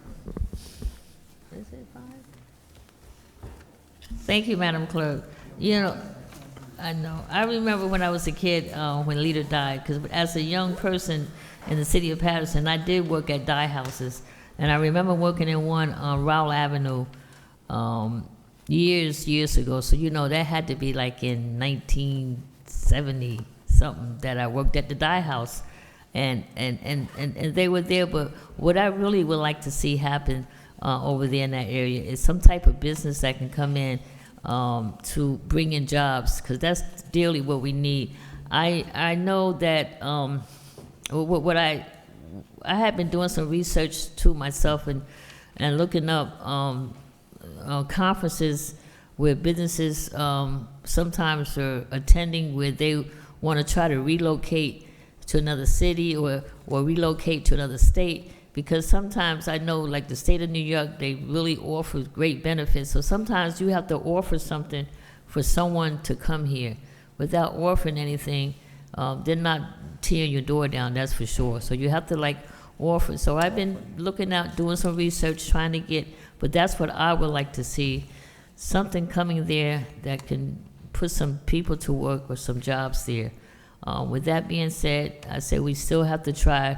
Is it 5? Thank you, Madam Clerk. You know, I know. I remember when I was a kid, when Lita died, because as a young person in the city of Paterson, I did work at dye houses. And I remember working in one on Rowell Avenue years ago. So, you know, that had to be like in 1970-something that I worked at the dye house. And they were there. But what I really would like to see happen over there in that area is some type of business that can come in to bring in jobs, because that's dearly what we need. I know that what I have been doing some research to myself and looking up conferences where businesses sometimes are attending where they want to try to relocate to another city or relocate to another state. Because sometimes I know, like the state of New York, they really offer great benefits. So sometimes you have to offer something for someone to come here. Without offering anything, they're not tearing your door down, that's for sure. So you have to like offer. So I've been looking out, doing some research, trying to get, but that's what I would like to see. Something coming there that can put some people to work or some jobs there. With that being said, I say we still have to try.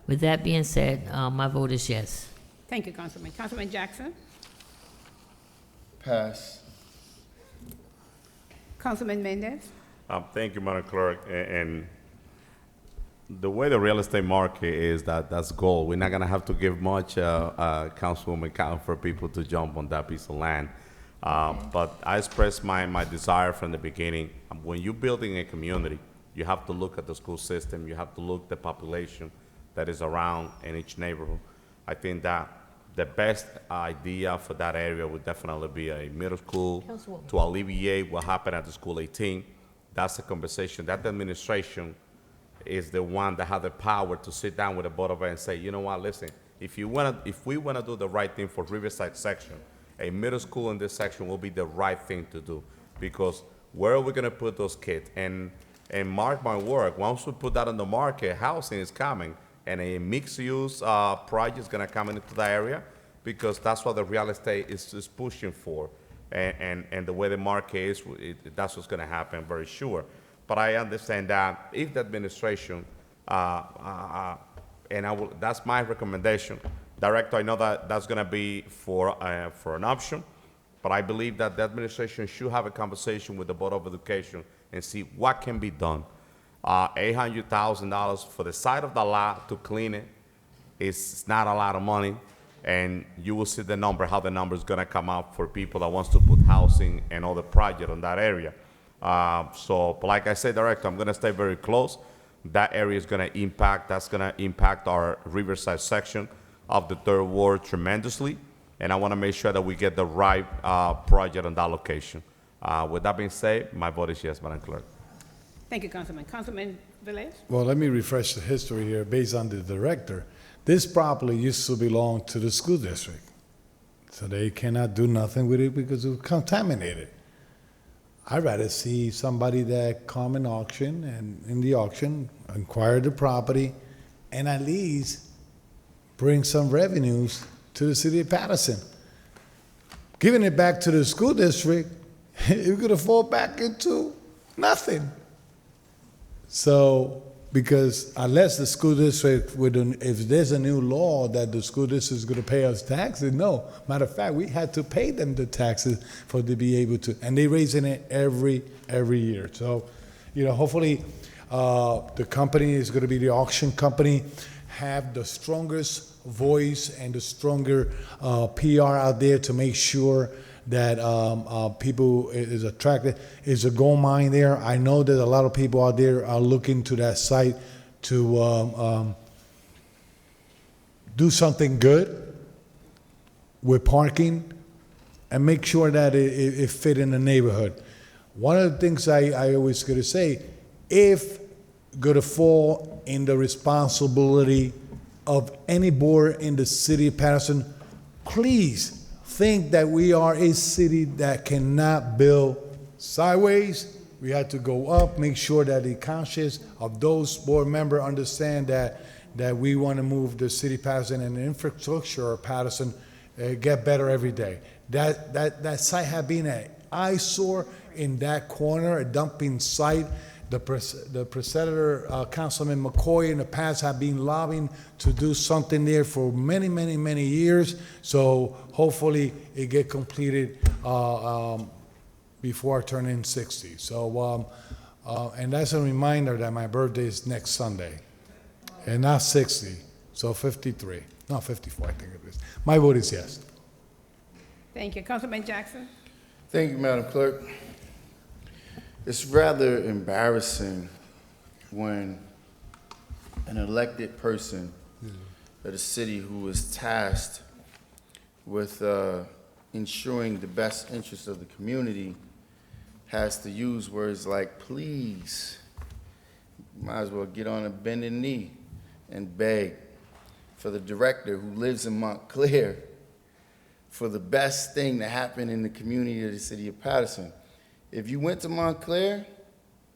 With that being said, my vote is yes.
Thank you, Councilman. Councilman Jackson?
Pass.
Councilman Mendez?
Thank you, Madam Clerk. And the way the real estate market is, that's gold. We're not gonna have to give much, Councilwoman Cotton, for people to jump on that piece of land. But I expressed my desire from the beginning. When you're building a community, you have to look at the school system. You have to look at the population that is around in each neighborhood. I think that the best idea for that area would definitely be a middle school to alleviate what happened at the school 18. That's a conversation. That administration is the one that has the power to sit down with the board of ed and say, you know what, listen, if we want to do the right thing for Riverside section, a middle school in this section will be the right thing to do, because where are we gonna put those kids? And mark my word, once we put that on the market, housing is coming. And a mixed-use project is going to come into the area, because that's what the real estate is pushing for. And the way the market is, that's what's going to happen, very sure. But I understand that if the administration, that's my recommendation. Director, I know that that's going to be for an option, but I believe that the administration should have a conversation with the Board of Education and see what can be done. $800,000 for the side of the lot to clean it is not a lot of money, and you will see the number, how the number is going to come out for people that wants to put housing and other project on that area. So, like I said, Director, I'm going to stay very close. That area is going to impact, that's going to impact our Riverside section of the 3rd Ward tremendously, and I want to make sure that we get the right project on that location. With that being said, my vote is yes, Madam Clerk.
Thank you, Councilman. Councilman Velez?
Well, let me refresh the history here based on the director. This property used to belong to the school district. So they cannot do nothing with it because it was contaminated. I'd rather see somebody that come in auction and in the auction, acquire the property and at least bring some revenues to the city of Paterson. Giving it back to the school district, you're gonna fall back into nothing. So, because unless the school district if there's a new law that the school district is gonna pay us taxes, no. Matter of fact, we had to pay them the taxes for to be able to, and they raising it every year. So, hopefully, the company is gonna be the auction company, have the strongest voice and the stronger PR out there to make sure that people is attracted. It's a gold mine there. I know that a lot of people out there are looking to that site to do something good with parking and make sure that it fit in the neighborhood. One of the things I always gonna say, if gonna fall in the responsibility of any board in the city of Paterson, please think that we are a city that cannot build sideways. We have to go up, make sure that the conscience of those board members understand that we want to move the city of Paterson and the infrastructure of Paterson get better every day. That site have been an eyesore in that corner, a dumping site. The President, Councilman McCoy in the past have been lobbying to do something there for many, many, many years. So hopefully it get completed before I turn in 60. So, and that's a reminder that my birthday is next Sunday. And not 60, so 53. No, 54, I think it is. My vote is yes.
Thank you. Councilman Jackson?
Thank you, Madam Clerk. It's rather embarrassing when an elected person of the city who is tasked with ensuring the best interests of the community has to use words like please. Might as well get on a bended knee and beg for the director who lives in Montclair for the best thing to happen in the community of the city of Paterson. If you went to Montclair,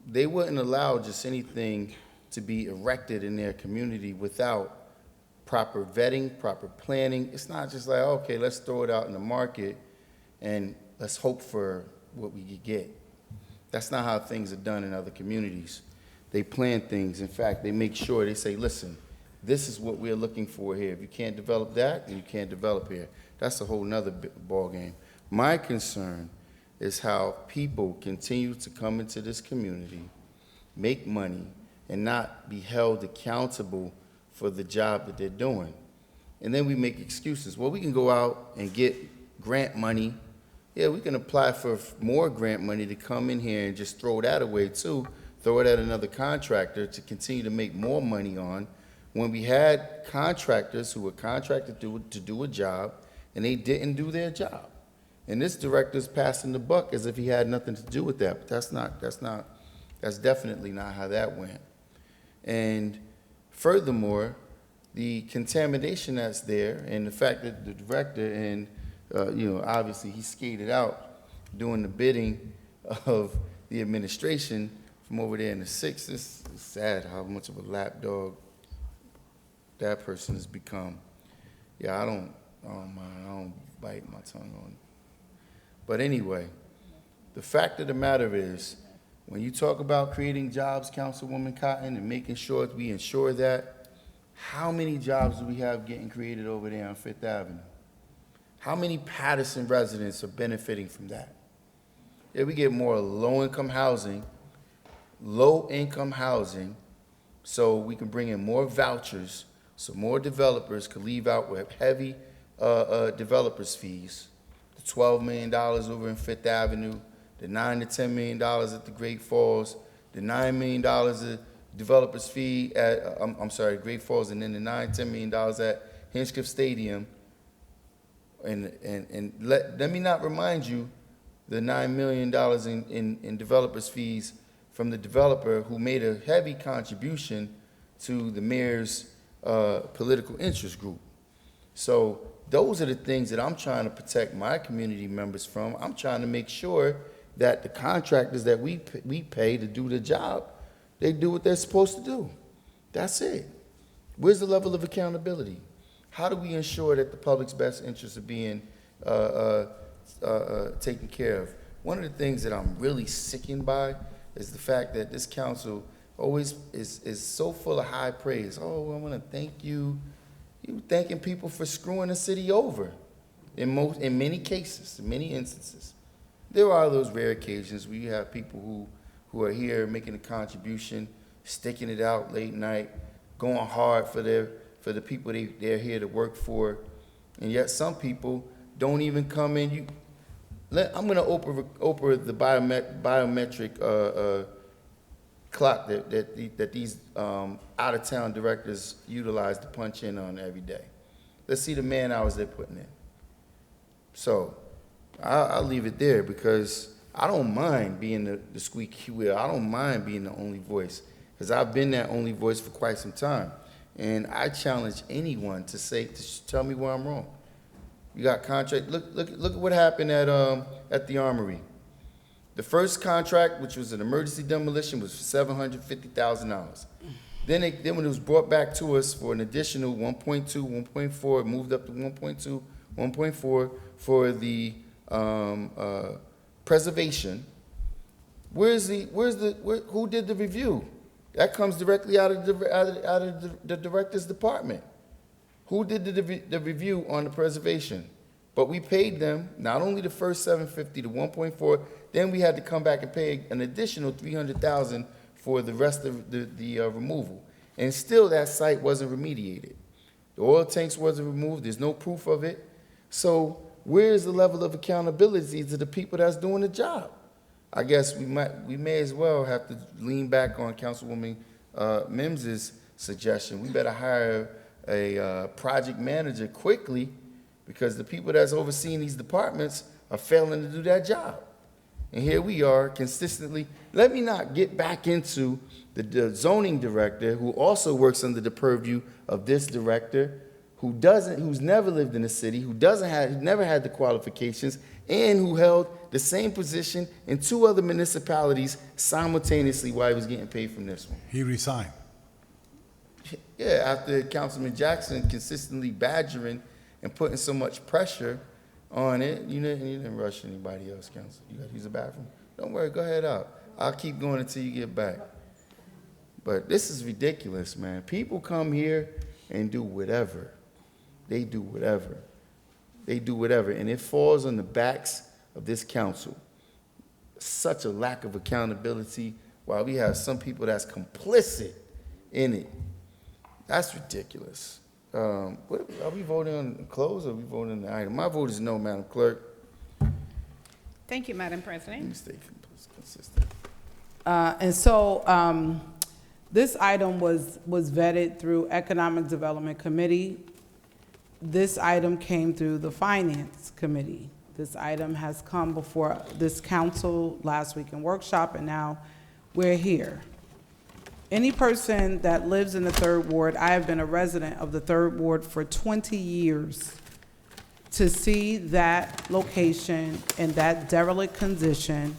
they wouldn't allow just anything to be erected in their community without proper vetting, proper planning. It's not just like, okay, let's throw it out in the market and let's hope for what we could get. That's not how things are done in other communities. They plan things. In fact, they make sure, they say, listen, this is what we're looking for here. If you can't develop that, then you can't develop here. That's a whole nother ballgame. My concern is how people continue to come into this community, make money, and not be held accountable for the job that they're doing. And then we make excuses. Well, we can go out and get grant money. Yeah, we can apply for more grant money to come in here and just throw that away too, throw it at another contractor to continue to make more money on, when we had contractors who were contracted to do a job and they didn't do their job. And this director's passing the buck as if he had nothing to do with that. But that's definitely not how that went. And furthermore, the contamination that's there and the fact that the director and, obviously he skated out doing the bidding of the administration from over there in the 6th. It's sad how much of a lapdog that person has become. Yeah, I don't bite my tongue on it. But anyway, the fact of the matter is, when you talk about creating jobs, Councilwoman Cotton, and making sure that we ensure that, how many jobs do we have getting created over there on 5th Avenue? How many Paterson residents are benefiting from that? Yeah, we get more low-income housing, so we can bring in more vouchers, so more developers could leave out with heavy developers fees. The $12 million over in 5th Avenue, the $9 to $10 million at the Great Falls, the $9 million of developers fee at, Great Falls, and then the $9, $10 million at Hinchcliffe Stadium. And let me not remind you, the $9 million in developers' fees from the developer who made a heavy contribution to the mayor's political interest group. So those are the things that I'm trying to protect my community members from. I'm trying to make sure that the contractors that we pay to do the job, they do what they're supposed to do. That's it. Where's the level of accountability? How do we ensure that the public's best interests are being taken care of? One of the things that I'm really sickened by is the fact that this council always is so full of high praise. Oh, I want to thank you. You thanking people for screwing the city over in many cases, in many instances. There are those rare occasions where you have people who are here making a contribution, sticking it out late night, going hard for the people they're here to work for, and yet some people don't even come in. I'm going to open the biometric clock that these out-of-town directors utilize to punch in on every day. Let's see the man hours they're putting in. So I'll leave it there because I don't mind being the squeaky wheel. I don't mind being the only voice because I've been that only voice for quite some time. And I challenge anyone to tell me where I'm wrong. You got contract. Look at what happened at the Armory. The first contract, which was an emergency demolition, was for $750,000. Then when it was brought back to us for an additional 1.2, 1.4, it moved up to 1.2, 1.4 for the preservation. Who did the review? That comes directly out of the director's department. Who did the review on the preservation? But we paid them not only the first $750 to 1.4, then we had to come back and pay an additional $300,000 for the rest of the removal. And still that site wasn't remediated. The oil tanks wasn't removed. There's no proof of it. So where's the level of accountability to the people that's doing the job? I guess we may as well have to lean back on Councilwoman Mims's suggestion. We better hire a project manager quickly because the people that's overseeing these departments are failing to do that job. And here we are consistently. Let me not get back into the zoning director who also works under the purview of this director, who's never lived in the city, who never had the qualifications, and who held the same position in 2 other municipalities simultaneously while he was getting paid from this one.
He resigned.
Yeah, after Councilman Jackson consistently badgering and putting so much pressure on it, you didn't rush anybody else, Council. You got to use the bathroom? Don't worry, go ahead out. I'll keep going until you get back. But this is ridiculous, man. People come here and do whatever. They do whatever. They do whatever. And it falls on the backs of this council. Such a lack of accountability while we have some people that's complicit in it. That's ridiculous. Are we voting on close or are we voting on the item? My vote is no, Madam Clerk.
Thank you, Madam President.
Let me stay consistent.
And so this item was vetted through Economic Development Committee. This item came through the Finance Committee. This item has come before this council last week in workshop, and now we're here. Any person that lives in the 3rd Ward, I have been a resident of the 3rd Ward for 20 years, to see that location in that derelict condition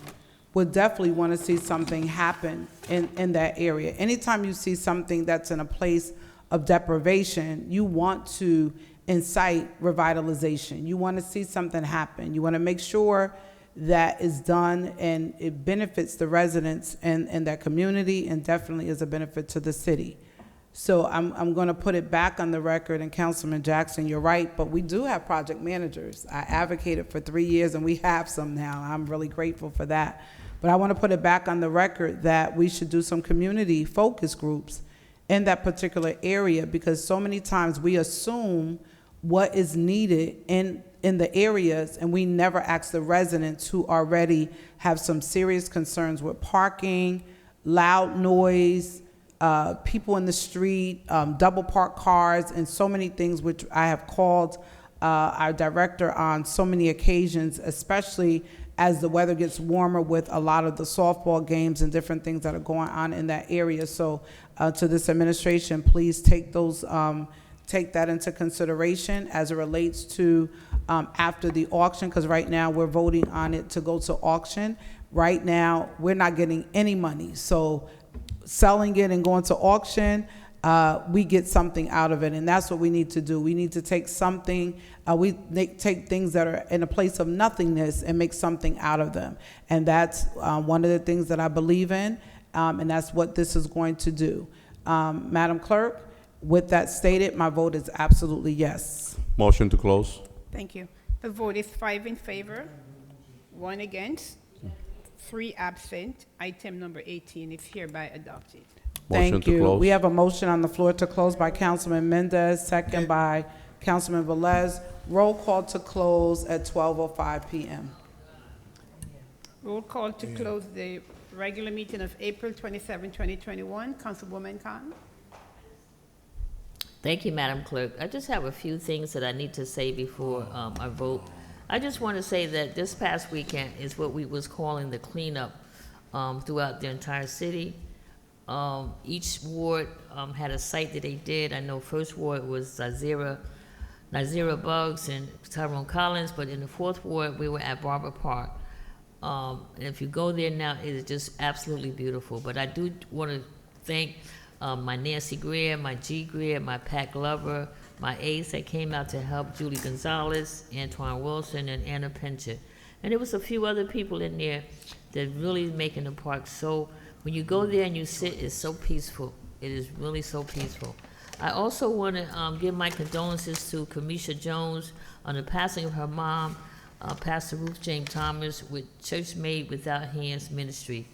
would definitely want to see something happen in that area. Anytime you see something that's in a place of deprivation, you want to incite revitalization. You want to see something happen. You want to make sure that is done and it benefits the residents and that community, and definitely is a benefit to the city. So I'm going to put it back on the record, and Councilman Jackson, you're right, but we do have project managers. I advocated for 3 years and we have some now. I'm really grateful for that. But I want to put it back on the record that we should do some community focus groups in that particular area, because so many times we assume what is needed in the areas, and we never ask the residents who already have some serious concerns with parking, loud noise, people in the street, double parked cars, and so many things, which I have called our director on so many occasions, especially as the weather gets warmer with a lot of the softball games and different things that are going on in that area. So to this administration, please take that into consideration as it relates to after the auction, because right now we're voting on it to go to auction. Right now, we're not getting any money. So selling it and going to auction, we get something out of it, and that's what we need to do. We need to take something, take things that are in a place of nothingness and make something out of them. And that's one of the things that I believe in, and that's what this is going to do. Madam Clerk, with that stated, my vote is absolutely yes.
Motion to close.
Thank you. The vote is 5 in favor, 1 against, 3 absent. Item number 18 is hereby adopted.
Motion
Thank
to
you.
close.
We have a motion on the floor to close by Councilman Mendez, second by Councilman Velez. Roll call to close at 12:05 p.m.
Roll call to close the regular meeting of April 27, 2021. Councilwoman Khan.
Thank you, Madam Clerk. I just have a few things that I need to say before I vote. I just want to say that this past weekend is what we was calling the cleanup throughout the entire city. Each ward had a site that they did. I know First Ward was Nazira Bugs and Tyrone Collins, but in the Fourth Ward, we were at Barber Park. And if you go there now, it is just absolutely beautiful. But I do want to thank my Nancy Greer, my G. Greer, my Pat Glover, my aides that came out to help, Julie Gonzalez, Antoine Wilson, and Anna Pinchett. And there was a few other people in there that really making the park so, when you go there and you sit, it's so peaceful. It is really so peaceful. I also want to give my condolences to Kamisha Jones on the passing of her mom, Pastor Ruth James Thomas, with Church Made Without Hands Ministry.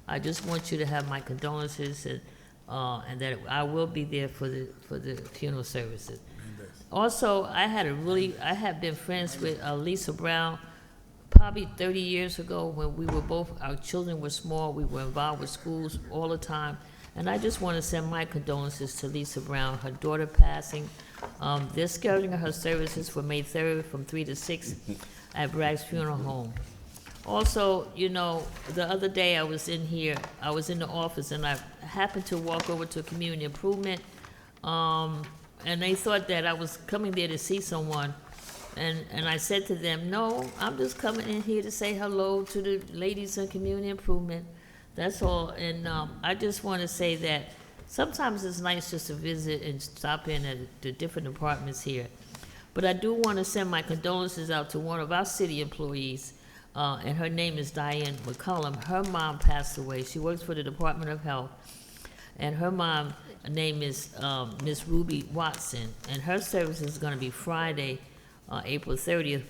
I just want you to have my condolences, and that I will be there for the funeral services. Also, I have been friends with Lisa Brown probably 30 years ago when we were both, our children were small, we were involved with schools all the time. And I just want to send my condolences to Lisa Brown, her daughter passing. They're scheduling her services for May 3rd from 3 to 6 at Bragg's Funeral Home. Also, you know, the other day I was in the office, and I happened to walk over to Community Improvement, and they thought that I was coming there to see someone. And I said to them, no, I'm just coming in here to say hello to the ladies in Community Improvement. That's all. And I just want to say that sometimes it's nice just to visit and stop in at the different departments here. But I do want to send my condolences out to one of our city employees, and her name is Diane McCullum. Her mom passed away. She works for the Department of Health. And her mom name is Miss Ruby Watson. And her service is going to be Friday, April 30th,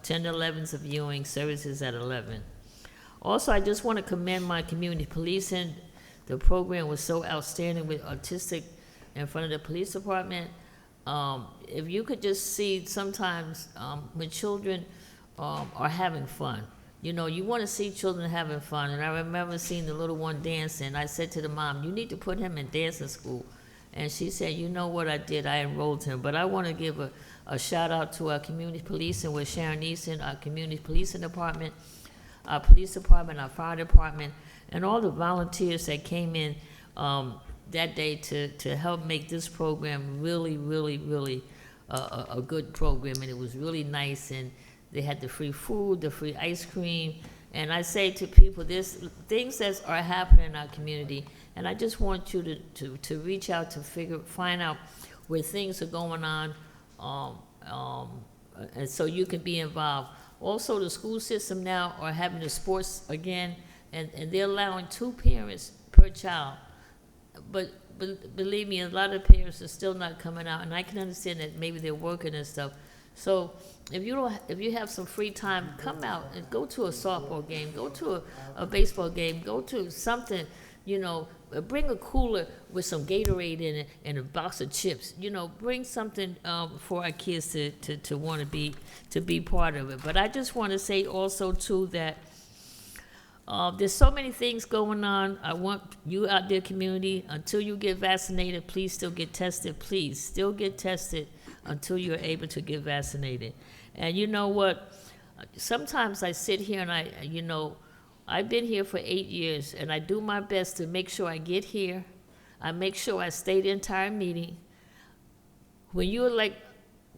10 to 11's of viewing, services at 11. Also, I just want to commend my community policing. The program was so outstanding with autistic in front of the police department. If you could just see sometimes when children are having fun, you know, you want to see children having fun. And I remember seeing the little one dancing. I said to the mom, you need to put him in dancing school. And she said, you know what I did? I enrolled him. But I want to give a shout out to our community policing with Sharon Easton, our community policing department, our police department, our fire department, and all the volunteers that came in that day to help make this program really, really, really a good program. And it was really nice. And they had the free food, the free ice cream. And I say to people, there's things that are happening in our community. And I just want you to reach out to find out where things are going on, and so you can be involved. Also, the school system now are having the sports again, and they're allowing 2 parents per child. But believe me, a lot of parents are still not coming out, and I can understand that maybe they're working and stuff. So if you have some free time, come out and go to a softball game, go to a baseball game, go to something, you know, bring a cooler with some Gatorade in it and a box of chips. You know, bring something for our kids to want to be part of it. But I just want to say also too that there's so many things going on. I want you out there, community, until you get vaccinated, please still get tested. Please still get tested until you're able to get vaccinated. And you know what? sometimes I sit here and I've been here for 8 years, and I do my best to make sure I get here. I make sure I stay the entire meeting. When you elect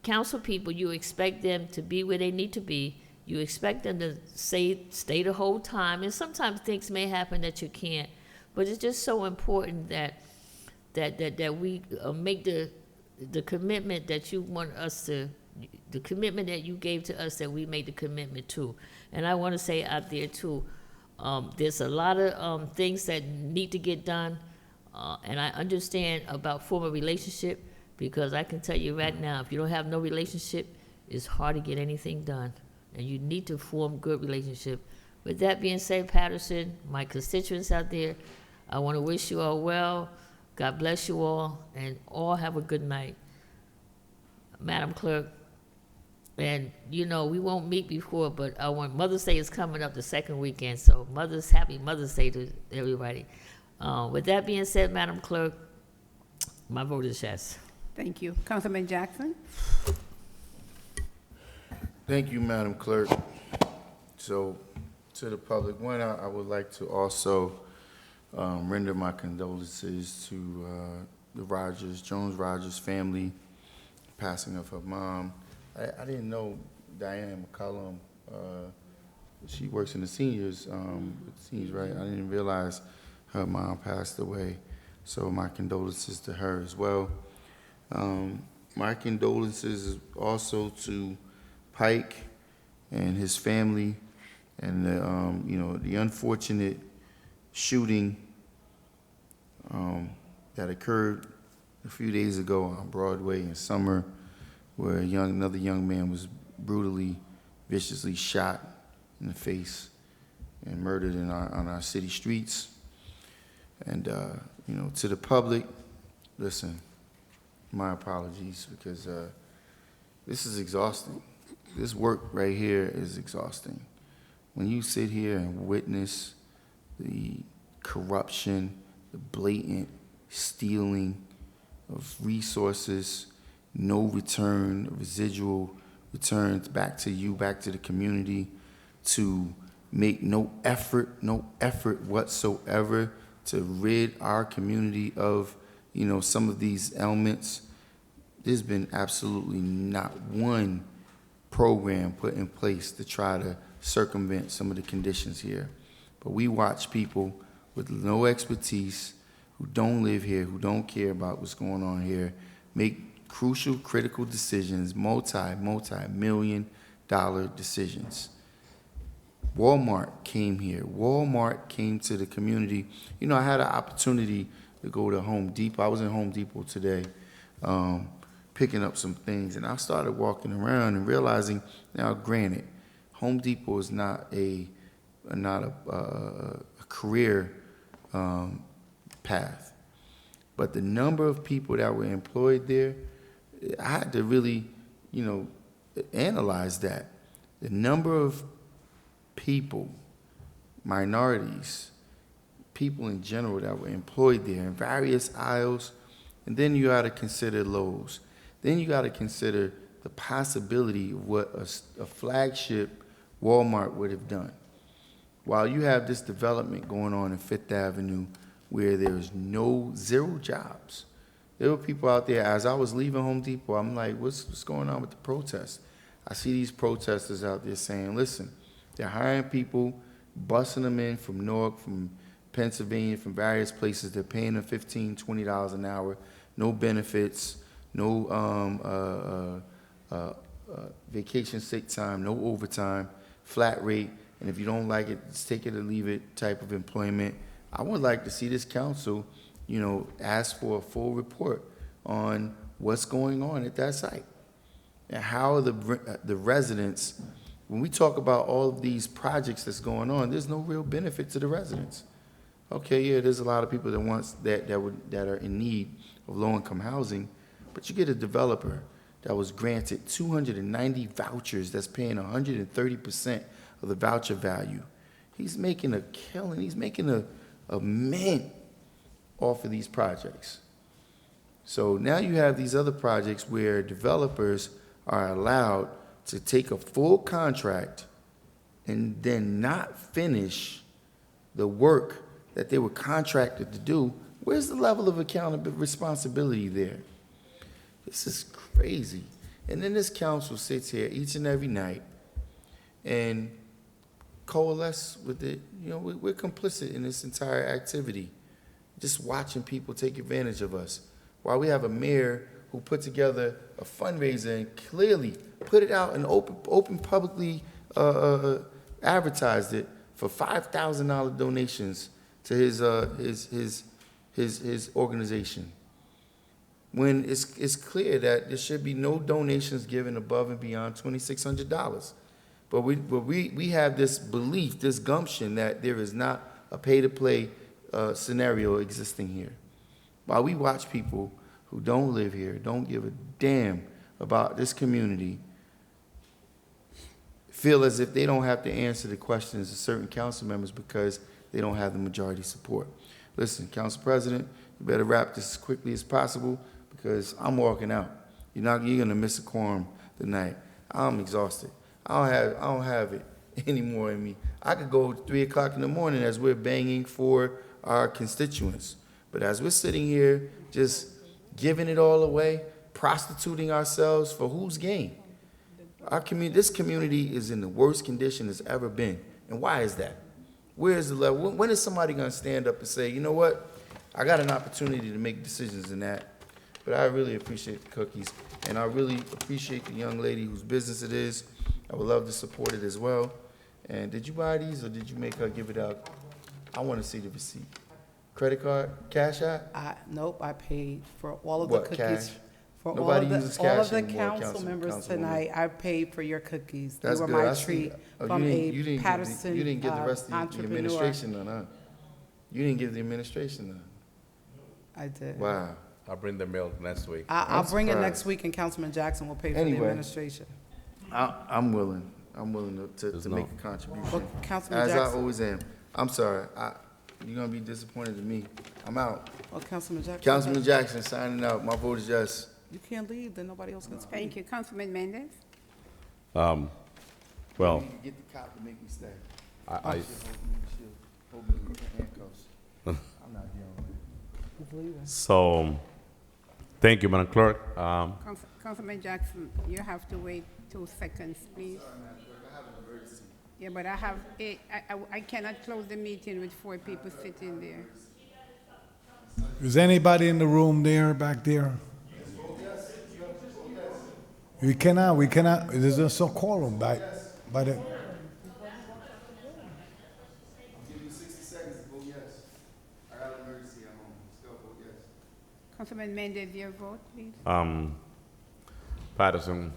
council people, you expect them to be where they need to be. You expect them to stay the whole time, and sometimes things may happen that you can't. But it's just so important that we make the commitment that you want us to, the commitment that you gave to us, that we made the commitment to. And I want to say out there too, there's a lot of things that need to get done, and I understand about forming a relationship, because I can tell you right now, if you don't have no relationship, it's hard to get anything done, and you need to form good relationship. With that being said, Paterson, my constituents out there, I want to wish you all well. God bless you all, and all have a good night. Madam Clerk, and we won't meet before, but I want Mother's Day is coming up the second weekend, so happy Mother's Day to everybody. With that being said, Madam Clerk, my vote is yes.
Thank you. Councilman Jackson?
Thank you, Madam Clerk. So, to the public, I would like to also render my condolences to the Jones-Rogers family, passing of her mom. I didn't know Diane McCollum, she works in the seniors, right? I didn't realize her mom passed away, so my condolences to her as well. My condolences also to Pike and his family, and the unfortunate shooting that occurred a few days ago on Broadway in Summer, where another young man was brutally, viciously shot in the face and murdered on our city streets. And to the public, listen, my apologies, because this is exhausting. This work right here is exhausting. When you sit here and witness the corruption, the blatant stealing of resources, no return, residual returns back to you, back to the community, to make no effort whatsoever to rid our community of, some of these elements. There's been absolutely not one program put in place to try to circumvent some of the conditions here. But we watch people with no expertise, who don't live here, who don't care about what's going on here, make crucial, critical decisions, multi-million-dollar decisions. Walmart came here. Walmart came to the community. I had an opportunity to go to Home Depot. I was in Home Depot today, picking up some things, and I started walking around and realizing, now granted, Home Depot is not a career path, but the number of people that were employed there, I had to really, analyze that. The number of people, minorities, people in general that were employed there in various aisles, and then you got to consider Lowe's. Then you got to consider the possibility of what a flagship Walmart would have done. While you have this development going on in Fifth Avenue where there's zero jobs, there were people out there, as I was leaving Home Depot, I'm like, what's going on with the protests? I see these protesters out there saying, listen, they're hiring people, busing them in from Newark, from Pennsylvania, from various places. They're paying them $15, $20 an hour, no benefits, no vacation sick time, no overtime, flat rate, and if you don't like it, just take it or leave it type of employment. I would like to see this council, ask for a full report on what's going on at that site. And how are the residents, when we talk about all of these projects that's going on, there's no real benefit to the residents. Okay, yeah, there's a lot of people that are in need of low-income housing, but you get a developer that was granted 290 vouchers that's paying 130% of the voucher value. He's making a killing. He's making a mint off of these projects. So now you have these other projects where developers are allowed to take a full contract and then not finish the work that they were contracted to do, where's the level of accountability, responsibility there? This is crazy. And then this council sits here each and every night and coalesce with it. You know, we're complicit in this entire activity, just watching people take advantage of us. While we have a mayor who put together a fundraiser and clearly put it out and open publicly advertised it for $5,000 donations to his organization. When it's clear that there should be no donations given above and beyond $2,600. But we have this belief, this gumption that there is not a pay-to-play scenario existing here. While we watch people who don't live here, don't give a damn about this community, feel as if they don't have to answer the questions of certain council members because they don't have the majority support. Listen, Council President, you better wrap this as quickly as possible because I'm walking out. You're gonna miss a quorum tonight. I'm exhausted. I don't have it anymore in me. I could go 3 o'clock in the morning as we're banging for our constituents. But as we're sitting here just giving it all away, prostituting ourselves for whose gain? This community is in the worst condition it's ever been. And why is that? Where is the level? When is somebody gonna stand up and say, you know what? I got an opportunity to make decisions in that. But I really appreciate the cookies. And I really appreciate the young lady whose business it is. I would love to support it as well. And did you buy these or did you make her give it out? I want to see the receipt. Credit card, cash app?
Nope, I paid for all of
What,
the cookies.
cash?
For
Nobody
all
uses
of
cash
the
anymore,
council members
Councilwoman.
tonight, I paid for your cookies. They
That's
were
good.
my
I see.
treat
Oh,
from
you didn't
a Paterson
you didn't give the rest of the
entrepreneur.
administration none, huh? You didn't give the administration none.
I did.
Wow.
I'll bring the milk next week.
I'll bring it
surprised.
next week, and Councilman Jackson will pay for the
Anyway.
administration.
I'm willing. I'm willing to
There's
make
no-
a contribution.
Well, Councilman
As I
Jackson.
always am. I'm sorry. You're gonna be disappointed in me. I'm out.
Well, Councilman Jackson.
Councilman Jackson signing out. My vote is yes.
You can't leave, then nobody else can speak.
Thank you. Councilman Mendez?
Well,
You get the cop to make me stay.
I
Hold me in handcuffs. I'm not dealing with it.
so, thank you, Madam Clerk.
Councilman Jackson, you have to wait 2 seconds, please. Yeah, but I cannot close the meeting with 4 people sitting there.
Is anybody in the room there, back there? We cannot, there's no quorum by the,
I'll give you 60 seconds to vote yes. I got an emergency at home. Still vote yes.
Councilman Mendez, your vote, please.
Paterson,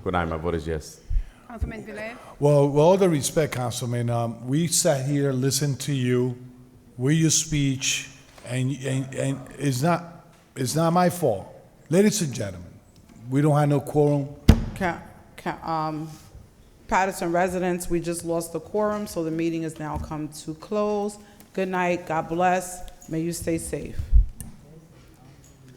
good night, my vote is yes.
Councilman Velez?
well, with all the respect, Councilman, we sat here, listened to you, with your speech, and it's not my fault. Ladies and gentlemen, we don't have no quorum.
Paterson residents, we just lost the quorum, so the meeting has now come to close. Good night, God bless, may you stay safe.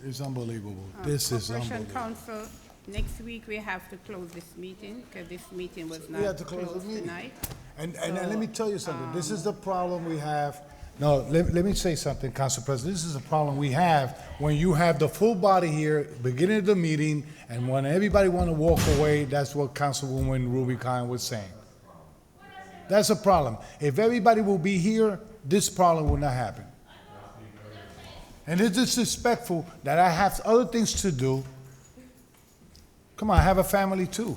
It's unbelievable. This is
Corporation
unbelievable.
Council, next week we have to close this meeting, because this meeting was
We have
not
to close the
closed
meeting.
tonight.
And let me tell you something, this is the problem we have. No, let me say something, Council President. This is the problem we have when you have the full body here, beginning of the meeting, and when everybody want to walk away, that's what Councilwoman Rubicon was saying. That's a problem. If everybody will be here, this problem will not happen. And it's disrespectful that I have other things to do. Come on, I have a family too.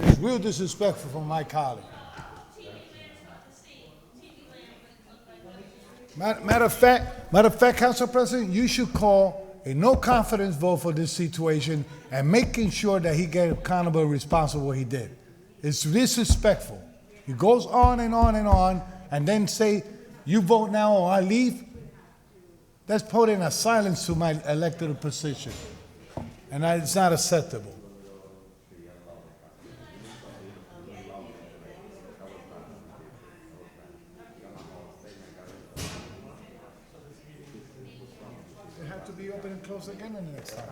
It's real disrespectful from my colleague. Matter of fact, Council President, you should call a no confidence vote for this situation and making sure that he get accountable and responsible for what he did. It's disrespectful. He goes on and on and on, and then say, you vote now or I leave. That's putting a silence to my elected position. And it's not acceptable. It had to be open and closed again in the next time.